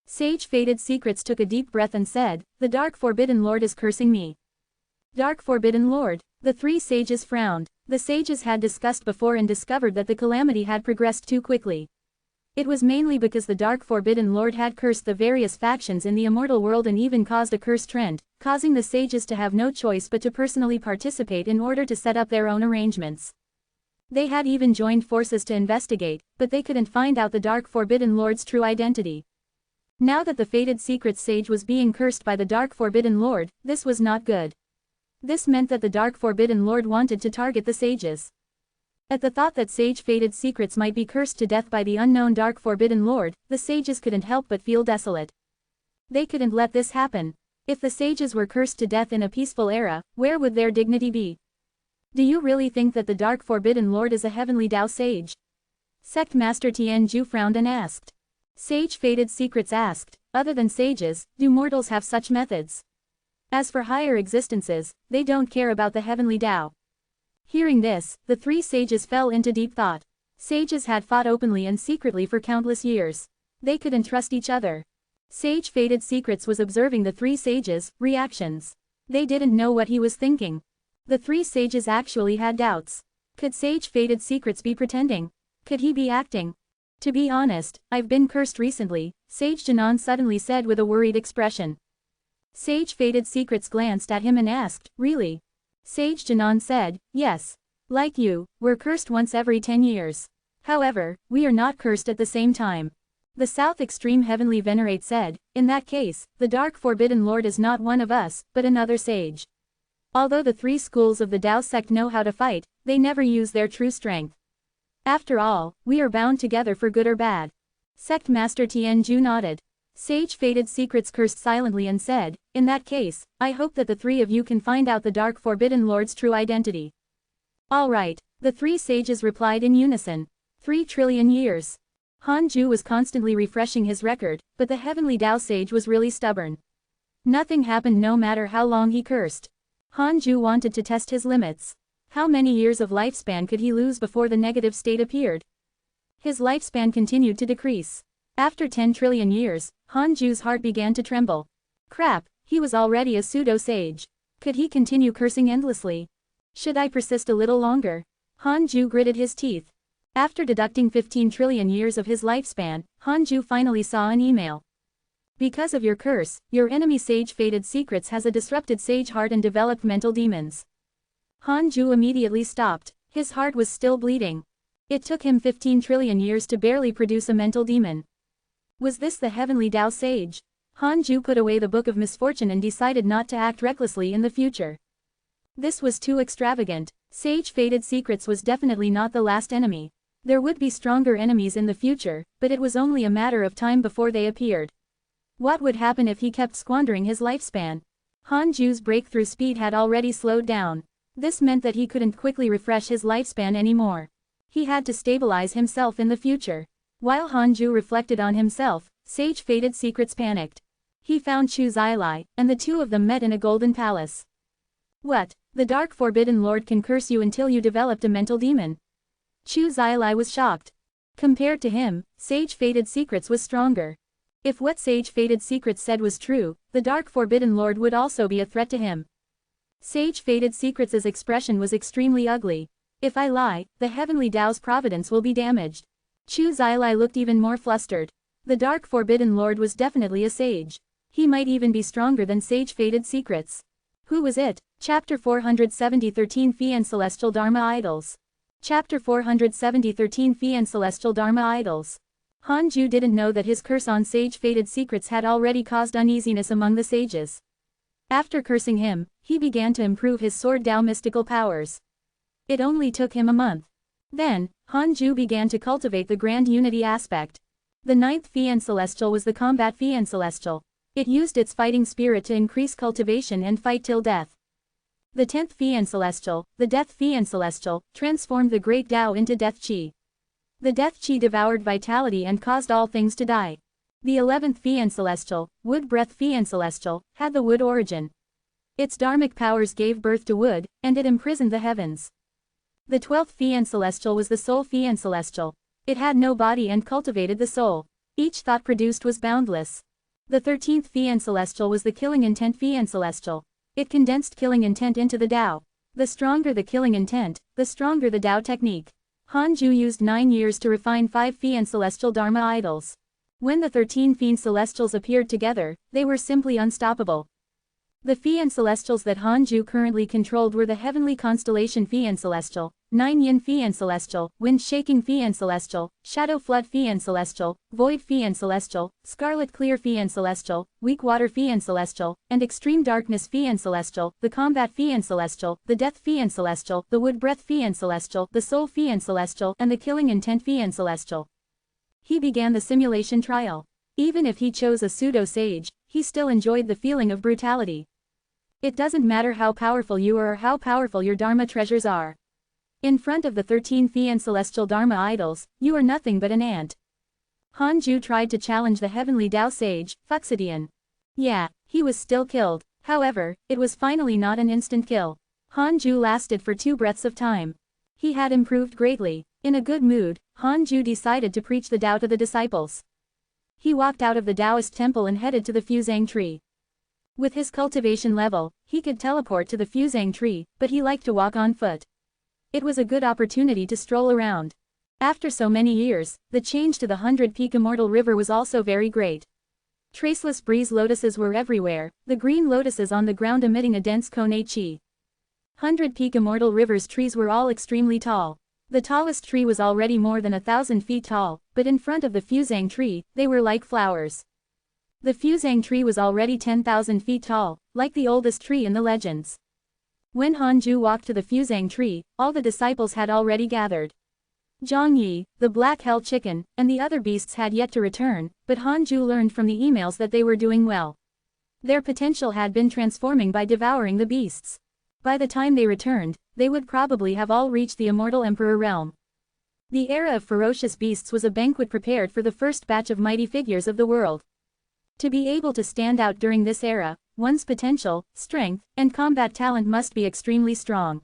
Sage Fated Secrets took a deep breath and said, "The Dark Forbidden Lord is cursing me." Dark Forbidden Lord. The 3 sages frowned. The sages had discussed before and discovered that the calamity had progressed too quickly. It was mainly because the Dark Forbidden Lord had cursed the various factions in the immortal world and even caused a curse trend, causing the sages to have no choice but to personally participate in order to set up their own arrangements. They had even joined forces to investigate, but they couldn't find out the Dark Forbidden Lord's true identity. Now that the Fated Secrets sage was being cursed by the Dark Forbidden Lord, this was not good. This meant that the Dark Forbidden Lord wanted to target the sages. At the thought that sage-fated secrets might be cursed to death by the unknown dark forbidden lord, the sages couldn't help but feel desolate. They couldn't let this happen. If the sages were cursed to death in a peaceful era, where would their dignity be? Do you really think that the dark forbidden lord is a heavenly Tao sage? Sect Master Tianju frowned and asked. Sage-fated secrets asked, other than sages, do mortals have such methods? As for higher existences, they don't care about the heavenly Tao. Hearing this, the three sages fell into deep thought. Sages had fought openly and secretly for countless years. They couldn't trust each other. Sage-fated secrets was observing the three sages' reactions. They didn't know what he was thinking. The three sages actually had doubts. Could sage-fated secrets be pretending? Could he be acting? To be honest, I've been cursed recently, Sage Janan suddenly said with a worried expression. Sage-fated secrets glanced at him and asked, really? Sage Janan said, yes. Like you, we're cursed once every 10 years. However, we are not cursed at the same time. The South Extreme Heavenly Venerate said, in that case, the Dark Forbidden Lord is not one of us, but another sage. Although the three schools of the Tao sect know how to fight, they never use their true strength. After all, we are bound together for good or bad. Sect Master Tianju nodded. Sage-fated secrets cursed silently and said, in that case, I hope that the three of you can find out the Dark Forbidden Lord's true identity. All right, the three sages replied in unison. 3 trillion years. Hanju was constantly refreshing his record, but the heavenly Tao sage was really stubborn. Nothing happened no matter how long he cursed. Hanju wanted to test his limits. How many years of lifespan could he lose before the negative state appeared? His lifespan continued to decrease. After 10 trillion years, Hanju's heart began to tremble. Crap, he was already a pseudo-sage. Could he continue cursing endlessly? Should I persist a little longer? Hanju gritted his teeth. After deducting 15 trillion years of his lifespan, Hanju finally saw an email. Because of your curse, your enemy sage-fated secrets has a disrupted sage heart and developed mental demons. Hanju immediately stopped. His heart was still bleeding. It took him 15 trillion years to barely produce a mental demon. Was this the heavenly Tao sage? Hanju put away the book of misfortune and decided not to act recklessly in the future. This was too extravagant. Sage-fated secrets was definitely not the last enemy. There would be stronger enemies in the future, but it was only a matter of time before they appeared. What would happen if he kept squandering his lifespan? Hanju's breakthrough speed had already slowed down. This meant that he couldn't quickly refresh his lifespan anymore. He had to stabilize himself in the future. While Hanju reflected on himself, sage-fated secrets panicked. He found Chu Zilai, and the two of them met in a golden palace. What? The Dark Forbidden Lord can curse you until you developed a mental demon? Chu Zilai was shocked. Compared to him, sage-fated secrets was stronger. If what sage-fated secrets said was true, the Dark Forbidden Lord would also be a threat to him. Sage-fated secrets' expression was extremely ugly. If I lie, the heavenly Tao's providence will be damaged. Chu Zilai looked even more flustered. The Dark Forbidden Lord was definitely a sage. He might even be stronger than sage-fated secrets. Who was it? Chapter 470 13 Fee and Celestial Dharma Idols. Chapter 470 13 Fee and Celestial Dharma Idols. Hanju didn't know that his curse on sage-fated secrets had already caused uneasiness among the sages. After cursing him, he began to improve his sword Tao mystical powers. It only took him a month. Then, Hanju began to cultivate the grand unity aspect. The 9th Fian Celestial was the combat Fian Celestial. It used its fighting spirit to increase cultivation and fight till death. The 10th Fian Celestial, the Death Fian Celestial, transformed the Great Tao into Death Chi. The Death Chi devoured vitality and caused all things to die. The 11th Fian Celestial, Wood Breath Fian Celestial, had the wood origin. Its dharmic powers gave birth to wood, and it imprisoned the heavens. The 12th Fian Celestial was the Soul Fian Celestial. It had no body and cultivated the soul. Each thought produced was boundless. The 13th Fian Celestial was the Killing Intent Fian Celestial. It condensed killing intent into the Tao. The stronger the killing intent, the stronger the Tao technique. Hanju used 9 years to refine 5 Fian Celestial Dharma idols. When the 13 Fian Celestials appeared together, they were simply unstoppable. The Phi and Celestials that Hanju currently controlled were the heavenly constellation Phi and Celestial, Nine Yin Phi and Celestial, Wind Shaking Phi and Celestial, Shadow Flood Phi and Celestial, Void Phi and Celestial, Scarlet Clear Phi and Celestial, Weak Water Phi and Celestial, and Extreme Darkness Phi and Celestial, the Combat Phi and Celestial, the Death Phi and Celestial, the Wood Breath Phi and Celestial, the Soul Phi and Celestial, and the Killing Intent Phi and Celestial. He began the simulation trial. Even if he chose a pseudo-sage, he still enjoyed the feeling of brutality. It doesn't matter how powerful you are or how powerful your Dharma treasures are. In front of the 13 Phi and Celestial Dharma idols, you are nothing but an ant. Hanju tried to challenge the heavenly Tao sage, Fuxidian. Yeah, he was still killed. However, it was finally not an instant kill. Hanju lasted for 2 breaths of time. He had improved greatly. In a good mood, Hanju decided to preach the Tao to the disciples. He walked out of the Taoist temple and headed to the Fuzang tree. With his cultivation level, he could teleport to the Fuzang tree, but he liked to walk on foot. It was a good opportunity to stroll around. After so many years, the change to the 100-peak Immortal River was also very great. Traceless breeze lotuses were everywhere, the green lotuses on the ground emitting a dense cone chi. 100-peak Immortal River's trees were all extremely tall. The tallest tree was already more than 1,000 feet tall, but in front of the Fuzang tree, they were like flowers. The Fuzang tree was already 10,000 feet tall, like the oldest tree in the legends. When Hanju walked to the Fuzang tree, all the disciples had already gathered. Zhongyi, the black hell chicken, and the other beasts had yet to return, but Hanju learned from the emails that they were doing well. Their potential had been transforming by devouring the beasts. By the time they returned, they would probably have all reached the Immortal Emperor realm. The era of ferocious beasts was a banquet prepared for the first batch of mighty figures of the world. To be able to stand out during this era, one's potential, strength, and combat talent must be extremely strong.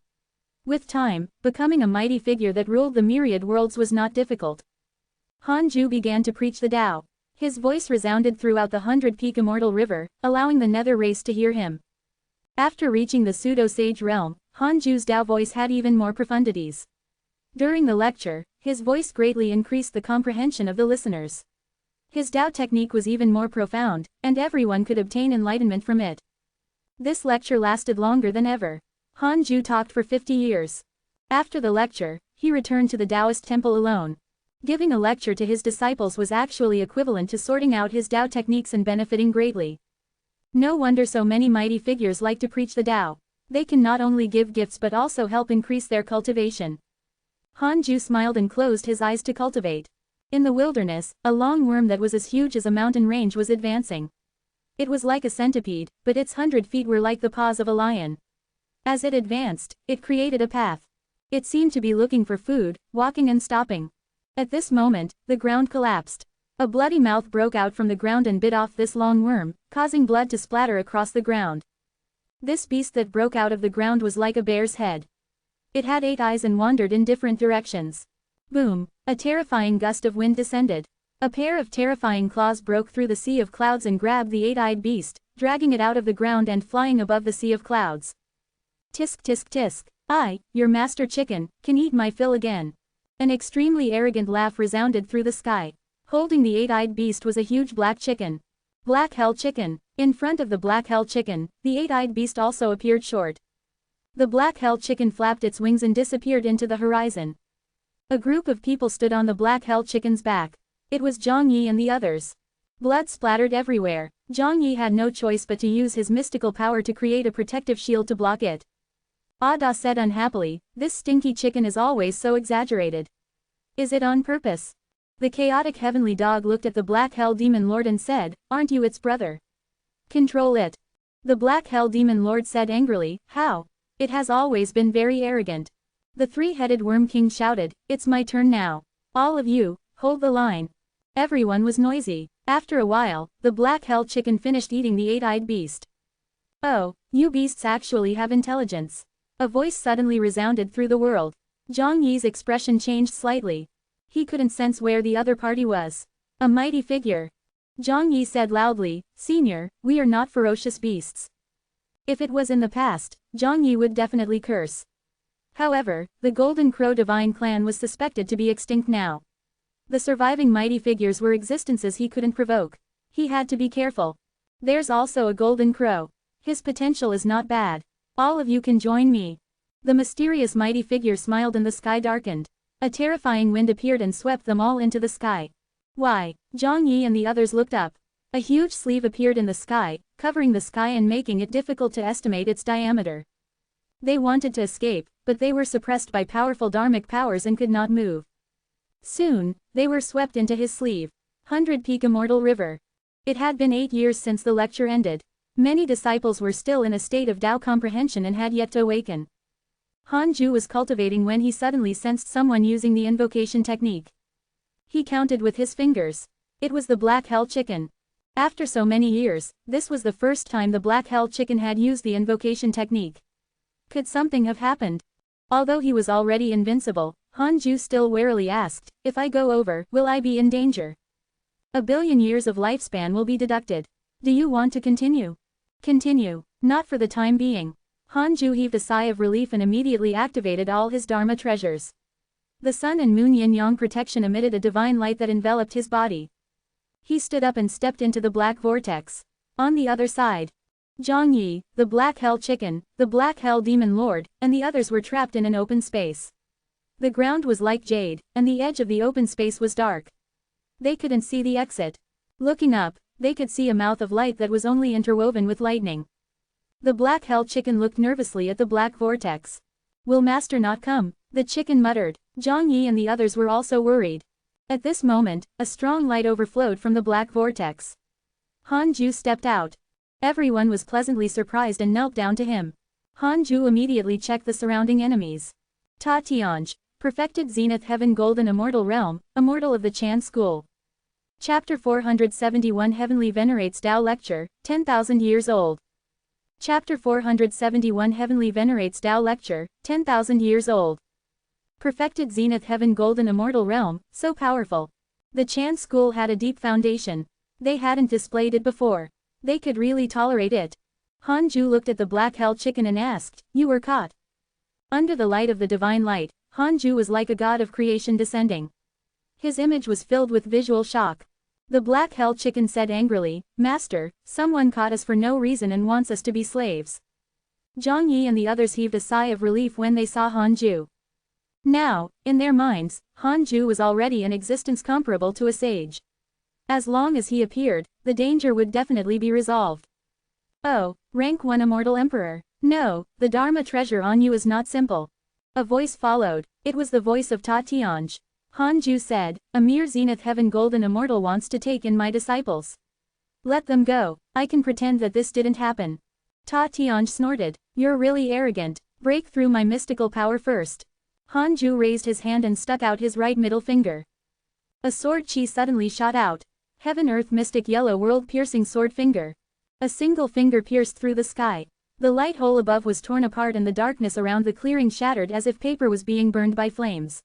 With time, becoming a mighty figure that ruled the myriad worlds was not difficult. Hanju began to preach the Tao. His voice resounded throughout the 100-peak Immortal River, allowing the nether race to hear him. After reaching the pseudo-sage realm, Hanju's Tao voice had even more profundities. During the lecture, his voice greatly increased the comprehension of the listeners. His Tao technique was even more profound, and everyone could obtain enlightenment from it. This lecture lasted longer than ever. Hanju talked for 50 years. After the lecture, he returned to the Taoist temple alone. Giving a lecture to his disciples was actually equivalent to sorting out his Tao techniques and benefiting greatly. No wonder so many mighty figures like to preach the Tao. They can not only give gifts but also help increase their cultivation. Hanju smiled and closed his eyes to cultivate. In the wilderness, a long worm that was as huge as a mountain range was advancing. It was like a centipede, but its 100 feet were like the paws of a lion. As it advanced, it created a path. It seemed to be looking for food, walking and stopping. At this moment, the ground collapsed. A bloody mouth broke out from the ground and bit off this long worm, causing blood to splatter across the ground. This beast that broke out of the ground was like a bear's head. It had 8 eyes and wandered in different directions. Boom! A terrifying gust of wind descended. A pair of terrifying claws broke through the sea of clouds and grabbed the 8-eyed beast, dragging it out of the ground and flying above the sea of clouds. Tisk tisk tisk. I, your master chicken, can eat my fill again. An extremely arrogant laugh resounded through the sky. Holding the 8-eyed beast was a huge black chicken. Black hell chicken. In front of the black hell chicken, the 8-eyed beast also appeared short. The black hell chicken flapped its wings and disappeared into the horizon. A group of people stood on the black hell chicken's back. It was Zhongyi and the others. Blood splattered everywhere. Zhongyi had no choice but to use his mystical power to create a protective shield to block it. Ada said unhappily, "This stinky chicken is always so exaggerated. Is it on purpose?" The chaotic heavenly dog looked at the black hell demon lord and said, "Aren't you its brother? Control it." The black hell demon lord said angrily, "How? It has always been very arrogant." The 3-headed worm king shouted, "It's my turn now. All of you, hold the line." Everyone was noisy. After a while, the black hell chicken finished eating the 8-eyed beast. "Oh, you beasts actually have intelligence." A voice suddenly resounded through the world. Zhongyi's expression changed slightly. He couldn't sense where the other party was. A mighty figure. Zhongyi said loudly, "Senior, we are not ferocious beasts." If it was in the past, Zhongyi would definitely curse. However, the Golden Crow Divine Clan was suspected to be extinct now. The surviving mighty figures were existences he couldn't provoke. He had to be careful. There's also a Golden Crow. His potential is not bad. All of you can join me. The mysterious mighty figure smiled and the sky darkened. A terrifying wind appeared and swept them all into the sky. Why? Zhang Yi and the others looked up. A huge sleeve appeared in the sky, covering the sky and making it difficult to estimate its diameter. They wanted to escape, but they were suppressed by powerful dharmic powers and could not move. Soon, they were swept into his sleeve. 100 Peak Immortal River. It had been 8 years since the lecture ended. Many disciples were still in a state of Tao comprehension and had yet to awaken. Han Ju was cultivating when he suddenly sensed someone using the invocation technique. He counted with his fingers. It was the Black Hell Chicken. After so many years, this was the first time the Black Hell Chicken had used the invocation technique. Could something have happened? Although he was already invincible, Han Ju still warily asked, "If I go over, will I be in danger? 1 billion years of lifespan will be deducted. Do you want to continue?" "Continue. Not for the time being." Han Ju heaved a sigh of relief and immediately activated all his Dharma treasures. The sun and moon yin-yang protection emitted a divine light that enveloped his body. He stood up and stepped into the black vortex. On the other side, Zhang Yi, the Black Hell Chicken, the Black Hell Demon Lord, and the others were trapped in an open space. The ground was like jade, and the edge of the open space was dark. They couldn't see the exit. Looking up, they could see a mouth of light that was only interwoven with lightning. The Black Hell Chicken looked nervously at the black vortex. "Will Master not come?" the chicken muttered. Zhang Yi and the others were also worried. At this moment, a strong light overflowed from the black vortex. Han Ju stepped out. Everyone was pleasantly surprised and knelt down to him. Han Ju immediately checked the surrounding enemies. Ta Tianj, perfected Zenith Heaven Golden Immortal Realm, Immortal of the Chan School. Chapter 471 Heavenly Venerates Tao Lecture, 10,000 years old. Chapter 471 Heavenly Venerates Tao Lecture, 10,000 years old. Perfected Zenith Heaven Golden Immortal Realm, so powerful. The Chan School had a deep foundation. They hadn't displayed it before. They could really tolerate it. Han Ju looked at the Black Hell Chicken and asked, "You were caught?" Under the light of the divine light, Han Ju was like a god of creation descending. His image was filled with visual shock. The Black Hell Chicken said angrily, "Master, someone caught us for no reason and wants us to be slaves." Zhang Yi and the others heaved a sigh of relief when they saw Han Ju. Now, in their minds, Han Ju was already an existence comparable to a sage. As long as he appeared, the danger would definitely be resolved. "Oh, rank 1 Immortal Emperor. No, the Dharma treasure on you is not simple." A voice followed. It was the voice of Ta Tianj. Han Ju said, "A mere Zenith Heaven Golden Immortal wants to take in my disciples. Let them go, I can pretend that this didn't happen." Ta Tianj snorted, "You're really arrogant. Break through my mystical power first." Han Ju raised his hand and stuck out his right middle finger. A sword chi suddenly shot out. Heaven Earth Mystic Yellow World Piercing Sword Finger. A single finger pierced through the sky. The light hole above was torn apart and the darkness around the clearing shattered as if paper was being burned by flames.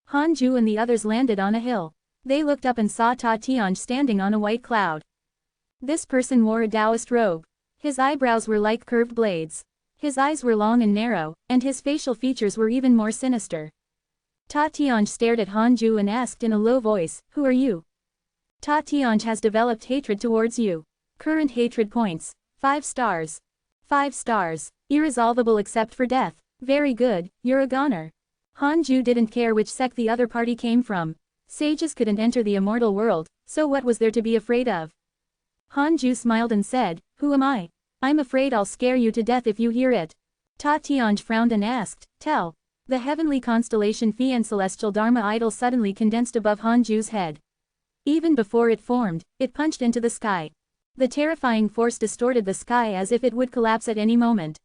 Han Ju and the others landed on a hill. They looked up and saw Ta Tianj standing on a white cloud. This person wore a Taoist robe. His eyebrows were like curved blades. His eyes were long and narrow, and his facial features were even more sinister. Ta Tianj stared at Han Ju and asked in a low voice, "Who are you?" Ta Tianj has developed hatred towards you. Current hatred points, 5 stars. 5 stars. Irresolvable except for death. Very good, you're a goner. Han Ju didn't care which sect the other party came from. Sages couldn't enter the immortal world, so what was there to be afraid of? Han Ju smiled and said, "Who am I? I'm afraid I'll scare you to death if you hear it." Ta Tianj frowned and asked, "Tell." The heavenly constellation Phi and celestial Dharma idol suddenly condensed above Han Ju's head. Even before it formed, it punched into the sky. The terrifying force distorted the sky as if it would collapse at any moment.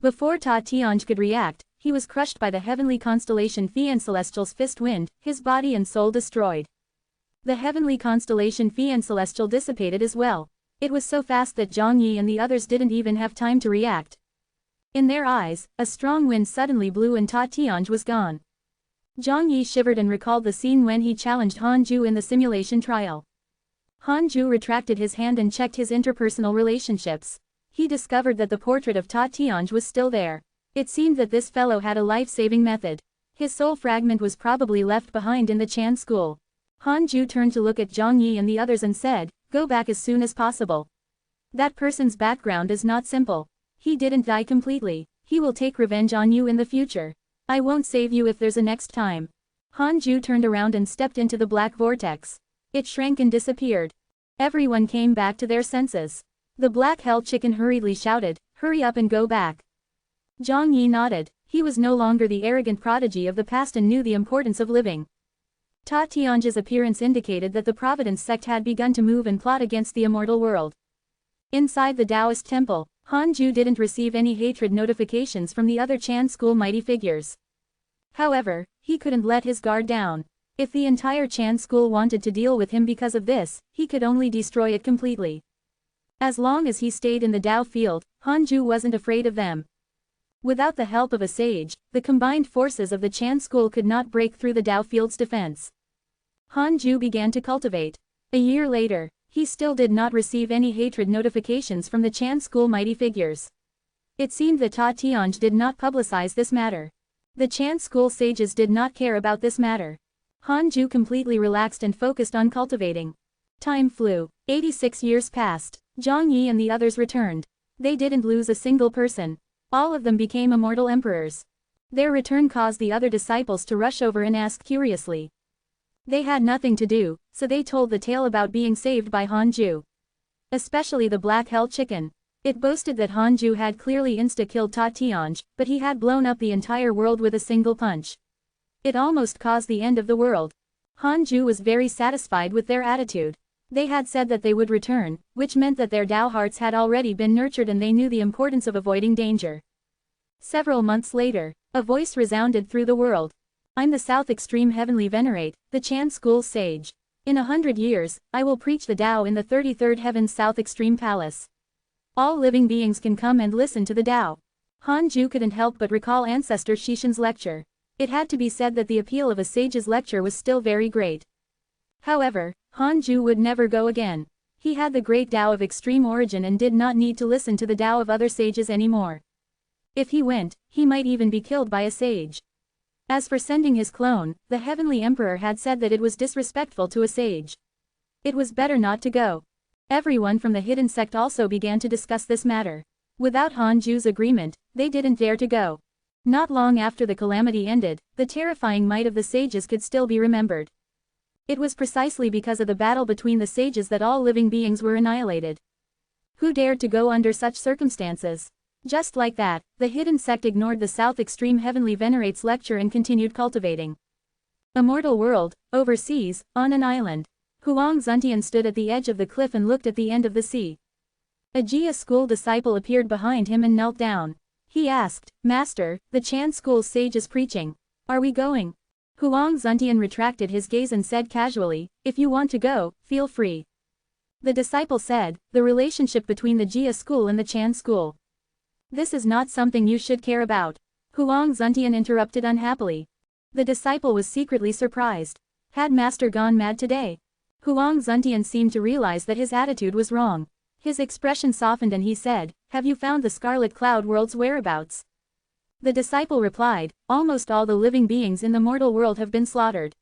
Before Ta Tianj could react, he was crushed by the heavenly constellation Phi and celestial's fist wind, his body and soul destroyed. The heavenly constellation Phi and celestial dissipated as well. It was so fast that Zhang Yi and the others didn't even have time to react. In their eyes, a strong wind suddenly blew and Ta Tianj was gone. Zhang Yi shivered and recalled the scene when he challenged Han Ju in the simulation trial. Han Ju retracted his hand and checked his interpersonal relationships. He discovered that the portrait of Ta Tianj was still there. It seemed that this fellow had a life-saving method. His soul fragment was probably left behind in the Chan school. Han Ju turned to look at Zhang Yi and the others and said, "Go back as soon as possible." That person's background is not simple. He didn't die completely. He will take revenge on you in the future. I won't save you if there's a next time. Hanju turned around and stepped into the black vortex. It shrank and disappeared. Everyone came back to their senses. The black hell chicken hurriedly shouted, "Hurry up and go back." Zhang Yi nodded. He was no longer the arrogant prodigy of the past and knew the importance of living. Ta Tian's appearance indicated that the Providence sect had begun to move and plot against the immortal world. Inside the Taoist temple, Hanju didn't receive any hatred notifications from the other Chan school mighty figures. However, he couldn't let his guard down. If the entire Chan school wanted to deal with him because of this, he could only destroy it completely. As long as he stayed in the Tao field, Hanju wasn't afraid of them. Without the help of a sage, the combined forces of the Chan school could not break through the Tao field's defense. Hanju began to cultivate. A year later, he still did not receive any hatred notifications from the Chan school mighty figures. It seemed that Ta Tian did not publicize this matter. The Chan school sages did not care about this matter. Hanju completely relaxed and focused on cultivating. Time flew. 86 years passed. Zhang Yi and the others returned. They didn't lose a single person. All of them became immortal emperors. Their return caused the other disciples to rush over and ask curiously. They had nothing to do, so they told the tale about being saved by Hanju. Especially the black hell chicken. It boasted that Hanju had clearly insta-killed Ta Tianj, but he had blown up the entire world with a single punch. It almost caused the end of the world. Hanju was very satisfied with their attitude. They had said that they would return, which meant that their Tao hearts had already been nurtured and they knew the importance of avoiding danger. Several months later, a voice resounded through the world. I'm the South Extreme Heavenly Venerate, the Chan School Sage. In 100 years, I will preach the Tao in the 33rd Heaven's South Extreme Palace. All living beings can come and listen to the Tao. Hanju couldn't help but recall Ancestor Shishan's lecture. It had to be said that the appeal of a sage's lecture was still very great. However, Hanju would never go again. He had the great Tao of extreme origin and did not need to listen to the Tao of other sages anymore. If he went, he might even be killed by a sage. As for sending his clone, the Heavenly Emperor had said that it was disrespectful to a sage. It was better not to go. Everyone from the hidden sect also began to discuss this matter. Without Hanju's agreement, they didn't dare to go. Not long after the calamity ended, the terrifying might of the sages could still be remembered. It was precisely because of the battle between the sages that all living beings were annihilated. Who dared to go under such circumstances? Just like that, the hidden sect ignored the South Extreme Heavenly Venerate's lecture and continued cultivating. Immortal world, overseas, on an island. Huang Zuntian stood at the edge of the cliff and looked at the end of the sea. A Jia school disciple appeared behind him and knelt down. He asked, "Master, the Chan school sage is preaching. Are we going?" Huang Zuntian retracted his gaze and said casually, "If you want to go, feel free." The disciple said, "The relationship between the Jia school and the Chan school. This is not something you should care about." Huang Zuntian interrupted unhappily. The disciple was secretly surprised. Had Master gone mad today? Huang Zuntian seemed to realize that his attitude was wrong. His expression softened and he said, "Have you found the Scarlet Cloud World's whereabouts?" The disciple replied, "Almost all the living beings in the mortal world have been slaughtered.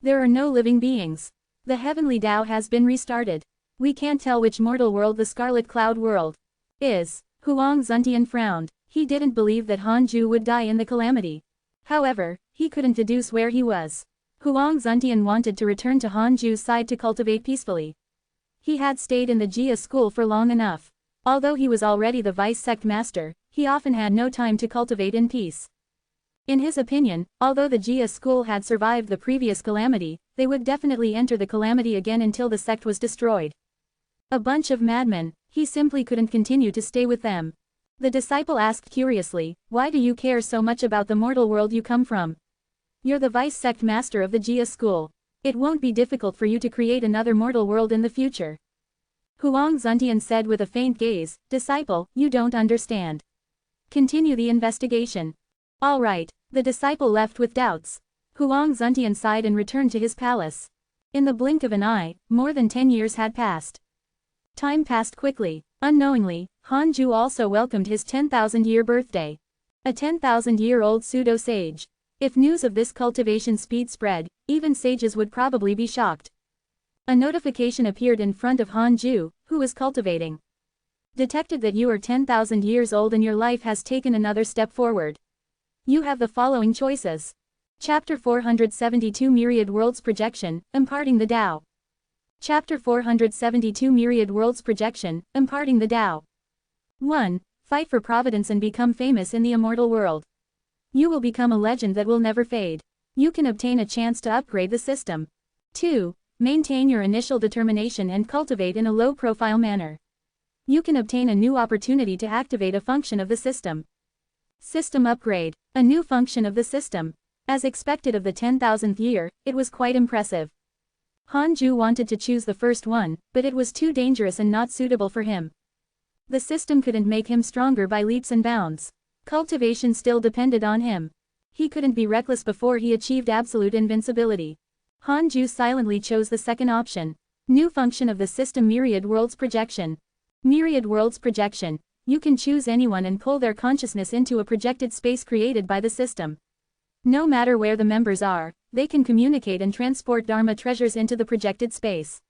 There are no living beings. The heavenly Tao has been restarted. We can't tell which mortal world the Scarlet Cloud World is." Huang Zuntian frowned. He didn't believe that Hanju would die in the calamity. However, he couldn't deduce where he was. Huang Zuntian wanted to return to Hanju's side to cultivate peacefully. He had stayed in the Jia school for long enough. Although he was already the vice sect master, he often had no time to cultivate in peace. In his opinion, although the Jia school had survived the previous calamity, they would definitely enter the calamity again until the sect was destroyed. A bunch of madmen, he simply couldn't continue to stay with them. The disciple asked curiously, "Why do you care so much about the mortal world you come from? You're the vice sect master of the Jia school. It won't be difficult for you to create another mortal world in the future." Huang Zuntian said with a faint gaze, "Disciple, you don't understand. Continue the investigation." "All right." The disciple left with doubts. Huang Zuntian sighed and returned to his palace. In the blink of an eye, more than 10 years had passed. Time passed quickly. Unknowingly, Hanju also welcomed his 10,000-year birthday. A 10,000-year-old pseudo-sage. If news of this cultivation speed spread, even sages would probably be shocked. A notification appeared in front of Hanju, who was cultivating. Detected that you are 10,000 years old and your life has taken another step forward. You have the following choices. Chapter 472 Myriad Worlds Projection, Imparting the Tao. Chapter 472 Myriad Worlds Projection, Imparting the Tao. 1. Fight for Providence and become famous in the immortal world. You will become a legend that will never fade. You can obtain a chance to upgrade the system. 2. Maintain your initial determination and cultivate in a low-profile manner. You can obtain a new opportunity to activate a function of the system. System upgrade. A new function of the system. As expected of the 10,000th year, it was quite impressive. Hanju wanted to choose the first one, but it was too dangerous and not suitable for him. The system couldn't make him stronger by leaps and bounds. Cultivation still depended on him. He couldn't be reckless before he achieved absolute invincibility. Hanju silently chose the second option. New function of the system: Myriad Worlds Projection. Myriad Worlds Projection. You can choose anyone and pull their consciousness into a projected space created by the system. No matter where the members are, they can communicate and transport Dharma treasures into the projected space.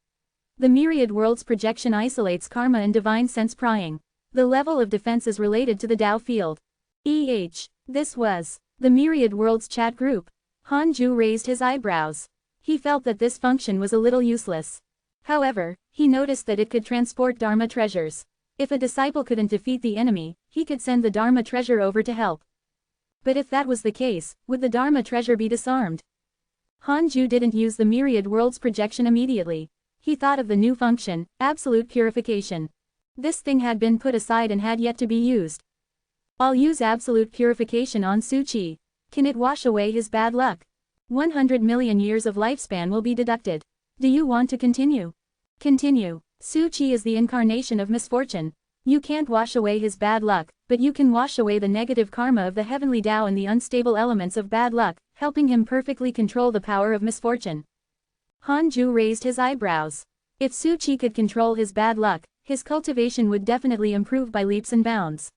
The Myriad Worlds Projection isolates karma and divine sense prying. The level of defense is related to the Tao field. This was the Myriad Worlds chat group. Hanju raised his eyebrows. He felt that this function was a little useless. However, he noticed that it could transport Dharma treasures. If a disciple couldn't defeat the enemy, he could send the Dharma treasure over to help. But if that was the case, would the Dharma treasure be disarmed? Hanju didn't use the Myriad Worlds Projection immediately. He thought of the new function, Absolute Purification. This thing had been put aside and had yet to be used. I'll use Absolute Purification on Suchi. Can it wash away his bad luck? 100 million years of lifespan will be deducted. Do you want to continue? Continue. Suchi is the incarnation of misfortune. You can't wash away his bad luck, but you can wash away the negative karma of the heavenly Tao and the unstable elements of bad luck, helping him perfectly control the power of misfortune. Hanju raised his eyebrows. If Suchi could control his bad luck, his cultivation would definitely improve by leaps and bounds.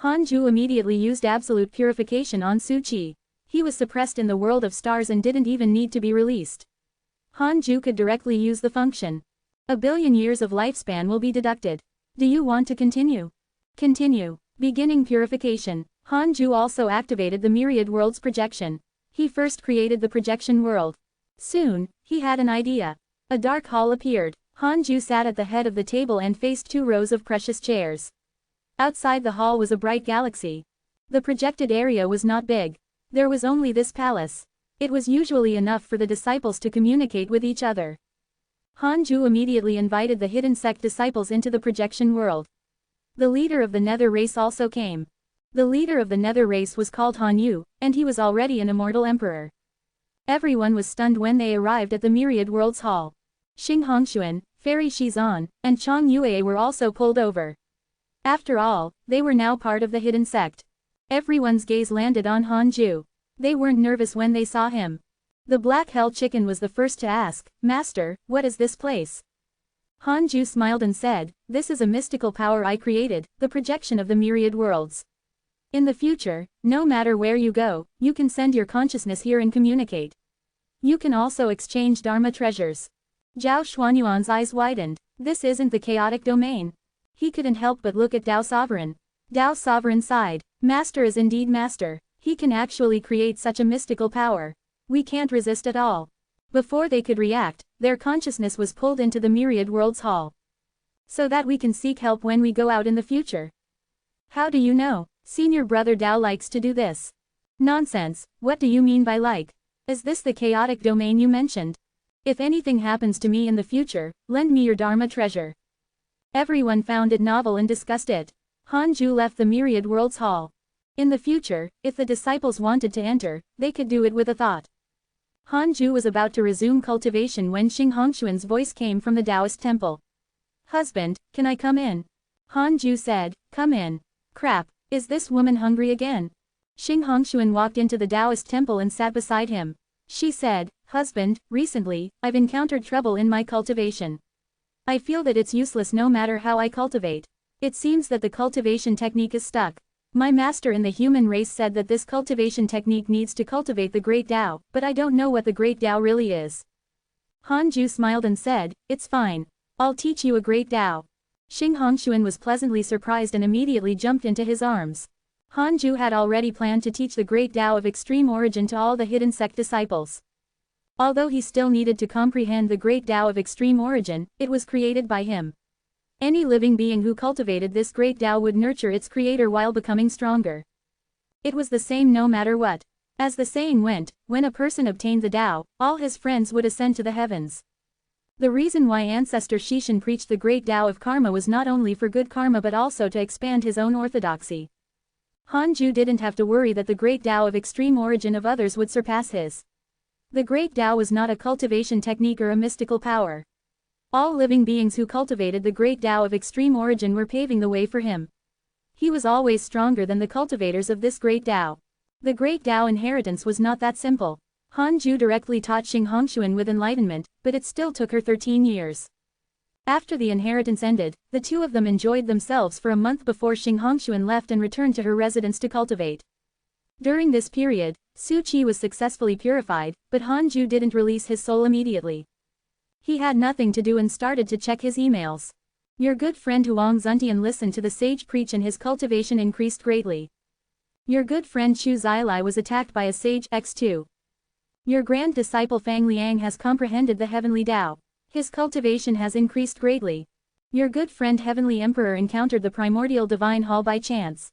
Hanju immediately used Absolute Purification on Suchi. He was suppressed in the world of stars and didn't even need to be released. Hanju could directly use the function. A billion years of lifespan will be deducted. Do you want to continue? Continue. Beginning purification. Hanju also activated the Myriad Worlds Projection. He first created the projection world. Soon, he had an idea. A dark hall appeared. Hanju sat at the head of the table and faced 2 rows of precious chairs. Outside the hall was a bright galaxy. The projected area was not big. There was only this palace. It was usually enough for the disciples to communicate with each other. Hanju immediately invited the hidden sect disciples into the projection world. The leader of the nether race also came. The leader of the nether race was called Hanyu, and he was already an immortal emperor. Everyone was stunned when they arrived at the Myriad Worlds Hall. Xing Hongshuan, Fairy Shizan, and Chang Yue were also pulled over. After all, they were now part of the hidden sect. Everyone's gaze landed on Hanju. They weren't nervous when they saw him. The Black Hell Chicken was the first to ask, "Master, what is this place?" Hanju smiled and said, "This is a mystical power I created, the projection of the myriad worlds. In the future, no matter where you go, you can send your consciousness here and communicate. You can also exchange Dharma treasures." Zhao Xuanyuan's eyes widened. This isn't the chaotic domain. He couldn't help but look at Tao Sovereign. Tao Sovereign sighed. Master is indeed master. He can actually create such a mystical power. We can't resist at all. Before they could react, their consciousness was pulled into the Myriad Worlds Hall. So that we can seek help when we go out in the future. How do you know? Senior brother Tao likes to do this. Nonsense, what do you mean by like? Is this the chaotic domain you mentioned? If anything happens to me in the future, lend me your Dharma treasure. Everyone found it novel and discussed it. Hanju left the Myriad Worlds Hall. In the future, if the disciples wanted to enter, they could do it with a thought. Hanju was about to resume cultivation when Xing Hongshuan's voice came from the Taoist temple. "Husband, can I come in?" Hanju said, "Come in." Crap, is this woman hungry again? Xing Hongshuan walked into the Taoist temple and sat beside him. She said, "Husband, recently, I've encountered trouble in my cultivation. I feel that it's useless no matter how I cultivate. It seems that the cultivation technique is stuck. My master in the human race said that this cultivation technique needs to cultivate the Great Tao, but I don't know what the Great Tao really is." Hanju smiled and said, "It's fine. I'll teach you a Great Tao." Xing Hongshuan was pleasantly surprised and immediately jumped into his arms. Hanju had already planned to teach the great Tao of extreme origin to all the hidden sect disciples. Although he still needed to comprehend the great Tao of extreme origin, it was created by him. Any living being who cultivated this great Tao would nurture its creator while becoming stronger. It was the same no matter what. As the saying went, when a person obtained the Tao, all his friends would ascend to the heavens. The reason why ancestor Shishan preached the great Tao of karma was not only for good karma but also to expand his own orthodoxy. Hanju didn't have to worry that the great Tao of extreme origin of others would surpass his. The great Tao was not a cultivation technique or a mystical power. All living beings who cultivated the great Tao of extreme origin were paving the way for him. He was always stronger than the cultivators of this great Tao. The great Tao inheritance was not that simple. Hanju directly taught Xing Hongshuan with enlightenment, but it still took her 13 years. After the inheritance ended, the two of them enjoyed themselves for a month before Xing Hongshuan left and returned to her residence to cultivate. During this period, Su Qi was successfully purified, but Hanju didn't release his soul immediately. He had nothing to do and started to check his emails. Your good friend Huang Zuntian listened to the sage preach and his cultivation increased greatly. Your good friend Chu Zilai was attacked by a sage X2. Your grand disciple Fang Liang has comprehended the heavenly Tao. His cultivation has increased greatly. Your good friend Heavenly Emperor encountered the primordial divine hall by chance.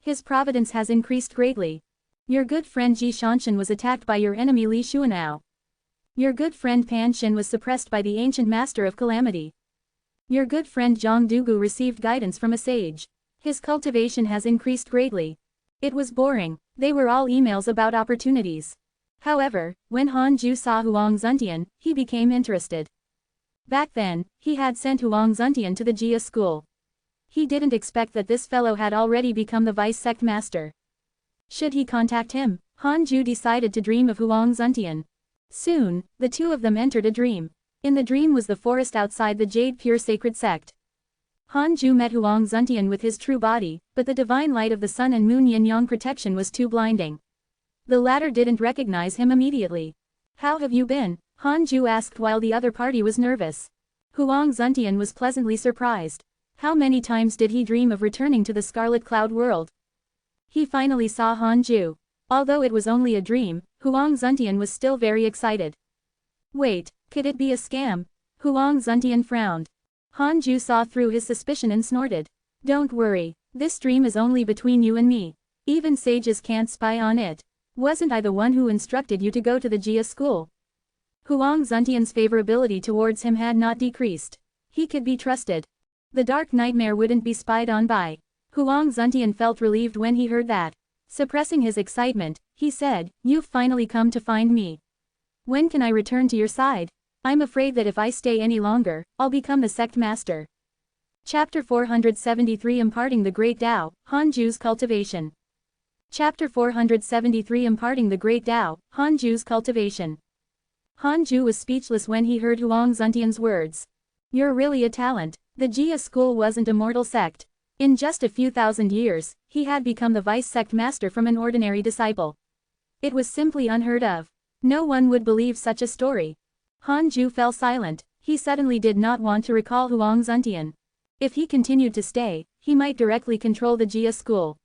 His providence has increased greatly. Your good friend Ji Shanshan was attacked by your enemy Li Xuanao. Your good friend Pan Shin was suppressed by the ancient master of calamity. Your good friend Zhang Dugu received guidance from a sage. His cultivation has increased greatly. It was boring. They were all emails about opportunities. However, when Hanju saw Huang Zuntian, he became interested. Back then, he had sent Huang Zuntian to the Jia school. He didn't expect that this fellow had already become the vice sect master. Should he contact him? Hanju decided to dream of Huang Zuntian. Soon, the two of them entered a dream. In the dream was the forest outside the Jade Pure Sacred Sect. Hanju met Huang Zuntian with his true body, but the divine light of the sun and moon yin-yang protection was too blinding. The latter didn't recognize him immediately. How have you been? Hanju asked while the other party was nervous. Huang Zuntian was pleasantly surprised. How many times did he dream of returning to the Scarlet Cloud world? He finally saw Hanju. Although it was only a dream, Huang Zuntian was still very excited. Wait, could it be a scam? Huang Zuntian frowned. Hanju saw through his suspicion and snorted. Don't worry, this dream is only between you and me. Even sages can't spy on it. Wasn't I the one who instructed you to go to the Jia school? Huang Zuntian's favorability towards him had not decreased. He could be trusted. The dark nightmare wouldn't be spied on by. Huang Zuntian felt relieved when he heard that. Suppressing his excitement, he said, "You've finally come to find me. When can I return to your side? I'm afraid that if I stay any longer, I'll become the sect master." Chapter 473 Imparting the Great Tao, Hanju's Cultivation. Chapter 473 Imparting the Great Tao, Hanju's Cultivation. Hanju was speechless when he heard Huang Zuntian's words. You're really a talent. The Jia school wasn't a mortal sect. In just a few thousand years, he had become the vice sect master from an ordinary disciple. It was simply unheard of. No one would believe such a story. Hanju fell silent. He suddenly did not want to recall Huang Zuntian. If he continued to stay, he might directly control the Jia school.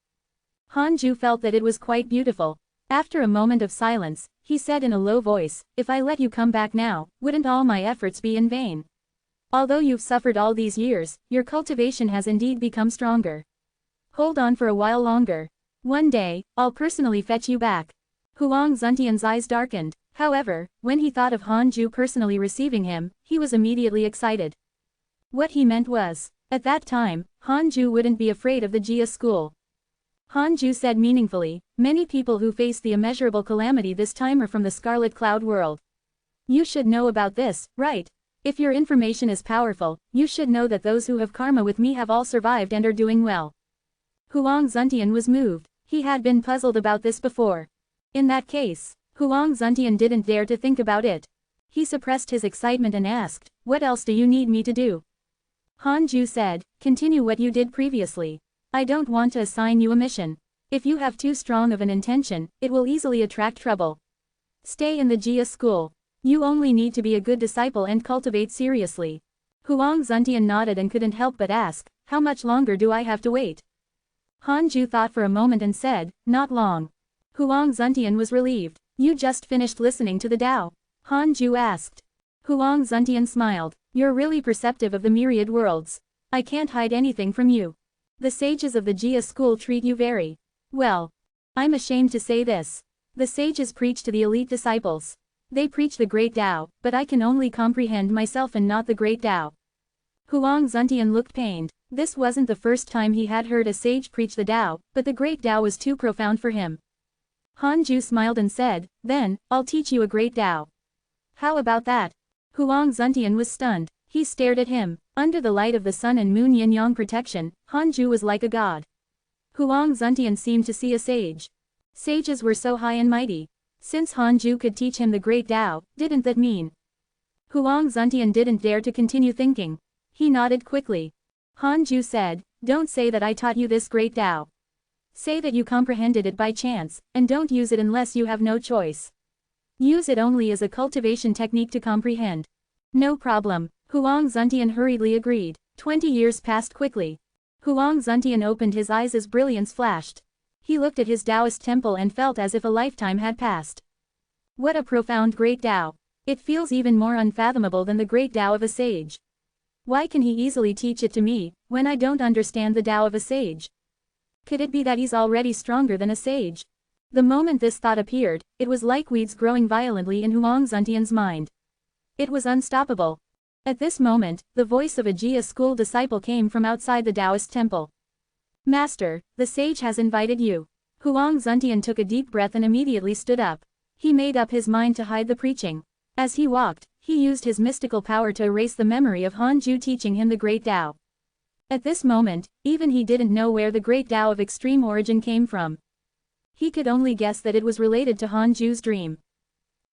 Hanju felt that it was quite beautiful. After a moment of silence, he said in a low voice, "If I let you come back now, wouldn't all my efforts be in vain? Although you've suffered all these years, your cultivation has indeed become stronger. Hold on for a while longer. One day, I'll personally fetch you back." Huang Zuntian's eyes darkened. However, when he thought of Hanju personally receiving him, he was immediately excited. What he meant was, at that time, Hanju wouldn't be afraid of the Jia school. Hanju said meaningfully, "Many people who face the immeasurable calamity this time are from the Scarlet Cloud world. You should know about this, right? If your information is powerful, you should know that those who have karma with me have all survived and are doing well." Huang Zuntian was moved. He had been puzzled about this before. In that case, Huang Zuntian didn't dare to think about it. He suppressed his excitement and asked, "What else do you need me to do?" Hanju said, "Continue what you did previously. I don't want to assign you a mission. If you have too strong of an intention, it will easily attract trouble. Stay in the Jia school. You only need to be a good disciple and cultivate seriously." Huang Zuntian nodded and couldn't help but ask, how much longer do I have to wait? Hanju thought for a moment and said, not long. Huang Zuntian was relieved. You just finished listening to the Tao? Hanju asked. Huang Zuntian smiled. You're really perceptive of the myriad worlds. I can't hide anything from you. The sages of the Jia school treat you very well. I'm ashamed to say this. The sages preach to the elite disciples. They preach the great Tao, but I can only comprehend myself and not the great Tao. Huang Zuntian looked pained. This wasn't the first time he had heard a sage preach the Tao, but the great Tao was too profound for him. Hanju smiled and said, then, I'll teach you a great Tao. How about that? Huang Zuntian was stunned. He stared at him. Under the light of the sun and moon yin-yang protection, Hanju was like a god. Huang Zuntian seemed to see a sage. Sages were so high and mighty. Since Hanju could teach him the great Tao, didn't that mean? Huang Zuntian didn't dare to continue thinking. He nodded quickly. Hanju said, don't say that I taught you this great Tao. Say that you comprehended it by chance, and don't use it unless you have no choice. Use it only as a cultivation technique to comprehend. No problem, Huang Zuntian hurriedly agreed. 20 years passed quickly. Huang Zuntian opened his eyes as brilliance flashed. He looked at his Taoist temple and felt as if a lifetime had passed. What a profound great Tao. It feels even more unfathomable than the great Tao of a sage. Why can he easily teach it to me, when I don't understand the Tao of a sage? Could it be that he's already stronger than a sage? The moment this thought appeared, it was like weeds growing violently in Huang Zuntian's mind. It was unstoppable. At this moment, the voice of a Jia school disciple came from outside the Taoist temple. Master, the sage has invited you. Huang Zuntian took a deep breath and immediately stood up. He made up his mind to hide the preaching. As he walked, he used his mystical power to erase the memory of Hanju teaching him the great Tao. At this moment, even he didn't know where the great Tao of extreme origin came from. He could only guess that it was related to Hanju's dream.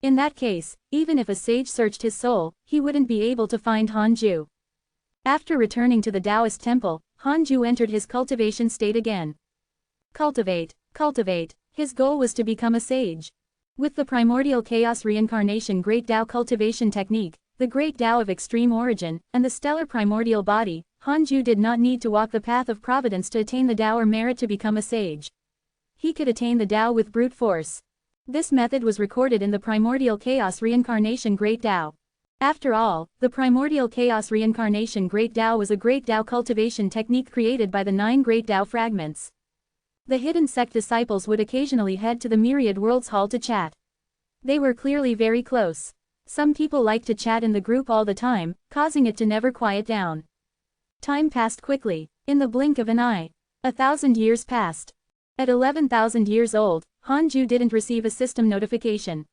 In that case, even if a sage searched his soul, he wouldn't be able to find Hanju. After returning to the Taoist temple, Hanju entered his cultivation state again. Cultivate, cultivate. His goal was to become a sage. With the primordial chaos reincarnation great Tao cultivation technique, the great Tao of extreme origin, and the stellar primordial body, Hanju did not need to walk the path of Providence to attain the Tao or merit to become a sage. He could attain the Tao with brute force. This method was recorded in the primordial chaos reincarnation great Tao. After all, the primordial chaos reincarnation great Tao was a great Tao cultivation technique created by the 9 great Tao fragments. The hidden sect disciples would occasionally head to the myriad worlds hall to chat. They were clearly very close. Some people liked to chat in the group all the time, causing it to never quiet down. Time passed quickly. In the blink of an eye. 1,000 years passed. At 11,000 years old, Hanju didn't receive a system notification.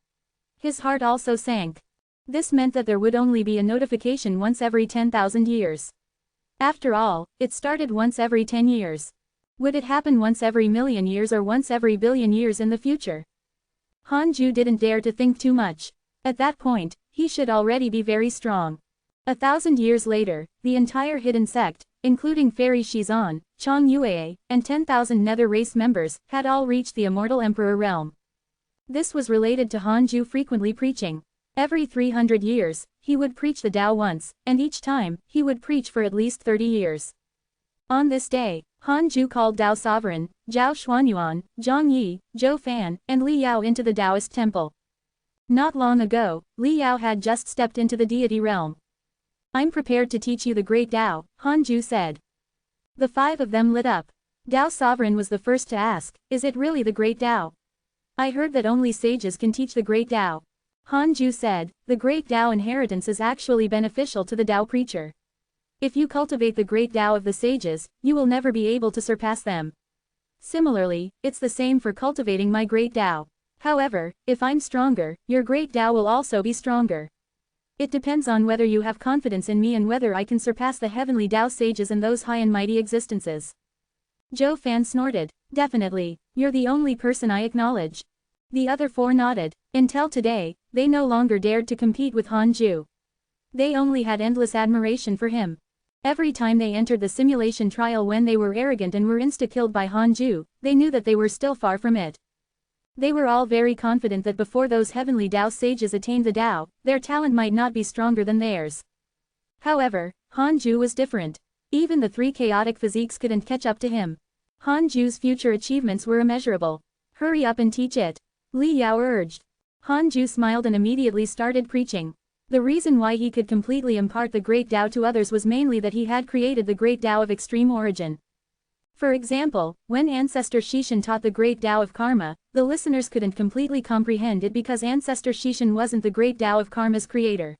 His heart also sank. This meant that there would only be a notification once every 10,000 years. After all, it started once every 10 years. Would it happen once every million years or once every billion years in the future? Hanju didn't dare to think too much. At that point, he should already be very strong. 1,000 years later, the entire hidden sect, including Fairy Shizan, Chang Yue, and 10,000 nether race members, had all reached the immortal emperor realm. This was related to Hanju frequently preaching. Every 300 years, he would preach the Tao once, and each time, he would preach for at least 30 years. On this day, Hanju called Tao Sovereign, Zhao Xuanyuan, Zhang Yi, Zhou Fan, and Li Yao into the Taoist temple. Not long ago, Li Yao had just stepped into the deity realm. I'm prepared to teach you the great Tao, Hanju said. The 5 of them lit up. Tao Sovereign was the first to ask, is it really the great Tao? I heard that only sages can teach the great Tao. Hanju said, the great Tao inheritance is actually beneficial to the Tao preacher. If you cultivate the great Tao of the sages, you will never be able to surpass them. Similarly, it's the same for cultivating my great Tao. However, if I'm stronger, your great Tao will also be stronger. It depends on whether you have confidence in me and whether I can surpass the heavenly Tao sages and those high and mighty existences. Zhou Fan snorted. Definitely, you're the only person I acknowledge. The other 4 nodded. Until today, they no longer dared to compete with Hanju. They only had endless admiration for him. Every time they entered the simulation trial when they were arrogant and were insta-killed by Hanju, they knew that they were still far from it. They were all very confident that before those heavenly Tao sages attained the Tao, their talent might not be stronger than theirs. However, Hanju was different. Even the three chaotic physiques couldn't catch up to him. Hanju's future achievements were immeasurable. Hurry up and teach it. Li Yao urged. Hanju smiled and immediately started preaching. The reason why he could completely impart the great Tao to others was mainly that he had created the great Tao of extreme origin. For example, when Ancestor Shishan taught the great Tao of karma, the listeners couldn't completely comprehend it because Ancestor Shishan wasn't the great Tao of karma's creator.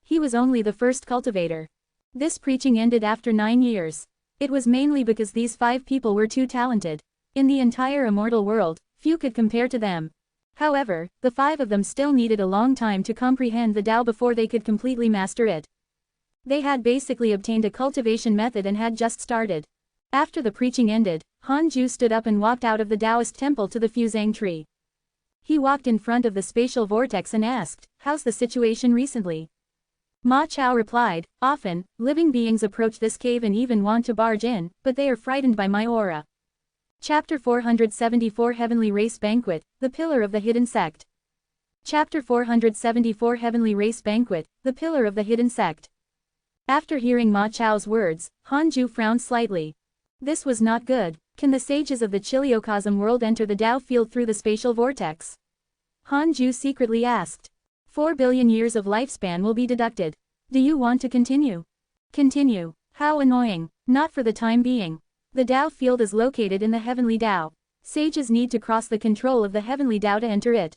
He was only the first cultivator. This preaching ended after 9 years. It was mainly because these 5 people were too talented. In the entire immortal world, few could compare to them. However, the 5 of them still needed a long time to comprehend the Tao before they could completely master it. They had basically obtained a cultivation method and had just started. After the preaching ended, Hanju stood up and walked out of the Taoist temple to the fusang tree. He walked in front of the spatial vortex and asked, "How's the situation recently?" Ma Chao replied, "Often, living beings approach this cave and even want to barge in, but they are frightened by my aura." Chapter 474 Heavenly Race Banquet, the Pillar of the Hidden Sect. Chapter 474 Heavenly Race Banquet, the Pillar of the Hidden Sect. After hearing Ma Chao's words, Hanju frowned slightly. This was not good. Can the sages of the Chiliocosm world enter the Tao field through the spatial vortex? Hanju secretly asked. 4 billion years of lifespan will be deducted. Do you want to continue? Continue. How annoying. Not for the time being. The Tao field is located in the heavenly Tao. Sages need to cross the control of the heavenly Tao to enter it.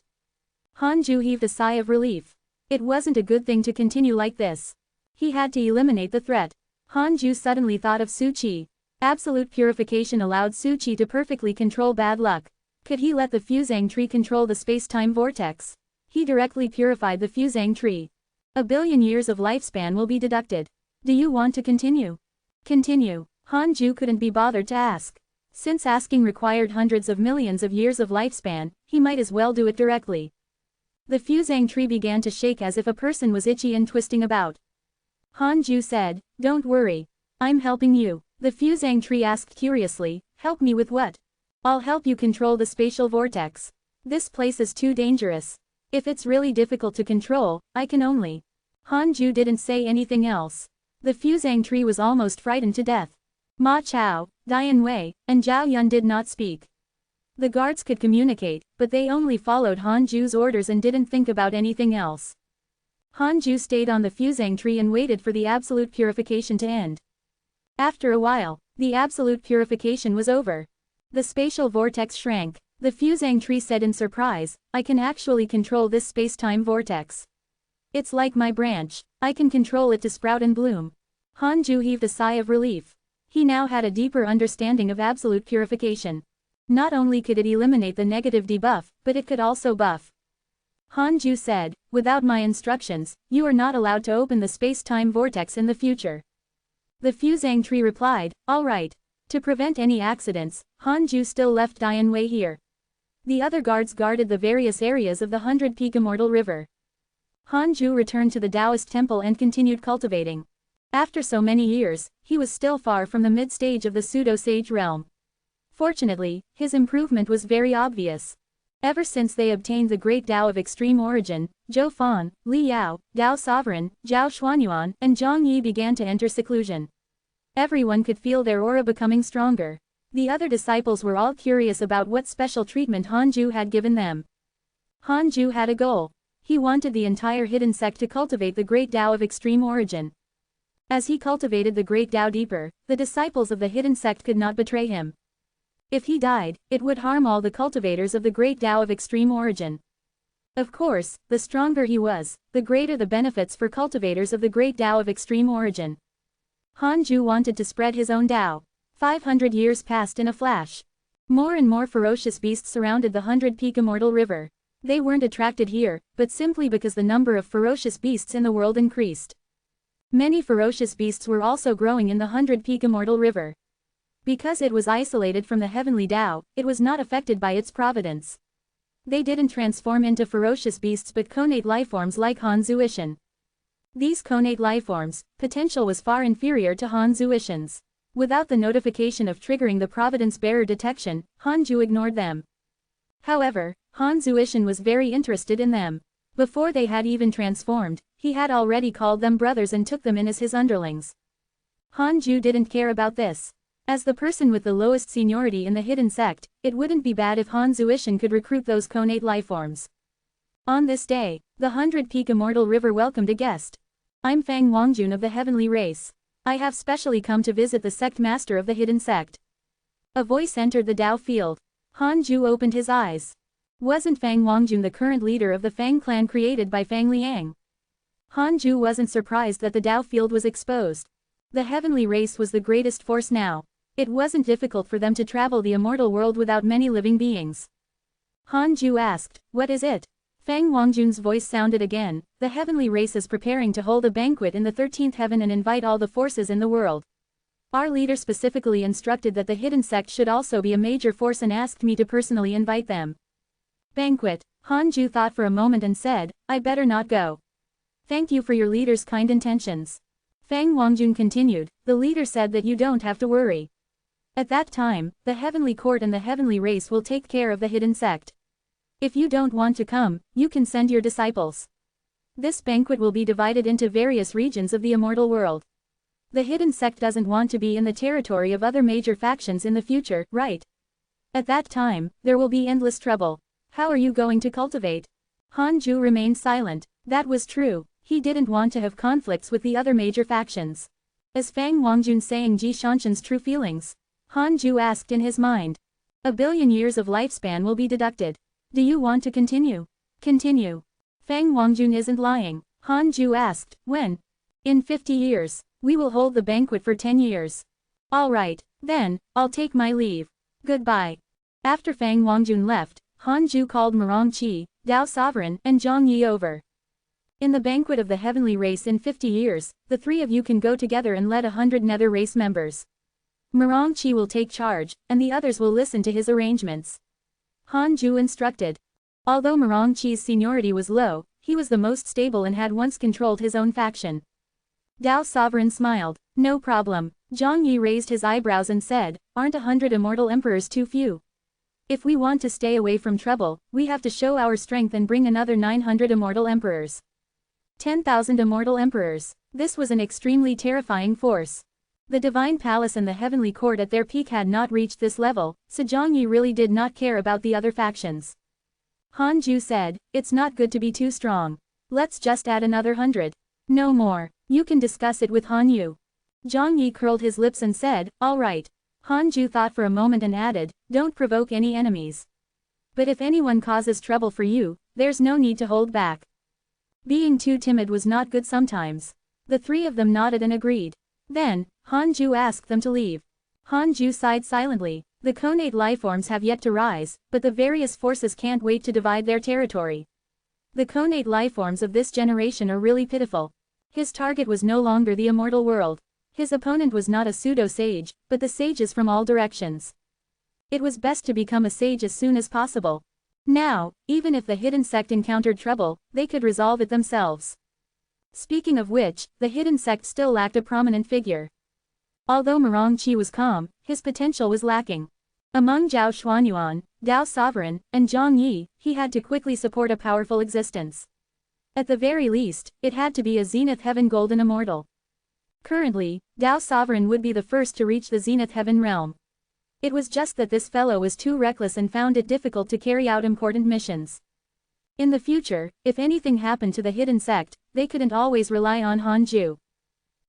Hanju heaved a sigh of relief. It wasn't a good thing to continue like this. He had to eliminate the threat. Hanju suddenly thought of Su Qi. Absolute purification allowed Su Qi to perfectly control bad luck. Could he let the fusang tree control the space-time vortex? He directly purified the fusang tree. 1 billion years of lifespan will be deducted. Do you want to continue? Continue. Hanju couldn't be bothered to ask. Since asking required hundreds of millions of years of lifespan, he might as well do it directly. The fusang tree began to shake as if a person was itchy and twisting about. Hanju said, "Don't worry. I'm helping you." The fusang tree asked curiously, "Help me with what?" "I'll help you control the spatial vortex. This place is too dangerous. If it's really difficult to control, I can only." Hanju didn't say anything else. The fusang tree was almost frightened to death. Ma Chao, Dian Wei, and Zhao Yun did not speak. The guards could communicate, but they only followed Hanju's orders and didn't think about anything else. Hanju stayed on the fusang tree and waited for the absolute purification to end. After a while, the absolute purification was over. The spatial vortex shrank. The fusang tree said in surprise, "I can actually control this space-time vortex. It's like my branch. I can control it to sprout and bloom." Hanju heaved a sigh of relief. He now had a deeper understanding of absolute purification. Not only could it eliminate the negative debuff, but it could also buff. Hanju said, "Without my instructions, you are not allowed to open the space-time vortex in the future." The fusang tree replied, "All right." To prevent any accidents, Hanju still left Dian Wei here. The other guards guarded the various areas of the 100-peak immortal river. Hanju returned to the Taoist temple and continued cultivating. After so many years, he was still far from the mid-stage of the pseudo-sage realm. Fortunately, his improvement was very obvious. Ever since they obtained the great Tao of extreme origin, Zhou Fan, Li Yao, Tao Sovereign, Zhao Xuanyuan, and Zhang Yi began to enter seclusion. Everyone could feel their aura becoming stronger. The other disciples were all curious about what special treatment Hanju had given them. Hanju had a goal. He wanted the entire hidden sect to cultivate the great Tao of extreme origin. As he cultivated the great Tao deeper, the disciples of the hidden sect could not betray him. If he died, it would harm all the cultivators of the great Tao of extreme origin. Of course, the stronger he was, the greater the benefits for cultivators of the great Tao of extreme origin. Hanju wanted to spread his own Tao. 500 years passed in a flash. More and more ferocious beasts surrounded the 100-peak immortal river. They weren't attracted here, but simply because the number of ferocious beasts in the world increased. Many ferocious beasts were also growing in the 100-peak immortal river. Because it was isolated from the heavenly Tao, it was not affected by its providence. They didn't transform into ferocious beasts but connate lifeforms like Hanzu Ishin. These connate lifeforms' potential was far inferior to Hanzu Ishin's. Without the notification of triggering the Providence bearer detection, Hanju ignored them. However, Hanzu Ishin was very interested in them. Before they had even transformed, he had already called them brothers and took them in as his underlings. Han Ju didn't care about this. As the person with the lowest seniority in the hidden sect, it wouldn't be bad if Han Zuishan could recruit those connate lifeforms. On this day, the 100-peak immortal river welcomed a guest. I'm Fang Wangjun of the heavenly race. I have specially come to visit the sect master of the hidden sect. A voice entered the Dao field. Han Ju opened his eyes. Wasn't Fang Wangjun the current leader of the Fang clan created by Fang Liang? Han Ju wasn't surprised that the Dao field was exposed. The heavenly race was the greatest force now. It wasn't difficult for them to travel the immortal world without many living beings. Han Ju asked, "What is it?" Fang Wangjun's voice sounded again. "The heavenly race is preparing to hold a banquet in the 13th heaven and invite all the forces in the world. Our leader specifically instructed that the hidden sect should also be a major force and asked me to personally invite them." Banquet. Han Ju thought for a moment and said, "I better not go. Thank you for your leader's kind intentions." Fang Wangjun continued, "The leader said that you don't have to worry. At that time, the heavenly court and the heavenly race will take care of the hidden sect. If you don't want to come, you can send your disciples. This banquet will be divided into various regions of the immortal world. The hidden sect doesn't want to be in the territory of other major factions in the future, right? At that time, there will be endless trouble. How are you going to cultivate?" Han Ju remained silent. That was true. He didn't want to have conflicts with the other major factions. Is Fang Wangjun saying Ji Shanshan's true feelings? Han Ju asked in his mind. 1,000,000,000 years of lifespan will be deducted. Do you want to continue? Continue. Fang Wangjun isn't lying. Han Ju asked, "When?" "In 50 years. We will hold the banquet for 10 years. All right, then, I'll take my leave. Goodbye." After Fang Wangjun left, Han Ju called Murong Qi, Dao Sovereign, and Zhang Yi over. "In the banquet of the heavenly race in 50 years, the three of you can go together and lead 100 nether race members. Murong Qi will take charge, and the others will listen to his arrangements." Han Ju instructed. Although Murong Qi's seniority was low, he was the most stable and had once controlled his own faction. Dao Sovereign smiled. "No problem." Zhang Yi raised his eyebrows and said, "Aren't 100 immortal emperors too few? If we want to stay away from trouble, we have to show our strength and bring another 900 immortal emperors. 10,000 immortal emperors. This was an extremely terrifying force. The Divine Palace and the Heavenly Court at their peak had not reached this level, so Zhang Yi really did not care about the other factions. Han Ju said, "It's not good to be too strong. Let's just add another 100. No more. You can discuss it with Han Yu." Zhang Yi curled his lips and said, "All right." Han Ju thought for a moment and added, "Don't provoke any enemies. But if anyone causes trouble for you, there's no need to hold back." Being too timid was not good sometimes. The three of them nodded and agreed. Then, Han Ju asked them to leave. Han Ju sighed silently. The connate lifeforms have yet to rise, but the various forces can't wait to divide their territory. The connate lifeforms of this generation are really pitiful. His target was no longer the immortal world. His opponent was not a pseudo-sage, but the sages from all directions. It was best to become a sage as soon as possible. Now, even if the hidden sect encountered trouble, they could resolve it themselves. Speaking of which, the hidden sect still lacked a prominent figure. Although Murong Qi was calm, his potential was lacking. Among Zhao Xuanyuan, Dao Sovereign, and Zhang Yi, he had to quickly support a powerful existence. At the very least, it had to be a Zenith Heaven Golden Immortal. Currently, Dao Sovereign would be the first to reach the Zenith Heaven realm. It was just that this fellow was too reckless and found it difficult to carry out important missions. In the future, if anything happened to the hidden sect, they couldn't always rely on Han Ju.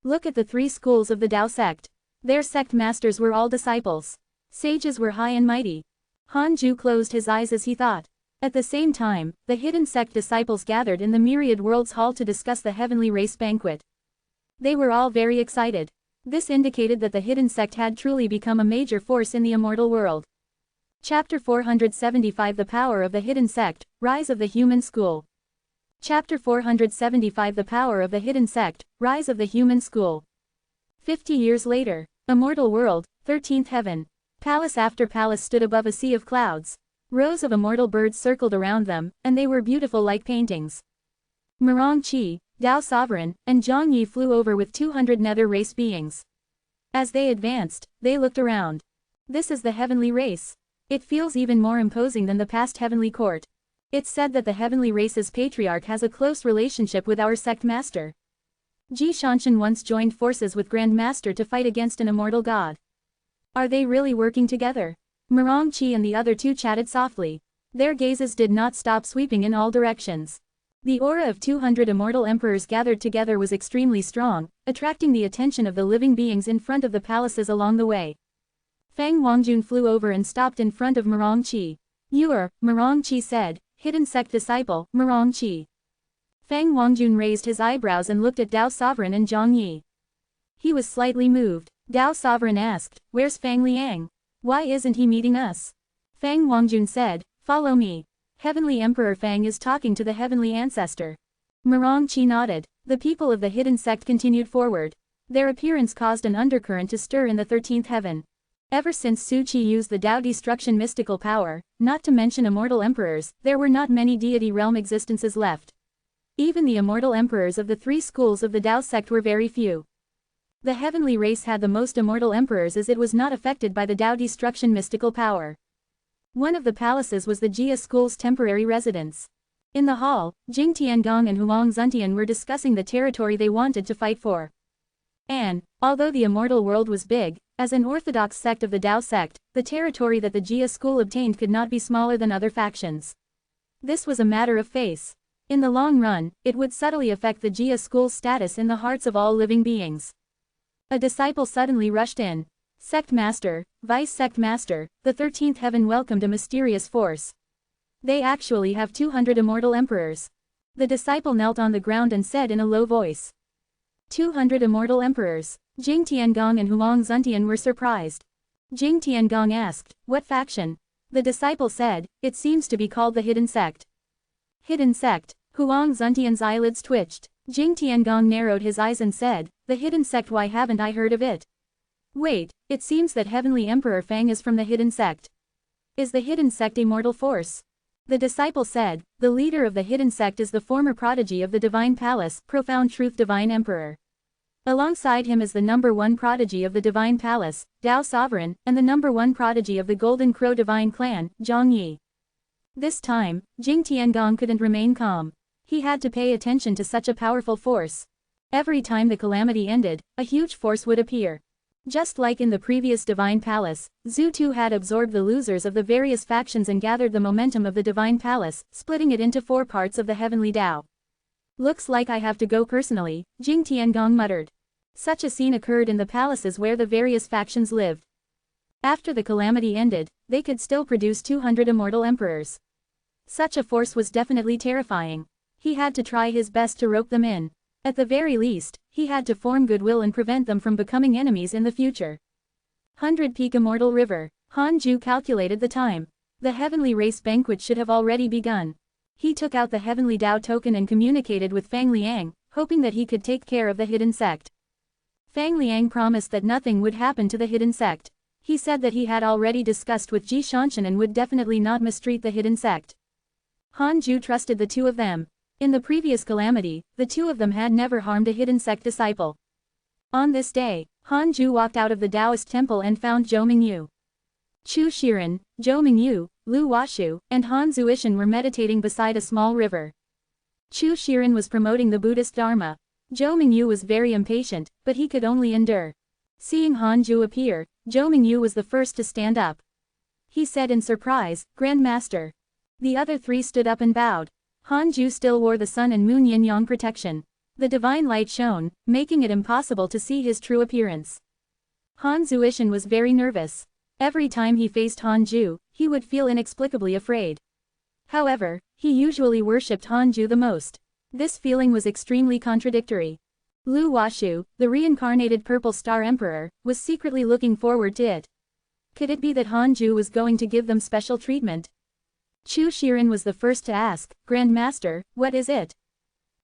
Look at the three schools of the Dao sect. Their sect masters were all disciples. Sages were high and mighty. Han Ju closed his eyes as he thought. At the same time, the hidden sect disciples gathered in the Myriad Worlds Hall to discuss the heavenly race banquet. They were all very excited. This indicated that the hidden sect had truly become a major force in the immortal world. Chapter 475 The Power of the Hidden Sect, Rise of the Human School. Chapter 475 The Power of the Hidden Sect, Rise of the Human School. 50 years later. Immortal World, 13th Heaven. Palace after palace stood above a sea of clouds. Rows of immortal birds circled around them, and they were beautiful like paintings. Murong Qi, Dao Sovereign, and Zhang Yi flew over with 200 nether race beings. As they advanced, they looked around. This is the heavenly race. It feels even more imposing than the past heavenly court. It's said that the heavenly race's patriarch has a close relationship with our sect master. Ji Shanshan once joined forces with Grand Master to fight against an immortal god. Are they really working together? Murong Qi and the other two chatted softly. Their gazes did not stop sweeping in all directions. The aura of 200 immortal emperors gathered together was extremely strong, attracting the attention of the living beings in front of the palaces along the way. Fang Wangjun flew over and stopped in front of Murong Qi. You are, Murong Qi said, hidden sect disciple, Murong Qi. Fang Wangjun raised his eyebrows and looked at Dao Sovereign and Zhang Yi. He was slightly moved. Dao Sovereign asked, where's Fang Liang? Why isn't he meeting us? Fang Wangjun said, follow me. Heavenly Emperor Fang is talking to the heavenly ancestor. Murong Qi nodded. The people of the hidden sect continued forward. Their appearance caused an undercurrent to stir in the 13th heaven. Ever since Su Qi used the Dao destruction mystical power, not to mention immortal emperors, there were not many deity realm existences left. Even the immortal emperors of the three schools of the Dao sect were very few. The heavenly race had the most immortal emperors as it was not affected by the Dao destruction mystical power. One of the palaces was the Jia school's temporary residence. In the hall, Jing Tiangong and Huang Zuntian were discussing the territory they wanted to fight for. And, although the immortal world was big, as an orthodox sect of the Dao sect, the territory that the Jia school obtained could not be smaller than other factions. This was a matter of face. In the long run, it would subtly affect the Jia school's status in the hearts of all living beings. A disciple suddenly rushed in. Sect Master, Vice Sect Master, the 13th heaven welcomed a mysterious force. They actually have 200 immortal emperors. The disciple knelt on the ground and said in a low voice. 200 immortal emperors. Jing Tiangong and Huang Zuntian were surprised. Jing Tiangong asked, what faction? The disciple said, it seems to be called the Hidden Sect. Hidden Sect. Huang Zuntian's eyelids twitched. Jing Tiangong narrowed his eyes and said, the Hidden Sect, why haven't I heard of it? Wait, it seems that Heavenly Emperor Fang is from the Hidden Sect. Is the Hidden Sect a mortal force? The disciple said, the leader of the Hidden Sect is the former prodigy of the Divine Palace, Profound Truth Divine Emperor. Alongside him is the #1 prodigy of the Divine Palace, Dao Sovereign, and the #1 prodigy of the Golden Crow Divine Clan, Zhang Yi. This time, Jing Tiangong couldn't remain calm. He had to pay attention to such a powerful force. Every time the calamity ended, a huge force would appear. Just like in the previous Divine Palace, Zhu Tu had absorbed the losers of the various factions and gathered the momentum of the Divine Palace, splitting it into 4 parts of the Heavenly Dao. Looks like I have to go personally, Jing Tiangong muttered. Such a scene occurred in the palaces where the various factions lived. After the calamity ended, they could still produce 200 immortal emperors. Such a force was definitely terrifying. He had to try his best to rope them in. At the very least, he had to form goodwill and prevent them from becoming enemies in the future. 100 Peak Immortal River. Han Ju calculated the time. The heavenly race banquet should have already begun. He took out the heavenly Dao token and communicated with Fang Liang, hoping that he could take care of the Hidden Sect. Fang Liang promised that nothing would happen to the Hidden Sect. He said that he had already discussed with Ji Shanshan and would definitely not mistreat the Hidden Sect. Han Ju trusted the two of them. In the previous calamity, the two of them had never harmed a Hidden Sect disciple. On this day, Han Ju walked out of the Taoist temple and found Zhou Mingyu. Chu Shiren, Zhou Mingyu, Lu Washu, and Han Zuishan were meditating beside a small river. Chu Shiren was promoting the Buddhist Dharma. Zhou Mingyu was very impatient, but he could only endure. Seeing Han Ju appear, Zhou Mingyu was the first to stand up. He said in surprise, Grand Master. The other 3 stood up and bowed. Han Ju still wore the sun and moon yin-yang protection. The divine light shone, making it impossible to see his true appearance. Han Zuishan was very nervous. Every time he faced Han Ju, he would feel inexplicably afraid. However, he usually worshipped Han Ju the most. This feeling was extremely contradictory. Lu Washu, the reincarnated Purple Star Emperor, was secretly looking forward to it. Could it be that Han Ju was going to give them special treatment? Chu Shiren was the first to ask, Grand Master, what is it?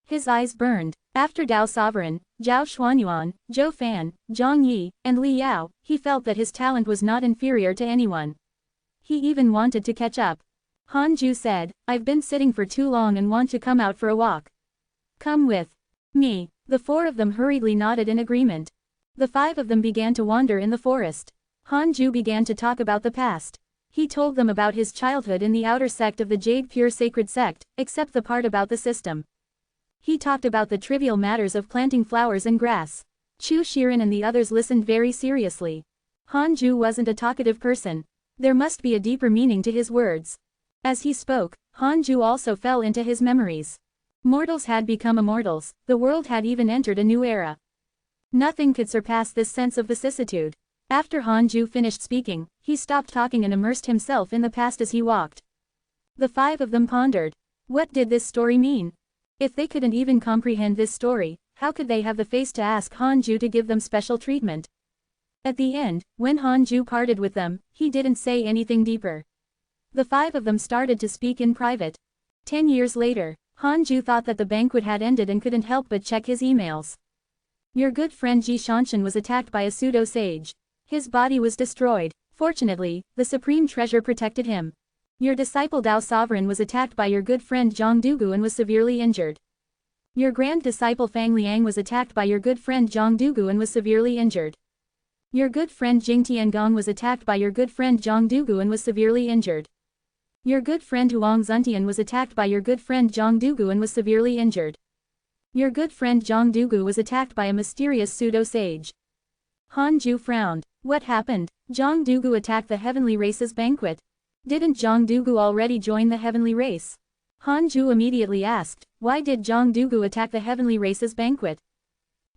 His eyes burned. After Dao Sovereign, Zhao Xuanyuan, Zhou Fan, Zhang Yi, and Li Yao, he felt that his talent was not inferior to anyone. He even wanted to catch up. Han Ju said, I've been sitting for too long and want to come out for a walk. Come with me. The 4 of them hurriedly nodded in agreement. The 5 of them began to wander in the forest. Han Ju began to talk about the past. He told them about his childhood in the outer sect of the Jade Pure Sacred Sect, except the part about the system. He talked about the trivial matters of planting flowers and grass. Chu Shiren and the others listened very seriously. Hanju wasn't a talkative person. There must be a deeper meaning to his words. As he spoke, Hanju also fell into his memories. Mortals had become immortals, the world had even entered a new era. Nothing could surpass this sense of vicissitude. After Hanju finished speaking, he stopped talking and immersed himself in the past as he walked. The five of them pondered. What did this story mean? If they couldn't even comprehend this story, how could they have the face to ask Hanju to give them special treatment? At the end, when Hanju parted with them, he didn't say anything deeper. The five of them started to speak in private. 10 years later, Hanju thought that the banquet had ended and couldn't help but check his emails. Your good friend Ji Shanshan was attacked by a pseudo-sage. His body was destroyed. Fortunately, the Supreme Treasure protected him. Your disciple Dao Sovereign was attacked by your good friend Zhang Dugu and was severely injured. Your grand disciple Fang Liang was attacked by your good friend Zhang Dugu and was severely injured. Your good friend Jing Tiangong was attacked by your good friend Zhang Dugu and was severely injured. Your good friend Huang Zuntian was attacked by your good friend Zhang Dugu and was severely injured. Your good friend Zhang Dugu was attacked by a mysterious pseudo-sage. Hanju frowned. What happened? Zhang Dugu attacked the heavenly race's banquet. Didn't Zhang Dugu already join the heavenly race? Hanju immediately asked, why did Zhang Dugu attack the heavenly race's banquet?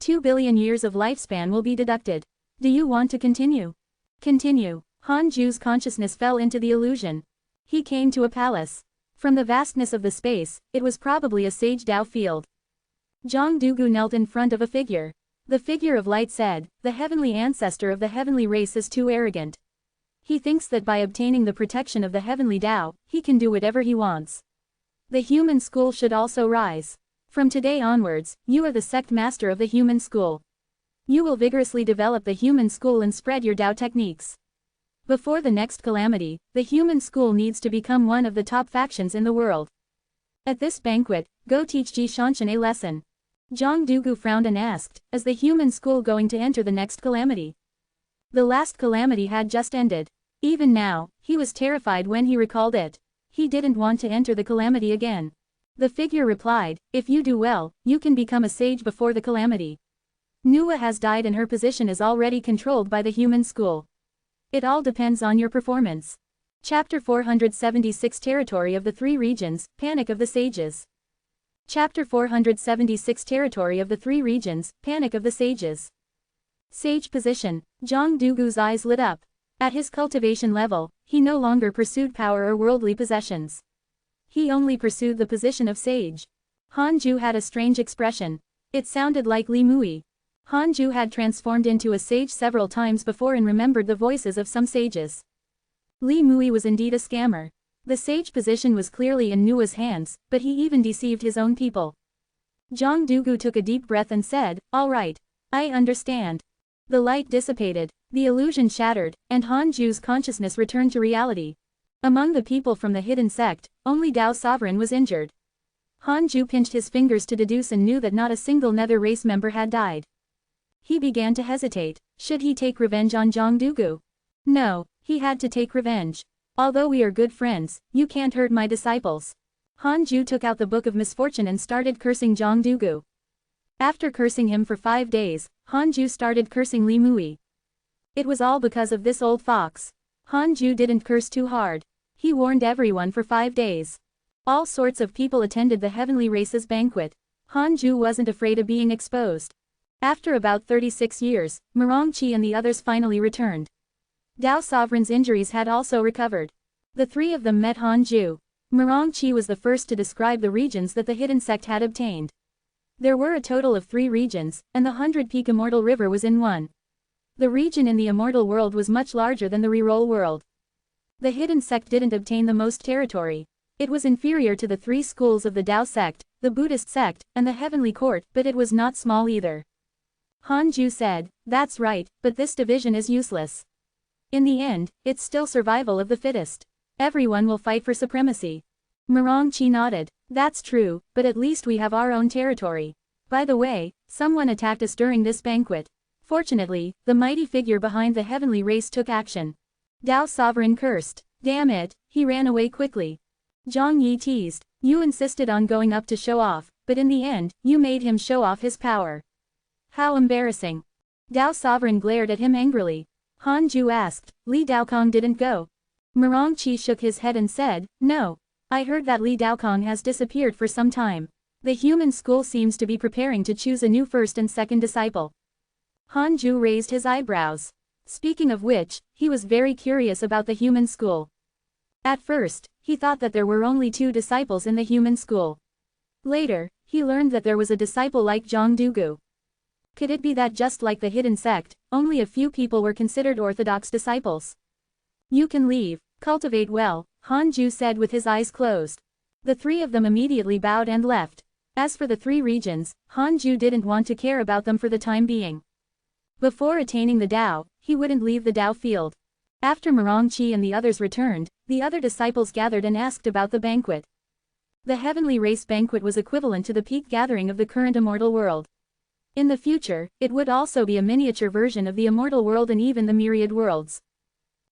2 billion years of lifespan will be deducted. Do you want to continue? Continue. Hanju's consciousness fell into the illusion. He came to a palace. From the vastness of the space, it was probably a sage Dao field. Zhang Dugu knelt in front of a figure. The figure of light said, the heavenly ancestor of the heavenly race is too arrogant. He thinks that by obtaining the protection of the heavenly Dao, he can do whatever he wants. The human school should also rise. From today onwards, you are the sect master of the human school. You will vigorously develop the human school and spread your Dao techniques. Before the next calamity, the human school needs to become one of the top factions in the world. At this banquet, go teach Ji Shanshan a lesson. Zhang Dugu frowned and asked, is the human school going to enter the next calamity? The last calamity had just ended. Even now, he was terrified when he recalled it. He didn't want to enter the calamity again. The figure replied, if you do well, you can become a sage before the calamity. Nua has died and her position is already controlled by the human school. It all depends on your performance. Chapter 476 Territory of the Three Regions, Panic of the Sages. Chapter 476 Territory of the Three Regions, Panic of the Sages. Sage position. Zhang Dugu's eyes lit up. At his cultivation level, he no longer pursued power or worldly possessions. He only pursued the position of sage. Hanju had a strange expression. It sounded like Li Mui. Hanju had transformed into a sage several times before and remembered the voices of some sages. Li Mui was indeed a scammer. The sage position was clearly in Nua's hands, but he even deceived his own people. Zhang Dugu took a deep breath and said, all right. I understand. The light dissipated, the illusion shattered, and Hanju's consciousness returned to reality. Among the people from the hidden sect, only Dao Sovereign was injured. Hanju pinched his fingers to deduce and knew that not a single nether race member had died. He began to hesitate. Should he take revenge on Zhang Dugu? No, he had to take revenge. Although we are good friends, you can't hurt my disciples. Hanju took out the Book of Misfortune and started cursing Zhang Dugu. After cursing him for 5 days, Hanju started cursing Li Mui. It was all because of this old fox. Hanju didn't curse too hard. He warned everyone for 5 days. All sorts of people attended the heavenly race's banquet. Hanju wasn't afraid of being exposed. After about 36 years, Merongqi and the others finally returned. Dao Sovereign's injuries had also recovered. The three of them met Hanju. Merongqi was the first to describe the regions that the hidden sect had obtained. There were a total of 3 regions, and the 100-peak immortal river was in one. The region in the immortal world was much larger than the reroll world. The hidden sect didn't obtain the most territory. It was inferior to the 3 schools of the Dao sect, the Buddhist sect, and the heavenly court, but it was not small either. Hanju said, that's right, but this division is useless. In the end, it's still survival of the fittest. Everyone will fight for supremacy. Merongqi nodded. That's true, but at least we have our own territory. By the way, someone attacked us during this banquet. Fortunately, the mighty figure behind the heavenly race took action. Dao Sovereign cursed. Damn it, he ran away quickly. Zhang Yi teased. You insisted on going up to show off, But in the end, you made him show off his power. How embarrassing. Dao Sovereign glared at him angrily. Han Ju asked, Li Daokong didn't go. Murong Qi shook his head and said, no. I heard that Li Daokong has disappeared for some time. The human school seems to be preparing to choose a new first and second disciple. Han Ju raised his eyebrows. Speaking of which, he was very curious about the human school. At first, he thought that there were only 2 disciples in the human school. Later, he learned that there was a disciple like Zhang Dugu. Could it be that just like the hidden sect, only a few people were considered orthodox disciples? You can leave, cultivate well, Han Ju said with his eyes closed. The 3 of them immediately bowed and left. As for the 3 regions, Han Ju didn't want to care about them for the time being. Before attaining the Tao, he wouldn't leave the Tao field. After Murong Qi and the others returned, the other disciples gathered and asked about the banquet. The heavenly race banquet was equivalent to the peak gathering of the current immortal world. In the future, it would also be a miniature version of the immortal world and even the myriad worlds.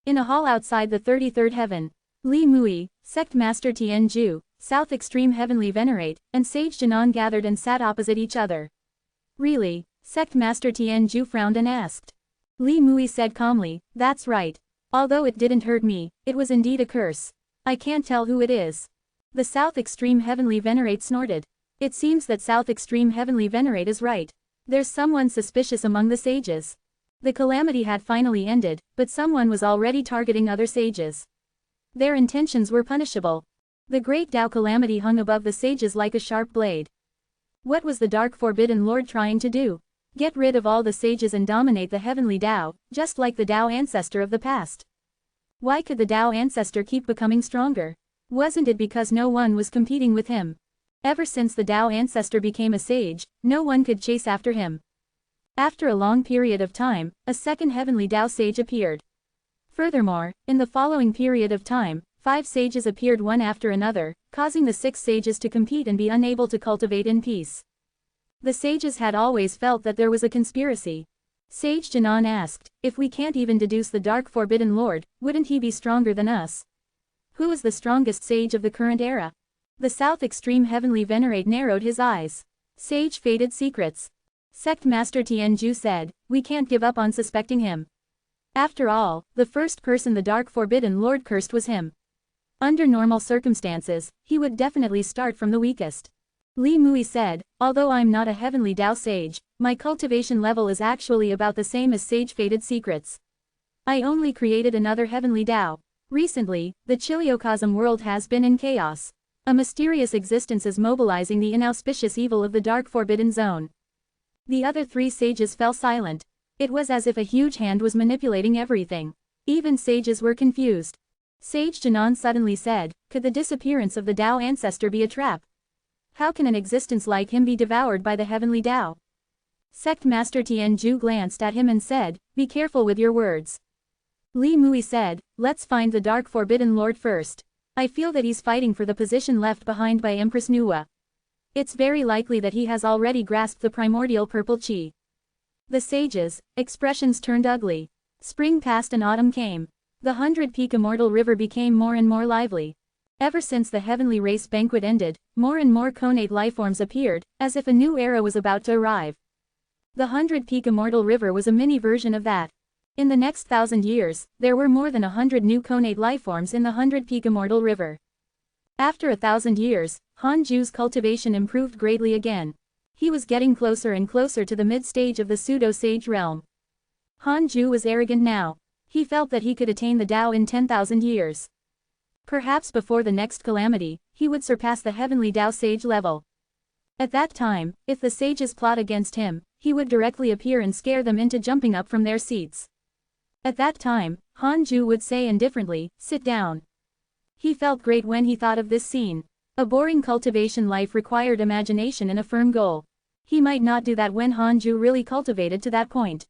In a hall outside the 33rd heaven, Li Mui, Sect Master Tianju, South Extreme Heavenly Venerate, and Sage Jinan gathered and sat opposite each other. Really? Sect Master Tianju frowned and asked. Li Mui said calmly, that's right. Although it didn't hurt me, it was indeed a curse. I can't tell who it is. The South Extreme Heavenly Venerate snorted. It seems that South Extreme Heavenly Venerate is right. There's someone suspicious among the sages. The calamity had finally ended, but someone was already targeting other sages. Their intentions were punishable. The great Tao calamity hung above the sages like a sharp blade. What was the Dark Forbidden Lord trying to do? Get rid of all the sages and dominate the heavenly Tao, just like the Tao ancestor of the past. Why could the Tao ancestor keep becoming stronger? Wasn't it because no one was competing with him? Ever since the Tao ancestor became a sage, no one could chase after him. After a long period of time, a second heavenly Tao sage appeared. Furthermore, in the following period of time, 5 sages appeared one after another, causing the 6 sages to compete and be unable to cultivate in peace. The sages had always felt that there was a conspiracy. Sage Jinan asked, if we can't even deduce the Dark Forbidden Lord, wouldn't he be stronger than us? Who is the strongest sage of the current era? The South Extreme Heavenly Venerate narrowed his eyes. Sage Fated Secrets. Sect Master Tianju said, we can't give up on suspecting him. After all, the first person the Dark Forbidden Lord cursed was him. Under normal circumstances, he would definitely start from the weakest. Li Mui said, although I'm not a heavenly Tao sage, my cultivation level is actually about the same as Sage Fated Secrets. I only created another heavenly Tao. Recently, the Chiliocosm world has been in chaos. A mysterious existence is mobilizing the inauspicious evil of the Dark Forbidden Zone. The other 3 sages fell silent. It was as if a huge hand was manipulating everything. Even sages were confused. Sage Jinan suddenly said, could the disappearance of the Tao ancestor be a trap? How can an existence like him be devoured by the heavenly Tao? Sect Master Tianju glanced at him and said, be careful with your words. Li Mui said, let's find the Dark Forbidden Lord first. I feel that he's fighting for the position left behind by Empress Nuwa. It's very likely that he has already grasped the primordial purple chi. The sages' expressions turned ugly. Spring passed and autumn came. The 100-peak immortal river became more and more lively. Ever since the heavenly race banquet ended, more and more connate lifeforms appeared, as if a new era was about to arrive. The 100-peak immortal river was a mini version of that. In the next 1,000 years, there were more than 100 new connate lifeforms in the 100-peak immortal river. After 1,000 years, Han Ju's cultivation improved greatly again. He was getting closer and closer to the mid-stage of the pseudo-sage realm. Han Ju was arrogant now. He felt that he could attain the Tao in 10,000 years. Perhaps before the next calamity, he would surpass the heavenly Tao sage level. At that time, if the sages plot against him, he would directly appear and scare them into jumping up from their seats. At that time, Han Ju would say indifferently, sit down. He felt great when he thought of this scene. A boring cultivation life required imagination and a firm goal. He might not do that when Han Ju really cultivated to that point.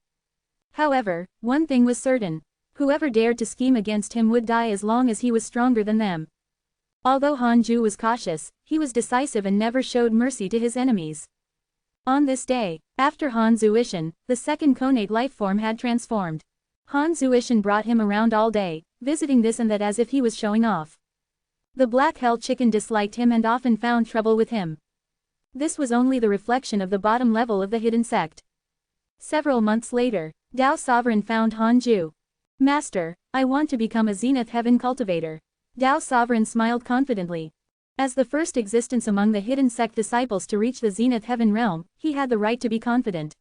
However, one thing was certain. Whoever dared to scheme against him would die as long as he was stronger than them. Although Han Ju was cautious, he was decisive and never showed mercy to his enemies. On this day, after Han Zuishan, the second connate lifeform had transformed. Han Zuishan brought him around all day, visiting this and that as if he was showing off. The Black Hell Chicken disliked him and often found trouble with him. This was only the reflection of the bottom level of the hidden sect. Several months later, Tao Sovereign found Han Ju. Master, I want to become a Zenith Heaven cultivator. Tao Sovereign smiled confidently. As the first existence among the hidden sect disciples to reach the Zenith Heaven realm, he had the right to be confident.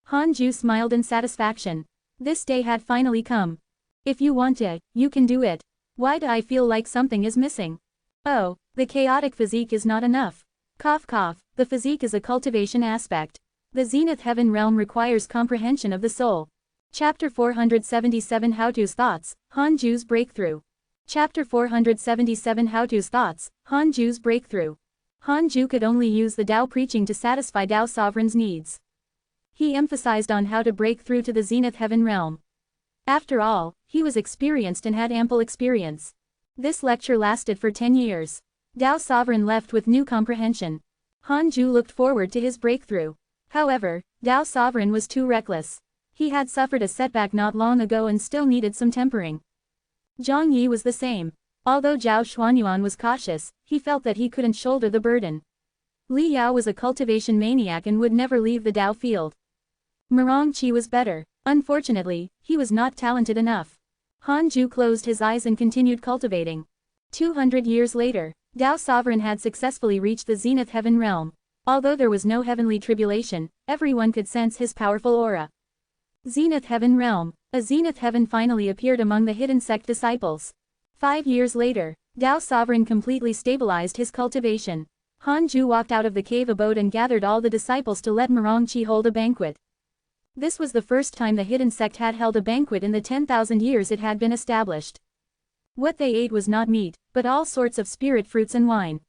Han Ju smiled in satisfaction. This day had finally come. If you want it, you can do it. Why do I feel like something is missing? Oh, the chaotic physique is not enough. Cough cough, the physique is a cultivation aspect. The Zenith Heaven realm requires comprehension of the soul. Chapter 477 How-To's Thoughts, Han Ju's Breakthrough. Chapter 477 How-To's Thoughts, Han Ju's Breakthrough. Han Ju could only use the Tao preaching to satisfy Tao Sovereign's needs. He emphasized on how to break through to the Zenith Heaven realm. After all, he was experienced and had ample experience. This lecture lasted for 10 years. Tao Sovereign left with new comprehension. Han Ju looked forward to his breakthrough. However, Tao Sovereign was too reckless. He had suffered a setback not long ago and still needed some tempering. Zhang Yi was the same. Although Zhao Xuanyuan was cautious, he felt that he couldn't shoulder the burden. Li Yao was a cultivation maniac and would never leave the Tao field. Murong Qi was better. Unfortunately, he was not talented enough. Han Ju closed his eyes and continued cultivating. 200 years later, Tao Sovereign had successfully reached the Zenith Heaven realm. Although there was no heavenly tribulation, everyone could sense his powerful aura. Zenith Heaven realm. A Zenith Heaven finally appeared among the hidden sect disciples. 5 years later, Tao Sovereign completely stabilized his cultivation. Han Ju walked out of the cave abode and gathered all the disciples to let Murong Qi hold a banquet. This was the first time the hidden sect had held a banquet in the 10,000 years it had been established. What they ate was not meat, but all sorts of spirit fruits and wine.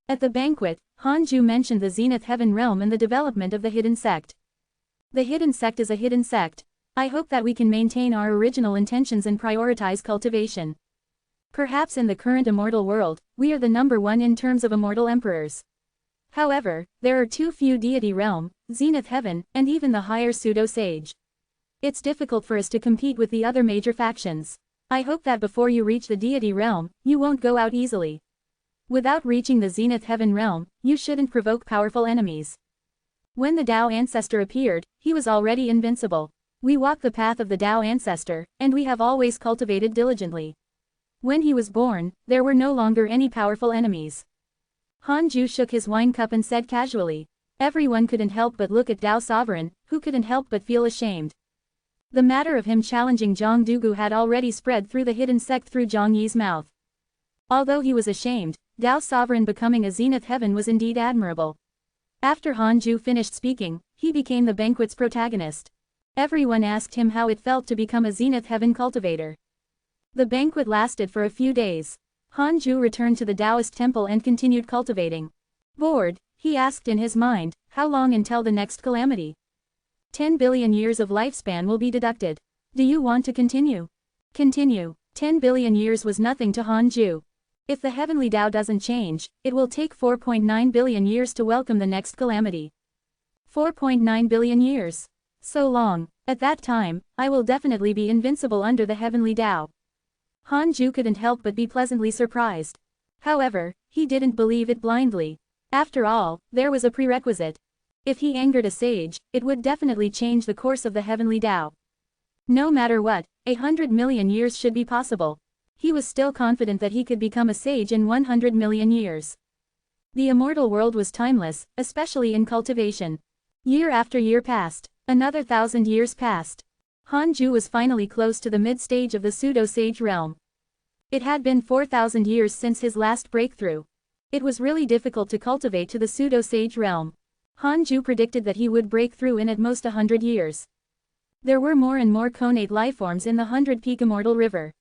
At the banquet, Han Ju mentioned the Zenith Heaven realm and the development of the hidden sect. The hidden sect is a hidden sect. I hope that we can maintain our original intentions and prioritize cultivation. Perhaps in the current immortal world, we are the number one in terms of immortal emperors. However, there are too few deity realm, Zenith Heaven, and even the higher pseudo-sage. It's difficult for us to compete with the other major factions. I hope that before you reach the deity realm, you won't go out easily. Without reaching the Zenith Heaven realm, you shouldn't provoke powerful enemies. When the Tao Ancestor appeared, he was already invincible. We walk the path of the Tao Ancestor, and we have always cultivated diligently. When he was born, there were no longer any powerful enemies. Han Ju shook his wine cup and said casually. Everyone couldn't help but look at Tao Sovereign, who couldn't help but feel ashamed. The matter of him challenging Zhang Dugu had already spread through the hidden sect through Zhang Yi's mouth. Although he was ashamed, Tao Sovereign becoming a Zenith Heaven was indeed admirable. After Han Ju finished speaking, he became the banquet's protagonist. Everyone asked him how it felt to become a Zenith Heaven cultivator. The banquet lasted for a few days. Han Ju returned to the Taoist temple and continued cultivating. Bored, he asked in his mind, how long until the next calamity? 10 billion years of lifespan will be deducted. Do you want to continue? Continue. 10 billion years was nothing to Han Ju. If the heavenly Tao doesn't change, it will take 4.9 billion years to welcome the next calamity. 4.9 billion years. So long. At that time, I will definitely be invincible under the heavenly Tao. Han Ju couldn't help but be pleasantly surprised. However, he didn't believe it blindly. After all, there was a prerequisite. If he angered a sage, it would definitely change the course of the heavenly Tao. No matter what, 100 million years should be possible. He was still confident that he could become a sage in 100 million years. The immortal world was timeless, especially in cultivation. Year after year passed. Another 1,000 years passed. Han Ju was finally close to the mid-stage of the pseudo-sage realm. It had been 4,000 years since his last breakthrough. It was really difficult to cultivate to the pseudo-sage realm. Han Ju predicted that he would break through in at most 100 years. There were more and more connate lifeforms in the 100-peak immortal river.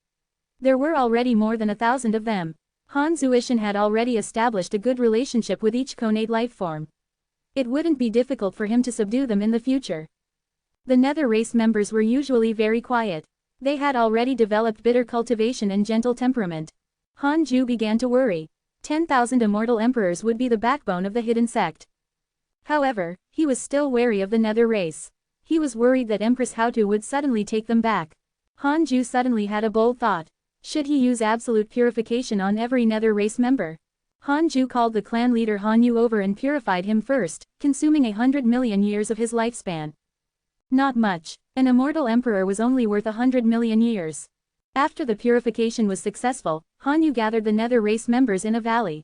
There were already more than 1,000 of them. Han Zuishan had already established a good relationship with each connate lifeform. It wouldn't be difficult for him to subdue them in the future. The nether race members were usually very quiet. They had already developed bitter cultivation and gentle temperament. Han Ju began to worry. 10,000 immortal emperors would be the backbone of the hidden sect. However, he was still wary of the nether race. He was worried that Empress Houtu would suddenly take them back. Han Ju suddenly had a bold thought. Should he use absolute purification on every nether race member? Hanju called the clan leader Hanyu over and purified him first, consuming 100 million years of his lifespan. Not much. An immortal emperor was only worth 100 million years. After the purification was successful, Hanyu gathered the nether race members in a valley.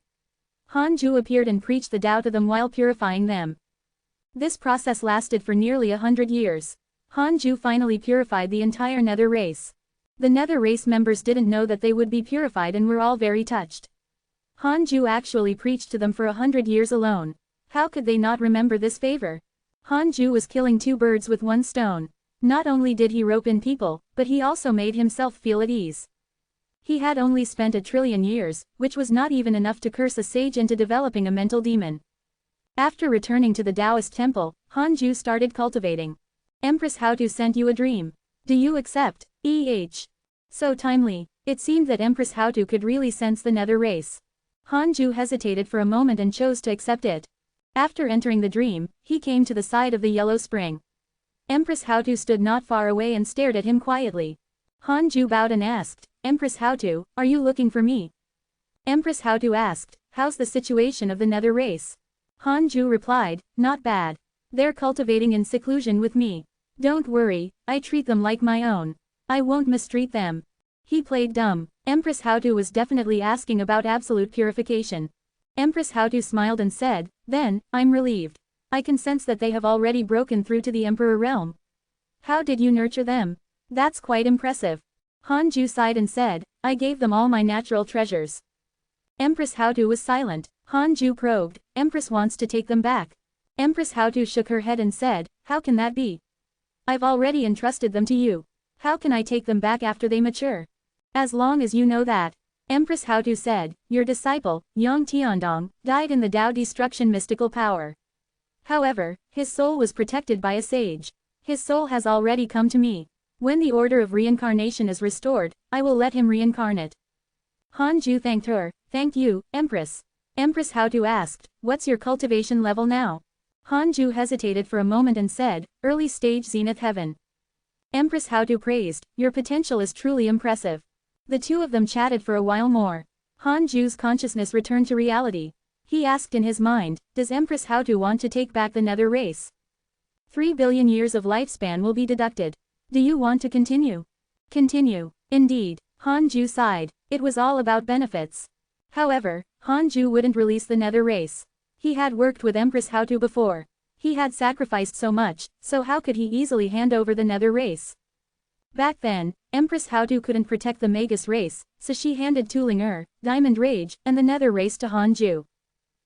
Hanju appeared and preached the Tao to them while purifying them. This process lasted for nearly 100 years. Hanju finally purified the entire nether race. The nether race members didn't know that they would be purified and were all very touched. Hanju actually preached to them for 100 years alone. How could they not remember this favor? Hanju was killing two birds with one stone. Not only did he rope in people, but he also made himself feel at ease. He had only spent 1 trillion years, which was not even enough to curse a sage into developing a mental demon. After returning to the Taoist temple, Hanju started cultivating. Empress Houtu sent you a dream. Do you accept? So timely. It seemed that Empress Houtu could really sense the nether race. Hanju hesitated for a moment and chose to accept it. After entering the dream, he came to the side of the yellow spring. Empress Houtu stood not far away and stared at him quietly. Hanju bowed and asked, Empress Houtu, are you looking for me? Empress Houtu asked, how's the situation of the nether race? Hanju replied, not bad. They're cultivating in seclusion with me. Don't worry, I treat them like my own. I won't mistreat them. He played dumb. Empress Houtu was definitely asking about absolute purification. Empress Houtu smiled and said, then, I'm relieved. I can sense that they have already broken through to the Emperor realm. How did you nurture them? That's quite impressive. Hanju sighed and said, I gave them all my natural treasures. Empress Houtu was silent. Hanju probed, Empress wants to take them back. Empress Houtu shook her head and said, how can that be? I've already entrusted them to you. How can I take them back after they mature? As long as you know that. Empress Houtu said, your disciple, Yang Tiandong, died in the Tao destruction mystical power. However, his soul was protected by a sage. His soul has already come to me. When the order of reincarnation is restored, I will let him reincarnate. Hanju thanked her, thank you, Empress. Empress Houtu asked, what's your cultivation level now? Hanju hesitated for a moment and said, early stage zenith heaven. Empress Houtu praised, your potential is truly impressive. The two of them chatted for a while more. Hanju's consciousness returned to reality. He asked in his mind, does Empress Houtu want to take back the nether race? 3 billion years of lifespan will be deducted. Do you want to continue? Continue. Indeed. Hanju sighed. It was all about benefits. However, Hanju wouldn't release the nether race. He had worked with Empress Houtu before. He had sacrificed so much, so how could he easily hand over the nether race? Back then, Empress Houtu couldn't protect the Magus race, so she handed Tuling Diamond Rage, and the nether race to Hanju.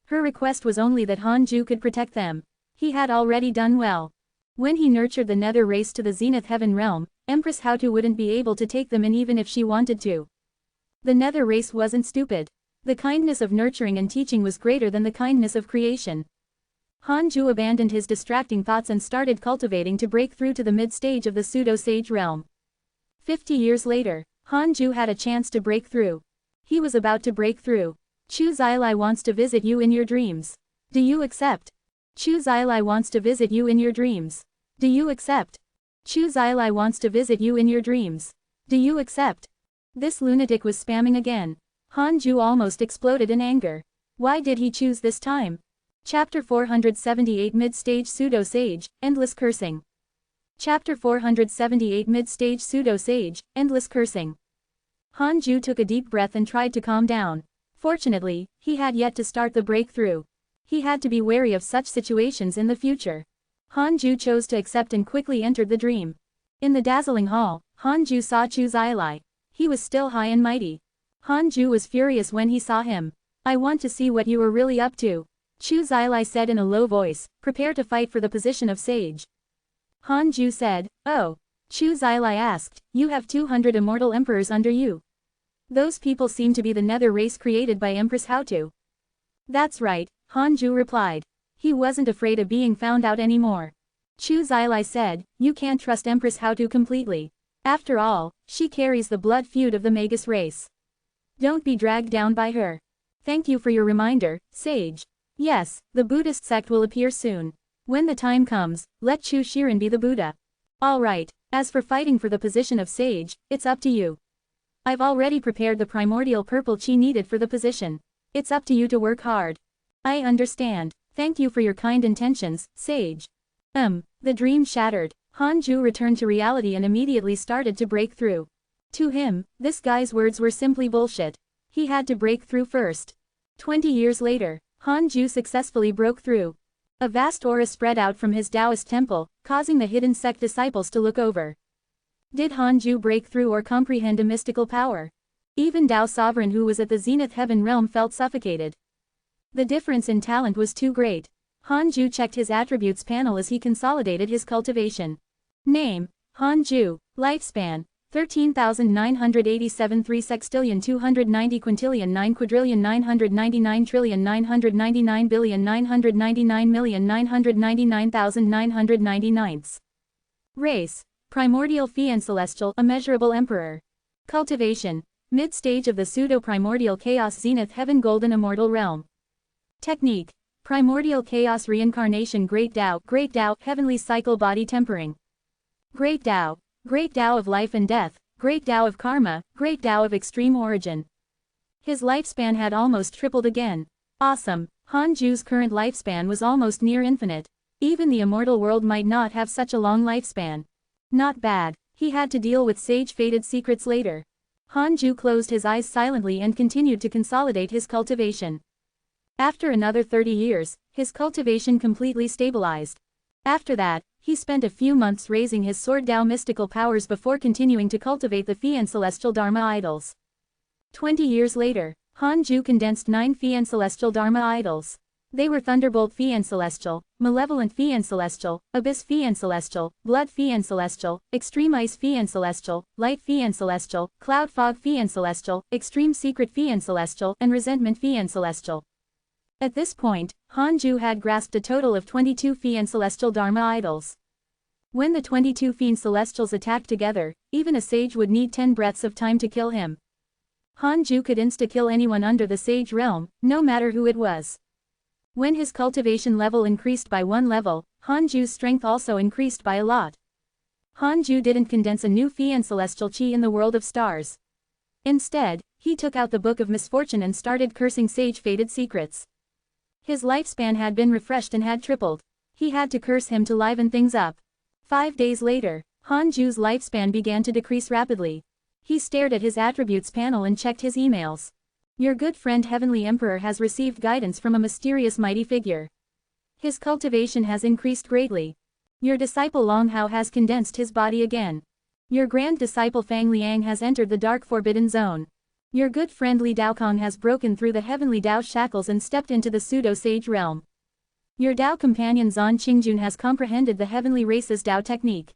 Her request was only that Hanju could protect them. He had already done well. When he nurtured the nether race to the Zenith Heaven realm, Empress Houtu wouldn't be able to take them in even if she wanted to. The nether race wasn't stupid. The kindness of nurturing and teaching was greater than the kindness of creation. Hanju abandoned his distracting thoughts and started cultivating to break through to the mid-stage of the pseudo-sage realm. 50 years later, Hanju had a chance to break through. He was about to break through. Chu Zilai wants to visit you in your dreams. Do you accept? Chu Zilai wants to visit you in your dreams. Do you accept? Chu Zilai wants to visit you in your dreams. Do you accept? This lunatic was spamming again. Hanju almost exploded in anger. Why did he choose this time? Chapter 478 Mid-Stage Pseudo-Sage, Endless Cursing. Chapter 478 Mid-Stage Pseudo-Sage, Endless Cursing. Hanju took a deep breath and tried to calm down. Fortunately, he had yet to start the breakthrough. He had to be wary of such situations in the future. Hanju chose to accept and quickly entered the dream. In the dazzling hall, Hanju saw Chu Zilai. He was still high and mighty. Hanju was furious when he saw him. I want to see what you are really up to. Chu Zilai said in a low voice, prepare to fight for the position of sage. Hanju said, oh. Chu Zilai asked, you have 200 immortal emperors under you. Those people seem to be the nether race created by Empress Houtu. That's right, Hanju replied. He wasn't afraid of being found out anymore. Chu Zilai said, you can't trust Empress Houtu completely. After all, she carries the blood feud of the Magus race. Don't be dragged down by her. Thank you for your reminder, sage. Yes, the Buddhist sect will appear soon. When the time comes, let Chu Shiren be the Buddha. Alright, as for fighting for the position of sage, it's up to you. I've already prepared the primordial purple chi needed for the position. It's up to you to work hard. I understand. Thank you for your kind intentions, sage. The dream shattered. Hanju returned to reality and immediately started to break through. To him, this guy's words were simply bullshit. He had to break through first. 20 years later, Hanju successfully broke through. A vast aura spread out from his Taoist temple, causing the hidden sect disciples to look over. Did Hanju break through or comprehend a mystical power? Even Tao Sovereign, who was at the zenith heaven realm, felt suffocated. The difference in talent was too great. Hanju checked his attributes panel as he consolidated his cultivation. Name: Hanju. Lifespan: 13,987 3 sextillion 290 quintillion 9 quadrillion 999 trillion 999 billion 999 million 999,999. Race: primordial fiend celestial, immeasurable emperor. Cultivation: mid-stage of the pseudo-primordial chaos zenith heaven golden immortal realm. Technique: primordial chaos reincarnation great Tao heavenly cycle body tempering. Great Tao of life and death, great Tao of karma, great Tao of extreme origin. His lifespan had almost tripled again. Awesome. Hanju's current lifespan was almost near infinite. Even the immortal world might not have such a long lifespan. Not bad. He had to deal with sage fated secrets later. Hanju closed his eyes silently and continued to consolidate his cultivation. After another 30 years, his cultivation completely stabilized. After that, he spent a few months raising his sword Tao mystical powers before continuing to cultivate the Fiend Celestial Dharma idols. 20 years later, Hanju condensed 9 Fiend Celestial Dharma idols. They were Thunderbolt Fiend Celestial, Malevolent Fiend Celestial, Abyss Fiend Celestial, Blood Fiend Celestial, Extreme Ice Fiend Celestial, Light Fiend Celestial, Cloud Fog Fiend Celestial, Extreme Secret Fiend Celestial, and Resentment Fiend Celestial. At this point, Hanju had grasped a total of 22 Fiend Celestial Dharma idols. When the 22 Fiend Celestials attacked together, even a sage would need 10 breaths of time to kill him. Hanju could insta-kill anyone under the sage realm, no matter who it was. When his cultivation level increased by 1 level, Hanju's strength also increased by a lot. Hanju didn't condense a new Fiend Celestial Chi in the world of stars. Instead, he took out the Book of Misfortune and started cursing sage-fated secrets. His lifespan had been refreshed and had tripled. He had to curse him to liven things up. 5 days later, Hanju's lifespan began to decrease rapidly. He stared at his attributes panel and checked his emails. Your good friend Heavenly Emperor has received guidance from a mysterious mighty figure. His cultivation has increased greatly. Your disciple Long Hao has condensed his body again. Your grand disciple Fang Liang has entered the dark forbidden zone. Your good friend Li Daokong has broken through the heavenly Dao shackles and stepped into the pseudo-sage realm. Your Dao companion Zan Qingjun has comprehended the heavenly race's Dao technique.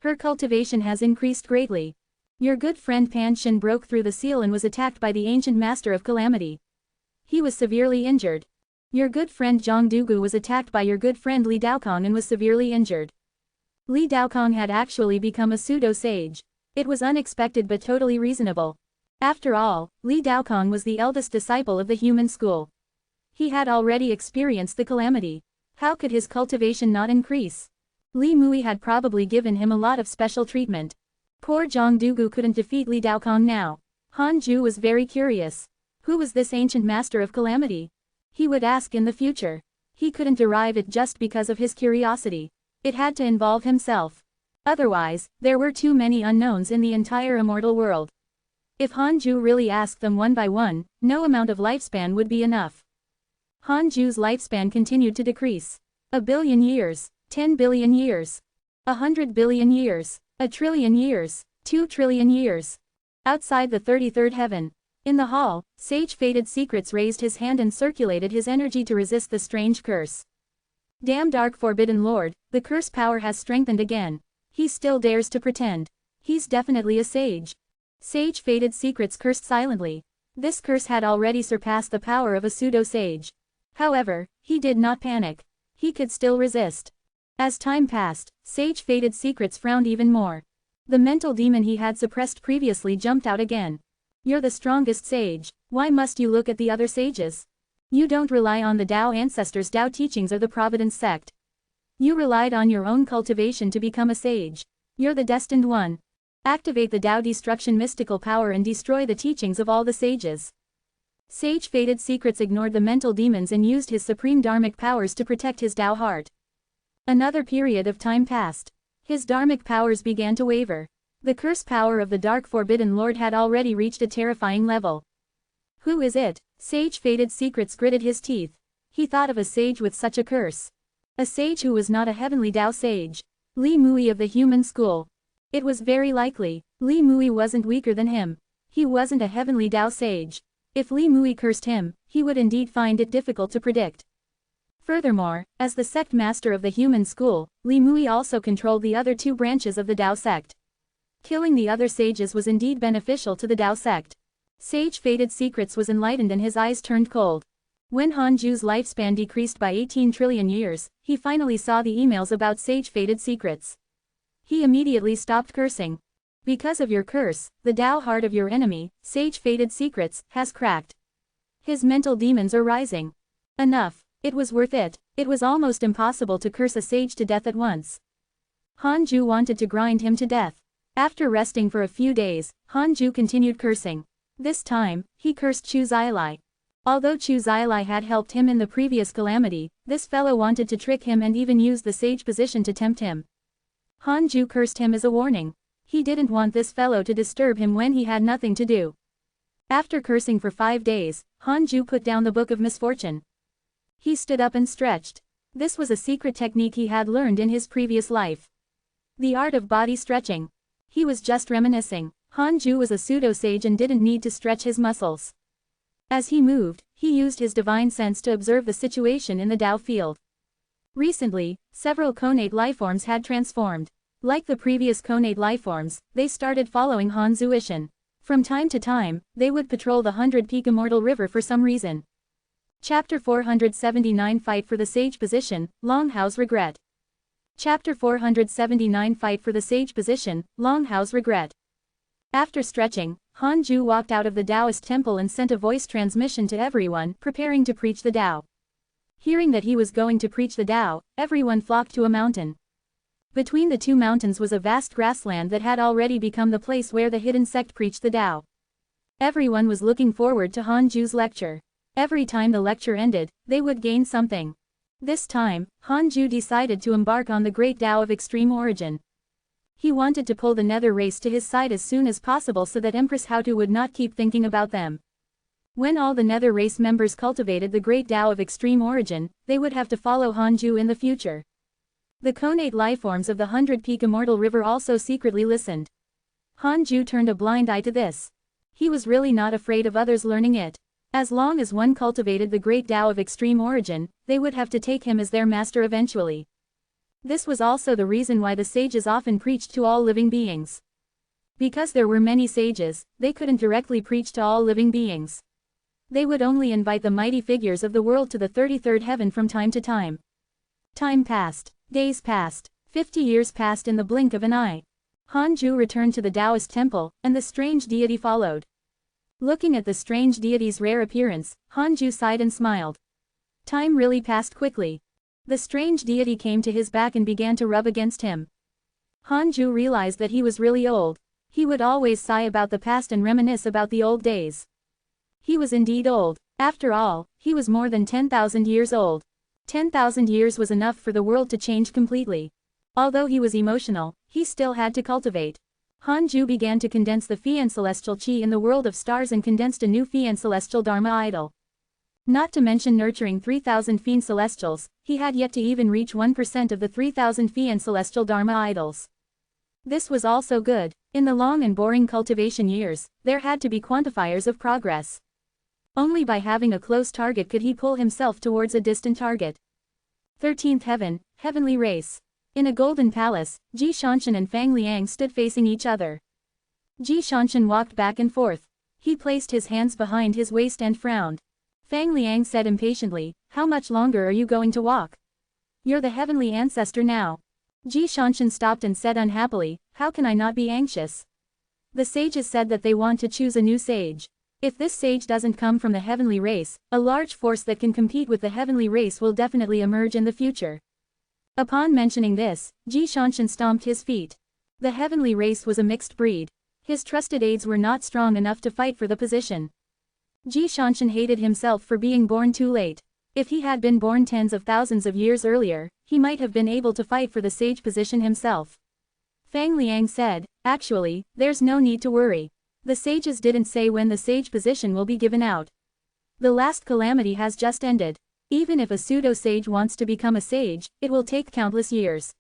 Her cultivation has increased greatly. Your good friend Pan Shin broke through the seal and was attacked by the ancient master of calamity. He was severely injured. Your good friend Zhang Dugu was attacked by your good friend Li Daokong and was severely injured. Li Daokong had actually become a pseudo-sage. It was unexpected but totally reasonable. After all, Li Daokong was the eldest disciple of the human school. He had already experienced the calamity. How could his cultivation not increase? Li Mui had probably given him a lot of special treatment. Poor Zhang Dugu couldn't defeat Li Daokong now. Hanju was very curious. Who was this ancient master of calamity? He would ask in the future. He couldn't derive it just because of his curiosity. It had to involve himself. Otherwise, there were too many unknowns in the entire immortal world. If Hanju really asked them one by one, no amount of lifespan would be enough. Hanju's lifespan continued to decrease. 1 billion years, 10 billion years, 100 billion years, 1 trillion years, 2 trillion years. Outside the 33rd heaven. In the hall, Sage Fated Secrets raised his hand and circulated his energy to resist the strange curse. Damn Dark Forbidden Lord, the curse power has strengthened again. He still dares to pretend. He's definitely a sage. Sage Fated Secrets cursed silently. This curse had already surpassed the power of a pseudo-sage. However, he did not panic. He could still resist. As time passed, Sage Fated Secrets frowned even more. The mental demon he had suppressed previously jumped out again. You're the strongest sage. Why must you look at the other sages? You don't rely on the Tao ancestors' Tao teachings or the Providence sect. You relied on your own cultivation to become a sage. You're the destined one. Activate the Tao destruction mystical power and destroy the teachings of all the sages. Sage Fated Secrets ignored the mental demons and used his supreme dharmic powers to protect his Tao heart. Another period of time passed. His dharmic powers began to waver. The curse power of the Dark Forbidden Lord had already reached a terrifying level. Who is it? Sage Fated Secrets gritted his teeth. He thought of a sage with such a curse. A sage who was not a heavenly Tao sage. Li Mui of the human school. It was very likely. Li Mui wasn't weaker than him. He wasn't a heavenly Tao sage. If Li Mui cursed him, he would indeed find it difficult to predict. Furthermore, as the sect master of the human school, Li Mui also controlled the other two branches of the Tao sect. Killing the other sages was indeed beneficial to the Tao sect. Sage Fated Secrets was enlightened and his eyes turned cold. When Hanju's lifespan decreased by 18 trillion years, he finally saw the emails about Sage Fated Secrets. He immediately stopped cursing. Because of your curse, the Tao heart of your enemy, Sage Fated Secrets, has cracked. His mental demons are rising. Enough. It was worth it. It was almost impossible to curse a sage to death at once. Hanju wanted to grind him to death. After resting for a few days, Hanju continued cursing. This time, he cursed Chu Zilai. Although Chu Zilai had helped him in the previous calamity, this fellow wanted to trick him and even use the sage position to tempt him. Hanju cursed him as a warning. He didn't want this fellow to disturb him when he had nothing to do. After cursing for 5 days, Hanju put down the Book of Misfortune. He stood up and stretched. This was a secret technique he had learned in his previous life. The art of body stretching. He was just reminiscing. Hanju was a pseudo-sage and didn't need to stretch his muscles. As he moved, he used his divine sense to observe the situation in the Tao field. Recently, several connate lifeforms had transformed. Like the previous connate lifeforms, they started following Hanzu Ishin. From time to time, they would patrol the 100-peak Immortal River for some reason. Chapter 479 Fight for the Sage Position, Longhao's Regret. Chapter 479 Fight for the Sage Position, Longhao's Regret. After stretching, Hanju walked out of the Taoist temple and sent a voice transmission to everyone preparing to preach the Tao. Hearing that he was going to preach the Tao, everyone flocked to a mountain. Between the two mountains was a vast grassland that had already become the place where the hidden sect preached the Tao. Everyone was looking forward to Hanju's lecture. Every time the lecture ended, they would gain something. This time, Hanju decided to embark on the great Tao of extreme origin. He wanted to pull the nether race to his side as soon as possible so that Empress Hautu would not keep thinking about them. When all the nether race members cultivated the great Tao of extreme origin, they would have to follow Hanju in the future. The connate lifeforms of the 100-peak Immortal River also secretly listened. Hanju turned a blind eye to this. He was really not afraid of others learning it. As long as one cultivated the great Tao of extreme origin, they would have to take him as their master eventually. This was also the reason why the sages often preached to all living beings. Because there were many sages, they couldn't directly preach to all living beings. They would only invite the mighty figures of the world to the 33rd heaven from time to time. Time passed. Days passed. 50 years passed in the blink of an eye. Hanju returned to the Taoist temple, and the strange deity followed. Looking at the strange deity's rare appearance, Hanju sighed and smiled. Time really passed quickly. The strange deity came to his back and began to rub against him. Hanju realized that he was really old. He would always sigh about the past and reminisce about the old days. He was indeed old. After all, he was more than 10,000 years old. 10,000 years was enough for the world to change completely. Although he was emotional, he still had to cultivate. Hanju began to condense the Fian celestial chi in the world of stars and condensed a new Fian celestial Dharma idol. Not to mention nurturing 3,000 Fian celestials, he had yet to even reach 1% of the 3,000 Fian celestial Dharma idols. This was also good. In the long and boring cultivation years, there had to be quantifiers of progress. Only by having a close target could he pull himself towards a distant target. 13th Heaven, Heavenly Race. In a golden palace, Ji Shanshan and Fang Liang stood facing each other. Ji Shanshan walked back and forth. He placed his hands behind his waist and frowned. Fang Liang said impatiently, "How much longer are you going to walk? You're the heavenly ancestor now." Ji Shanshan stopped and said unhappily, "How can I not be anxious? The sages said that they want to choose a new sage. If this sage doesn't come from the heavenly race, a large force that can compete with the heavenly race will definitely emerge in the future." Upon mentioning this, Ji Shanshan stomped his feet. The heavenly race was a mixed breed. His trusted aides were not strong enough to fight for the position. Ji Shanshan hated himself for being born too late. If he had been born tens of thousands of years earlier, he might have been able to fight for the sage position himself. Fang Liang said, actually, there's no need to worry. The sages didn't say when the sage position will be given out. The last calamity has just ended. Even if a pseudo-sage wants to become a sage, it will take countless years.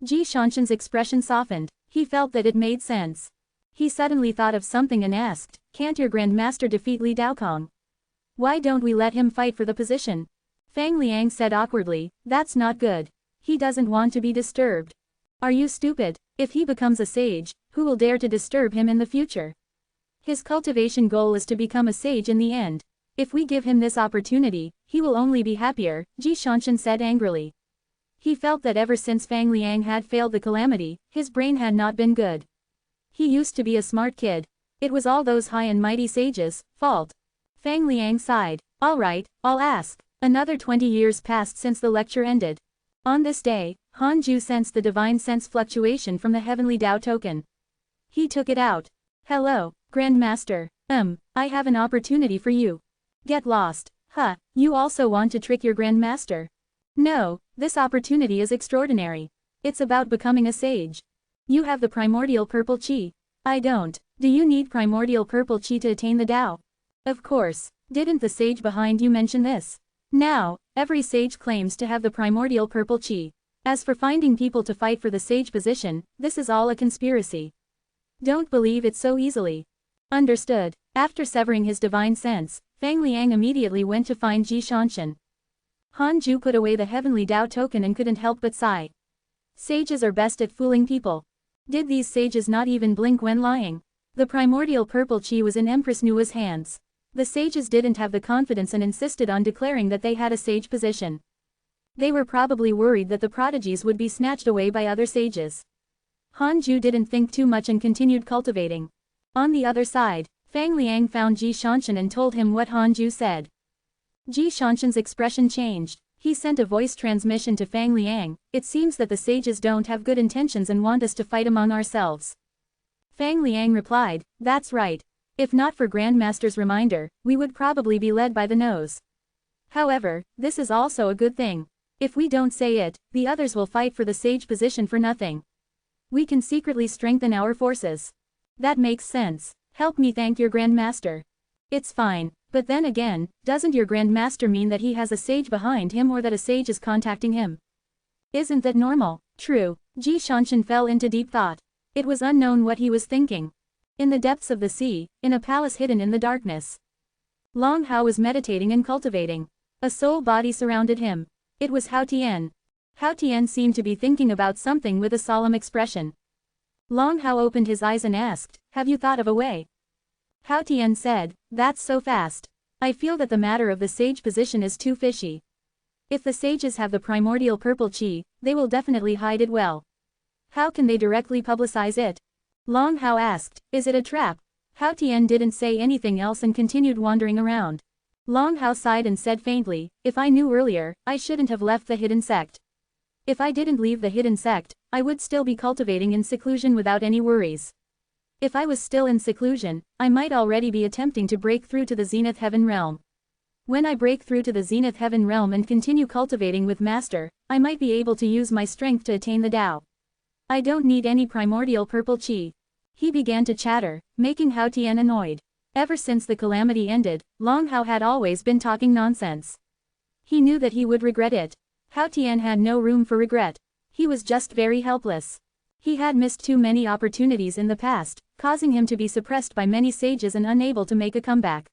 Ji Shanshan's expression softened. He felt that it made sense. He suddenly thought of something and asked, can't your grandmaster defeat Li Daokong? Why don't we let him fight for the position? Fang Liang said awkwardly, that's not good. He doesn't want to be disturbed. Are you stupid? If he becomes a sage, who will dare to disturb him in the future? His cultivation goal is to become a sage in the end. If we give him this opportunity, he will only be happier, Ji Shanshan said angrily. He felt that ever since Fang Liang had failed the calamity, his brain had not been good. He used to be a smart kid. It was all those high and mighty sages' fault. Fang Liang sighed. All right, I'll ask. Another 20 years passed since the lecture ended. On this day, Han Ju sensed the divine sense fluctuation from the heavenly Tao token. He took it out. Hello, Grandmaster. I have an opportunity for you. Get lost. Huh, you also want to trick your Grandmaster? No, this opportunity is extraordinary. It's about becoming a sage. You have the primordial purple chi. I don't. Do you need primordial purple chi to attain the Tao? Of course. Didn't the sage behind you mention this? Now, every sage claims to have the primordial purple chi. As for finding people to fight for the sage position, this is all a conspiracy. Don't believe it so easily. Understood. After severing his divine sense, Fang Liang immediately went to find Ji Shanshan. Han Ju put away the heavenly Tao token and couldn't help but sigh. Sages are best at fooling people. Did these sages not even blink when lying? The primordial purple chi was in Empress Nua's hands. The sages didn't have the confidence and insisted on declaring that they had a sage position. They were probably worried that the prodigies would be snatched away by other sages. Han Ju didn't think too much and continued cultivating. On the other side, Fang Liang found Ji Shanshan and told him what Han Ju said. Ji Shanshan's expression changed. He sent a voice transmission to Fang Liang. It seems that the sages don't have good intentions and want us to fight among ourselves. Fang Liang replied, that's right. If not for Grandmaster's reminder, we would probably be led by the nose. However, this is also a good thing. If we don't say it, the others will fight for the sage position for nothing. We can secretly strengthen our forces. That makes sense. Help me thank your Grandmaster. It's fine, but then again, doesn't your Grandmaster mean that he has a sage behind him or that a sage is contacting him? Isn't that normal? True. Ji Shanshan fell into deep thought. It was unknown what he was thinking. In the depths of the sea, in a palace hidden in the darkness, Long Hao was meditating and cultivating. A soul body surrounded him. It was Hao Tian. Hao Tian seemed to be thinking about something with a solemn expression. Long Hao opened his eyes and asked, have you thought of a way? Hao Tian said, that's so fast. I feel that the matter of the sage position is too fishy. If the sages have the primordial purple chi, they will definitely hide it well. How can they directly publicize it? Long Hao asked, is it a trap? Hao Tian didn't say anything else and continued wandering around. Long Hao sighed and said faintly, if I knew earlier, I shouldn't have left the hidden sect. If I didn't leave the hidden sect, I would still be cultivating in seclusion without any worries. If I was still in seclusion, I might already be attempting to break through to the Zenith Heaven realm. When I break through to the Zenith Heaven realm and continue cultivating with Master, I might be able to use my strength to attain the Tao. I don't need any primordial purple chi. He began to chatter, making Hao Tian annoyed. Ever since the calamity ended, Long Hao had always been talking nonsense. He knew that he would regret it. Hao Tian had no room for regret. He was just very helpless. He had missed too many opportunities in the past, causing him to be suppressed by many sages and unable to make a comeback.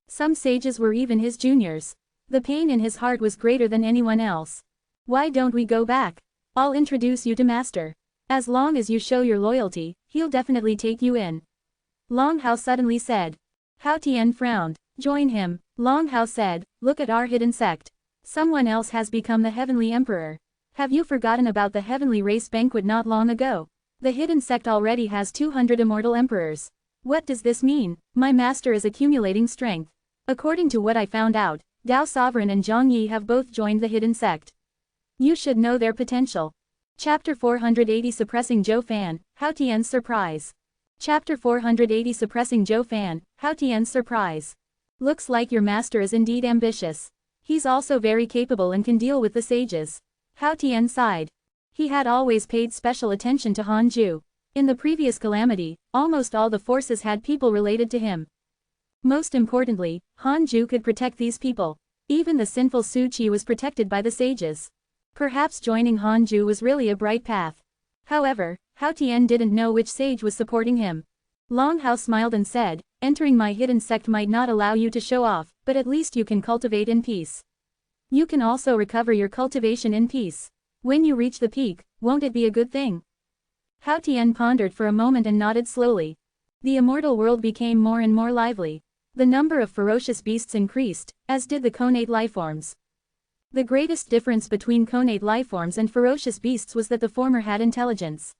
Some sages were even his juniors. The pain in his heart was greater than anyone else. Why don't we go back? I'll introduce you to Master. As long as you show your loyalty, he'll definitely take you in. Long Hao suddenly said. Hao Tian frowned. Join him. Long Hao said, look at our hidden sect. Someone else has become the Heavenly Emperor. Have you forgotten about the Heavenly Race Banquet not long ago? The hidden sect already has 200 immortal emperors. What does this mean? My master is accumulating strength. According to what I found out, Dao Sovereign and Zhang Yi have both joined the hidden sect. You should know their potential. Chapter 480 Suppressing Zhou Fan, Hao Tian's Surprise. Chapter 480 Suppressing Zhou Fan, Hao Tian's Surprise. Looks like your master is indeed ambitious. He's also very capable and can deal with the sages. Hao Tian sighed. He had always paid special attention to Han Ju. In the previous calamity, almost all the forces had people related to him. Most importantly, Han Ju could protect these people. Even the sinful Su Qi was protected by the sages. Perhaps joining Han Ju was really a bright path. However, Hao Tian didn't know which sage was supporting him. Long Hao smiled and said, entering my hidden sect might not allow you to show off, but at least you can cultivate in peace. You can also recover your cultivation in peace. When you reach the peak, won't it be a good thing? Hao Tian pondered for a moment and nodded slowly. The immortal world became more and more lively. The number of ferocious beasts increased, as did the connate lifeforms. The greatest difference between connate lifeforms and ferocious beasts was that the former had intelligence.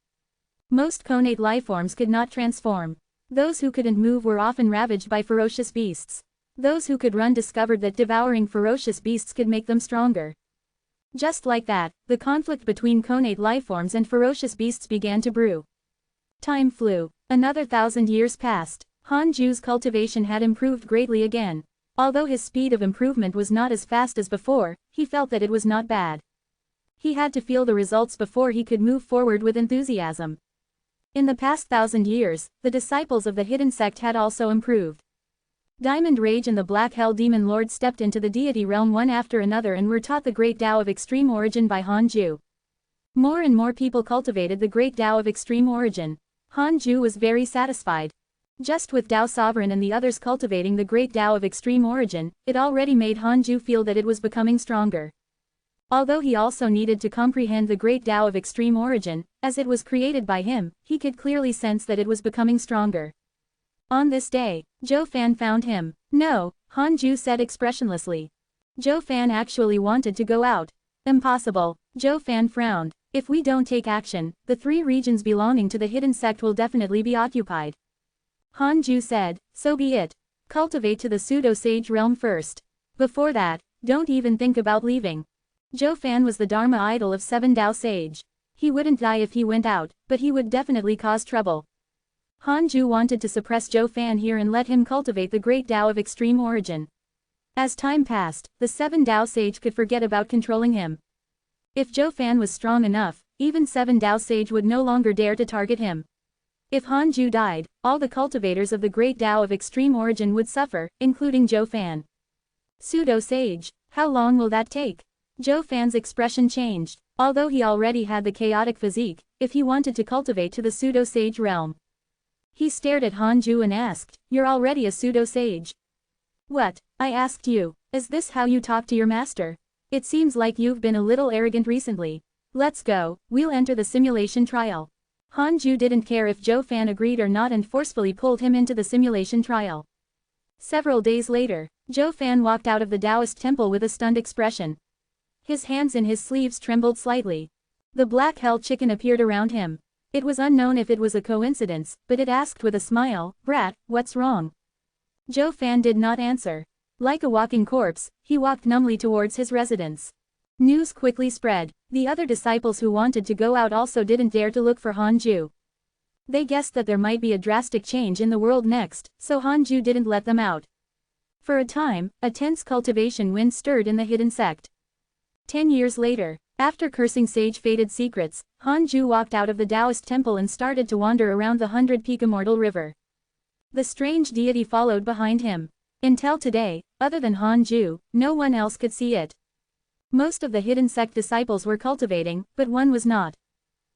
Most connate lifeforms could not transform. Those who couldn't move were often ravaged by ferocious beasts. Those who could run discovered that devouring ferocious beasts could make them stronger. Just like that, the conflict between connate lifeforms and ferocious beasts began to brew. Time flew. Another 1,000 years passed. Han Ju's cultivation had improved greatly again. Although his speed of improvement was not as fast as before, he felt that it was not bad. He had to feel the results before he could move forward with enthusiasm. In the past 1,000 years, the disciples of the hidden sect had also improved. Diamond Rage and the Black Hell Demon Lord stepped into the deity realm one after another and were taught the great Tao of extreme origin by Han Ju. More and more people cultivated the great Tao of extreme origin. Han Ju was very satisfied. Just with Tao Sovereign and the others cultivating the great Tao of extreme origin, it already made Han Ju feel that it was becoming stronger. Although he also needed to comprehend the great Tao of extreme origin, as it was created by him, he could clearly sense that it was becoming stronger. On this day, Zhou Fan found him. No, Han Ju said expressionlessly. Zhou Fan actually wanted to go out. Impossible, Zhou Fan frowned. If we don't take action, the 3 regions belonging to the hidden sect will definitely be occupied. Han Ju said, so be it. Cultivate to the pseudo-sage realm first. Before that, don't even think about leaving. Zhou Fan was the Dharma idol of 7 Tao sage. He wouldn't die if he went out, but he would definitely cause trouble. Han Ju wanted to suppress Zhou Fan here and let him cultivate the great Tao of extreme origin. As time passed, the 7 Tao sage could forget about controlling him. If Zhou Fan was strong enough, even 7 Tao sage would no longer dare to target him. If Han Ju died, all the cultivators of the great Tao of extreme origin would suffer, including Zhou Fan. Pseudo-sage, how long will that take? Zhou Fan's expression changed. Although he already had the chaotic physique, if he wanted to cultivate to the pseudo-sage realm. He stared at Han Ju and asked, you're already a pseudo-sage. What? I asked you, is this how you talk to your master? It seems like you've been a little arrogant recently. Let's go, we'll enter the simulation trial. Han Ju didn't care if Zhou Fan agreed or not and forcefully pulled him into the simulation trial. Several days later, Zhou Fan walked out of the Taoist temple with a stunned expression. His hands in his sleeves trembled slightly. The black hell chicken appeared around him. It was unknown if it was a coincidence, but it asked with a smile, "Brat, what's wrong?" Zhou Fan did not answer. Like a walking corpse, he walked numbly towards his residence. News quickly spread. The other disciples who wanted to go out also didn't dare to look for Han Ju. They guessed that there might be a drastic change in the world next, so Han Ju didn't let them out. For a time, a tense cultivation wind stirred in the hidden sect. 10 years later, after cursing sage fated secrets, Han Ju walked out of the Taoist temple and started to wander around the 100-peak immortal river. The strange deity followed behind him. Until today, other than Han Ju, no one else could see it. Most of the hidden sect disciples were cultivating, but one was not.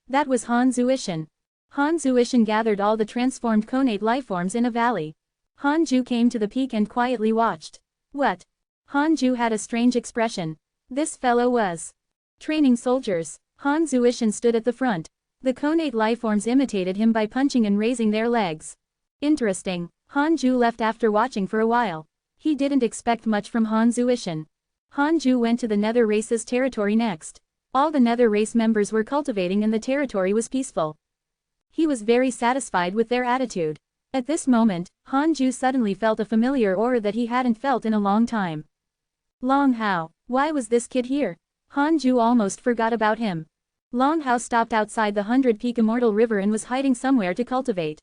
That was Han Zuishan. Han Zuishan gathered all the transformed connate lifeforms in a valley. Han Ju came to the peak and quietly watched. What? Han Ju had a strange expression. This fellow was training soldiers. Han Zuishan stood at the front. The connate lifeforms imitated him by punching and raising their legs. Interesting. Han Ju left after watching for a while. He didn't expect much from Han Zuishan. Han Ju went to the Nether race's territory next. All the Nether race members were cultivating and the territory was peaceful. He was very satisfied with their attitude. At this moment, Han Ju suddenly felt a familiar aura that he hadn't felt in a long time. Long Hao, why was this kid here? Han Ju almost forgot about him. Long Hao stopped outside the 100-peak immortal river and was hiding somewhere to cultivate.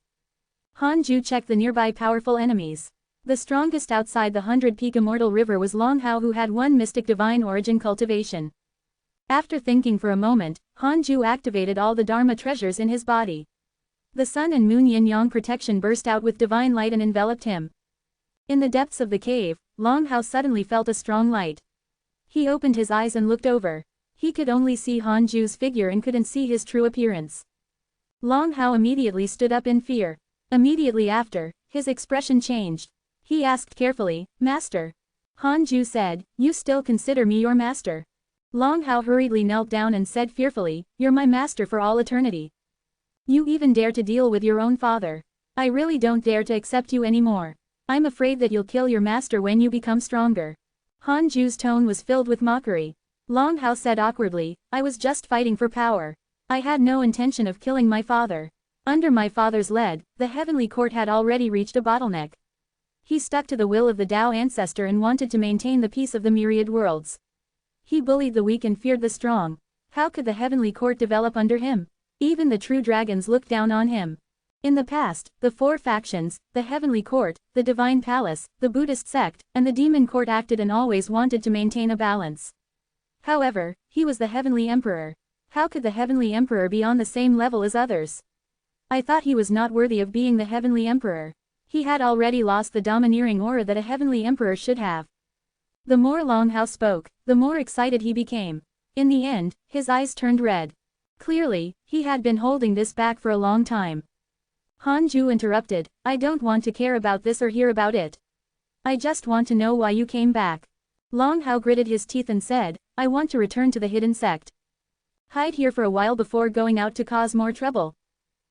Han Ju checked the nearby powerful enemies. The strongest outside the 100-peak immortal river was Long Hao, who had one mystic divine origin cultivation. After thinking for a moment, Hanju activated all the Dharma treasures in his body. The sun and moon yin-yang protection burst out with divine light and enveloped him. In the depths of the cave, Long Hao suddenly felt a strong light. He opened his eyes and looked over. He could only see Hanju's figure and couldn't see his true appearance. Long Hao immediately stood up in fear. Immediately after, his expression changed. He asked carefully, "Master." Hanju said, "You still consider me your master?" Long Hao hurriedly knelt down and said fearfully, "You're my master for all eternity. You even dare to deal with your own father. I really don't dare to accept you anymore. I'm afraid that you'll kill your master when you become stronger." Hanju's tone was filled with mockery. Long Hao said awkwardly, "I was just fighting for power. I had no intention of killing my father. Under my father's lead, the heavenly court had already reached a bottleneck. He stuck to the will of the Tao ancestor and wanted to maintain the peace of the myriad worlds. He bullied the weak and feared the strong. How could the heavenly court develop under him? Even the true dragons looked down on him. In the past, the four factions, the heavenly court, the divine palace, the Buddhist sect, and the demon court acted and always wanted to maintain a balance. However, he was the heavenly emperor. How could the heavenly emperor be on the same level as others? I thought he was not worthy of being the heavenly emperor. He had already lost the domineering aura that a heavenly emperor should have." The more Long Hao spoke, the more excited he became. In the end, his eyes turned red. Clearly, he had been holding this back for a long time. Hanju interrupted, "I don't want to care about this or hear about it. I just want to know why you came back." Long Hao gritted his teeth and said, "I want to return to the hidden sect. Hide here for a while before going out to cause more trouble."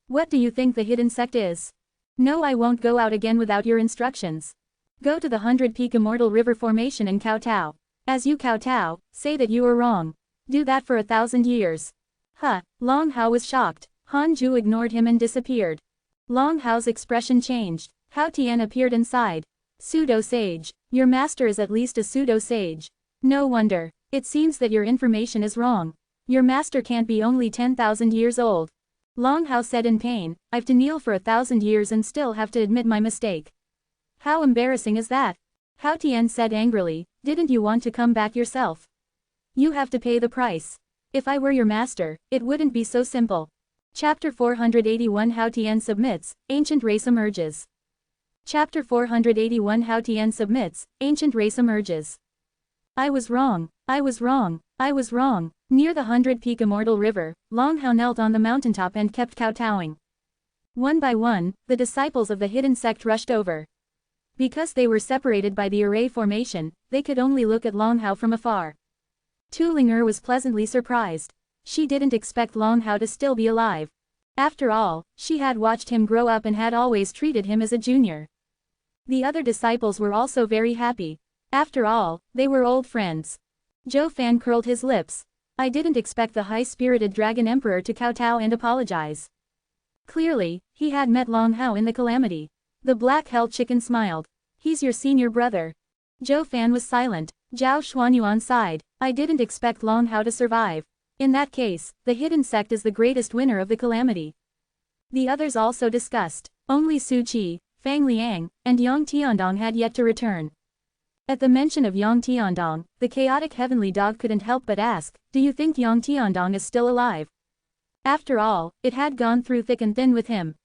"What do you think the hidden sect is?" "No, I won't go out again without your instructions. Go to the 100-peak immortal river formation and kowtow. As you kowtow, say that you are wrong. Do that for 1,000 years. Huh, Long Hao was shocked. Hanju ignored him and disappeared. Long Hao's expression changed. Hao Tian appeared inside. Pseudo-sage. Your master is at least a pseudo-sage. No wonder. It seems that your information is wrong. Your master can't be only 10,000 years old. Long Hao said in pain, "I've to kneel for 1,000 years and still have to admit my mistake. How embarrassing is that?" Hao Tian said angrily, "Didn't you want to come back yourself? You have to pay the price. If I were your master, it wouldn't be so simple." Chapter 481 Hao Tian submits, ancient race emerges. Chapter 481 Hao Tian submits, ancient race emerges. I was wrong, I was wrong, I was wrong. Near the 100-peak immortal river, Long Hao knelt on the mountaintop and kept kowtowing. One by one, the disciples of the hidden sect rushed over. Because they were separated by the array formation, they could only look at Long Hao from afar. Tu Ling'er was pleasantly surprised. She didn't expect Long Hao to still be alive. After all, she had watched him grow up and had always treated him as a junior. The other disciples were also very happy. After all, they were old friends. Zhou Fan curled his lips. I didn't expect the high-spirited Dragon Emperor to kowtow and apologize. Clearly, he had met Long Hao in the calamity. The black-held chicken smiled. He's your senior brother. Zhou Fan was silent. Zhao Xuanyuan sighed. I didn't expect Long Hao to survive. In that case, the hidden sect is the greatest winner of the calamity. The others also discussed. Only Su Qi, Fang Liang, and Yang Tiandong had yet to return. At the mention of Yang Tiandong, the chaotic heavenly dog couldn't help but ask, "Do you think Yang Tiandong is still alive?" After all, it had gone through thick and thin with him.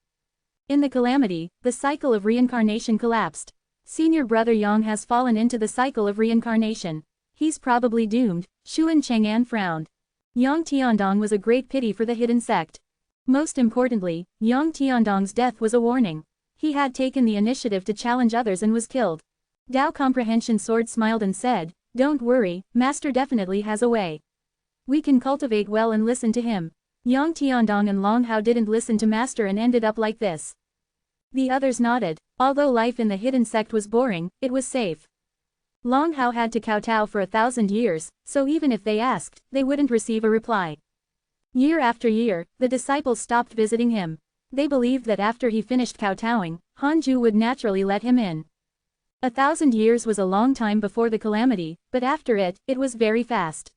In the calamity, the cycle of reincarnation collapsed. Senior brother Yang has fallen into the cycle of reincarnation. He's probably doomed. Xuan Chang'an frowned. Yang Tiandong was a great pity for the hidden sect. Most importantly, Yang Tiandong's death was a warning. He had taken the initiative to challenge others and was killed. Dao Comprehension Sword smiled and said, "Don't worry, Master definitely has a way. We can cultivate well and listen to him." Yang Tiandong and Long Hao didn't listen to Master and ended up like this. The others nodded. Although life in the hidden sect was boring, it was safe. Long Hao had to kowtow for 1,000 years, so even if they asked, they wouldn't receive a reply. Year after year, the disciples stopped visiting him. They believed that after he finished kowtowing, Hanju would naturally let him in. 1,000 years was a long time before the calamity, but after it, it was very fast.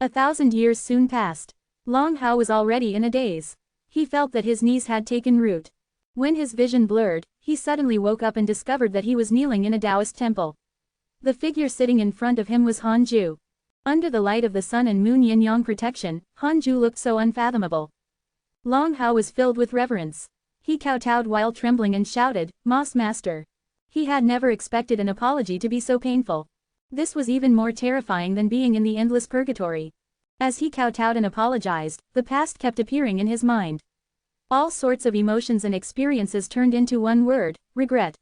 1,000 years soon passed. Long Hao was already in a daze. He felt that his knees had taken root. When his vision blurred, He suddenly woke up and discovered that he was kneeling in a Taoist temple. The figure sitting in front of him was Hanju. Under the light of the sun and moon yin-yang protection, Hanju looked so unfathomable. Long Hao was filled with reverence. He kowtowed while trembling and shouted, "Moss Master." He had never expected an apology to be so painful. This was even more terrifying than being in the endless purgatory. As he kowtowed and apologized, the past kept appearing in his mind. All sorts of emotions and experiences turned into one word: regret.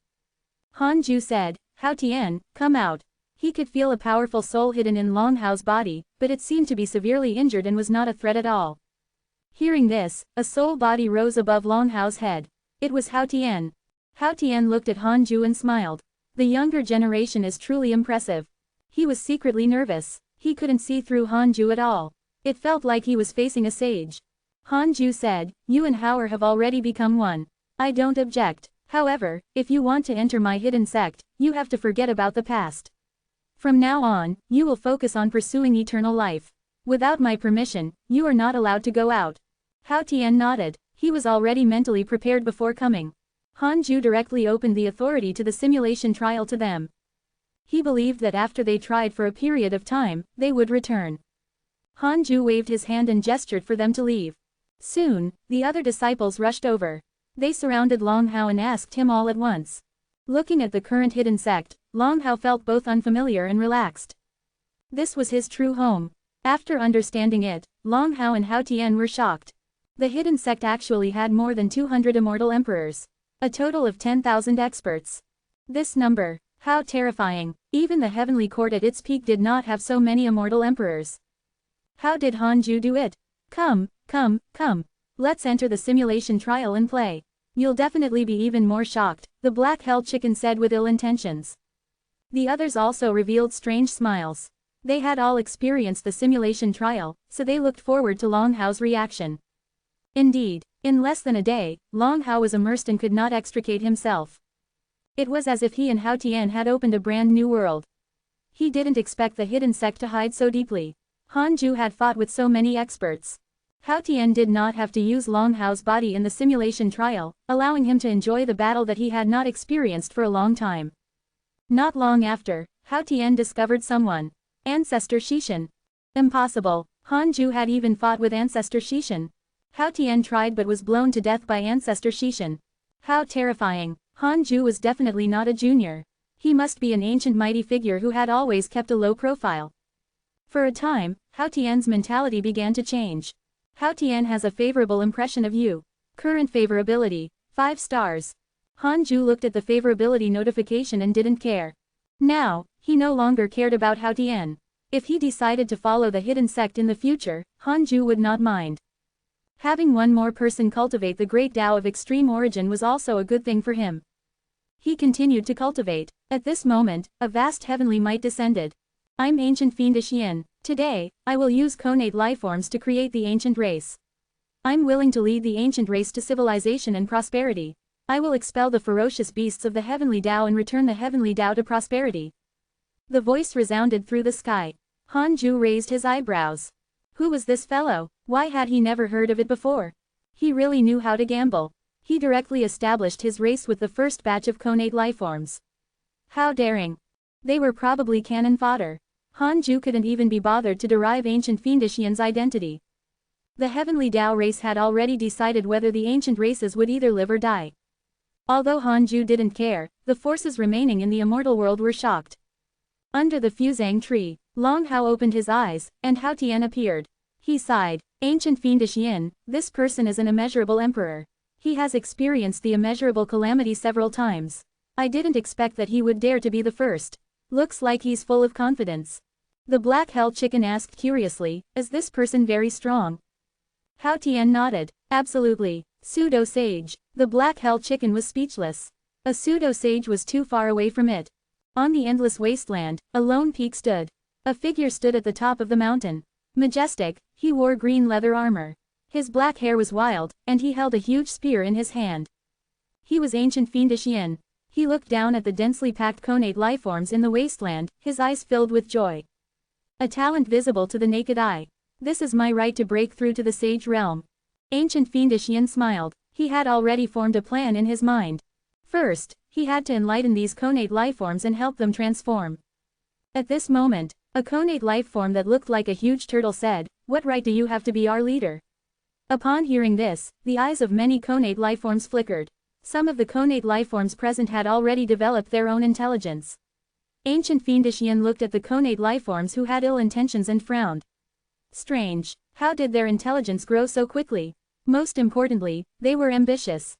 Hanju said, "Hao Tian, come out." He could feel a powerful soul hidden in Long Hao's body, but it seemed to be severely injured and was not a threat at all. Hearing this, a soul body rose above Long Hao's head. It was Hao Tian. Hao Tian looked at Hanju and smiled. The younger generation is truly impressive. He was secretly nervous. He couldn't see through Hanju at all. It felt like he was facing a sage. Hanju said, "You and Hao have already become one. I don't object. However, if you want to enter my hidden sect, you have to forget about the past. From now on, you will focus on pursuing eternal life. Without my permission, you are not allowed to go out." Hao Tian nodded. He was already mentally prepared before coming. Hanju directly opened the authority to the simulation trial to them. He believed that after they tried for a period of time, they would return. Hanju waved his hand and gestured for them to leave. Soon, the other disciples rushed over. They surrounded Long Hao and asked him all at once. Looking at the current hidden sect, Long Hao felt both unfamiliar and relaxed. This was his true home. After understanding it, Long Hao and Hao Tian were shocked. The hidden sect actually had more than 200 immortal emperors. A total of 10,000 experts. This number, how terrifying. Even the heavenly court at its peak did not have so many immortal emperors. How did Hanju do it? Come, come, come. Let's enter the simulation trial and play. You'll definitely be even more shocked, the black-haired chicken said with ill intentions. The others also revealed strange smiles. They had all experienced the simulation trial, so they looked forward to Long Hao's reaction. Indeed, in less than a day, Long Hao was immersed and could not extricate himself. It was as if he and Hao Tian had opened a brand new world. He didn't expect the hidden sect to hide so deeply. Hanju had fought with so many experts. Hao Tian did not have to use Long Hao's body in the simulation trial, allowing him to enjoy the battle that he had not experienced for a long time. Not long after, Hao Tian discovered someone. Ancestor Shishin. Impossible. Hanju had even fought with Ancestor Shishin. Hao Tian tried but was blown to death by Ancestor Shishin. How terrifying. Hanju was definitely not a junior. He must be an ancient mighty figure who had always kept a low profile. For a time, Hao Tian's mentality began to change. Hao Tian has a favorable impression of you. Current favorability, 5 stars. Hanju looked at the favorability notification and didn't care. Now, he no longer cared about Hao Tian. If he decided to follow the hidden sect in the future, Hanju would not mind. Having one more person cultivate the great Tao of extreme origin was also a good thing for him. He continued to cultivate. At this moment, a vast heavenly might descended. I'm ancient fiendish yin. Today, I will use connate lifeforms to create the ancient race. I'm willing to lead the ancient race to civilization and prosperity. I will expel the ferocious beasts of the heavenly Tao and return the heavenly Tao to prosperity. The voice resounded through the sky. Hanju raised his eyebrows. Who was this fellow? Why had he never heard of it before? He really knew how to gamble. He directly established his race with the first batch of connate lifeforms. How daring. They were probably cannon fodder. Hanju couldn't even be bothered to derive ancient fiendish yin's identity. The heavenly Tao race had already decided whether the ancient races would either live or die. Although Hanju didn't care, the forces remaining in the immortal world were shocked. Under the fusang tree, Long Hao opened his eyes, and Hao Tian appeared. He sighed. Ancient fiendish yin, this person is an immeasurable emperor. He has experienced the immeasurable calamity several times. I didn't expect that he would dare to be the first. Looks like he's full of confidence. The black-haired chicken asked curiously, is this person very strong? Hao Tian nodded. Absolutely. Pseudo-sage. The black-haired chicken was speechless. A pseudo-sage was too far away from it. On the endless wasteland, a lone peak stood. A figure stood at the top of the mountain. Majestic, he wore green leather armor. His black hair was wild, and he held a huge spear in his hand. He was ancient fiendish yin. He looked down at the densely packed connate lifeforms in the wasteland, his eyes filled with joy. A talent visible to the naked eye. This is my right to break through to the sage realm. Ancient fiendish yin smiled. He had already formed a plan in his mind. First, he had to enlighten these connate lifeforms and help them transform. At this moment, a connate lifeform that looked like a huge turtle said, "What right do you have to be our leader?" Upon hearing this, the eyes of many connate lifeforms flickered. Some of the connate lifeforms present had already developed their own intelligence. Ancient Fiendish Yin looked at the connate lifeforms who had ill intentions and frowned. Strange, how did their intelligence grow so quickly? Most importantly, they were ambitious.